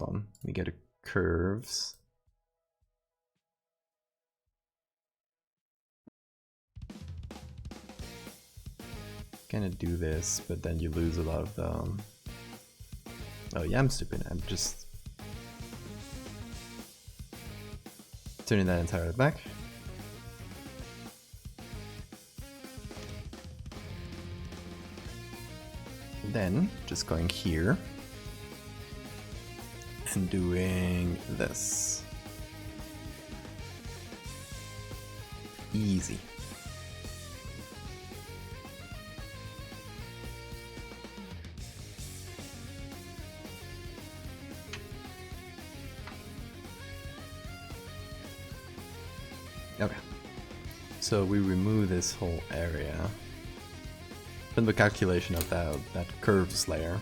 on, we get a curves. Gonna do this, but then you lose a lot of the... Oh yeah, I'm stupid. I'm just turning that entirely back. Then just going here and doing this. Easy. Okay, so we remove this whole area. Then the calculation of that curves layer.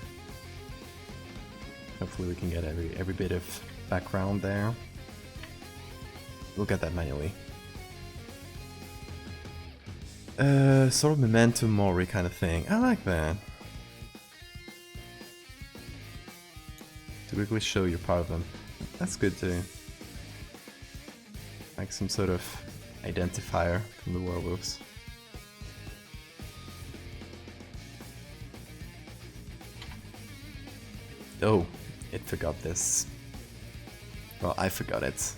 Hopefully we can get every bit of background there. We'll get that manually. Sort of memento mori kind of thing. I like that. To quickly show you're part of them. That's good too. Like some sort of identifier from the werewolves. Oh, it forgot this. Well, I forgot it.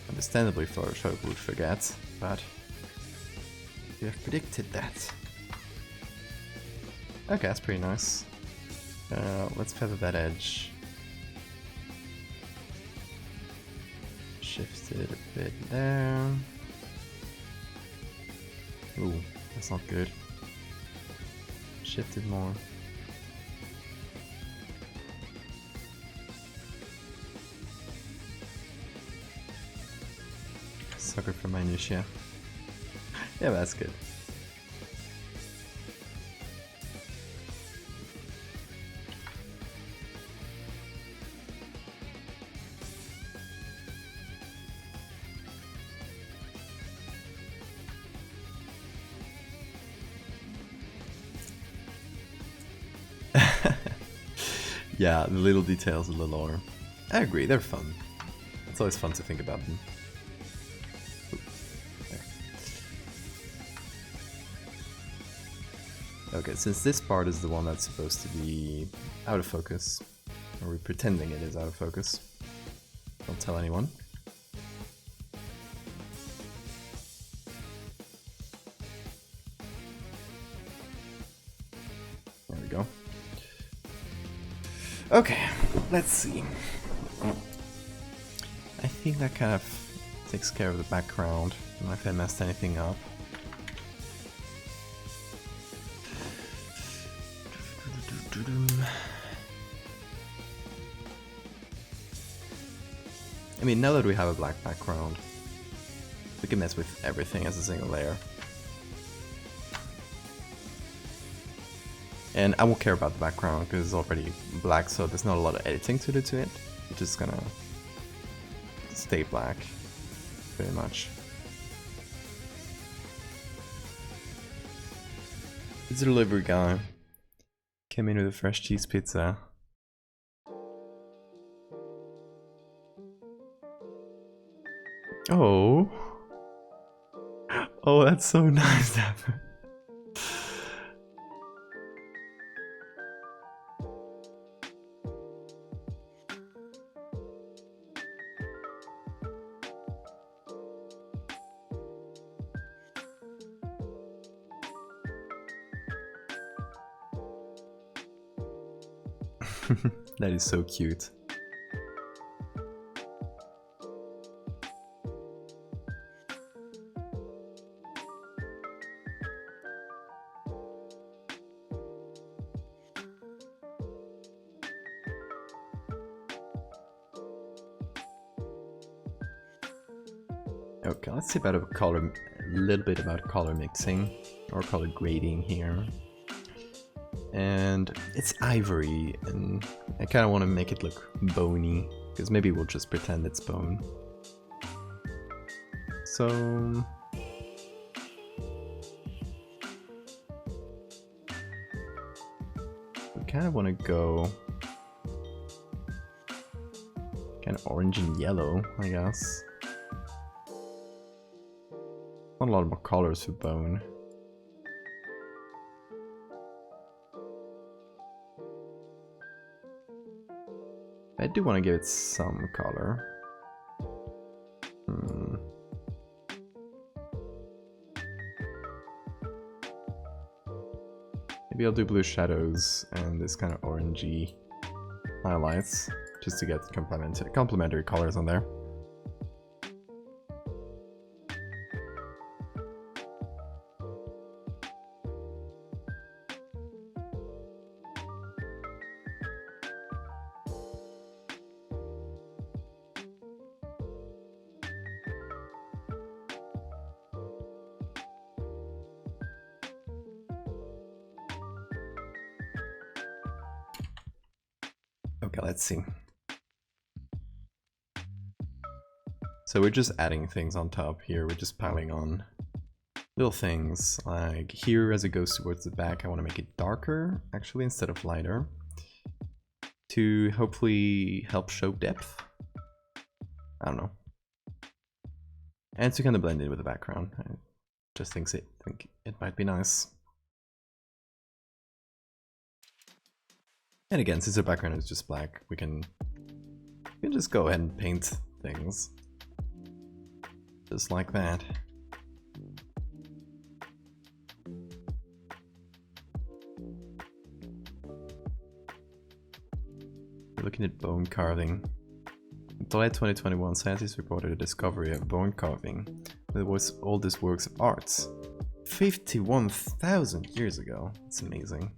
Understandably, Photoshop would forget, but you have predicted that. Okay, that's pretty nice. Let's feather that edge. Shift it a bit there. Ooh, that's not good. Shift it more. Sucker for minutia. Yeah, that's good. Yeah, the little details of the lore. I agree, they're fun. It's always fun to think about them. Okay, since this part is the one that's supposed to be out of focus, or we're pretending it is out of focus, don't tell anyone. There we go. Okay, let's see. I think that kind of takes care of the background. I don't know if I messed anything up. I mean, now that we have a black background, we can mess with everything as a single layer. And I won't care about the background because it's already black, so there's not a lot of editing to do to it. It's just gonna stay black, pretty much. The delivery guy came in with a fresh cheese pizza. Oh. Oh, that's so nice. That is so cute. Okay, let's see about a little bit about color mixing or color grading here. And it's ivory, and I kind of want to make it look bony, because maybe we'll just pretend it's bone. So we kind of want to go kind of orange and yellow, I guess. Not a lot more colors for bone. I do want to give it some color. Maybe I'll do blue shadows and this kind of orangey highlights, just to get complementary colors on there. Okay, let's see. So we're just adding things on top here. We're just piling on little things. Like here, as it goes towards the back, I want to make it darker, actually, instead of lighter, to hopefully help show depth. I don't know. And to kind of blend in with the background. I just think it might be nice. And again, since the background is just black, we can just go ahead and paint things. Just like that. We're looking at bone carving. In July 2021, scientists reported a discovery of bone carving with the world's oldest works of art. 51,000 years ago. It's amazing.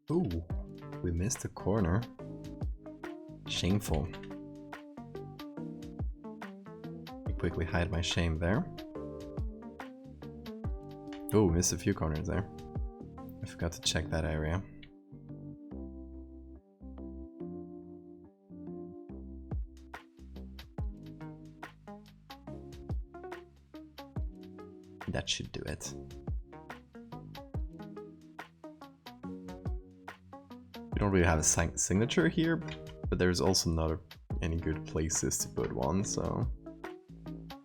Ooh, we missed a corner. Shameful. Let me quickly hide my shame there. Oh, missed a few corners there. I forgot to check that area. That should do it. don't really have a signature here, but there's also not any good places to put one, so I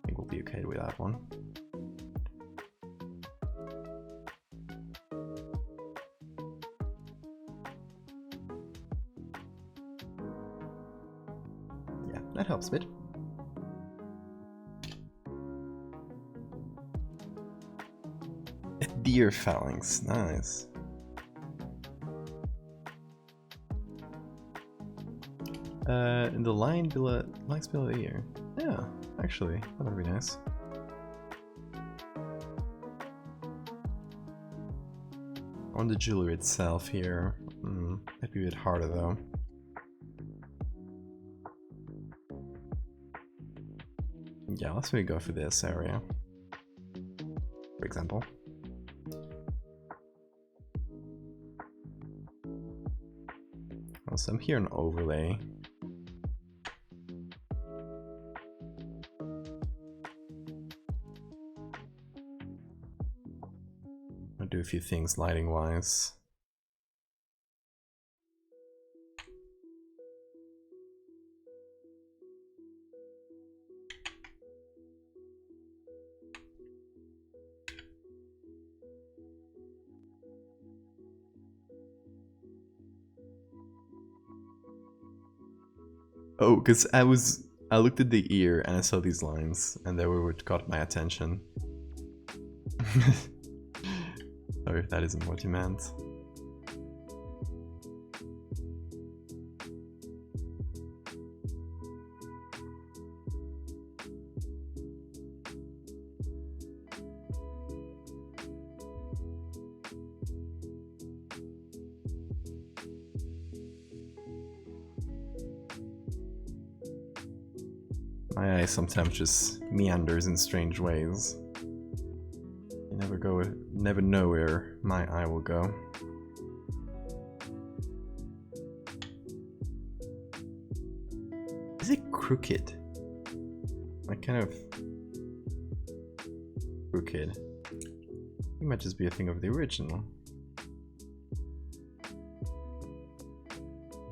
think we'll be okay with that one. Yeah, that helps a bit. Deer phalanx, nice. In the lines below the ear. Yeah, actually, that would be nice. On the jewelry itself here, that'd be a bit harder though. Yeah, let's maybe go for this area, for example. So I'm here an overlay. I'll do a few things lighting wise. Oh, because I looked at the ear and I saw these lines, and they were what caught my attention. Sorry if that isn't what you meant. My eye sometimes just meanders in strange ways. You never know where my eye will go. Is it crooked? Like kind of crooked. It might just be a thing of the original.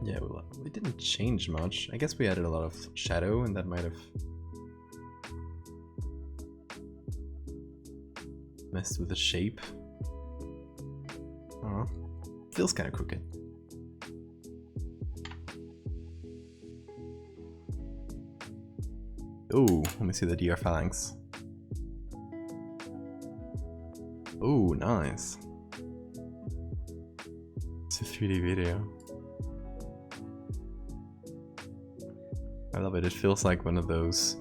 Yeah, well, it didn't change much. I guess we added a lot of shadow, and that might have messed with the shape. Oh, feels kind of crooked. Oh, let me see the deer phalanx. Oh, nice. It's a 3D video. I love it. It feels like one of those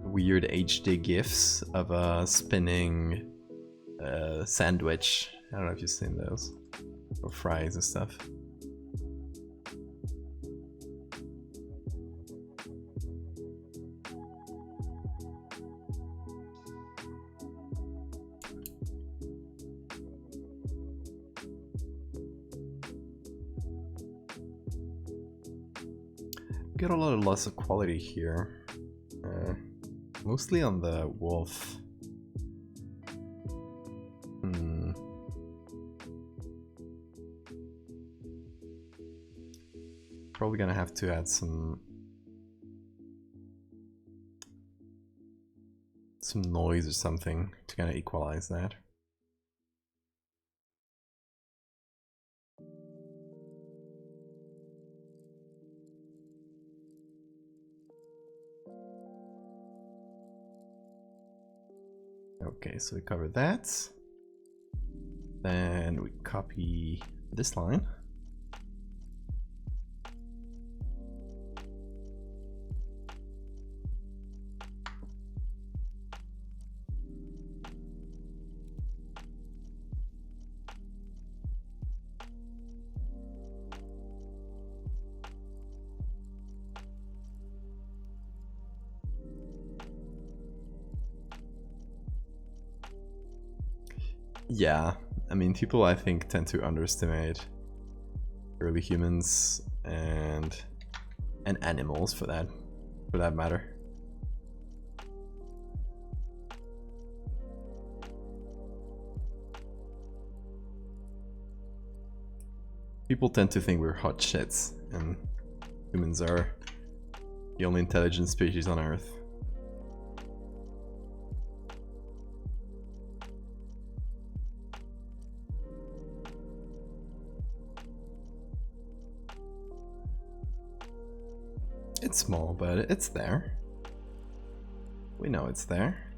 weird HD GIFs of a spinning sandwich. I don't know if you've seen those. Or fries and stuff. Get a lot of loss of quality here, mostly on the wolf. Probably gonna have to add some noise or something to kind of equalize that. Okay, so we covered that. Then we copy this line. Yeah, I mean, people I think tend to underestimate early humans and animals for that matter. People tend to think we're hot shits, and humans are the only intelligent species on Earth. It's small, but it's there. We know it's there.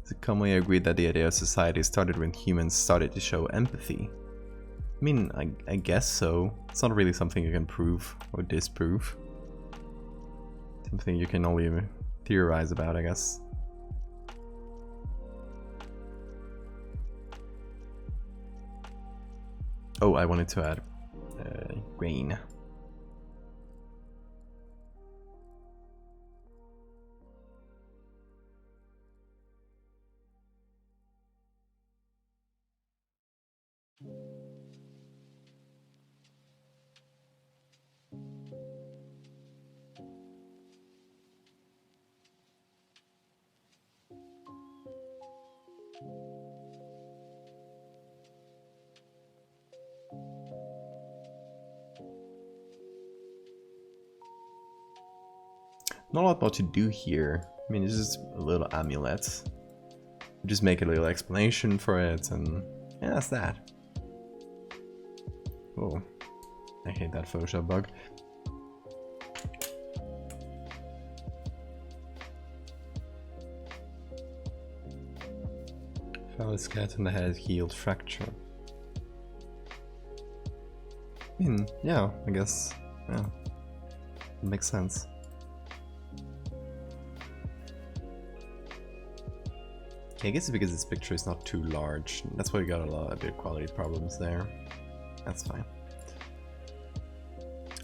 It's commonly agreed that the idea of society started when humans started to show empathy. I mean, I guess so. It's not really something you can prove or disprove. Something you can only theorize about, I guess. Oh, I wanted to add grain. Not a lot more to do here. I mean, it's just a little amulet. Just make a little explanation for it, and yeah, that's that. Oh, I hate that Photoshop bug. Found a skeleton that had a healed fracture. I mean, yeah, I guess, yeah, it makes sense. I guess it's because this picture is not too large. That's why we got a lot of bit quality problems there. That's fine.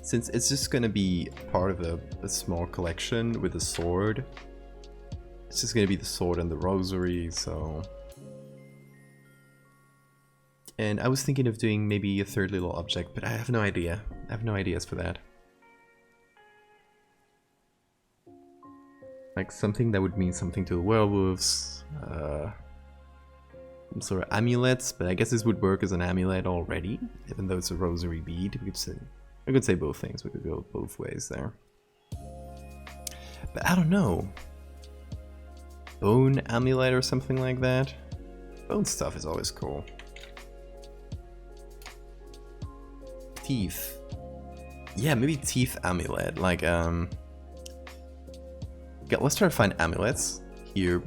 Since it's just gonna be part of a small collection with a sword, it's just gonna be the sword and the rosary, so... And I was thinking of doing maybe a third little object, but I have no idea. I have no ideas for that. Like something that would mean something to the werewolves. Some sort of amulets, but I guess this would work as an amulet already, even though it's a rosary bead. We could say both things. We could go both ways there. But I don't know. Bone amulet or something like that. Bone stuff is always cool. Teeth. Yeah, maybe teeth amulet. Like yeah, let's try to find amulets here.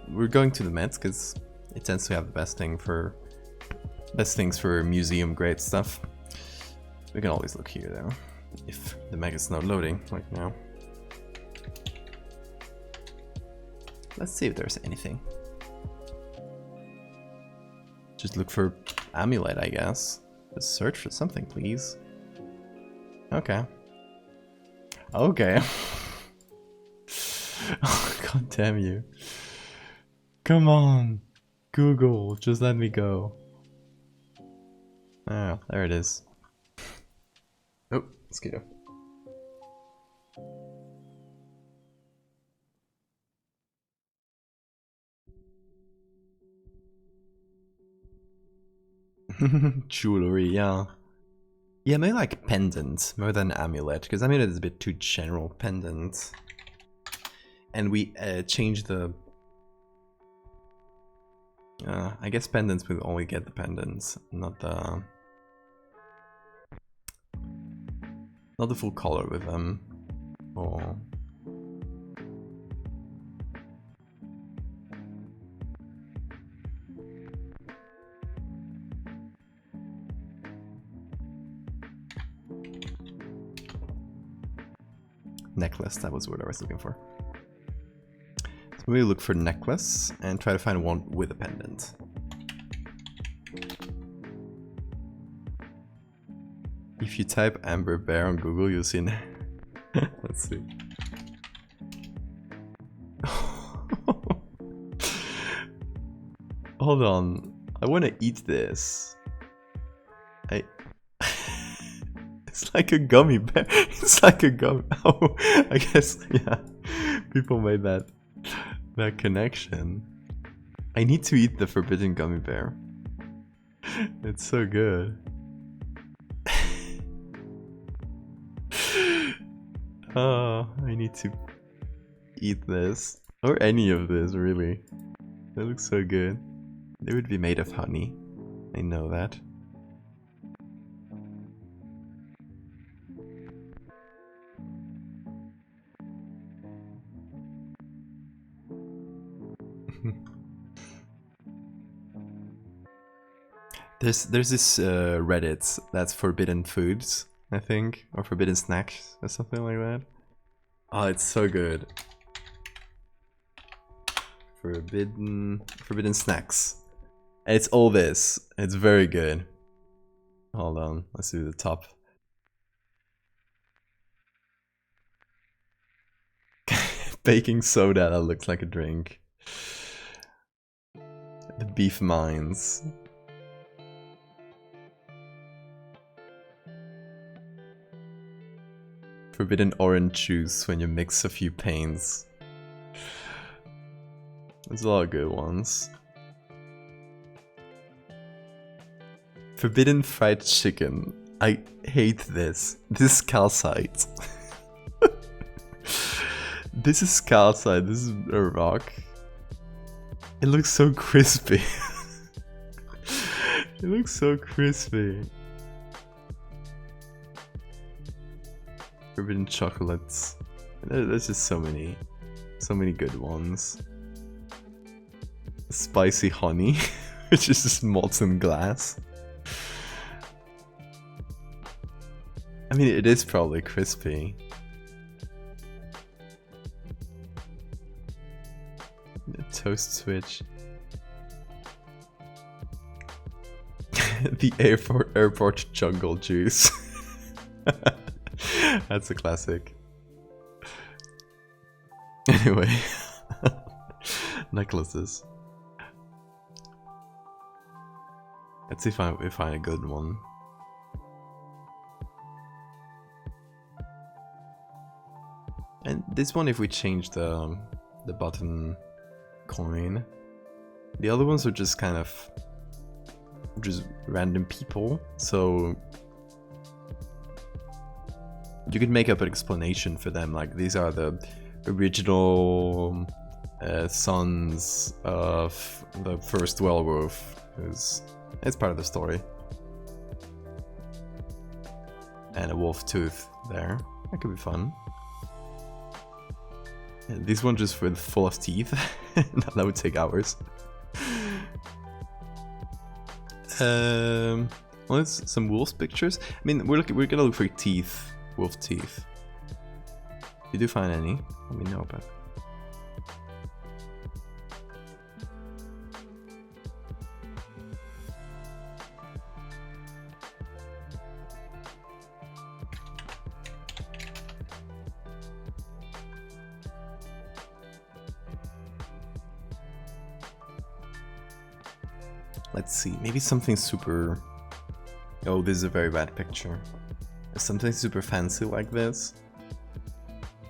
We're going to the Mets because it tends to have the best things for museum grade stuff. We can always look here though, if the Meg is not loading right now. Let's see if there's anything. Just look for amulet, I guess. Just search for something, please. Okay. Okay. Oh, God damn you. Come on. Google, just let me go. Ah, there it is. Oh, mosquito. Jewelry, yeah. Yeah, maybe like pendant more than amulet, because amulet is a bit too general. Pendant. And we changed the... I guess pendants will only get the pendants, not the full color with them. Oh. Necklace, that was what I was looking for. So we look for necklace and try to find one with a pendant. If you type Amber Bear on Google, you'll see. Let's see. Hold on, I want to eat this. like a gummy bear. It's like a gummy. Oh, I guess, yeah. People made that connection. I need to eat the forbidden gummy bear. It's so good. Oh, I need to eat this. Or any of this, really. They look so good. They would be made of honey. I know that. There's this Reddit that's forbidden foods, I think, or forbidden snacks or something like that. Oh, it's so good. Forbidden snacks. And it's all this. It's very good. Hold on, let's do the top. Baking soda that looks like a drink. The beef mines. Forbidden orange juice when you mix a few paints. There's a lot of good ones. Forbidden fried chicken. I hate this. This is calcite. This is calcite. This is a rock. It looks so crispy. It looks so crispy. Forbidden chocolates. There's just so many good ones. Spicy honey, which is just molten glass. I mean, it is probably crispy. Toast switch. The airport jungle juice. That's a classic. Anyway. Necklaces. Let's see if we find a good one. And this one, if we change the button coin. The other ones are just kind of just random people, so you could make up an explanation for them, like these are the original sons of the first werewolf, it's part of the story. And a wolf tooth there, that could be fun. And this one just with full of teeth. That would take hours. Well, it's some wolves pictures. I mean, we're gonna look for teeth, wolf teeth. If you do find any, let me know. But let's see, maybe something super... Oh, this is a very bad picture. Something super fancy like this.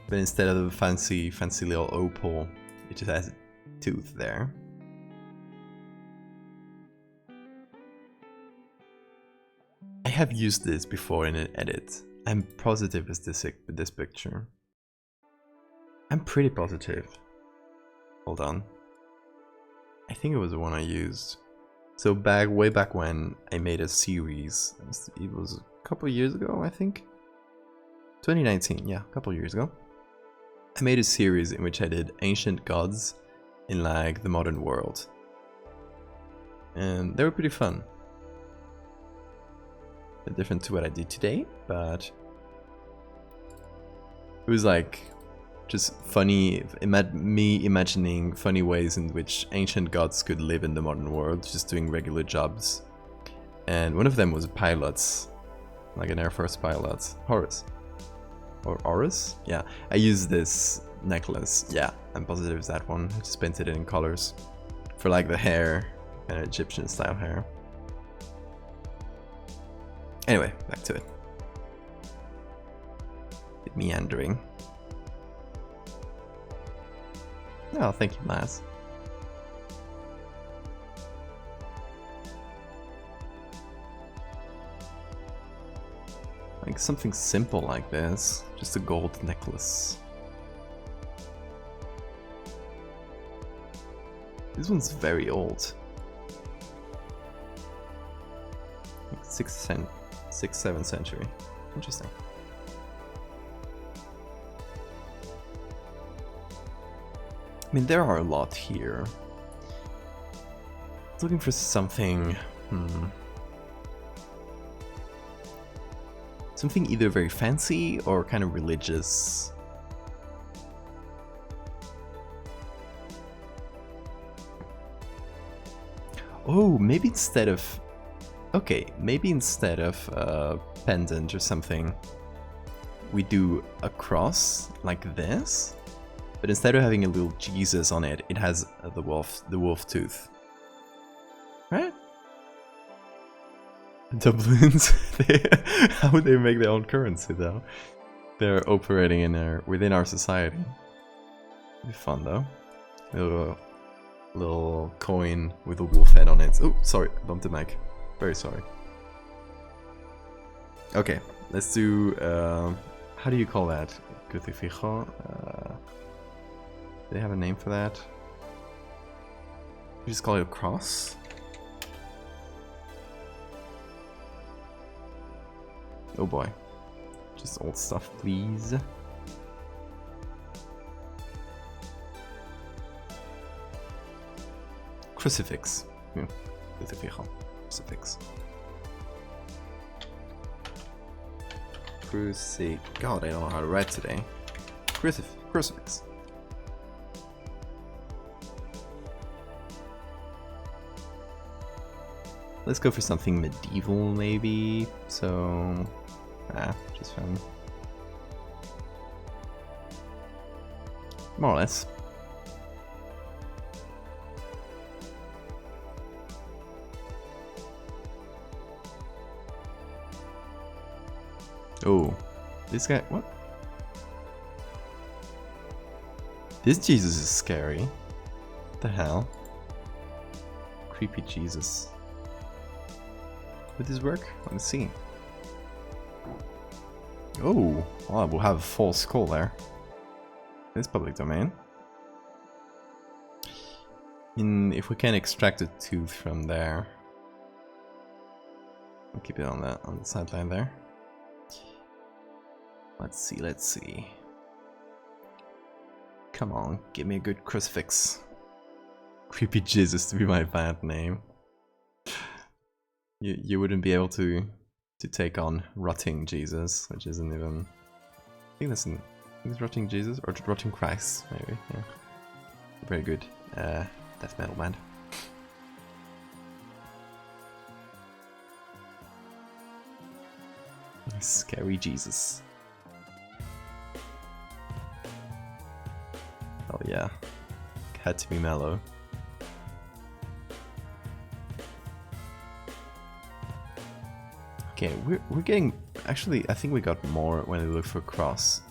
But instead of the fancy little opal, it just has a tooth there. I have used this before in an edit. I'm positive it's this picture. I'm pretty positive. Hold on. I think it was the one I used. So way back when I made a series, it was a couple of years ago, I think. 2019, yeah, a couple of years ago. I made a series in which I did ancient gods in like the modern world. And they were pretty fun. A bit different to what I did today, but it was like just funny, me imagining funny ways in which ancient gods could live in the modern world, just doing regular jobs. And one of them was pilots, like an Air Force pilot, Horus. Or Horus? Yeah, I used this necklace. Yeah, I'm positive it's that one. I just painted it in colors for like the hair, kind of Egyptian style hair. Anyway, back to it. bit meandering. Oh, thank you, Laz. Like something simple like this, just a gold necklace. This one's very old. Like 6th, 7th century. Interesting. I mean, there are a lot here. Looking for something... Something either very fancy or kind of religious. Oh, maybe instead of... Okay, maybe instead of a pendant or something, we do a cross like this, but instead of having a little Jesus on it, it has the wolf tooth. Right? Doubloons. How would they make their own currency though? They're operating in within our society. It'd be fun though. Little coin with a wolf head on it. Oh, sorry, bumped the mic. Very sorry. Okay, let's do. How do you call that? Crucifijo. Do they have a name for that? You just call it a cross. Oh boy. Just old stuff, please. Crucifix. Crucifijo. Crucifix. God, I don't know how to write today. Crucifix. Let's go for something medieval, maybe. So, just fun. More or less. Oh, this guy, what? This Jesus is scary. What the hell? Creepy Jesus. Would this work? Let's see. Oh, well, we'll have a false skull there. It's public domain. If we can extract a tooth from there, we'll keep it on the sideline there. Let's see. Come on, give me a good crucifix. Creepy Jesus to be my bad name. You wouldn't be able to take on rotting Jesus, which isn't even... I think it's rotting Jesus or rotting Christ, maybe. Yeah. Very good death metal band. Scary Jesus. Oh yeah, had to be mellow. Okay, we're getting... Actually, I think we got more when we look for cross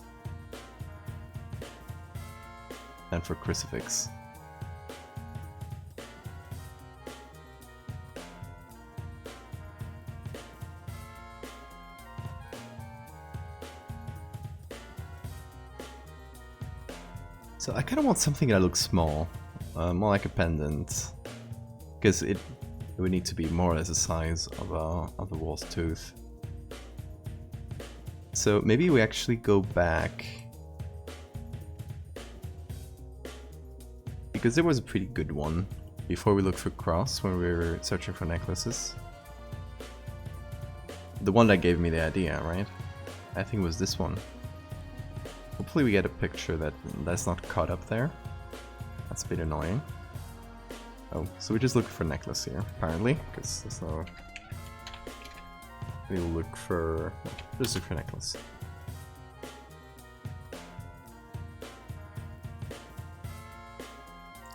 than for crucifix. So I kind of want something that looks small, more like a pendant, because it would need to be more or less the size of the wolf's tooth. So maybe we actually go back, because there was a pretty good one before we looked for cross when we were searching for necklaces. The one that gave me the idea, right? I think it was this one. Hopefully we get a picture that's not caught up there. That's a bit annoying. Oh, so we just look for necklace here, apparently, because there's no... We'll look for... No, just look for necklace.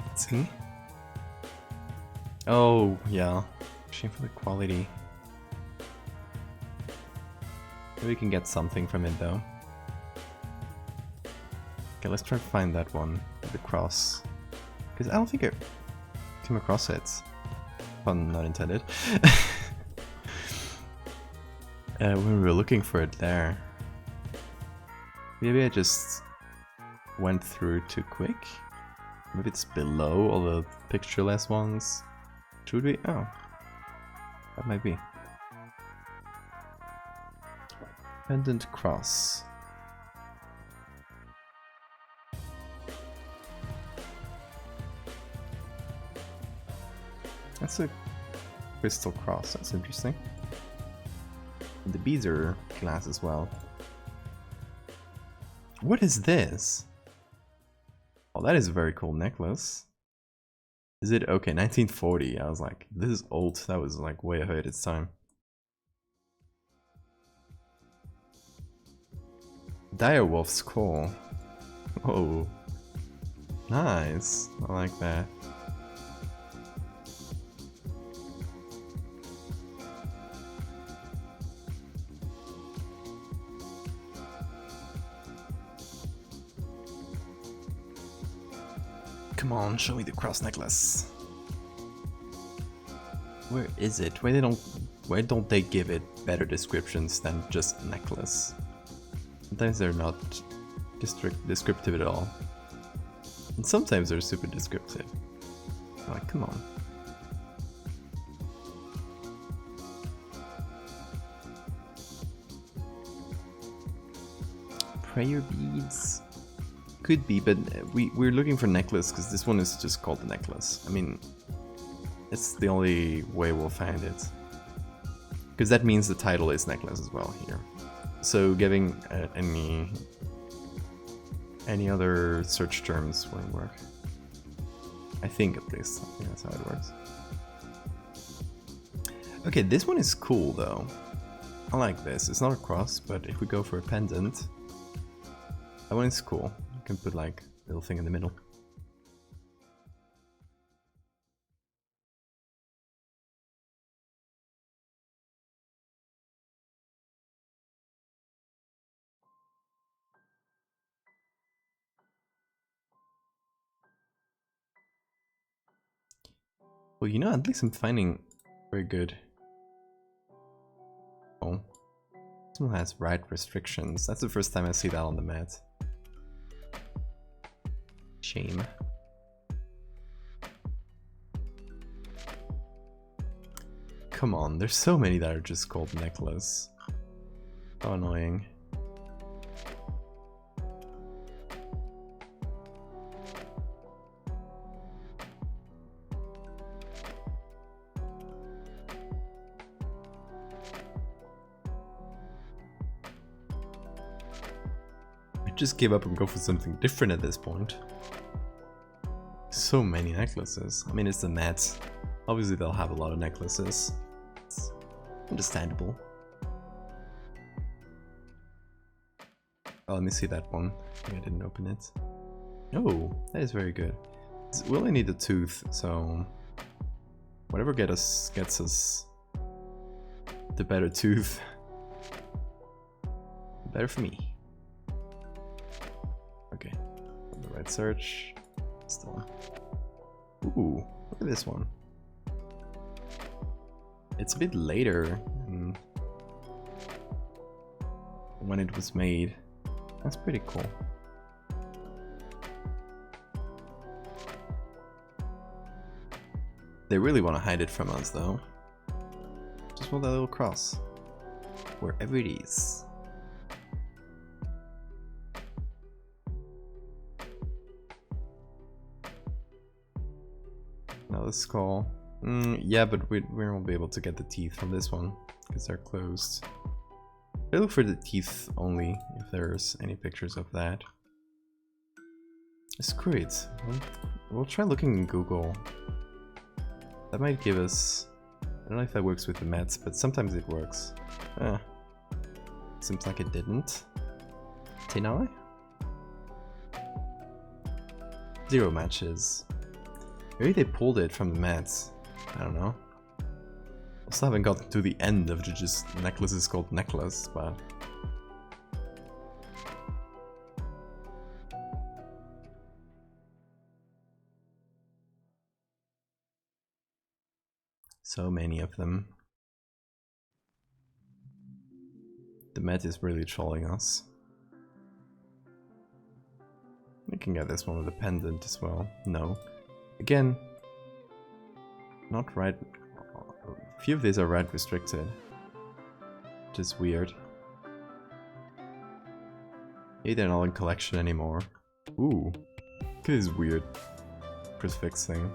Let's see. Oh, yeah. Shame for the quality. Maybe we can get something from it, though. Okay, let's try to find that one, the cross. Because I don't think I came across it. Pun not intended. When we were looking for it there. Maybe I just went through too quick. Maybe it's below all the pictureless ones. Should we? Oh. That might be. Pendant cross. That's a crystal cross, that's interesting. And the beads are glass as well. What is this? Oh, that is a very cool necklace. Is it? Okay, 1940. I was like, this is old. That was like way ahead of its time. Direwolf skull. Oh. Nice. I like that. Come on, show me the cross necklace. Where is it? Why don't they give it better descriptions than just necklace? Sometimes they're not descriptive at all. And sometimes they're super descriptive. Like, come on. Prayer beads? Could be, but we're looking for necklace because this one is just called the necklace. I mean, it's the only way we'll find it. Because that means the title is necklace as well here. So giving any other search terms won't work. I think at least. I think that's how it works. Okay, this one is cool though. I like this. It's not a cross, but if we go for a pendant, that one is cool. You can put like a little thing in the middle. Well, you know, at least I'm finding very good. Oh, this one has right restrictions. That's the first time I see that on the mat. Shame. Come on, there's so many that are just called necklace. How annoying. Just give up and go for something different at this point. So many necklaces. I mean, it's the Mets. Obviously, they'll have a lot of necklaces. It's understandable. Oh, let me see that one. I think I didn't open it. Oh, that is very good. We only need a tooth, so whatever gets us the better tooth, the better for me. Okay, the right search. Still. Ooh, look at this one. It's a bit later than when it was made. That's pretty cool. They really want to hide it from us though. Just want that little cross. Wherever it is. Another skull. Yeah, but we won't be able to get the teeth from this one because they're closed. I look for the teeth only if there's any pictures of that. Screw it. We'll try looking in Google. That might give us... I don't know if that works with the Mets, but sometimes it works. Seems like it didn't. Tenai? 0 matches. Maybe they pulled it from the Mets. I don't know. I still haven't gotten to the end of the just necklaces called necklace, but... So many of them. The Met is really trolling us. We can get this one with a pendant as well. No. Again, not right. A few of these are right restricted. Which is weird. Maybe they're not in collection anymore. Ooh. Look at this weird crucifix thing.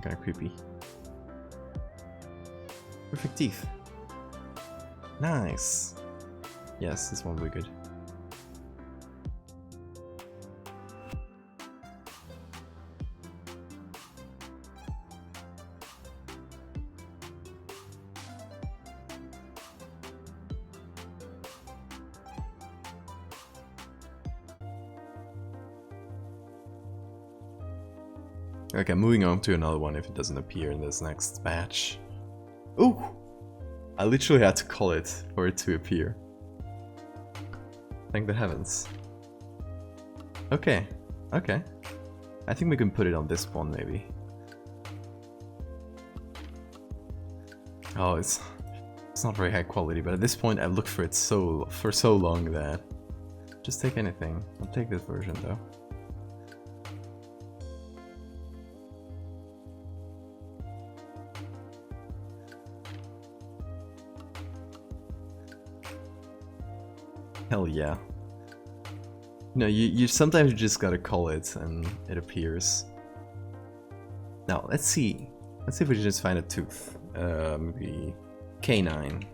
Kinda creepy. Perfect teeth. Nice. Yes, this one will be good. Okay, moving on to another one if it doesn't appear in this next batch. Ooh! I literally had to call it for it to appear. Thank the heavens. Okay, okay. I think we can put it on this one maybe. Oh, it's not very high quality, but at this point I've looked for it for so long that just take anything. I'll take this version though. Hell yeah. No, you sometimes you just gotta call it and it appears. Now, let's see. Let's see if we can just find a tooth. Maybe canine.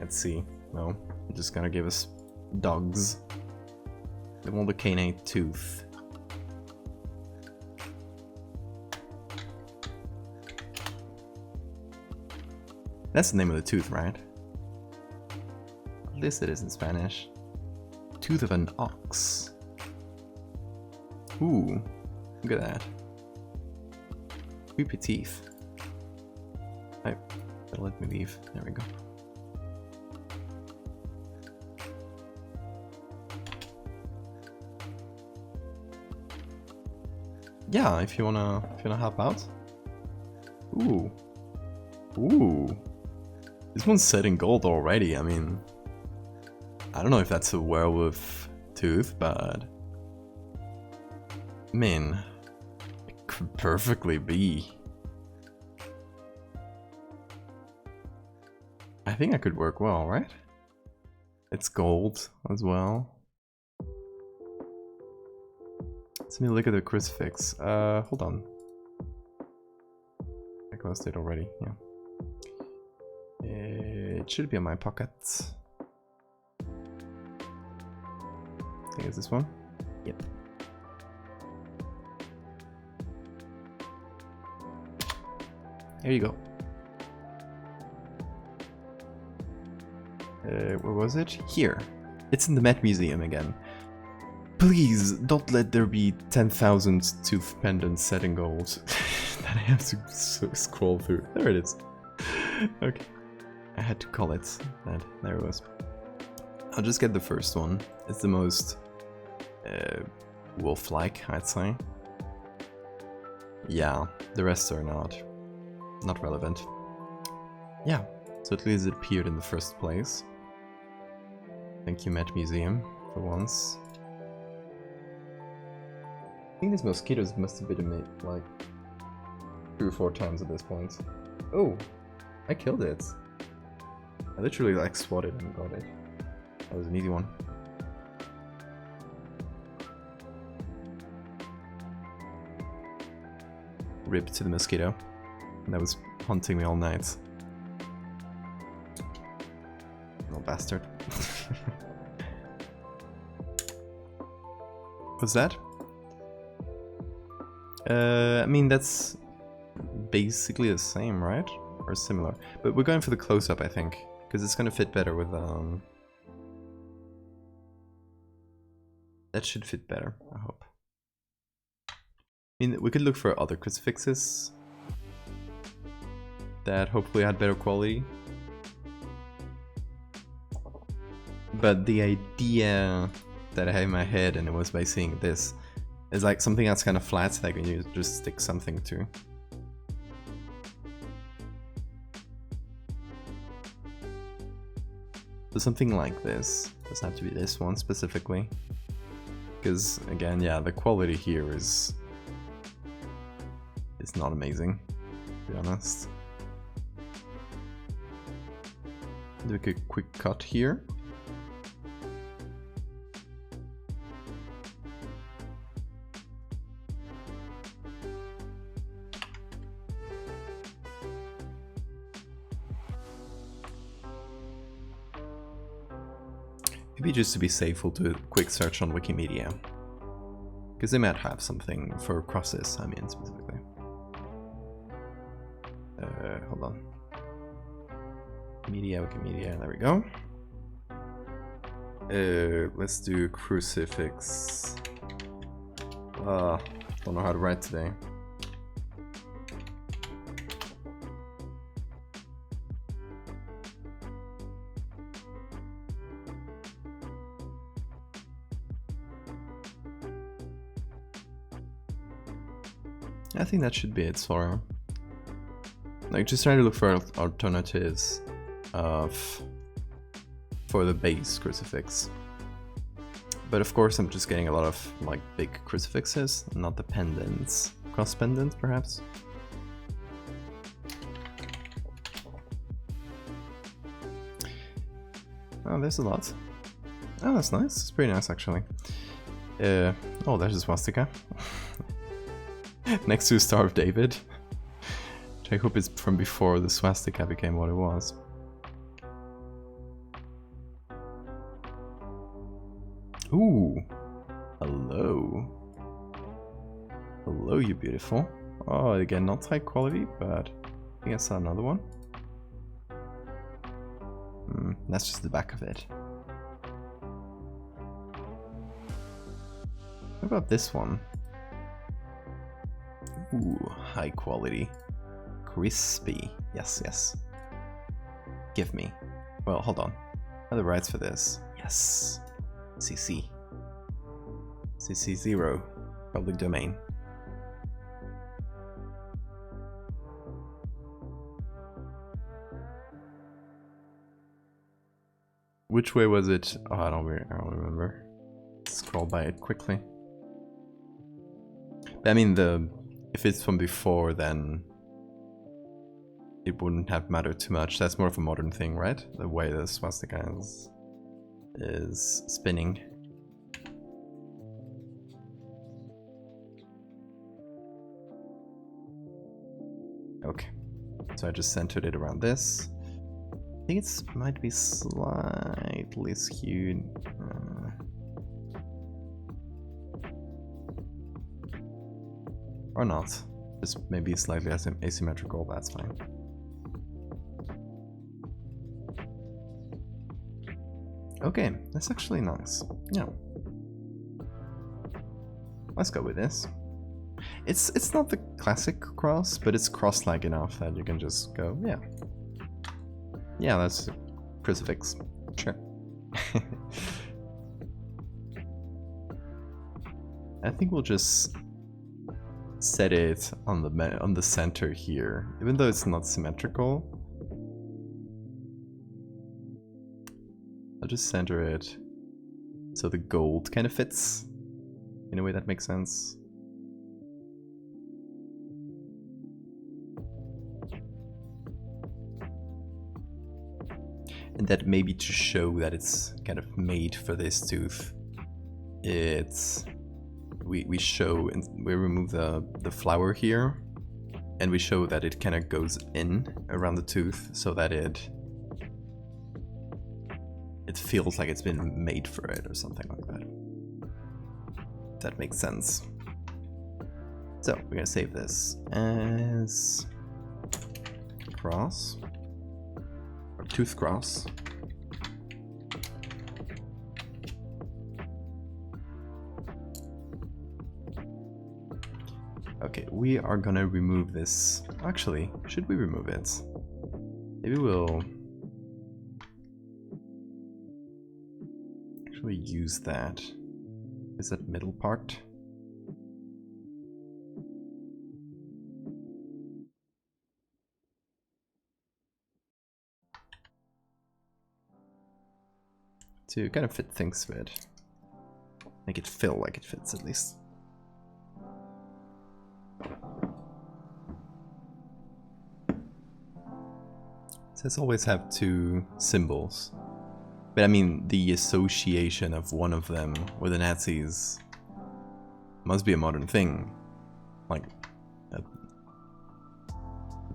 Let's see. No, I'm just gonna give us dogs. They want the canine tooth. That's the name of the tooth, right? At least it is in Spanish. Tooth of an ox. Ooh, look at that. Creepy teeth. Right, that'll let me leave. There we go. Yeah, if you wanna help out. Ooh. Ooh. This one's set in gold already, I mean, I don't know if that's a werewolf tooth, but I mean, it could perfectly be. I think I could work well, right? It's gold as well. Let me look at the crucifix. Hold on. I closed it already, yeah. It should be in my pocket. I think it's this one. Yep. Here you go. Where was it? Here. It's in the Met Museum again. Please don't let there be 10,000 tooth pendants set in gold that I have to scroll through. There it is. Okay. I had to call it that. There it was. I'll just get the first one. It's the most wolf-like, I'd say. Yeah, the rest are not relevant. Yeah, so at least it appeared in the first place. Thank you, Met Museum, for once. I think these mosquitoes must have been made like 3 or 4 times at this point. Oh, I killed it. I literally like swatted and got it. That was an easy one. Rip to the mosquito. That was haunting me all night. Little bastard. What's that? I mean, that's basically the same, right? Or similar. But we're going for the close-up, I think. Because it's gonna fit better with, that should fit better, I hope. I mean, we could look for other crucifixes that hopefully had better quality. But the idea that I had in my head, and it was by seeing this, It's like something that's kind of flat that you just stick something to. So something like this. Doesn't have to be this one specifically. Because again, yeah, the quality here is not amazing, to be honest. Do a quick cut here. Maybe just to be safe, we'll do a quick search on Wikimedia. Because they might have something for crosses, I mean, specifically. Hold on. Wikimedia, there we go. Let's do crucifix. Don't know how to write today. I think that should be it, Sora. Like, just trying to look for alternatives for the base crucifix. But of course I'm just getting a lot of like big crucifixes, not the pendants. Cross pendants, perhaps? Oh, there's a lot. Oh, that's nice. It's pretty nice, actually. Oh, there's a swastika. Next to Star of David. Which I hope is from before the swastika became what it was. Ooh. Hello. Hello, you beautiful. Oh, again, not high quality, but I think I saw another one. That's just the back of it. What about this one? Ooh, high quality. Crispy. Yes, yes. Give me. Well, hold on. Are the rights for this? Yes. CC. CC0. Public domain. Which way was it? Oh, I don't remember. Scroll by it quickly. But I mean, if it's from before, then it wouldn't have mattered too much. That's more of a modern thing, right? The way the swastika is spinning. Okay, so I just centered it around this. I think it might be slightly skewed. Or not. Just maybe slightly asymmetrical, that's fine. Okay, that's actually nice. Yeah. Let's go with this. It's not the classic cross, but it's cross-like enough that you can just go, yeah. Yeah, that's a crucifix. Sure. I think we'll just set it on the center here, even though it's not symmetrical. I'll just center it so the gold kind of fits in a way that makes sense. And that maybe to show that it's kind of made for this tooth, we remove the flower here, and we show that it kind of goes in around the tooth so that it feels like it's been made for it or something like that. That makes sense. So we're gonna save this as cross. Tooth cross. Okay, we are gonna remove this. Actually, should we remove it? Maybe we'll actually use that. Is that middle part? to kind of fit things with. Make it feel like it fits at least. It says always have two symbols. But I mean, the association of one of them with the Nazis must be a modern thing. Like,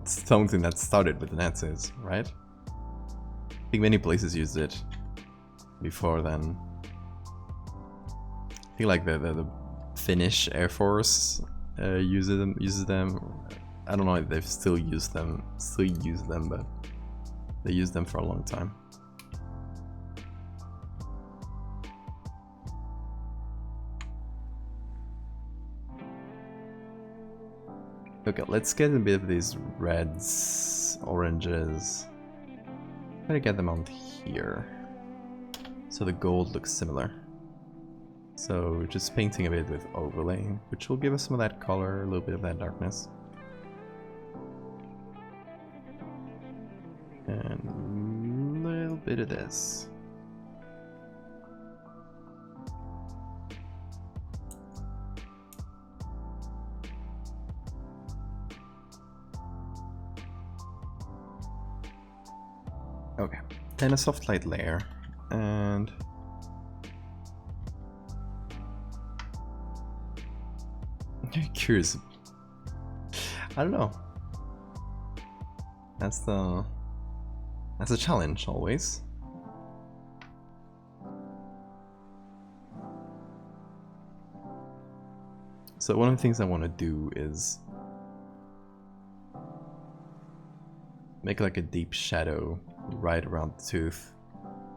it's something that started with the Nazis, right? I think many places used it before then. I think like the Finnish Air Force uses them. I don't know if they've still use them, but they used them for a long time. Okay, let's get a bit of these reds, oranges. Try to get them on here, so the gold looks similar. So just painting a bit with overlaying, which will give us some of that color, a little bit of that darkness. And a little bit of this. Okay, then a soft light layer, and I'm very curious. I don't know. That's a challenge always. So one of the things I want to do is make like a deep shadow right around the tooth,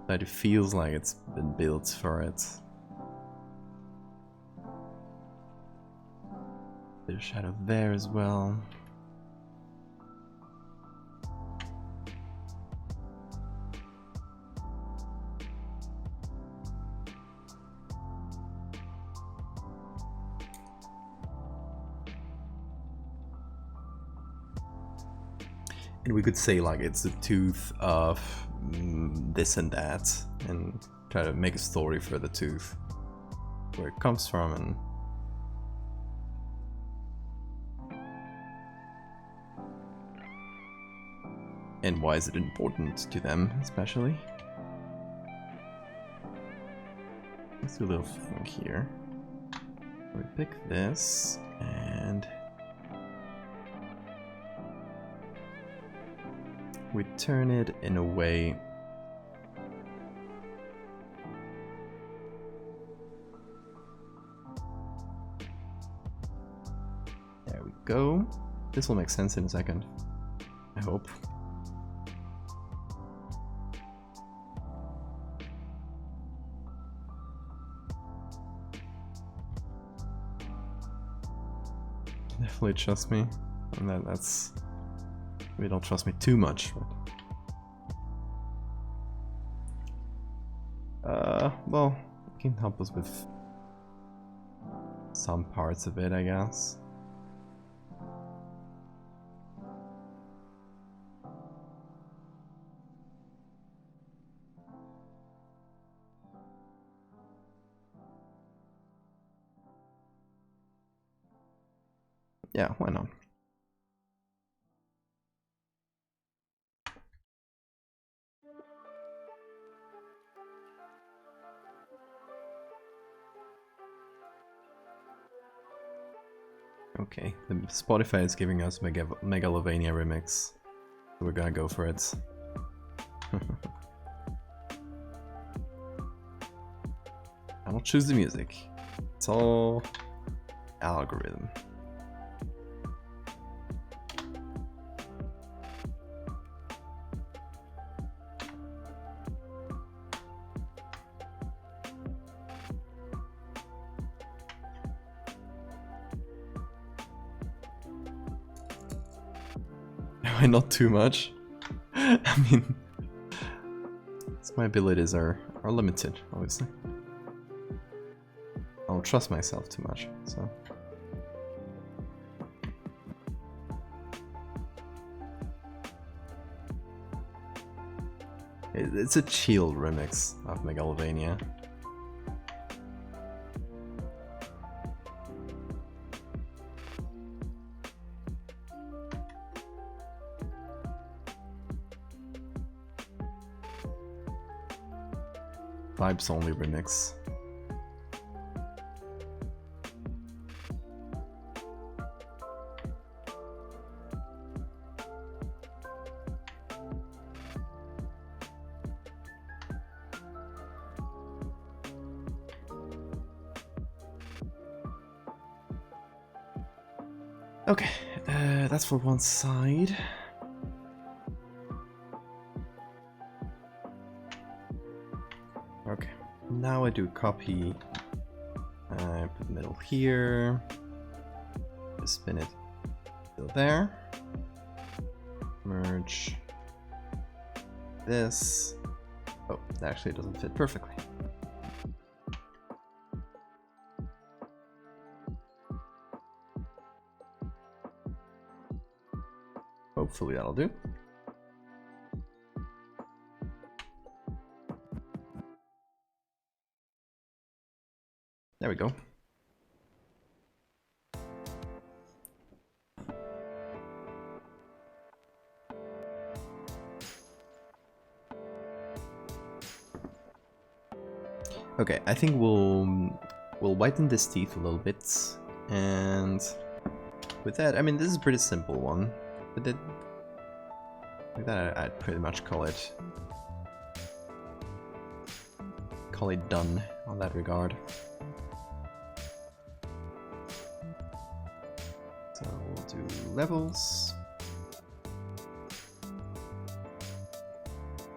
that it feels like it's been built for it. Bit of shadow there as well. And we could say like it's the tooth of this and that, and try to make a story for the tooth, where it comes from, and why is it important to them especially. Let's do a little thing here. We pick this and we turn it in a way there we go. This will make sense in a second, I hope. Definitely trust me, and that's... Maybe don't trust me too much. Well, it can help us with some parts of it, I guess. Yeah, why not? Okay, the Spotify is giving us Megalovania remix. So we're gonna go for it. I don't choose the music. It's all algorithm. Not too much. I mean, my abilities are limited, obviously. I don't trust myself too much, so. It's a chill remix of Valdevia. Vibes only remix. Okay, that's for one side. Okay, now I do copy, put the middle here, just spin it still there, merge this. Oh, that actually doesn't fit perfectly. Hopefully that'll do. There we go. Okay, I think we'll whiten this teeth a little bit, and with that, I mean, this is a pretty simple one, but with that I'd pretty much call it done on that regard. So we'll do levels.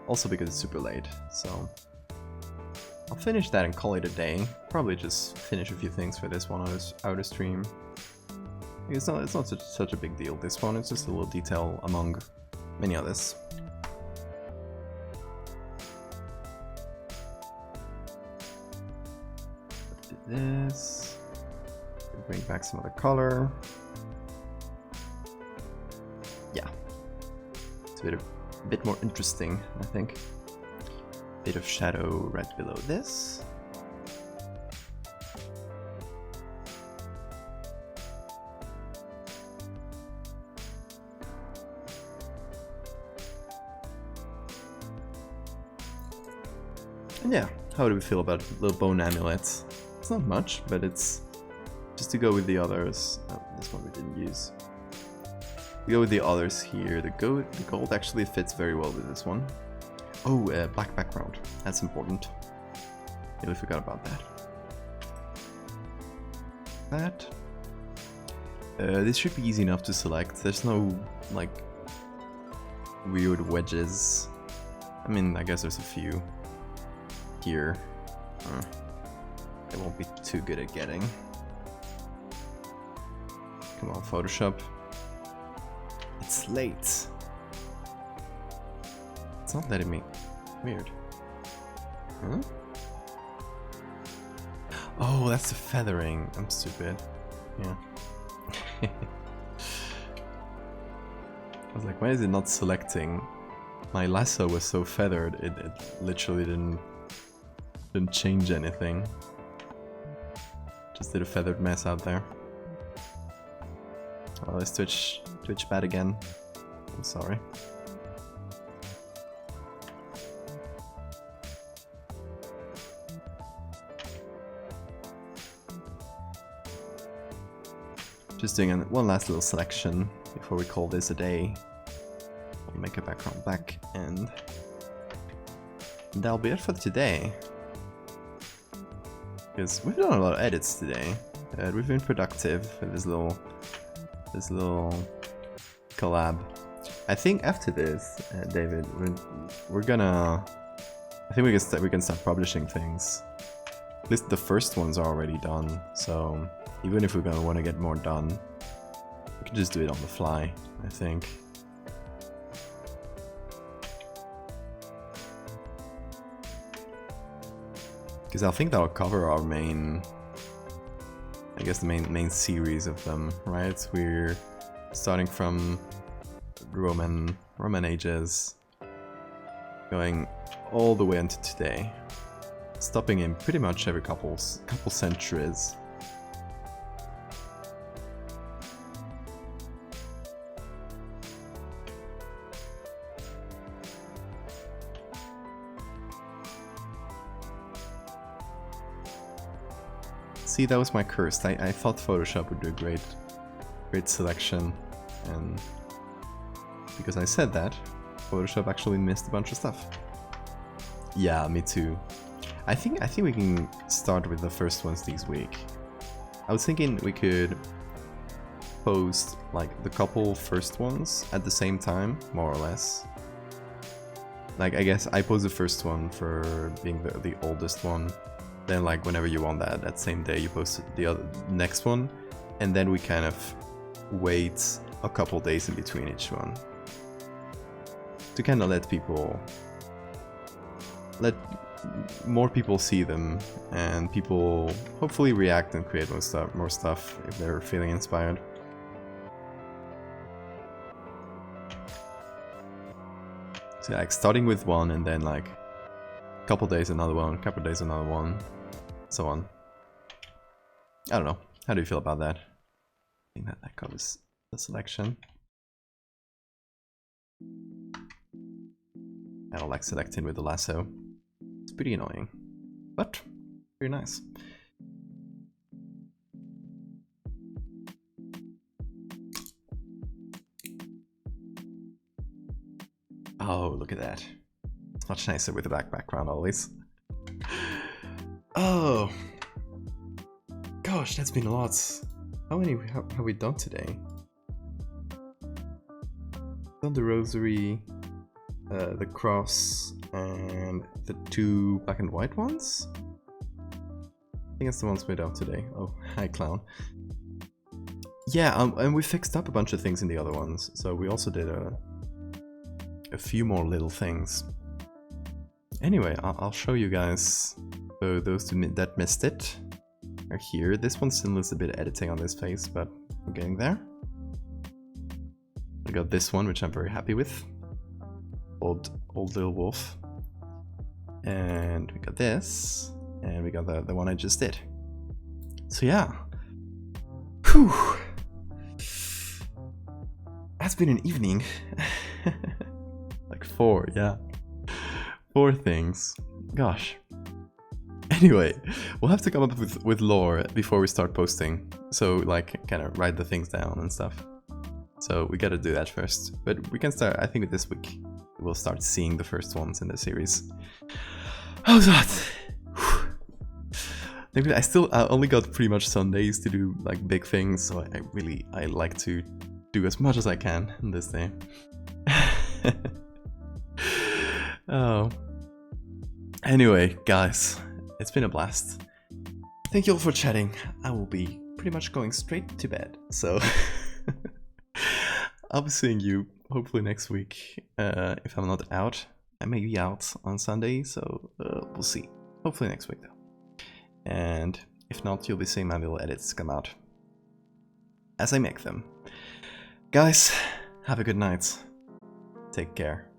Also because it's super late, so I'll finish that and call it a day. Probably just finish a few things for this one out of stream. It's not such a big deal, this one. It's just a little detail among many others. This. Bring back some other color. Yeah. It's a bit more interesting, I think. Bit of shadow right below this. And yeah, how do we feel about little bone amulets? It's not much, but it's just to go with the others. Oh, this one we didn't use. We go with the others here. The gold actually fits very well with this one. Oh, black background. That's important. Nearly forgot about that. This should be easy enough to select. There's no, like, weird wedges. I mean, I guess there's a few here. I won't be too good at getting. Come on, Photoshop. It's late. It's not letting me. Weird. Huh? Oh, that's the feathering. I'm stupid. Yeah. I was like, why is it not selecting? My lasso was so feathered, it literally didn't change anything. Just did a feathered mess out there. Oh, let's Twitch bad again. I'm sorry. Just doing one last little selection before we call this a day. We'll make a background black, and that'll be it for today. Because we've done a lot of edits today. We've been productive with this little collab. I think after this, David, we're gonna. I think we can start publishing things. At least the first ones are already done. So even if we're gonna want to get more done, we can just do it on the fly, I think. Because I think that'll cover our main, I guess the main series of them, right? We're starting from Roman ages, going all the way into today, stopping in pretty much every couple centuries. See, that was my curse. I thought Photoshop would do a great selection, and because I said that, Photoshop actually missed a bunch of stuff. Yeah, me too. I think we can start with the first ones this week. I was thinking we could post like the couple first ones at the same time, more or less. Like, I guess I post the first one for being the oldest one. Then, like, whenever you want that same day, you post the next one, and then we kind of wait a couple days in between each one to kind of let more people see them, and people hopefully react and create more stuff if they're feeling inspired. So, like, starting with one, and then like a couple days another one, couple days another one, so on. I don't know. How do you feel about that? I think that covers the selection. I don't like selecting with the lasso. It's pretty annoying, but very nice. Oh, look at that. It's much nicer with the black background always. Oh, gosh, that's been a lot. How many have we done today? Done the rosary, the cross, and the 2 black and white ones? I think that's the ones we did today. Oh, hi clown. Yeah, and we fixed up a bunch of things in the other ones, so we also did a few more little things. Anyway, I'll show you guys, so those that missed it are here. This one still needs a bit of editing on this face, but we're getting there. We got this one, which I'm very happy with. Old little wolf. And we got this, and we got the one I just did. So yeah. Whew. That's been an evening. Like 4, yeah. 4 things. Gosh. Anyway, we'll have to come up with lore before we start posting. So, like, kind of write the things down and stuff. So we gotta do that first. But we can start, I think this week, we'll start seeing the first ones in the series. Oh god! Maybe I only got pretty much Sundays to do, like, big things, so I like to do as much as I can in this day. Oh. Anyway, guys, it's been a blast. Thank you all for chatting. I will be pretty much going straight to bed, so I'll be seeing you hopefully next week. If I'm not out, I may be out on Sunday, so we'll see. Hopefully next week though. And if not, you'll be seeing my little edits come out as I make them. Guys, have a good night. Take care.